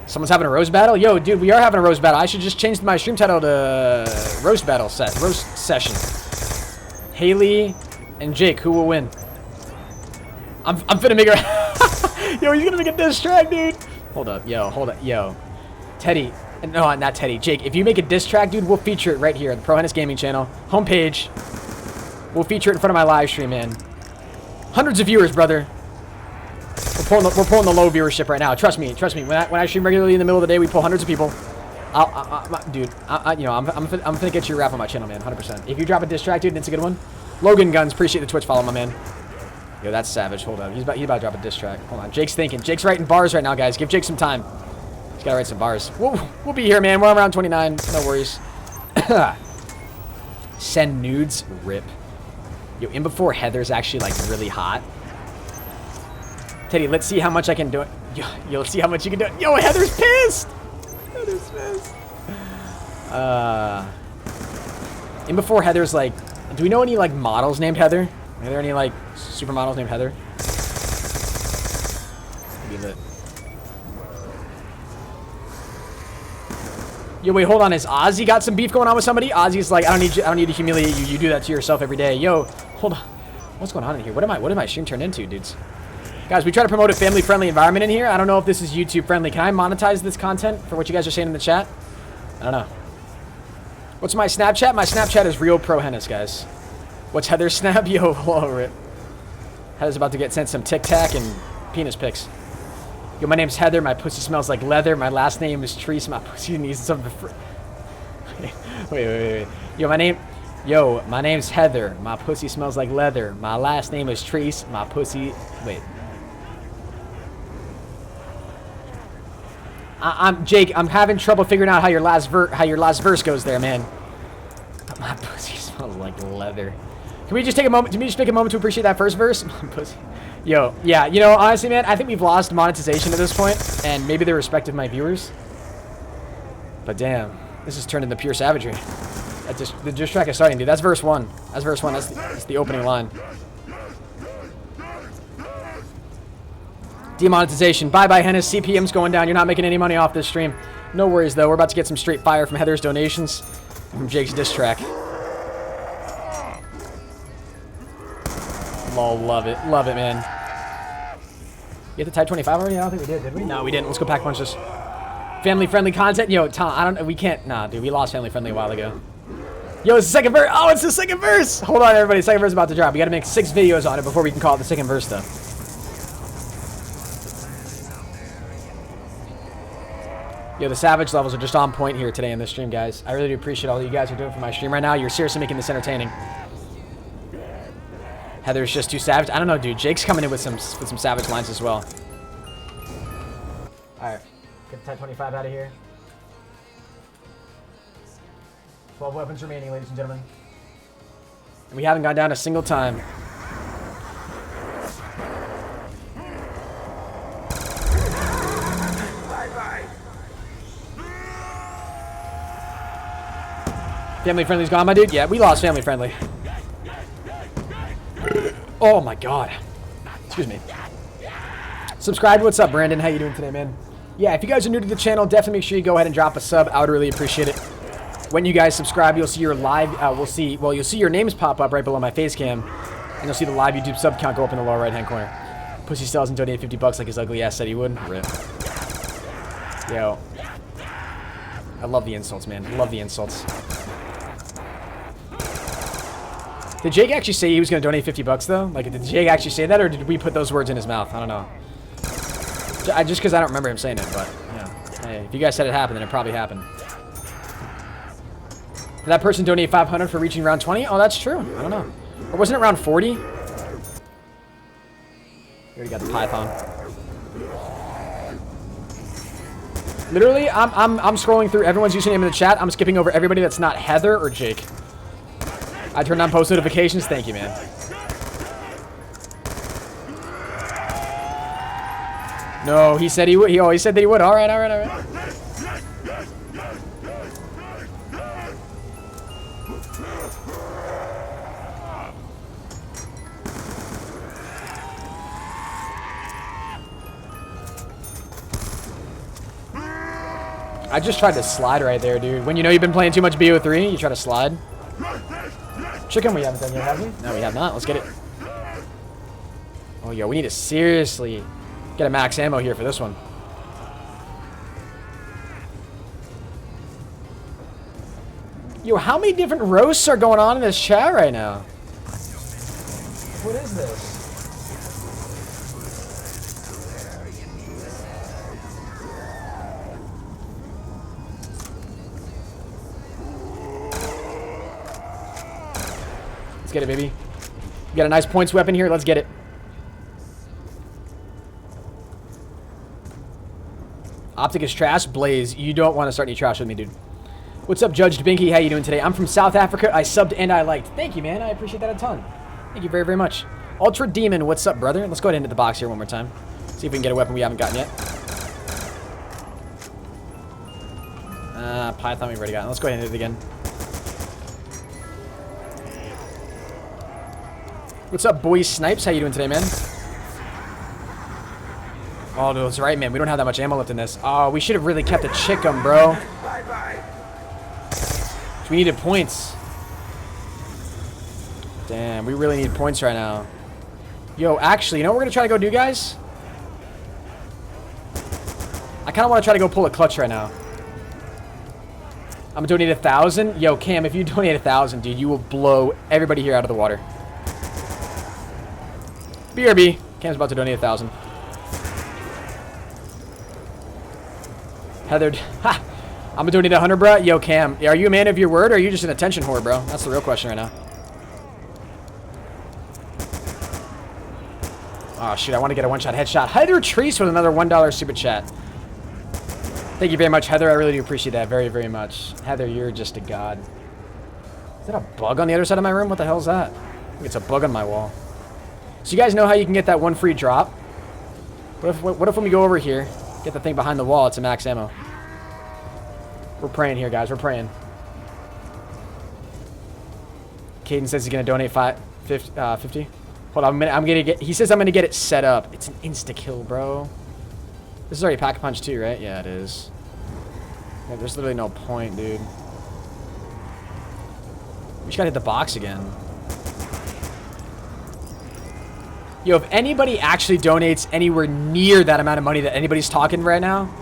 Someone's having a roast battle? Yo, dude, we are having a roast battle. I should just change my stream title to roast session. Haley and Jake, who will win? I'm finna make her. Yo, he's gonna make a diss track, dude. Hold up, yo. Teddy. No, not Teddy. Jake, if you make a diss track, dude, we'll feature it right here on the ProHenis Gaming channel. Homepage. We'll feature it in front of my live stream, man. Hundreds of viewers, brother. We're pulling the low viewership right now. Trust me. When I stream regularly in the middle of the day, we pull hundreds of people. Dude, I'm gonna get you a rap on my channel, man. 100%. If you drop a diss track, dude, and it's a good one. Logan Guns, appreciate the Twitch follow, my man. Yo, that's savage. Hold up. He's about to drop a diss track. Hold on. Jake's thinking. Jake's writing bars right now, guys. Give Jake some time. He's gotta write some bars. We'll be here, man. We're around 29. No worries. Send nudes. Rip. Yo, in before Heather's actually, like, really hot. Teddy, let's see how much I can do it. Yo, let's see how much you can do it. Yo, Heather's pissed. Heather's pissed. In before Heather's, like, do we know any, like, models named Heather? Are there any, like, supermodels named Heather? Could be lit. Yo, wait, hold on. Has Ozzy got some beef going on with somebody? Ozzy's like, I don't need to humiliate you. You do that to yourself every day. Yo, hold on. What's going on in here? What am I stream turned into, dudes? Guys, we try to promote a family-friendly environment in here. I don't know if this is YouTube-friendly. Can I monetize this content for what you guys are saying in the chat? I don't know. What's my Snapchat? My Snapchat is real ProHenis, guys. What's Heather's snap? Yo, hello, Rip. Heather's about to get sent some Tic Tac and penis pics. Yo, my name's Heather. My pussy smells like leather. My last name is Treese. My pussy needs some... Wait. Yo, my name's Heather. My pussy smells like leather. My last name is Treese. My pussy... Wait. Jake. I'm having trouble figuring out how your last verse goes there, man. My pussy smells like leather. Can we just take a moment? Can we just take a moment to appreciate that first verse? My pussy. Yo, yeah. You know, honestly, man, I think we've lost monetization at this point, and maybe the respect of my viewers. But damn, this has turned into pure savagery. The diss track is starting, dude. That's verse 1. That's the opening line. Demonetization. Bye-bye, Hennis. CPM's going down. You're not making any money off this stream. No worries, though. We're about to get some straight fire from Heather's donations and from Jake's diss track. Lol, love it. Love it, man. You have to type 25 already? I don't think we did we? No, we didn't. Let's go pack punch this. Family-friendly content? Yo, Tom, we can't. Nah, dude, we lost family-friendly a while ago. Yo, it's the second verse. Oh, it's the second verse. Hold on, everybody. Second verse is about to drop. We got to make 6 videos on it before we can call it the second verse, though. Yo, the savage levels are just on point here today in this stream, guys. I really do appreciate all that you guys are doing for my stream right now. You're seriously making this entertaining. Heather's just too savage. I don't know, dude. Jake's coming in with some savage lines as well. All right, get the Type 25 out of here. 12 weapons remaining, ladies and gentlemen. And we haven't gone down a single time. Family friendly's gone, my dude. Yeah, we lost family friendly. Oh my god. Excuse me. Subscribe. What's up, Brandon? How you doing today, man? Yeah, if you guys are new to the channel, definitely make sure you go ahead and drop a sub. I would really appreciate it. When you guys subscribe, you'll see your live. You'll see your names pop up right below my face cam, and you'll see the live YouTube sub count go up in the lower right hand corner. Pussy still hasn't donated 50 bucks like his ugly ass said he would. Rip. Yo. I love the insults, man. I love the insults. Did Jake actually say he was going to donate 50 bucks, though? Like, did Jake actually say that, or did we put those words in his mouth? I don't know. Just because I don't remember him saying it, but, yeah. Hey, if you guys said it happened, then it probably happened. Did that person donate 500 for reaching round 20? Oh, that's true. I don't know. Or wasn't it round 40? We already got the Python. Literally, I'm scrolling through everyone's username in the chat. I'm skipping over everybody that's not Heather or Jake. I turned on post notifications. Thank you, man. No, he said he would. He said that he would. All right, all right, all right. I just tried to slide right there, dude. When you know you've been playing too much BO3, you try to slide. Chicken we haven't done yet, have we? No, we have not. Let's get it. Oh, yo, we need to seriously get a max ammo here for this one. Yo, how many different roasts are going on in this chat right now? What is this? Let's get it, baby. We got a nice points weapon here. Let's get it. Optic is trash. Blaze, you don't want to start any trash with me, dude. What's up, Judge Binky? How you doing today? I'm from South Africa. I subbed and I liked. Thank you, man. I appreciate that a ton. Thank you very, very much. Ultra Demon, what's up, brother? Let's go ahead and hit the box here one more time. See if we can get a weapon we haven't gotten yet. Python we've already gotten. Let's go ahead and hit it again. What's up, boys? Snipes? How you doing today, man? Oh, no, that's right, man. We don't have that much ammo left in this. Oh, we should have really kept a Chickum, bro. We needed points. Damn, we really need points right now. Yo, actually, you know what we're going to try to go do, guys? I kind of want to try to go pull a clutch right now. I'm going to donate 1,000. Yo, Cam, if you donate 1,000, dude, you will blow everybody here out of the water. BRB. Cam's about to donate 1,000. Heather. Ha! I'm gonna donate 100, bro. Yo, Cam, are you a man of your word, or are you just an attention whore, bro? That's the real question right now. Oh, shoot, I want to get a one-shot headshot. Heather Treese with another $1 super chat. Thank you very much, Heather. I really do appreciate that very, very much. Heather, you're just a god. Is that a bug on the other side of my room? What the hell is that? I think it's a bug on my wall. So you guys know how you can get that one free drop? What if when we go over here, get the thing behind the wall, it's a max ammo? We're praying here, guys. We're praying. Caden says he's going to donate 50. Hold on. I'm going to get... He says I'm going to get it set up. It's an insta-kill, bro. This is already Pack-a-Punch too, right? Yeah, it is. Yeah, there's literally no point, dude. We just got to hit the box again. Yo, if anybody actually donates anywhere near that amount of money that anybody's talking right now,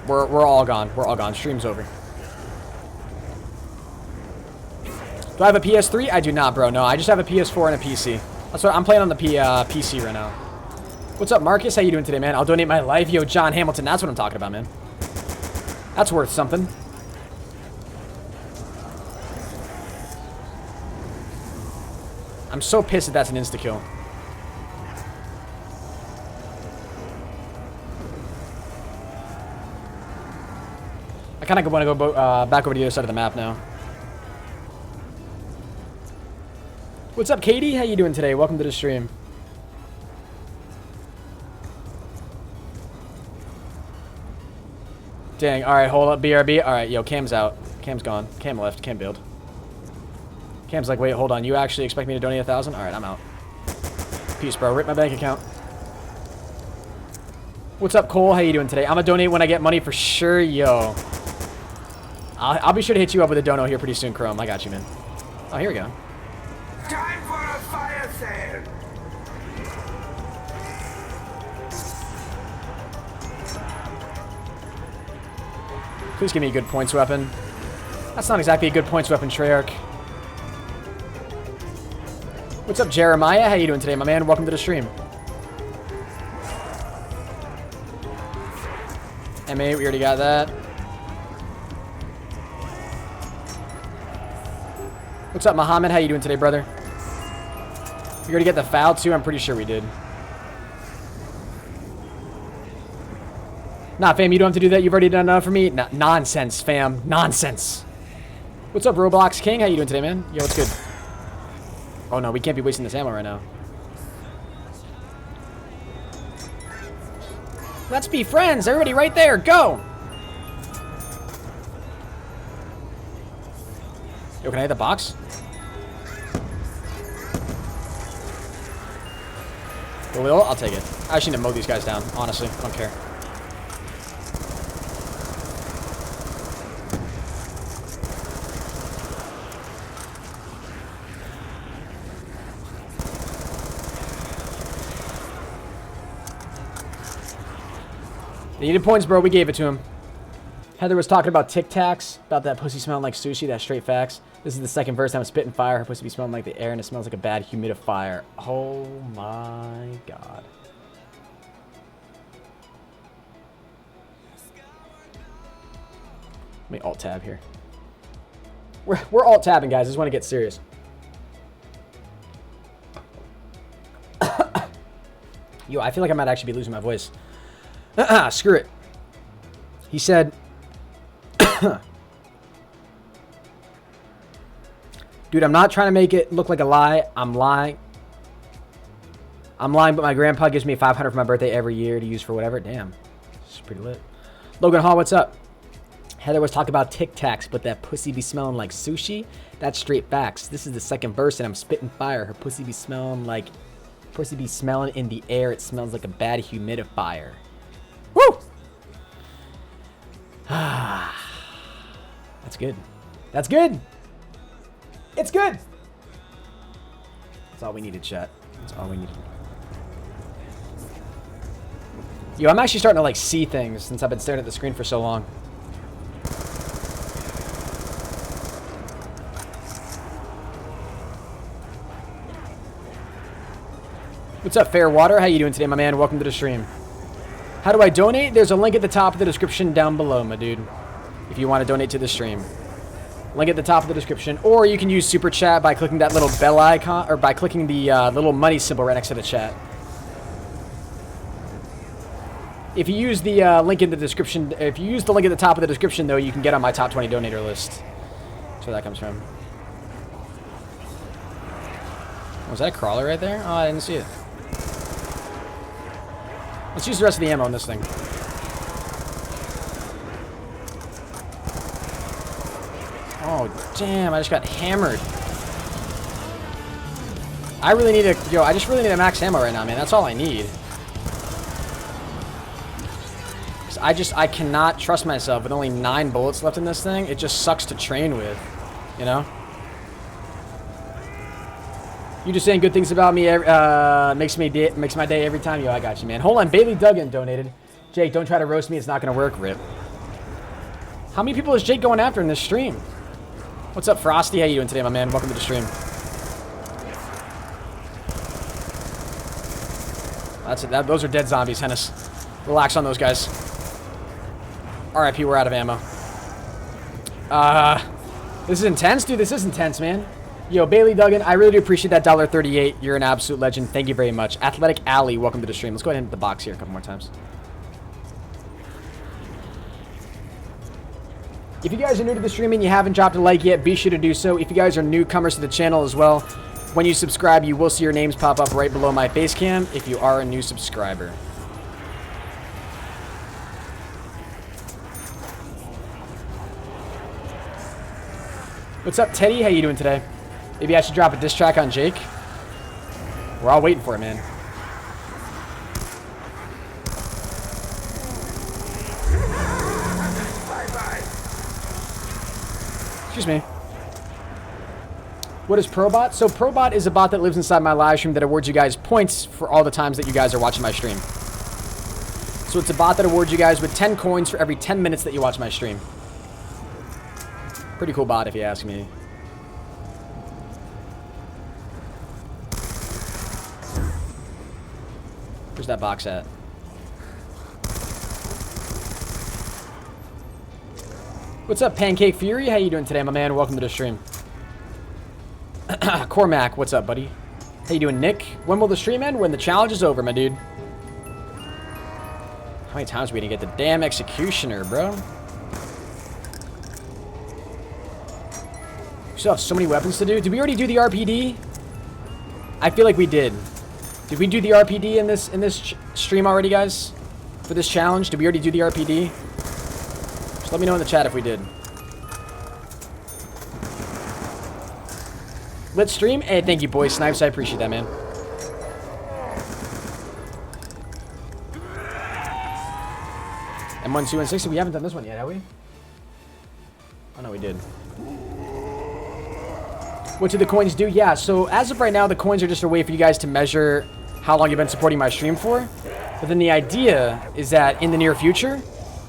we're all gone. We're all gone. Stream's over. Do I have a PS3? I do not, bro. No, I just have a PS4 and a PC. That's what I'm playing on the PC right now. What's up, Marcus? How you doing today, man? I'll donate my life. Yo, John Hamilton. That's what I'm talking about, man. That's worth something. I'm so pissed that that's an insta-kill. I I kind of want to go back over to the other side of the map now. What's up, Katie? How you doing today? Welcome to the stream. Dang. All right, hold up, BRB. All right, yo, Cam's out. Cam's gone. Cam left. Cam build. Cam's like, wait, hold on. You actually expect me to donate 1,000? All right, I'm out. Peace, bro. Rip my bank account. What's up, Cole? How you doing today? I'm gonna donate when I get money for sure, yo. I'll be sure to hit you up with a dono here pretty soon, Chrome. I got you, man. Oh, here we go. Time for a fire sale. Please give me a good points weapon. That's not exactly a good points weapon, Treyarch. What's up, Jeremiah? How you doing today, my man? Welcome to the stream. M8, we already got that. What's up, Muhammad? How you doing today, brother? We already get the foul, too? I'm pretty sure we did. Nah, fam, you don't have to do that. You've already done enough for me. Nonsense, fam. Nonsense. What's up, Roblox King? How you doing today, man? Yo, what's good? Oh, no, we can't be wasting this ammo right now. Let's be friends. Everybody right there. Go. Yo, can I hit the box? Well, I'll take it. I just need to mow these guys down, honestly. I don't care. They needed points, bro. We gave it to him. Heather was talking about Tic Tacs, about that pussy smelling like sushi. That's straight facts. This is the second verse. I'm spitting fire. Her pussy be smelling like the air, and it smells like a bad humidifier. Oh my god. Let me alt tab here. We're alt tabbing, guys. I just want to get serious. Yo, I feel like I might actually be losing my voice. Screw it. He said, dude, I'm not trying to make it look like a lie. I'm lying. I'm lying, but my grandpa gives me $500 for my birthday every year to use for whatever. Damn. This is pretty lit. Logan Hall, what's up? Heather was talking about Tic Tacs, but that pussy be smelling like sushi. That's straight facts. This is the second verse, and I'm spitting fire. Her pussy be smelling like... Pussy be smelling in the air. It smells like a bad humidifier. Woo! That's good. That's good. It's good. That's all we needed, chat. That's all we needed. Yo, I'm actually starting to like see things since I've been staring at the screen for so long. What's up, Fairwater? How you doing today, my man? Welcome to the stream. How do I donate? There's a link at the top of the description down below, my dude. If you want to donate to the stream. Link at the top of the description. Or you can use Super Chat by clicking that little bell icon, or by clicking the little money symbol right next to the chat. If you use the link in the description, if you use the link at the top of the description, though, you can get on my top 20 donator list. That's where that comes from. Was that a crawler right there? Oh, I didn't see it. Let's use the rest of the ammo on this thing. Oh, damn. I just got hammered. I really need a... Yo, I just really need a max ammo right now, man. That's all I need. I cannot trust myself with only 9 bullets left in this thing. It just sucks to train with, you know? You just saying good things about me makes my day every time. Yo, I got you, man. Hold on, Bailey Duggan donated. Jake, don't try to roast me. It's not going to work. Rip. How many people is Jake going after in this stream? What's up, Frosty? How you doing today, my man? Welcome to the stream. That's it. Those are dead zombies, Hennis. Relax on those guys. RIP, we're out of ammo. This is intense, dude. This is intense, man. Yo, Bailey Duggan, I really do appreciate that $1.38. You're an absolute legend. Thank you very much. Athletic Alley, welcome to the stream. Let's go ahead and hit the box here a couple more times. If you guys are new to the stream and you haven't dropped a like yet, be sure to do so. If you guys are newcomers to the channel as well, when you subscribe, you will see your names pop up right below my face cam if you are a new subscriber. What's up, Teddy? How you doing today? Maybe I should drop a diss track on Jake. We're all waiting for it, man. Excuse me. What is ProBot? So ProBot is a bot that lives inside my live stream that awards you guys points for all the times that you guys are watching my stream. So it's a bot that awards you guys with 10 coins for every 10 minutes that you watch my stream. Pretty cool bot if you ask me. Where's that box at? What's up, Pancake Fury? How you doing today, my man? Welcome to the stream. Cormac, what's up, buddy? How you doing, Nick? When will the stream end? When the challenge is over, my dude. How many times are we gonna get the damn executioner, bro? We still have so many weapons to do. Did we already do the RPD? I feel like we did. Did we do the RPD in this stream already, guys? For this challenge? Did we already do the RPD? Just let me know in the chat if we did. Let's stream. Hey, thank you, boys. Snipes, I appreciate that, man. M1216, we haven't done this one yet, have we? Oh, no, we did. What do the coins do? Yeah, so as of right now, the coins are just a way for you guys to measure how long you've been supporting my stream for. But then the idea is that in the near future,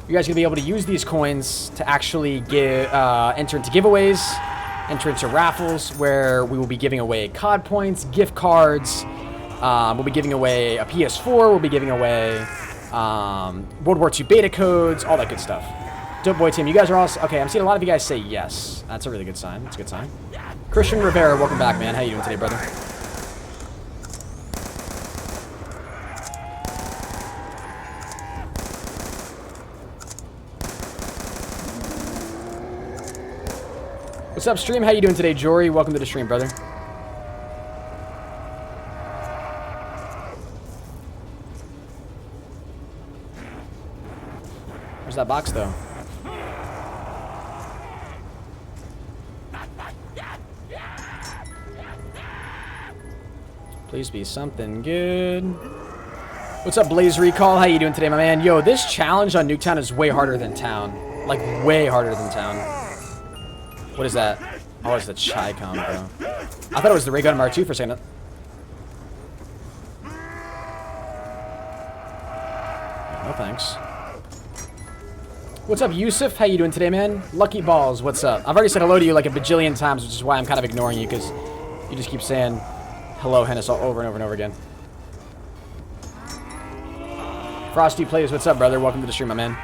you guys are going to be able to use these coins to actually enter into giveaways, enter into raffles where we will be giving away COD points, gift cards. We'll be giving away a PS4. We'll be giving away World War II beta codes, all that good stuff. Dope Boy Team, you guys are all... Okay, I'm seeing a lot of you guys say yes. That's a really good sign. That's a good sign. Christian Rivera, welcome back, man. How you doing today, brother? What's up, stream? How you doing today, Jory? Welcome to the stream, brother. Where's that box, though? Please be something good. What's up, Blaze Recall? How you doing today, my man? Yo, this challenge on Nuketown is way harder than Town. Like, way harder than Town. What is that? Oh, it's the Chai Com, bro. I thought it was the Ray Gun Mark II for a second. No thanks. What's up, Yusuf? How you doing today, man? Lucky Balls, what's up? I've already said hello to you like a bajillion times, which is why I'm kind of ignoring you, because you just keep saying hello, Hennis, all over and over and over again. Frosty Plays, what's up, brother? Welcome to the stream, my man.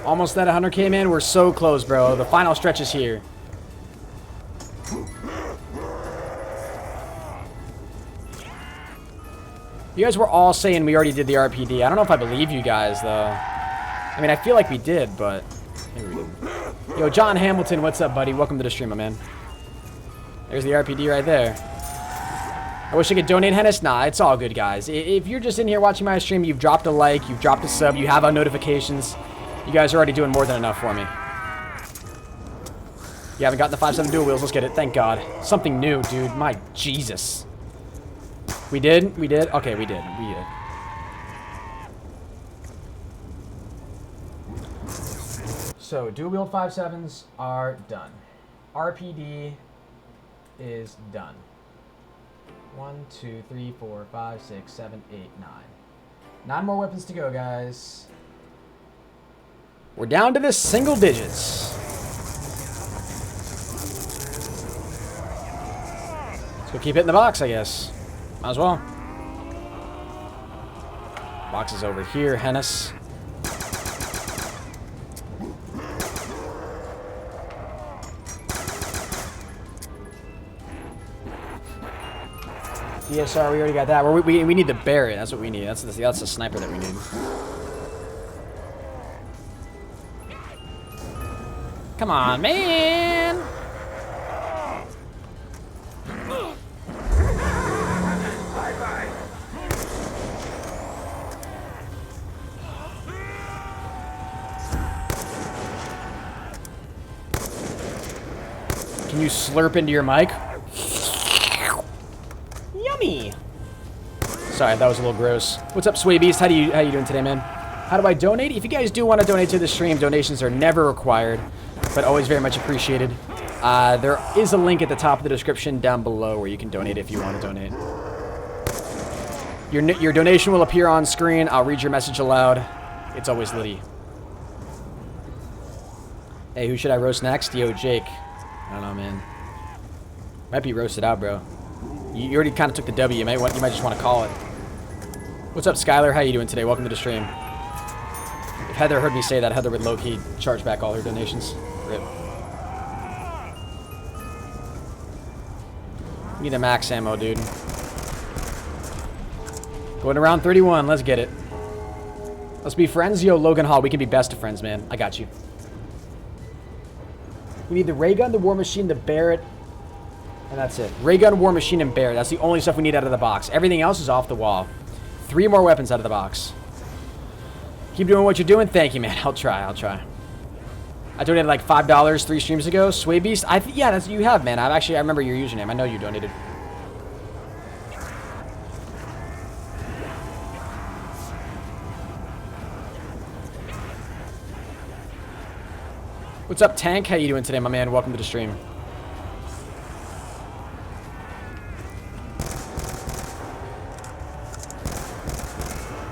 Almost at 100K, man. We're so close, bro. The final stretch is here. You guys were all saying we already did the RPD. I don't know if I believe you guys, though. I mean, I feel like we did, but... Maybe we didn't. Yo, John Hamilton, what's up, buddy? Welcome to the stream, my man. There's the RPD right there. I wish I could donate, Hennis. Nah, it's all good, guys. If you're just in here watching my stream, you've dropped a like, you've dropped a sub, you have on notifications. You guys are already doing more than enough for me. You haven't gotten the 5.7 dual wheels. Let's get it. Thank God. Something new, dude. My Jesus. We did? We did? Okay, we did. We did. So, dual wheel 5.7s are done. RPD is done. 1, 2, 3, 4, 5, 6, 7, 8, 9. 9 more weapons to go, guys. We're down to the single digits. Let's go keep hitting the box, I guess. Might as well. Box is over here, Hennis. DSR, we already got that. We need the Barrett. That's what we need. That's the sniper that we need. Come on, man. Bye-bye. Can you slurp into your mic? Yummy. Sorry, that was a little gross. What's up, Sway Beast? How you doing today, man? How do I donate? If you guys do want to donate to the stream, donations are never required, but always very much appreciated. There is a link at the top of the description down below where you can donate if you want to donate. Your donation will appear on screen. I'll read your message aloud. It's always Liddy. Hey, who should I roast next? Yo, Jake. I don't know, man. Might be roasted out, bro. You already kind of took the W. You might just want to call it. What's up, Skylar? How you doing today? Welcome to the stream. If Heather heard me say that, Heather would low-key charge back all her donations. Rip. Need a max ammo, dude. Going to round 31. Let's get it. Let's be friends. Yo, Logan Hall. We can be best of friends, man. I got you. We need the ray gun, the war machine, the Barrett, and that's it. Ray gun, war machine, and Barrett. That's the only stuff we need out of the box. Everything else is off the wall. 3 more weapons out of the box. Keep doing what you're doing. Thank you, man. I'll try. I donated like $5 3 streams ago. Sway Beast. Yeah, that's you have, man. I remember your username. I know you donated. What's up, Tank? How you doing today, my man? Welcome to the stream.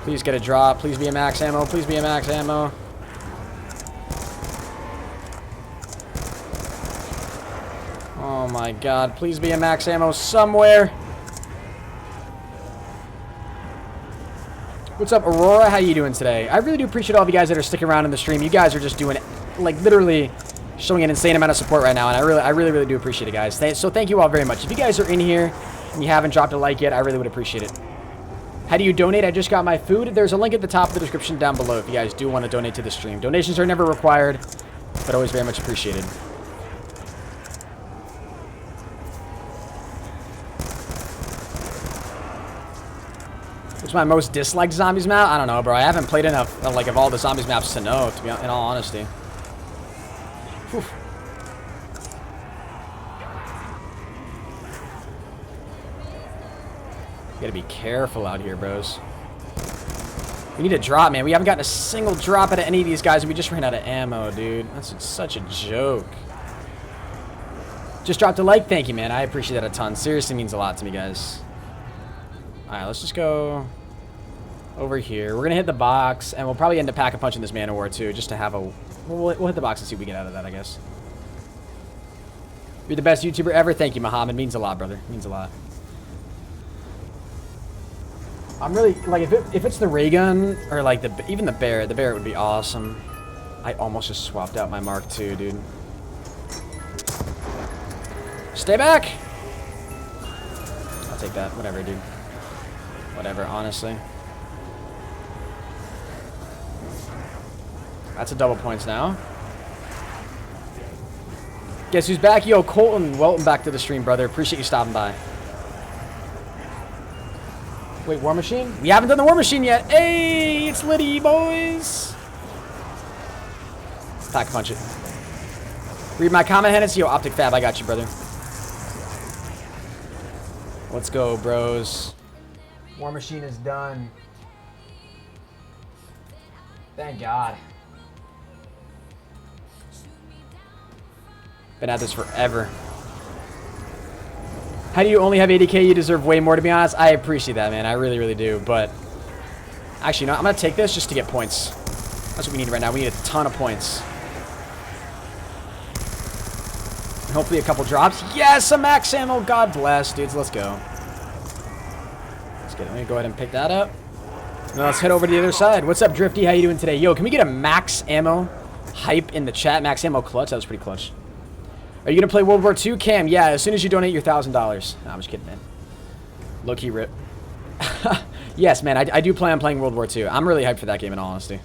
Please get a drop. Please be a max ammo. Please be a max ammo. Oh my god. Please be a max ammo somewhere. What's up, Aurora? How you doing today? I really do appreciate all of you guys that are sticking around in the stream. You guys are just doing, like, literally showing an insane amount of support right now, and I really do appreciate it, guys. So thank you all very much. If you guys are in here and you haven't dropped a like yet, I really would appreciate it. How do you donate? I just got my food. There's a link at the top of the description down below if you guys do want to donate to the stream. Donations are never required, but always very much appreciated. What's my most disliked zombies map? I don't know, bro. I haven't played enough of all the zombies maps to know, to be in all honesty. Whew. You gotta be careful out here, bros. We need a drop, man. We haven't gotten a single drop out of any of these guys, and we just ran out of ammo, dude. That's such a joke. Just dropped a like. Thank you, man. I appreciate that a ton. Seriously means a lot to me, guys. Alright, let's just go over here. We're gonna hit the box, and we'll probably end up pack-a-punching this Man of War, too, just to have a... We'll hit the box and see what we get out of that, I guess. You're the best YouTuber ever. Thank you, Muhammad. Means a lot, brother. Means a lot. I'm really... Like, if it's the ray gun, or, like, even the Barrett would be awesome. I almost just swapped out my Mark II, dude. Stay back! I'll take that. Whatever, dude. Whatever, honestly. That's a double points now. Guess who's back? Yo, Colton. Welcome back to the stream, brother. Appreciate you stopping by. Wait, War Machine? We haven't done the War Machine yet. Hey, it's Liddy, boys. Pack punch it. Read my comment, Hennis. Yo, Optic Fab. I got you, brother. Let's go, bros. War Machine is done. Thank God. Been at this forever. How do you only have 80k? You deserve way more, to be honest. I appreciate that, man. I really do. But actually, no, I'm going to take this just to get points. That's what we need right now. We need a ton of points. And hopefully a couple drops. Yes, a max ammo. God bless, dudes. Let's go. Let's get it. Let me go ahead and pick that up. Now let's head over to the other side. What's up, Drifty? How you doing today? Yo, can we get a max ammo hype in the chat? Max ammo clutch? That was pretty clutch. Are you going to play World War II? Cam, yeah, as soon as you donate your $1,000. Nah, I'm just kidding, man. Low-key rip. Yes, man, I do plan on playing World War II. I'm really hyped for that game, in all honesty.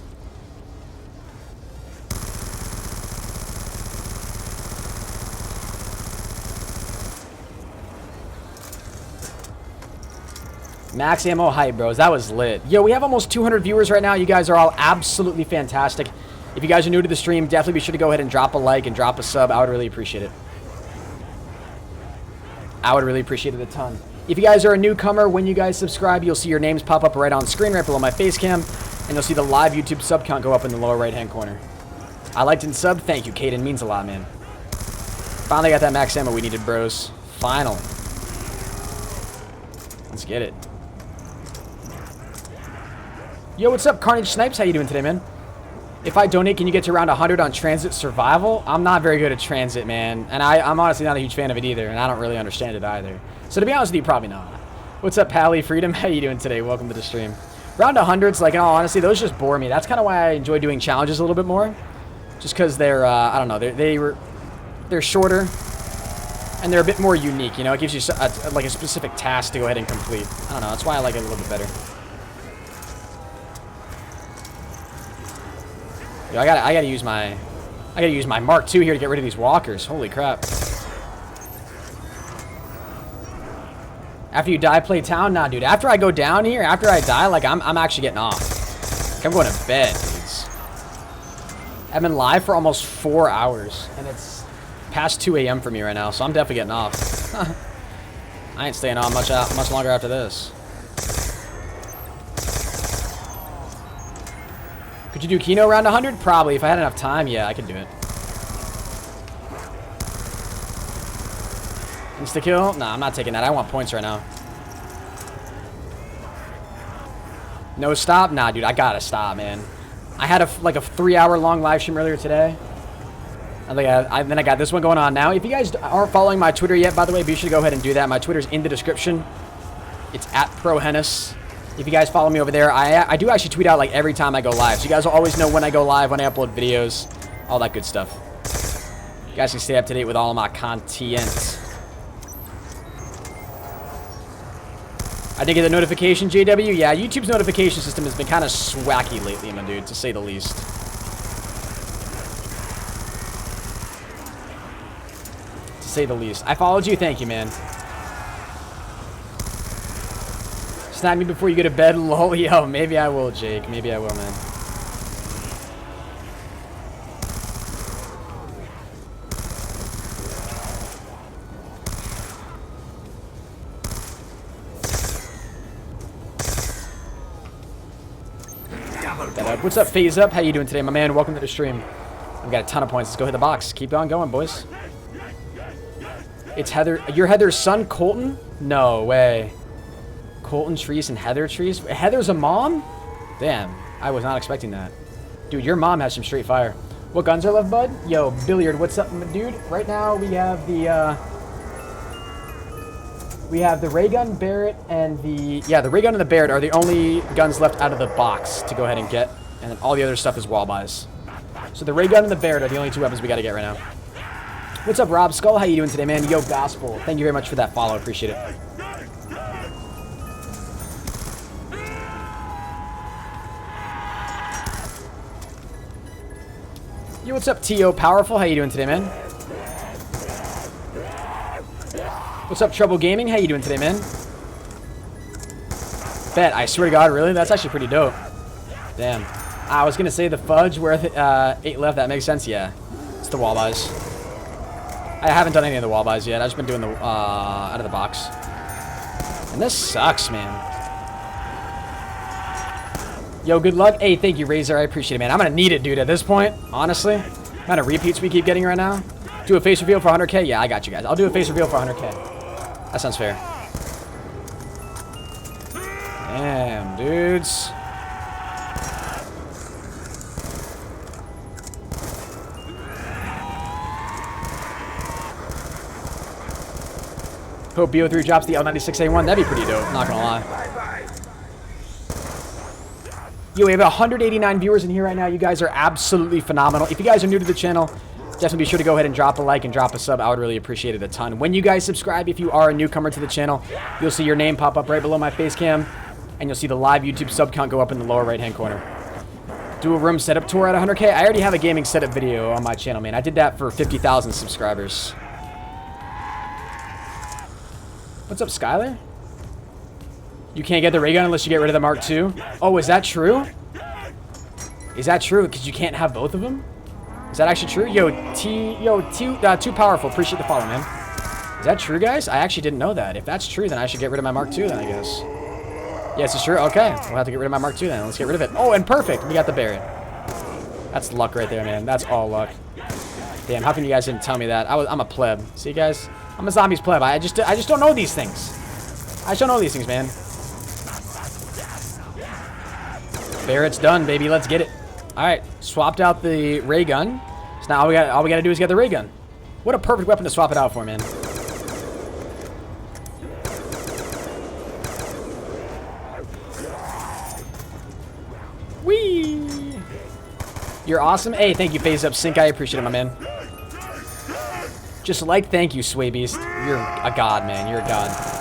Max ammo hype, bros. That was lit. Yo, we have almost 200 viewers right now. You guys are all absolutely fantastic. If you guys are new to the stream, definitely be sure to go ahead and drop a like and drop a sub. I would really appreciate it. I would really appreciate it a ton. If you guys are a newcomer, when you guys subscribe, you'll see your names pop up right on screen, right below my face cam, and you'll see the live YouTube sub count go up in the lower right-hand corner. I liked and subbed. Thank you, Caden. Means a lot, man. Finally got that max ammo we needed, bros. Finally. Let's get it. Yo, what's up, Carnage Snipes? How you doing today, man? If I donate, can you get to around 100 on transit survival? I'm not very good at transit, man. And I'm honestly not a huge fan of it either, and I don't really understand it either. So to be honest with you, probably not. What's up, Pally Freedom? How you doing today? Welcome to the stream. Round 100s, like in all honesty, those just bore me. That's kind of why I enjoy doing challenges a little bit more. Just because they're, I don't know, they're shorter. And they're a bit more unique, you know? It gives you like a specific task to go ahead and complete. I don't know, that's why I like it a little bit better. Yo, I gotta use my Mark II here to get rid of these walkers. Holy crap. After you die, play town? Nah, dude. After I go down here, after I die, like, I'm actually getting off. Like, I'm going to bed, dudes. I've been live for almost 4 hours, and it's past 2 a.m. for me right now, so I'm definitely getting off. I ain't staying on much longer after this. Could you do Kino around 100? Probably. If I had enough time, yeah, I could do it. Insta-kill? Nah, I'm not taking that. I want points right now. No stop? Nah, dude, I gotta stop, man. I had like a 3-hour-long live stream earlier today. And then I got this one going on now. If you guys aren't following my Twitter yet, by the way, be sure to go ahead and do that. My Twitter's in the description. It's at ProHenis. If you guys follow me over there, I do actually tweet out like every time I go live. So you guys will always know when I go live, when I upload videos, all that good stuff. You guys can stay up to date with all of my content. I did get the notification, JW. Yeah, YouTube's notification system has been kind of swacky lately, my dude, to say the least. To say the least. I followed you. Thank you, man. Snap me before you go to bed. Lol. Yo, maybe I will, Jake. Maybe I will, man. What's up, Phase Up? How you doing today, my man? Welcome to the stream. I've got a ton of points. Let's go hit the box. Keep on going, boys. It's Heather. You're Heather's son, Colton? No way. Colton Trees and Heather Trees? Heather's a mom? Damn. I was not expecting that. Dude, your mom has some straight fire. What guns are left, bud? Yo, Billiard, what's up, dude? Right now, we have the, ray gun, Barrett, and the... Yeah, the ray gun and the Barrett are the only guns left out of the box to go ahead and get. And then all the other stuff is wall buys. So the ray gun and the Barrett are the only two weapons we got to get right now. What's up, Rob Skull? How you doing today, man? Yo, Gospel. Thank you very much for that follow. Appreciate it. Yo, what's up, T.O. Powerful? How you doing today, man? What's up, Trouble Gaming? How you doing today, man? Bet. I swear to God, really? That's actually pretty dope. Damn. I was going to say the fudge where 8 left. That makes sense. Yeah. It's the wall buys. I haven't done any of the wall buys yet. I've just been doing the out of the box. And this sucks, man. Yo, good luck. Hey, thank you, Razor. I appreciate it, man. I'm going to need it, dude, at this point. Honestly. The amount of repeats we keep getting right now. Do a face reveal for 100K? Yeah, I got you guys. I'll do a face reveal for 100K. That sounds fair. Damn, dudes. Hope BO2 drops the L96A1. That'd be pretty dope, not gonna lie. Yo, we have 189 viewers in here right now. You guys are absolutely phenomenal. If you guys are new to the channel, definitely be sure to go ahead and drop a like and drop a sub. I would really appreciate it a ton. When you guys subscribe, if you are a newcomer to the channel, you'll see your name pop up right below my face cam, and you'll see the live YouTube sub count go up in the lower right-hand corner. Do a room setup tour at 100K. I already have a gaming setup video on my channel, man. I did that for 50,000 subscribers. What's up, Skylar? You can't get the ray gun unless you get rid of the Mark II. Oh, is that true? Is that true? Because you can't have both of them? Is that actually true? Too powerful. Appreciate the follow, man. Is that true, guys? I actually didn't know that. If that's true, then I should get rid of my Mark II then, I guess. Yes, it's true. Okay. We'll have to get rid of my Mark II then. Let's get rid of it. Oh, and perfect. We got the Barrett. That's luck right there, man. That's all luck. Damn, how come you guys didn't tell me that? I'm a pleb. See, guys? I'm a zombies pleb. I just don't know these things. I just don't know these things, man. Barrett's done, baby. Let's get it. All right. Swapped out the ray gun. So now all we got to do is get the ray gun. What a perfect weapon to swap it out for, man. Whee! You're awesome. Hey, thank you, Phase Up Sync. I appreciate it, my man. Just like thank you, Sway Beast. You're a god, man. You're a god.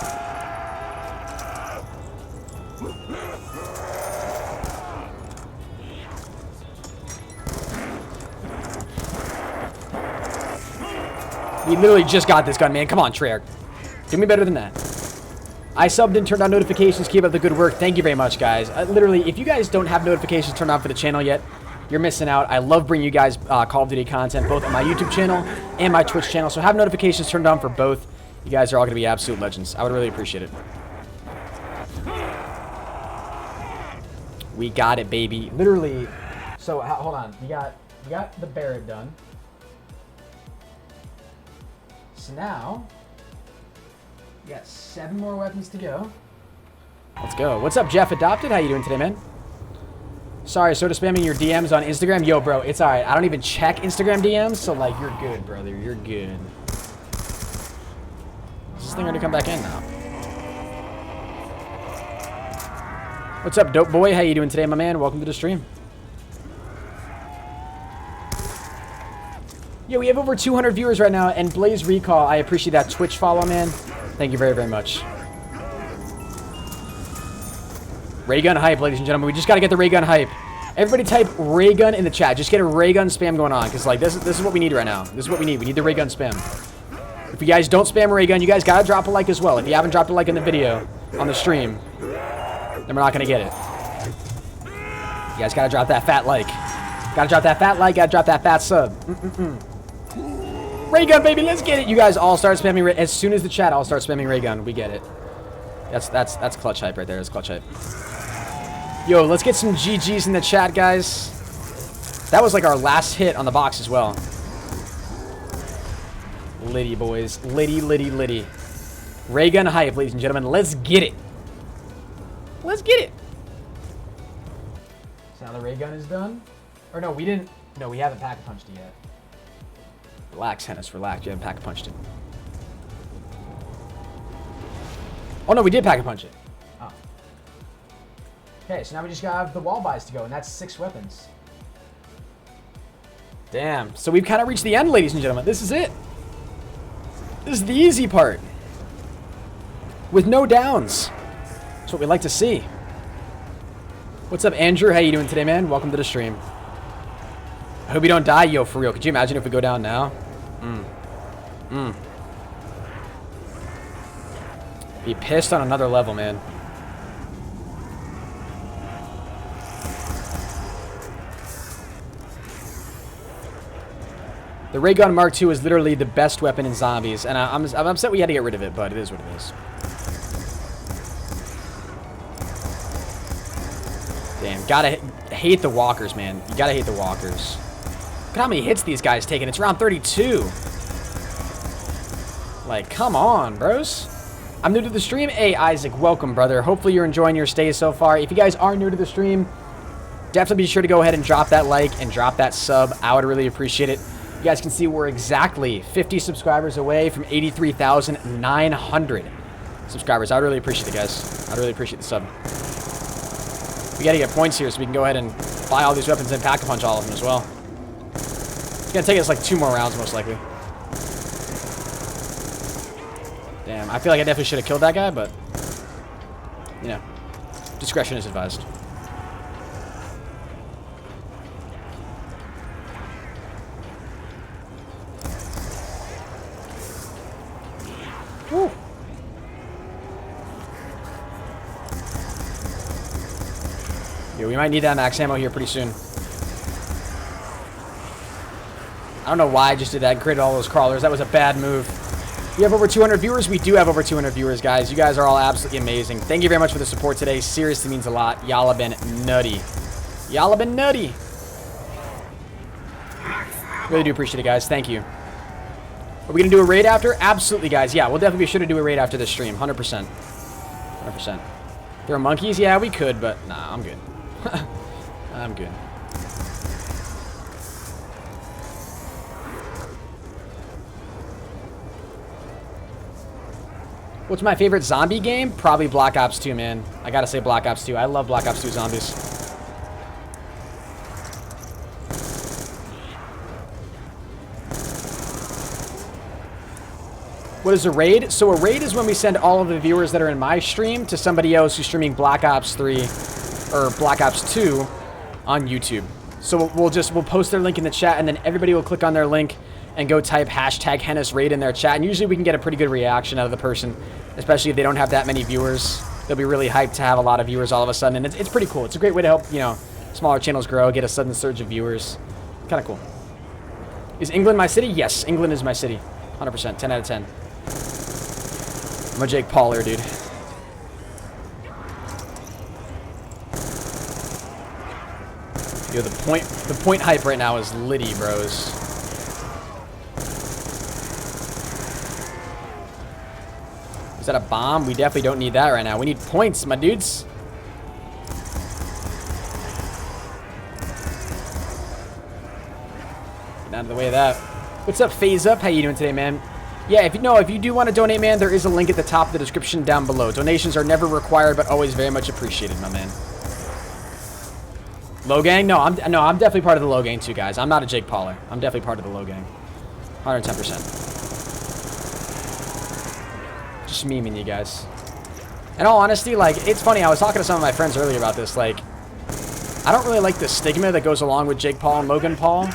We literally just got this gun, man. Come on, Treyarch. Do me better than that. I subbed and turned on notifications. Keep up the good work. Thank you very much, guys. Literally, if you guys don't have notifications turned on for the channel yet, you're missing out. I love bringing you guys Call of Duty content, both on my YouTube channel and my Twitch channel. So have notifications turned on for both. You guys are all going to be absolute legends. I would really appreciate it. We got it, baby. Literally. So, hold on. You got the Barrett done. So now, you got 7 more weapons to go. Let's go. What's up, Jeff Adopted? How you doing today, man? Sorry, sort of spamming your DMs on Instagram. Yo, bro, it's all right. I don't even check Instagram DMs, so, like, you're good, brother. You're good. Is this thing going to come back in now? What's up, Dope Boy? How you doing today, my man? Welcome to the stream. Yo, we have over 200 viewers right now, and Blaze Recall, I appreciate that Twitch follow, man. Thank you very, very much. Ray gun hype, ladies and gentlemen. We just got to get the ray gun hype. Everybody type ray gun in the chat. Just get a ray gun spam going on, because, like, this is what we need right now. This is what we need. We need the ray gun spam. If you guys don't spam ray gun, you guys got to drop a like as well. If you haven't dropped a like in the video, on the stream, then we're not going to get it. You guys got to drop that fat like. Got to drop that fat like. Got to drop that fat sub. Ray gun, baby, let's get it. You guys all start spamming ray. As soon as the chat all start spamming ray gun, we get it. That's clutch hype right there. That's clutch hype. Yo, let's get some GGs in the chat, guys. That was like our last hit on the box as well. Liddy, boys. Liddy, liddy, liddy. Ray gun hype, ladies and gentlemen. Let's get it. Let's get it. So now the ray gun is done. Or no, we didn't. No, we haven't pack-a-punched it yet. Relax, Hennis, relax. You haven't pack-a-punched it. Oh, no, we did pack-a-punch it. Oh. Okay, so now we just gotta have the wall buys to go, and that's 6 weapons. Damn. So we've kind of reached the end, ladies and gentlemen. This is it. This is the easy part. With no downs. That's what we like to see. What's up, Andrew? How you doing today, man? Welcome to the stream. I hope you don't die. Yo, for real. Could you imagine if we go down now? Be pissed on another level, man. The ray gun Mark II is literally the best weapon in zombies, and I'm upset we had to get rid of it, but it is what it is. Damn, gotta hate the walkers, man. You gotta hate the walkers. Look at how many hits these guys taking. It's round 32. Like, come on, bros. I'm new to the stream. Hey, Isaac, welcome, brother. Hopefully you're enjoying your stay so far. If you guys are new to the stream, definitely be sure to go ahead and drop that like and drop that sub. I would really appreciate it. You guys can see we're exactly 50 subscribers away from 83,900 subscribers. I would really appreciate it, guys. I'd really appreciate the sub. We gotta get points here so we can go ahead and buy all these weapons and pack-a-punch all of them as well. It's gonna take us like 2 more rounds, most likely. Damn, I feel like I definitely should have killed that guy, but, you know, discretion is advised. Woo. Dude, we might need that max ammo here pretty soon. I don't know why I just did that and created all those crawlers. That was a bad move. We have over 200 viewers. We do have over 200 viewers, guys. You guys are all absolutely amazing. Thank you very much for the support today. Seriously means a lot. Y'all have been nutty. Y'all have been nutty. Really do appreciate it, guys. Thank you. Are we going to do a raid after? Absolutely, guys. Yeah, we'll definitely be sure to do a raid after this stream. 100%. 100%. There are monkeys? Yeah, we could, but nah, I'm good. I'm good. What's my favorite zombie game? Probably Black Ops 2, man. I gotta say Black Ops 2. I love Black Ops 2 zombies. What is a raid? So a raid is when we send all of the viewers that are in my stream to somebody else who's streaming Black Ops 3 or Black Ops 2 on YouTube. So we'll post their link in the chat, and then everybody will click on their link and go type #HENIS raid in their chat, and usually we can get a pretty good reaction out of the person, especially if they don't have that many viewers. They'll be really hyped to have a lot of viewers all of a sudden, and it's pretty cool. It's a great way to help, you know, smaller channels grow, get a sudden surge of viewers. Kind of cool. Is England my city? Yes, England is my city. 100%, 10 out of 10. I'm a Jake Pauler, dude. Yo, the point hype right now is litty, bros. Is that a bomb? We definitely don't need that right now. We need points, my dudes. Get out of the way of that. What's up, Phase Up? How you doing today, man? Yeah, if you do want to donate, man, there is a link at the top of the description down below. Donations are never required, but always very much appreciated, my man. Low gang? No, I'm definitely part of the low gang too, guys. I'm not a Jake Pauler. I'm definitely part of the low gang. 110%. Just memeing you guys. In all honesty, like, it's funny. I was talking to some of my friends earlier about this. Like, I don't really like the stigma that goes along with Jake Paul and Logan Paul.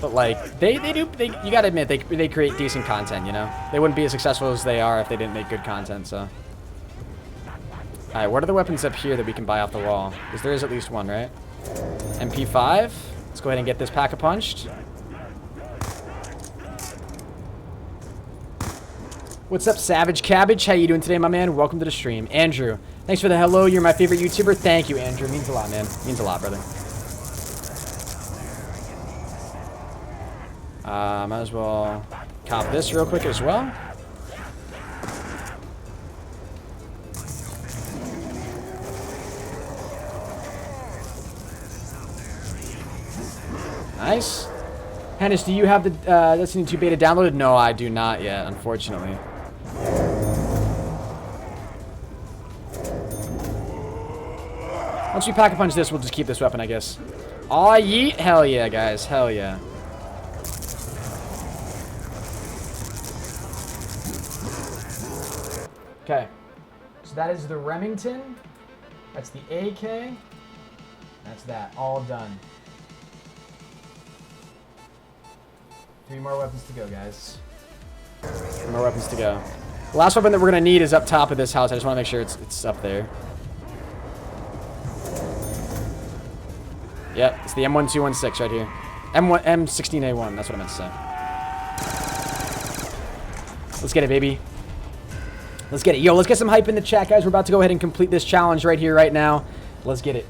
But like, you gotta admit, they create decent content, you know? They wouldn't be as successful as they are if they didn't make good content, so. Alright, what are the weapons up here that we can buy off the wall? Because there is at least one, right? MP5. Let's go ahead and get this pack-a-punched. What's up, Savage Cabbage? How you doing today, my man? Welcome to the stream. Andrew, thanks for the hello. You're my favorite YouTuber. Thank you, Andrew. Means a lot, man. Means a lot, brother. Might as well cop this real quick as well. Nice. Hennis, do you have the Destiny 2 beta downloaded? No, I do not yet, unfortunately. Once we pack-a-punch this, we'll just keep this weapon, I guess. Aw, yeet! Hell yeah, guys. Hell yeah. Okay. So that is the Remington. That's the AK. That's that. All done. 3 more weapons to go, guys. 3 more weapons to go. The last weapon that we're going to need is up top of this house. I just want to make sure it's up there. Yep, it's the M1216 right here. M16A1, that's what I meant to say. Let's get it, baby. Let's get it. Yo, let's get some hype in the chat, guys. We're about to go ahead and complete this challenge right here, right now. Let's get it.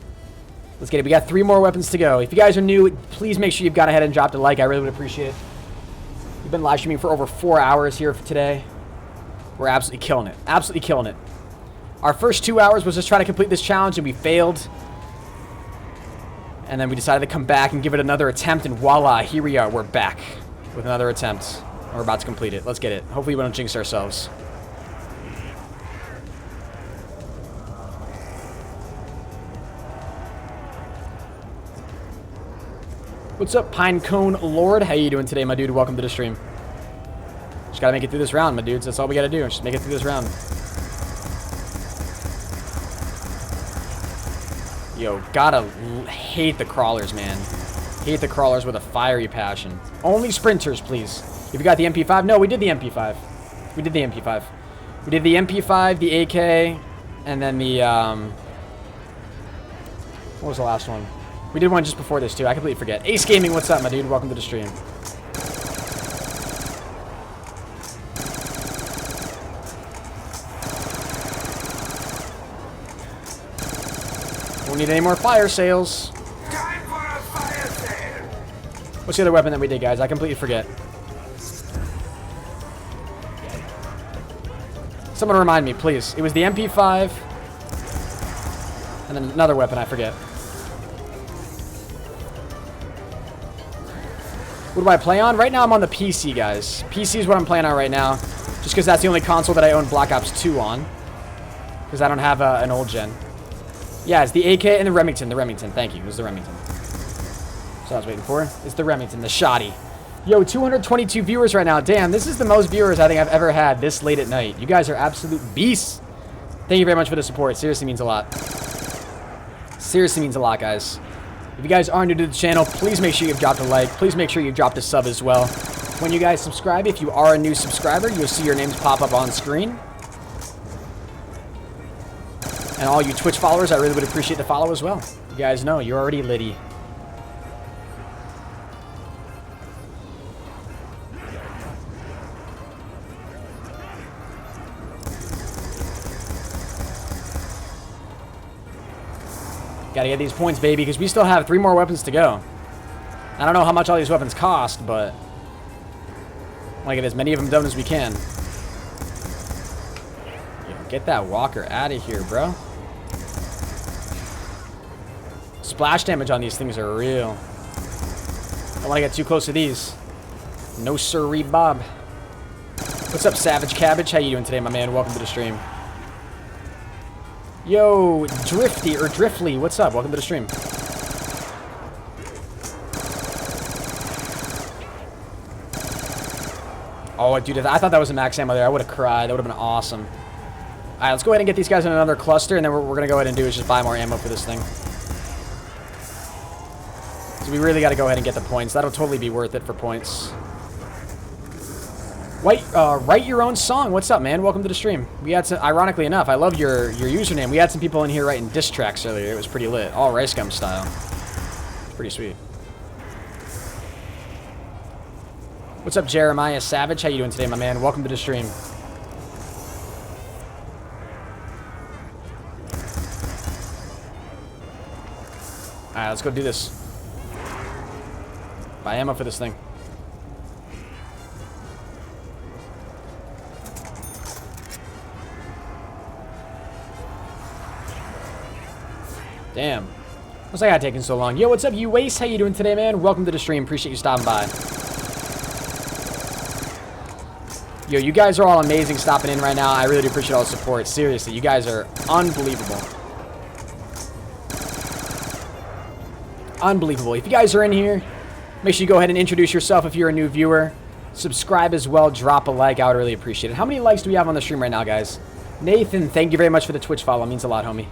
Let's get it. We got 3 more weapons to go. If you guys are new, please make sure you've gone ahead and dropped a like. I really would appreciate it. We've been live streaming for over 4 hours here for today. We're absolutely killing it. Absolutely killing it. Our first 2 hours was just trying to complete this challenge, and we failed. And then we decided to come back and give it another attempt, and voila, here we are. We're back with another attempt. We're about to complete it. Let's get it. Hopefully we don't jinx ourselves. What's up, Pinecone Lord? How you doing today, my dude? Welcome to the stream. Just gotta make it through this round, my dudes. That's all we gotta do. Just make it through this round. Yo, gotta hate the crawlers, man. Hate the crawlers with a fiery passion. Only sprinters, please. If you got the MP5. No, we did the MP5. We did the MP5. We did the MP5, the AK, and then the What was the last one? We did one just before this, too. I completely forget. Ace Gaming, what's up, my dude? Welcome to the stream. Won't need any more fire sales. Time for a fire sale. What's the other weapon that we did, guys? I completely forget. Someone remind me, please. It was the MP5. And then another weapon, I forget. What do I play on? Right now, I'm on the PC, guys. PC is what I'm playing on right now. Just because that's the only console that I own Black Ops 2 on. Because I don't have an old gen. Yeah, it's the AK and the Remington. The Remington. Thank you. It was the Remington. That's what I was waiting for. It's the Remington. The shoddy. Yo, 222 viewers right now. Damn, this is the most viewers I think I've ever had this late at night. You guys are absolute beasts. Thank you very much for the support. Seriously means a lot. Seriously means a lot, guys. If you guys are new to the channel, please make sure you've dropped a like. Please make sure you've dropped a sub as well. When you guys subscribe, if you are a new subscriber, you'll see your names pop up on screen. And all you Twitch followers, I really would appreciate the follow as well. You guys know, you're already litty. Gotta get these points, baby, because we still have 3 more weapons to go. I don't know how much all these weapons cost, but I want to get as many of them done as we can. Yo, get that walker out of here, bro. Splash damage on these things are real. Don't want to get too close to these. No sirree, Bob. What's up, Savage Cabbage? How you doing today, my man? Welcome to the stream. Yo, Drifty, or Driftly, what's up? Welcome to the stream. Oh, dude, I thought that was a max ammo there. I would have cried. That would have been awesome. All right, let's go ahead and get these guys in another cluster, and then we're going to go ahead and do is just buy more ammo for this thing. So we really got to go ahead and get the points. That'll totally be worth it for points. Write your own song. What's up, man? Welcome to the stream. We had some, ironically enough, I love your username. We had some people in here writing diss tracks earlier. It was pretty lit. All Rice Gum style. It's pretty sweet. What's up, Jeremiah Savage? How you doing today, my man? Welcome to the stream. Alright, let's go do this. Buy ammo for this thing. Damn. What's that guy taking so long? Yo, what's up, you Waste? How you doing today, man? Welcome to the stream. Appreciate you stopping by. Yo, you guys are all amazing stopping in right now. I really do appreciate all the support. Seriously, you guys are unbelievable. Unbelievable. If you guys are in here, make sure you go ahead and introduce yourself if you're a new viewer. Subscribe as well. Drop a like. I would really appreciate it. How many likes do we have on the stream right now, guys? Nathan, thank you very much for the Twitch follow. It means a lot, homie.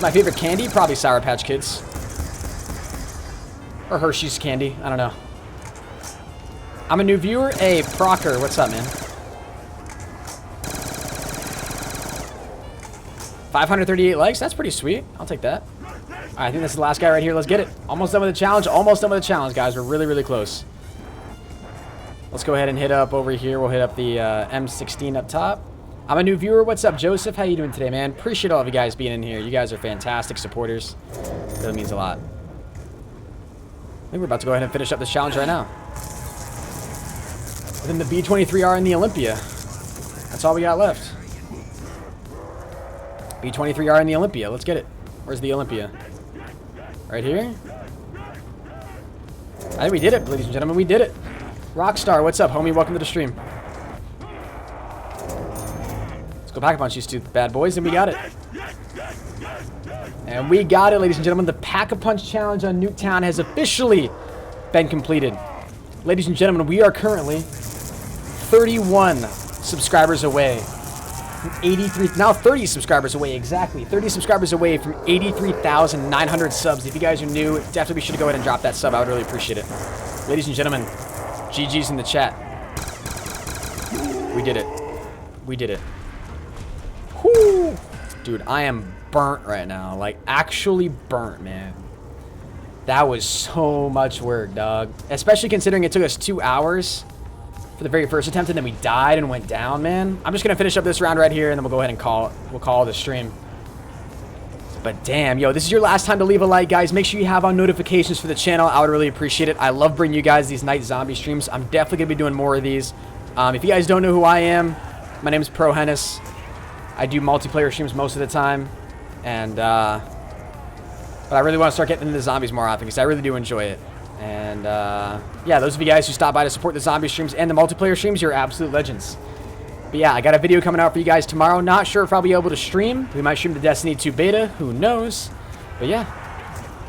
My favorite candy? Probably Sour Patch Kids. Or Hershey's candy. I don't know. I'm a new viewer. Hey, Procker. What's up, man? 538 likes? That's pretty sweet. I'll take that. Alright, I think this is the last guy right here. Let's get it. Almost done with the challenge. Almost done with the challenge, guys. We're really, really close. Let's go ahead and hit up over here. We'll hit up the M16 up top. I'm a new viewer. What's up, Joseph? How you doing today, man? Appreciate all of you guys being in here. You guys are fantastic supporters. Really means a lot. I think we're about to go ahead and finish up this challenge right now. Within the B23R and the Olympia. That's all we got left. B23R and the Olympia. Let's get it. Where's the Olympia? Right here? I think we did it, ladies and gentlemen. We did it. Rockstar, what's up, homie? Welcome to the stream. Let's go pack a punch these two bad boys, and we got it. And we got it, ladies and gentlemen. The Pack-a-Punch challenge on Nuketown has officially been completed. Ladies and gentlemen, we are currently 31 subscribers away from 83, now 30 subscribers away, exactly. 30 subscribers away from 83,900 subs. If you guys are new, definitely be sure to go ahead and drop that sub. I would really appreciate it. Ladies and gentlemen, GG's in the chat. We did it. We did it. Whoo! Dude, I am burnt right now. Like, actually burnt, man. That was so much work, dog. Especially considering it took us 2 hours for the very first attempt, and then we died and went down, man. I'm just going to finish up this round right here, and then we'll go ahead and call it. We'll call it a stream. But damn, yo, this is your last time to leave a like, guys. Make sure you have on notifications for the channel. I would really appreciate it. I love bringing you guys these night zombie streams. I'm definitely going to be doing more of these. If you guys don't know who I am, my name is ProHenis. I do multiplayer streams most of the time. And, but I really want to start getting into the zombies more often because I really do enjoy it. And, yeah, those of you guys who stop by to support the zombie streams and the multiplayer streams, you're absolute legends. But yeah, I got a video coming out for you guys tomorrow. Not sure if I'll be able to stream. We might stream the Destiny 2 beta. Who knows? But yeah,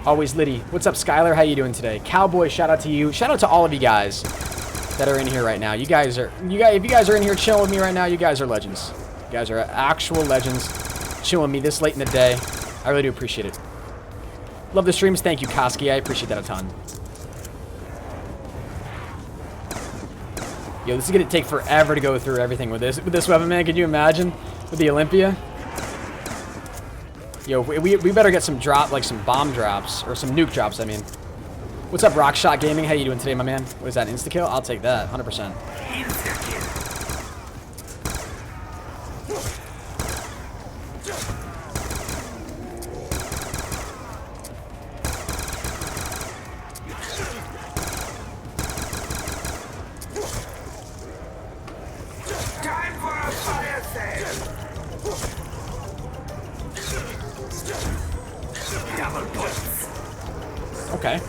always litty. What's up, Skylar? How you doing today? Cowboy, shout out to you. Shout out to all of you guys that are in here right now. If you guys are in here chilling with me right now, you guys are legends. You guys are actual legends. Chilling with me this late in the day. I really do appreciate it. Love the streams. Thank you, Koski. I appreciate that a ton. Yo, this is gonna take forever to go through everything with this weapon, man. Could you imagine with the Olympia? Yo, we better get some some bomb drops or some nuke drops. I mean, what's up, Rockshot Gaming? How you doing today, my man? What is that, insta kill? I'll take that, 100%. Okay.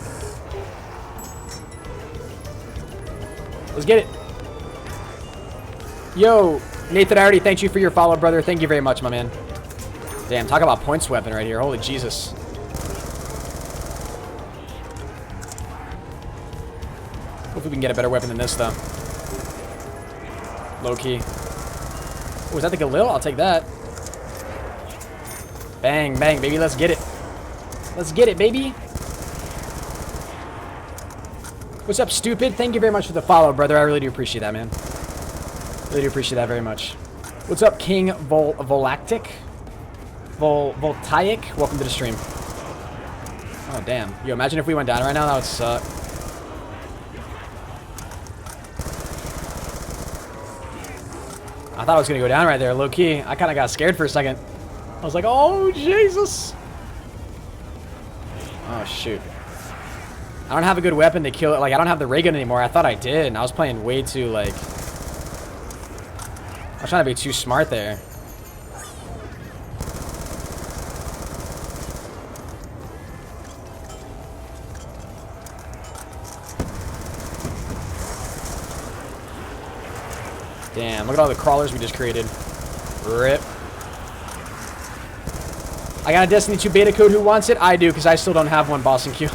Let's get it. Yo, Nathan, I already thanked you for your follow, brother. Thank you very much, my man. Damn, talk about points weapon right here. Holy Jesus. Hopefully we can get a better weapon than this, though. Low key. Oh, is that the Galil? I'll take that. Bang, bang, baby. Let's get it. Let's get it, baby. What's up, stupid? Thank you very much for the follow, brother. I really do appreciate that, man. Really do appreciate that very much. What's up, King Voltaic? Welcome to the stream. Oh, damn. Yo, imagine if we went down right now. That would suck. I thought I was going to go down right there, low-key. I kind of got scared for a second. I was like, oh, Jesus. Oh, shoot. I don't have a good weapon to kill it. Like, I don't have the ray gun anymore. I thought I did, and I was playing way too, like... I was trying to be too smart there. Damn, look at all the crawlers we just created. Rip. I got a Destiny 2 beta code. Who wants it? I do, because I still don't have one, Boston Q.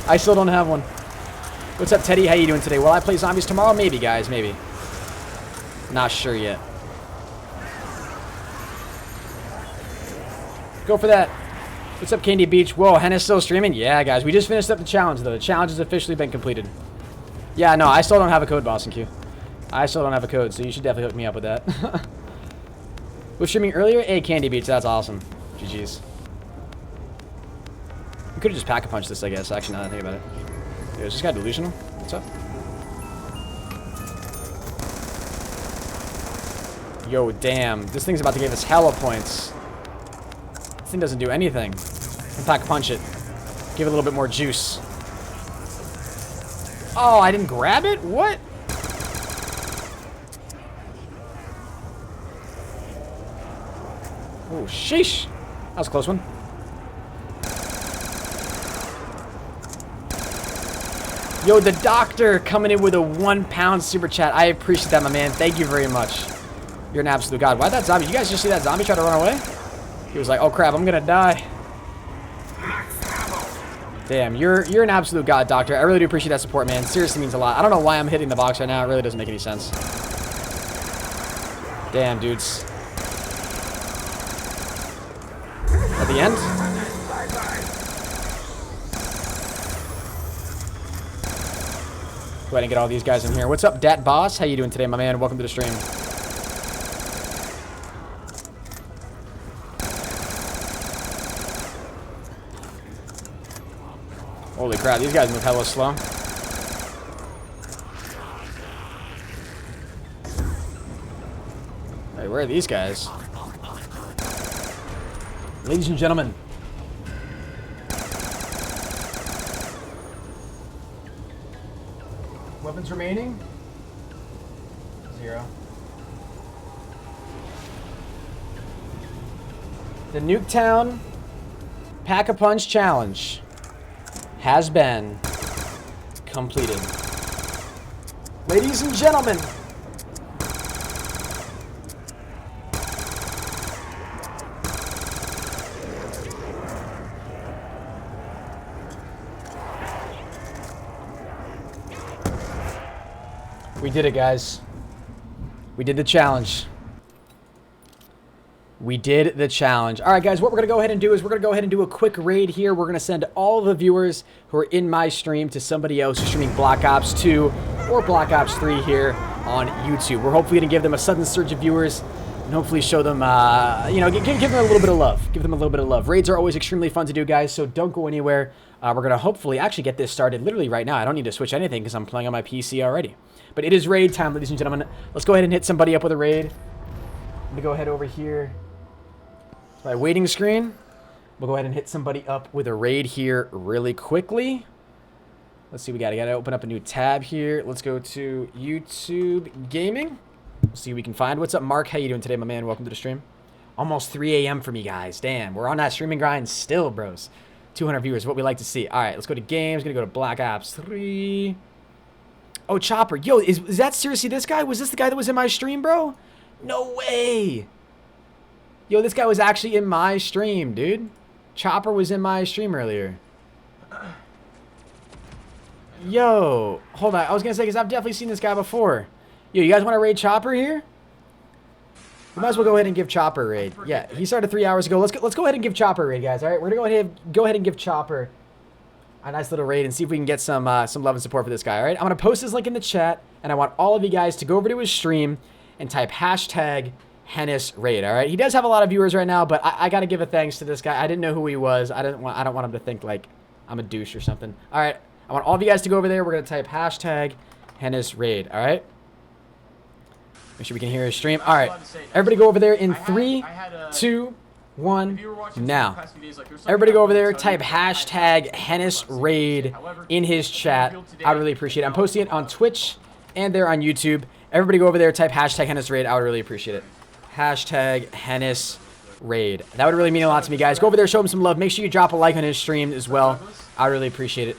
I still don't have one. What's up, Teddy? How you doing today? Will I play zombies tomorrow? Maybe, guys. Maybe. Not sure yet. Go for that. What's up, Candy Beach? Whoa, Hennis still streaming? Yeah, guys. We just finished up the challenge, though. The challenge has officially been completed. Yeah, no, I still don't have a code, Boston Q. I still don't have a code, so you should definitely hook me up with that. Was streaming earlier? Hey, Candy Beach. That's awesome. GG's. We could have just pack-a-punched this, I guess, actually, now that I think about it. Yo, is this guy delusional? What's up? Yo, damn. This thing's about to give us hella points. This thing doesn't do anything. Pack-a-punch it. Give it a little bit more juice. Oh, I didn't grab it? What? Oh, sheesh. That was a close one. Yo, the doctor coming in with a £1 super chat. I appreciate that, my man. Thank you very much. You're an absolute god. Why'd that zombie? You guys just see that zombie try to run away? He was like, oh crap, I'm gonna die. Damn, you're an absolute god, doctor. I really do appreciate that support, man. Seriously means a lot. I don't know why I'm hitting the box right now. It really doesn't make any sense. Damn, dudes. At the end? Go ahead and get all these guys in here. What's up, Dat Boss? How you doing today, my man? Welcome to the stream. Holy crap, these guys move hella slow. Hey, where are these guys? Ladies and gentlemen. Weapons remaining? 0. The Nuketown Pack-a-Punch Challenge has been completed. Ladies and gentlemen. We did it, guys. We did the challenge. We did the challenge. All right, guys, what we're going to go ahead and do is we're going to go ahead and do a quick raid here. We're going to send all the viewers who are in my stream to somebody else who's streaming Black Ops 2 or Black Ops 3 here on YouTube. We're hopefully going to give them a sudden surge of viewers and hopefully show them, you know, give them a little bit of love. Give them a little bit of love. Raids are always extremely fun to do, guys, so don't go anywhere. We're going to hopefully actually get this started literally right now. I don't need to switch anything because I'm playing on my PC already. But it is raid time, ladies and gentlemen. Let's go ahead and hit somebody up with a raid. I'm going to go ahead over here. My waiting screen. We'll go ahead and hit somebody up with a raid here really quickly. Let's see, we got to open up a new tab here. Let's go to YouTube Gaming. See what we can find. What's up, Mark? How you doing today, my man? Welcome to the stream. Almost 3 a.m. for me, guys. Damn, we're on that streaming grind still, bros. 200 viewers, what we like to see. All right, let's go to games. Gonna go to Black Ops 3. Oh, Chopper. Yo, is that seriously this guy? Was this the guy that was in my stream, bro? No way. Yo, this guy was actually in my stream, dude. Chopper was in my stream earlier. Yo, hold on. I was going to say, because I've definitely seen this guy before. Yo, you guys want to raid Chopper here? We might as well go ahead and give Chopper a raid. Yeah, he started 3 hours ago. Let's go ahead and give Chopper a raid, guys. All right, we're going to go ahead and give Chopper a nice little raid and see if we can get some love and support for this guy, all right? I'm going to post his link in the chat, and I want all of you guys to go over to his stream and type hashtag HENIS raid, all right? He does have a lot of viewers right now, but I got to give a thanks to this guy. I didn't know who he was. I don't want him to think, like, I'm a douche or something. All right, I want all of you guys to go over there. We're going to type hashtag HENIS raid, all right? Make sure we can hear his stream. All right, everybody go over there in 3, 2, 1, now. Everybody go over there, type hashtag HENIS raid in his chat. I would really appreciate it. I'm posting it on Twitch and there on YouTube. Everybody go over there, type hashtag HENIS raid. I would really appreciate it. Hashtag HENIS raid. That would really mean a lot to me, guys. Go over there, show him some love. Make sure you drop a like on his stream as well. I really appreciate it.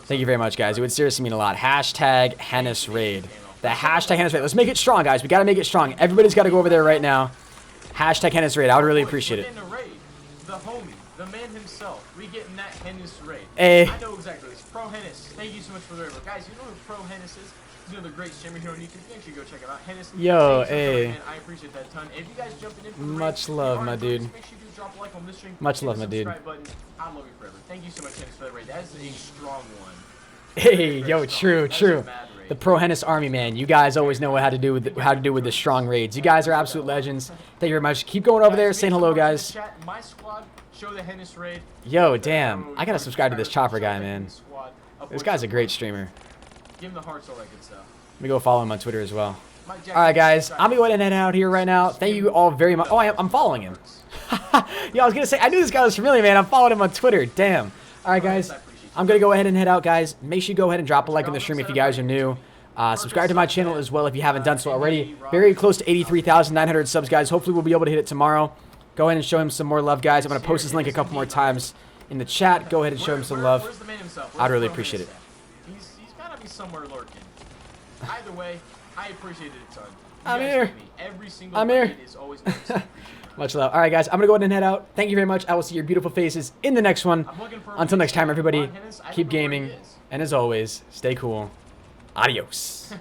Thank you very much, guys. It would seriously mean a lot. Hashtag HENIS raid. The hashtag HENIS raid. Let's make it strong, guys. We got to make it strong. Everybody's got to go over there right now. Hashtag HENIS raid. I would really appreciate it. The homie, the man himself. We getting that HENIS raid. Hey. I know exactly. It's ProHenis. Thank you so much for the raid. Guys, you know who ProHenis is? He's another great streamer here on YouTube. Make sure you go check him out. HENIS. Yo, hey. I appreciate that a ton. If you guys jumping in for the much raid, love, my dude. Make sure you do drop a like on this stream. Much love, my dude. Button. I love you forever. Thank you so much, HENIS, for that raid. That is a strong one. Hey, yo, true. The ProHenis army, man. You guys always know how to do with the strong raids. You guys are absolute legends. Thank you very much. Keep going over there, saying hello, guys. My squad, show the HENIS raid. Yo, damn. I gotta subscribe to this Chopper guy, man. This guy's a great streamer. Give him the hearts, all that good stuff. Let me go follow him on Twitter as well. Alright, guys. I'm going to head out here right now. Thank you all very much. Oh, I'm following him. Yo, I was gonna say, I knew this guy was familiar, man. I'm following him on Twitter. Damn. Alright, guys. I'm going to go ahead and head out, guys. Make sure you go ahead and drop a like on the stream if you guys are new. Subscribe to my channel as well if you haven't done so already. Very close to 83,900 subs, guys. Hopefully, we'll be able to hit it tomorrow. Go ahead and show him some more love, guys. I'm going to post his link a couple more times in the chat. Go ahead and show him some love. I'd really appreciate it. He's got to be somewhere lurking. Either way, I appreciate it a ton. I'm here. Every single I'm here. is always nice. Much love. All right, guys. I'm going to go ahead and head out. Thank you very much. I will see your beautiful faces in the next one. Until next time, everybody, keep gaming. And as always, stay cool. Adios.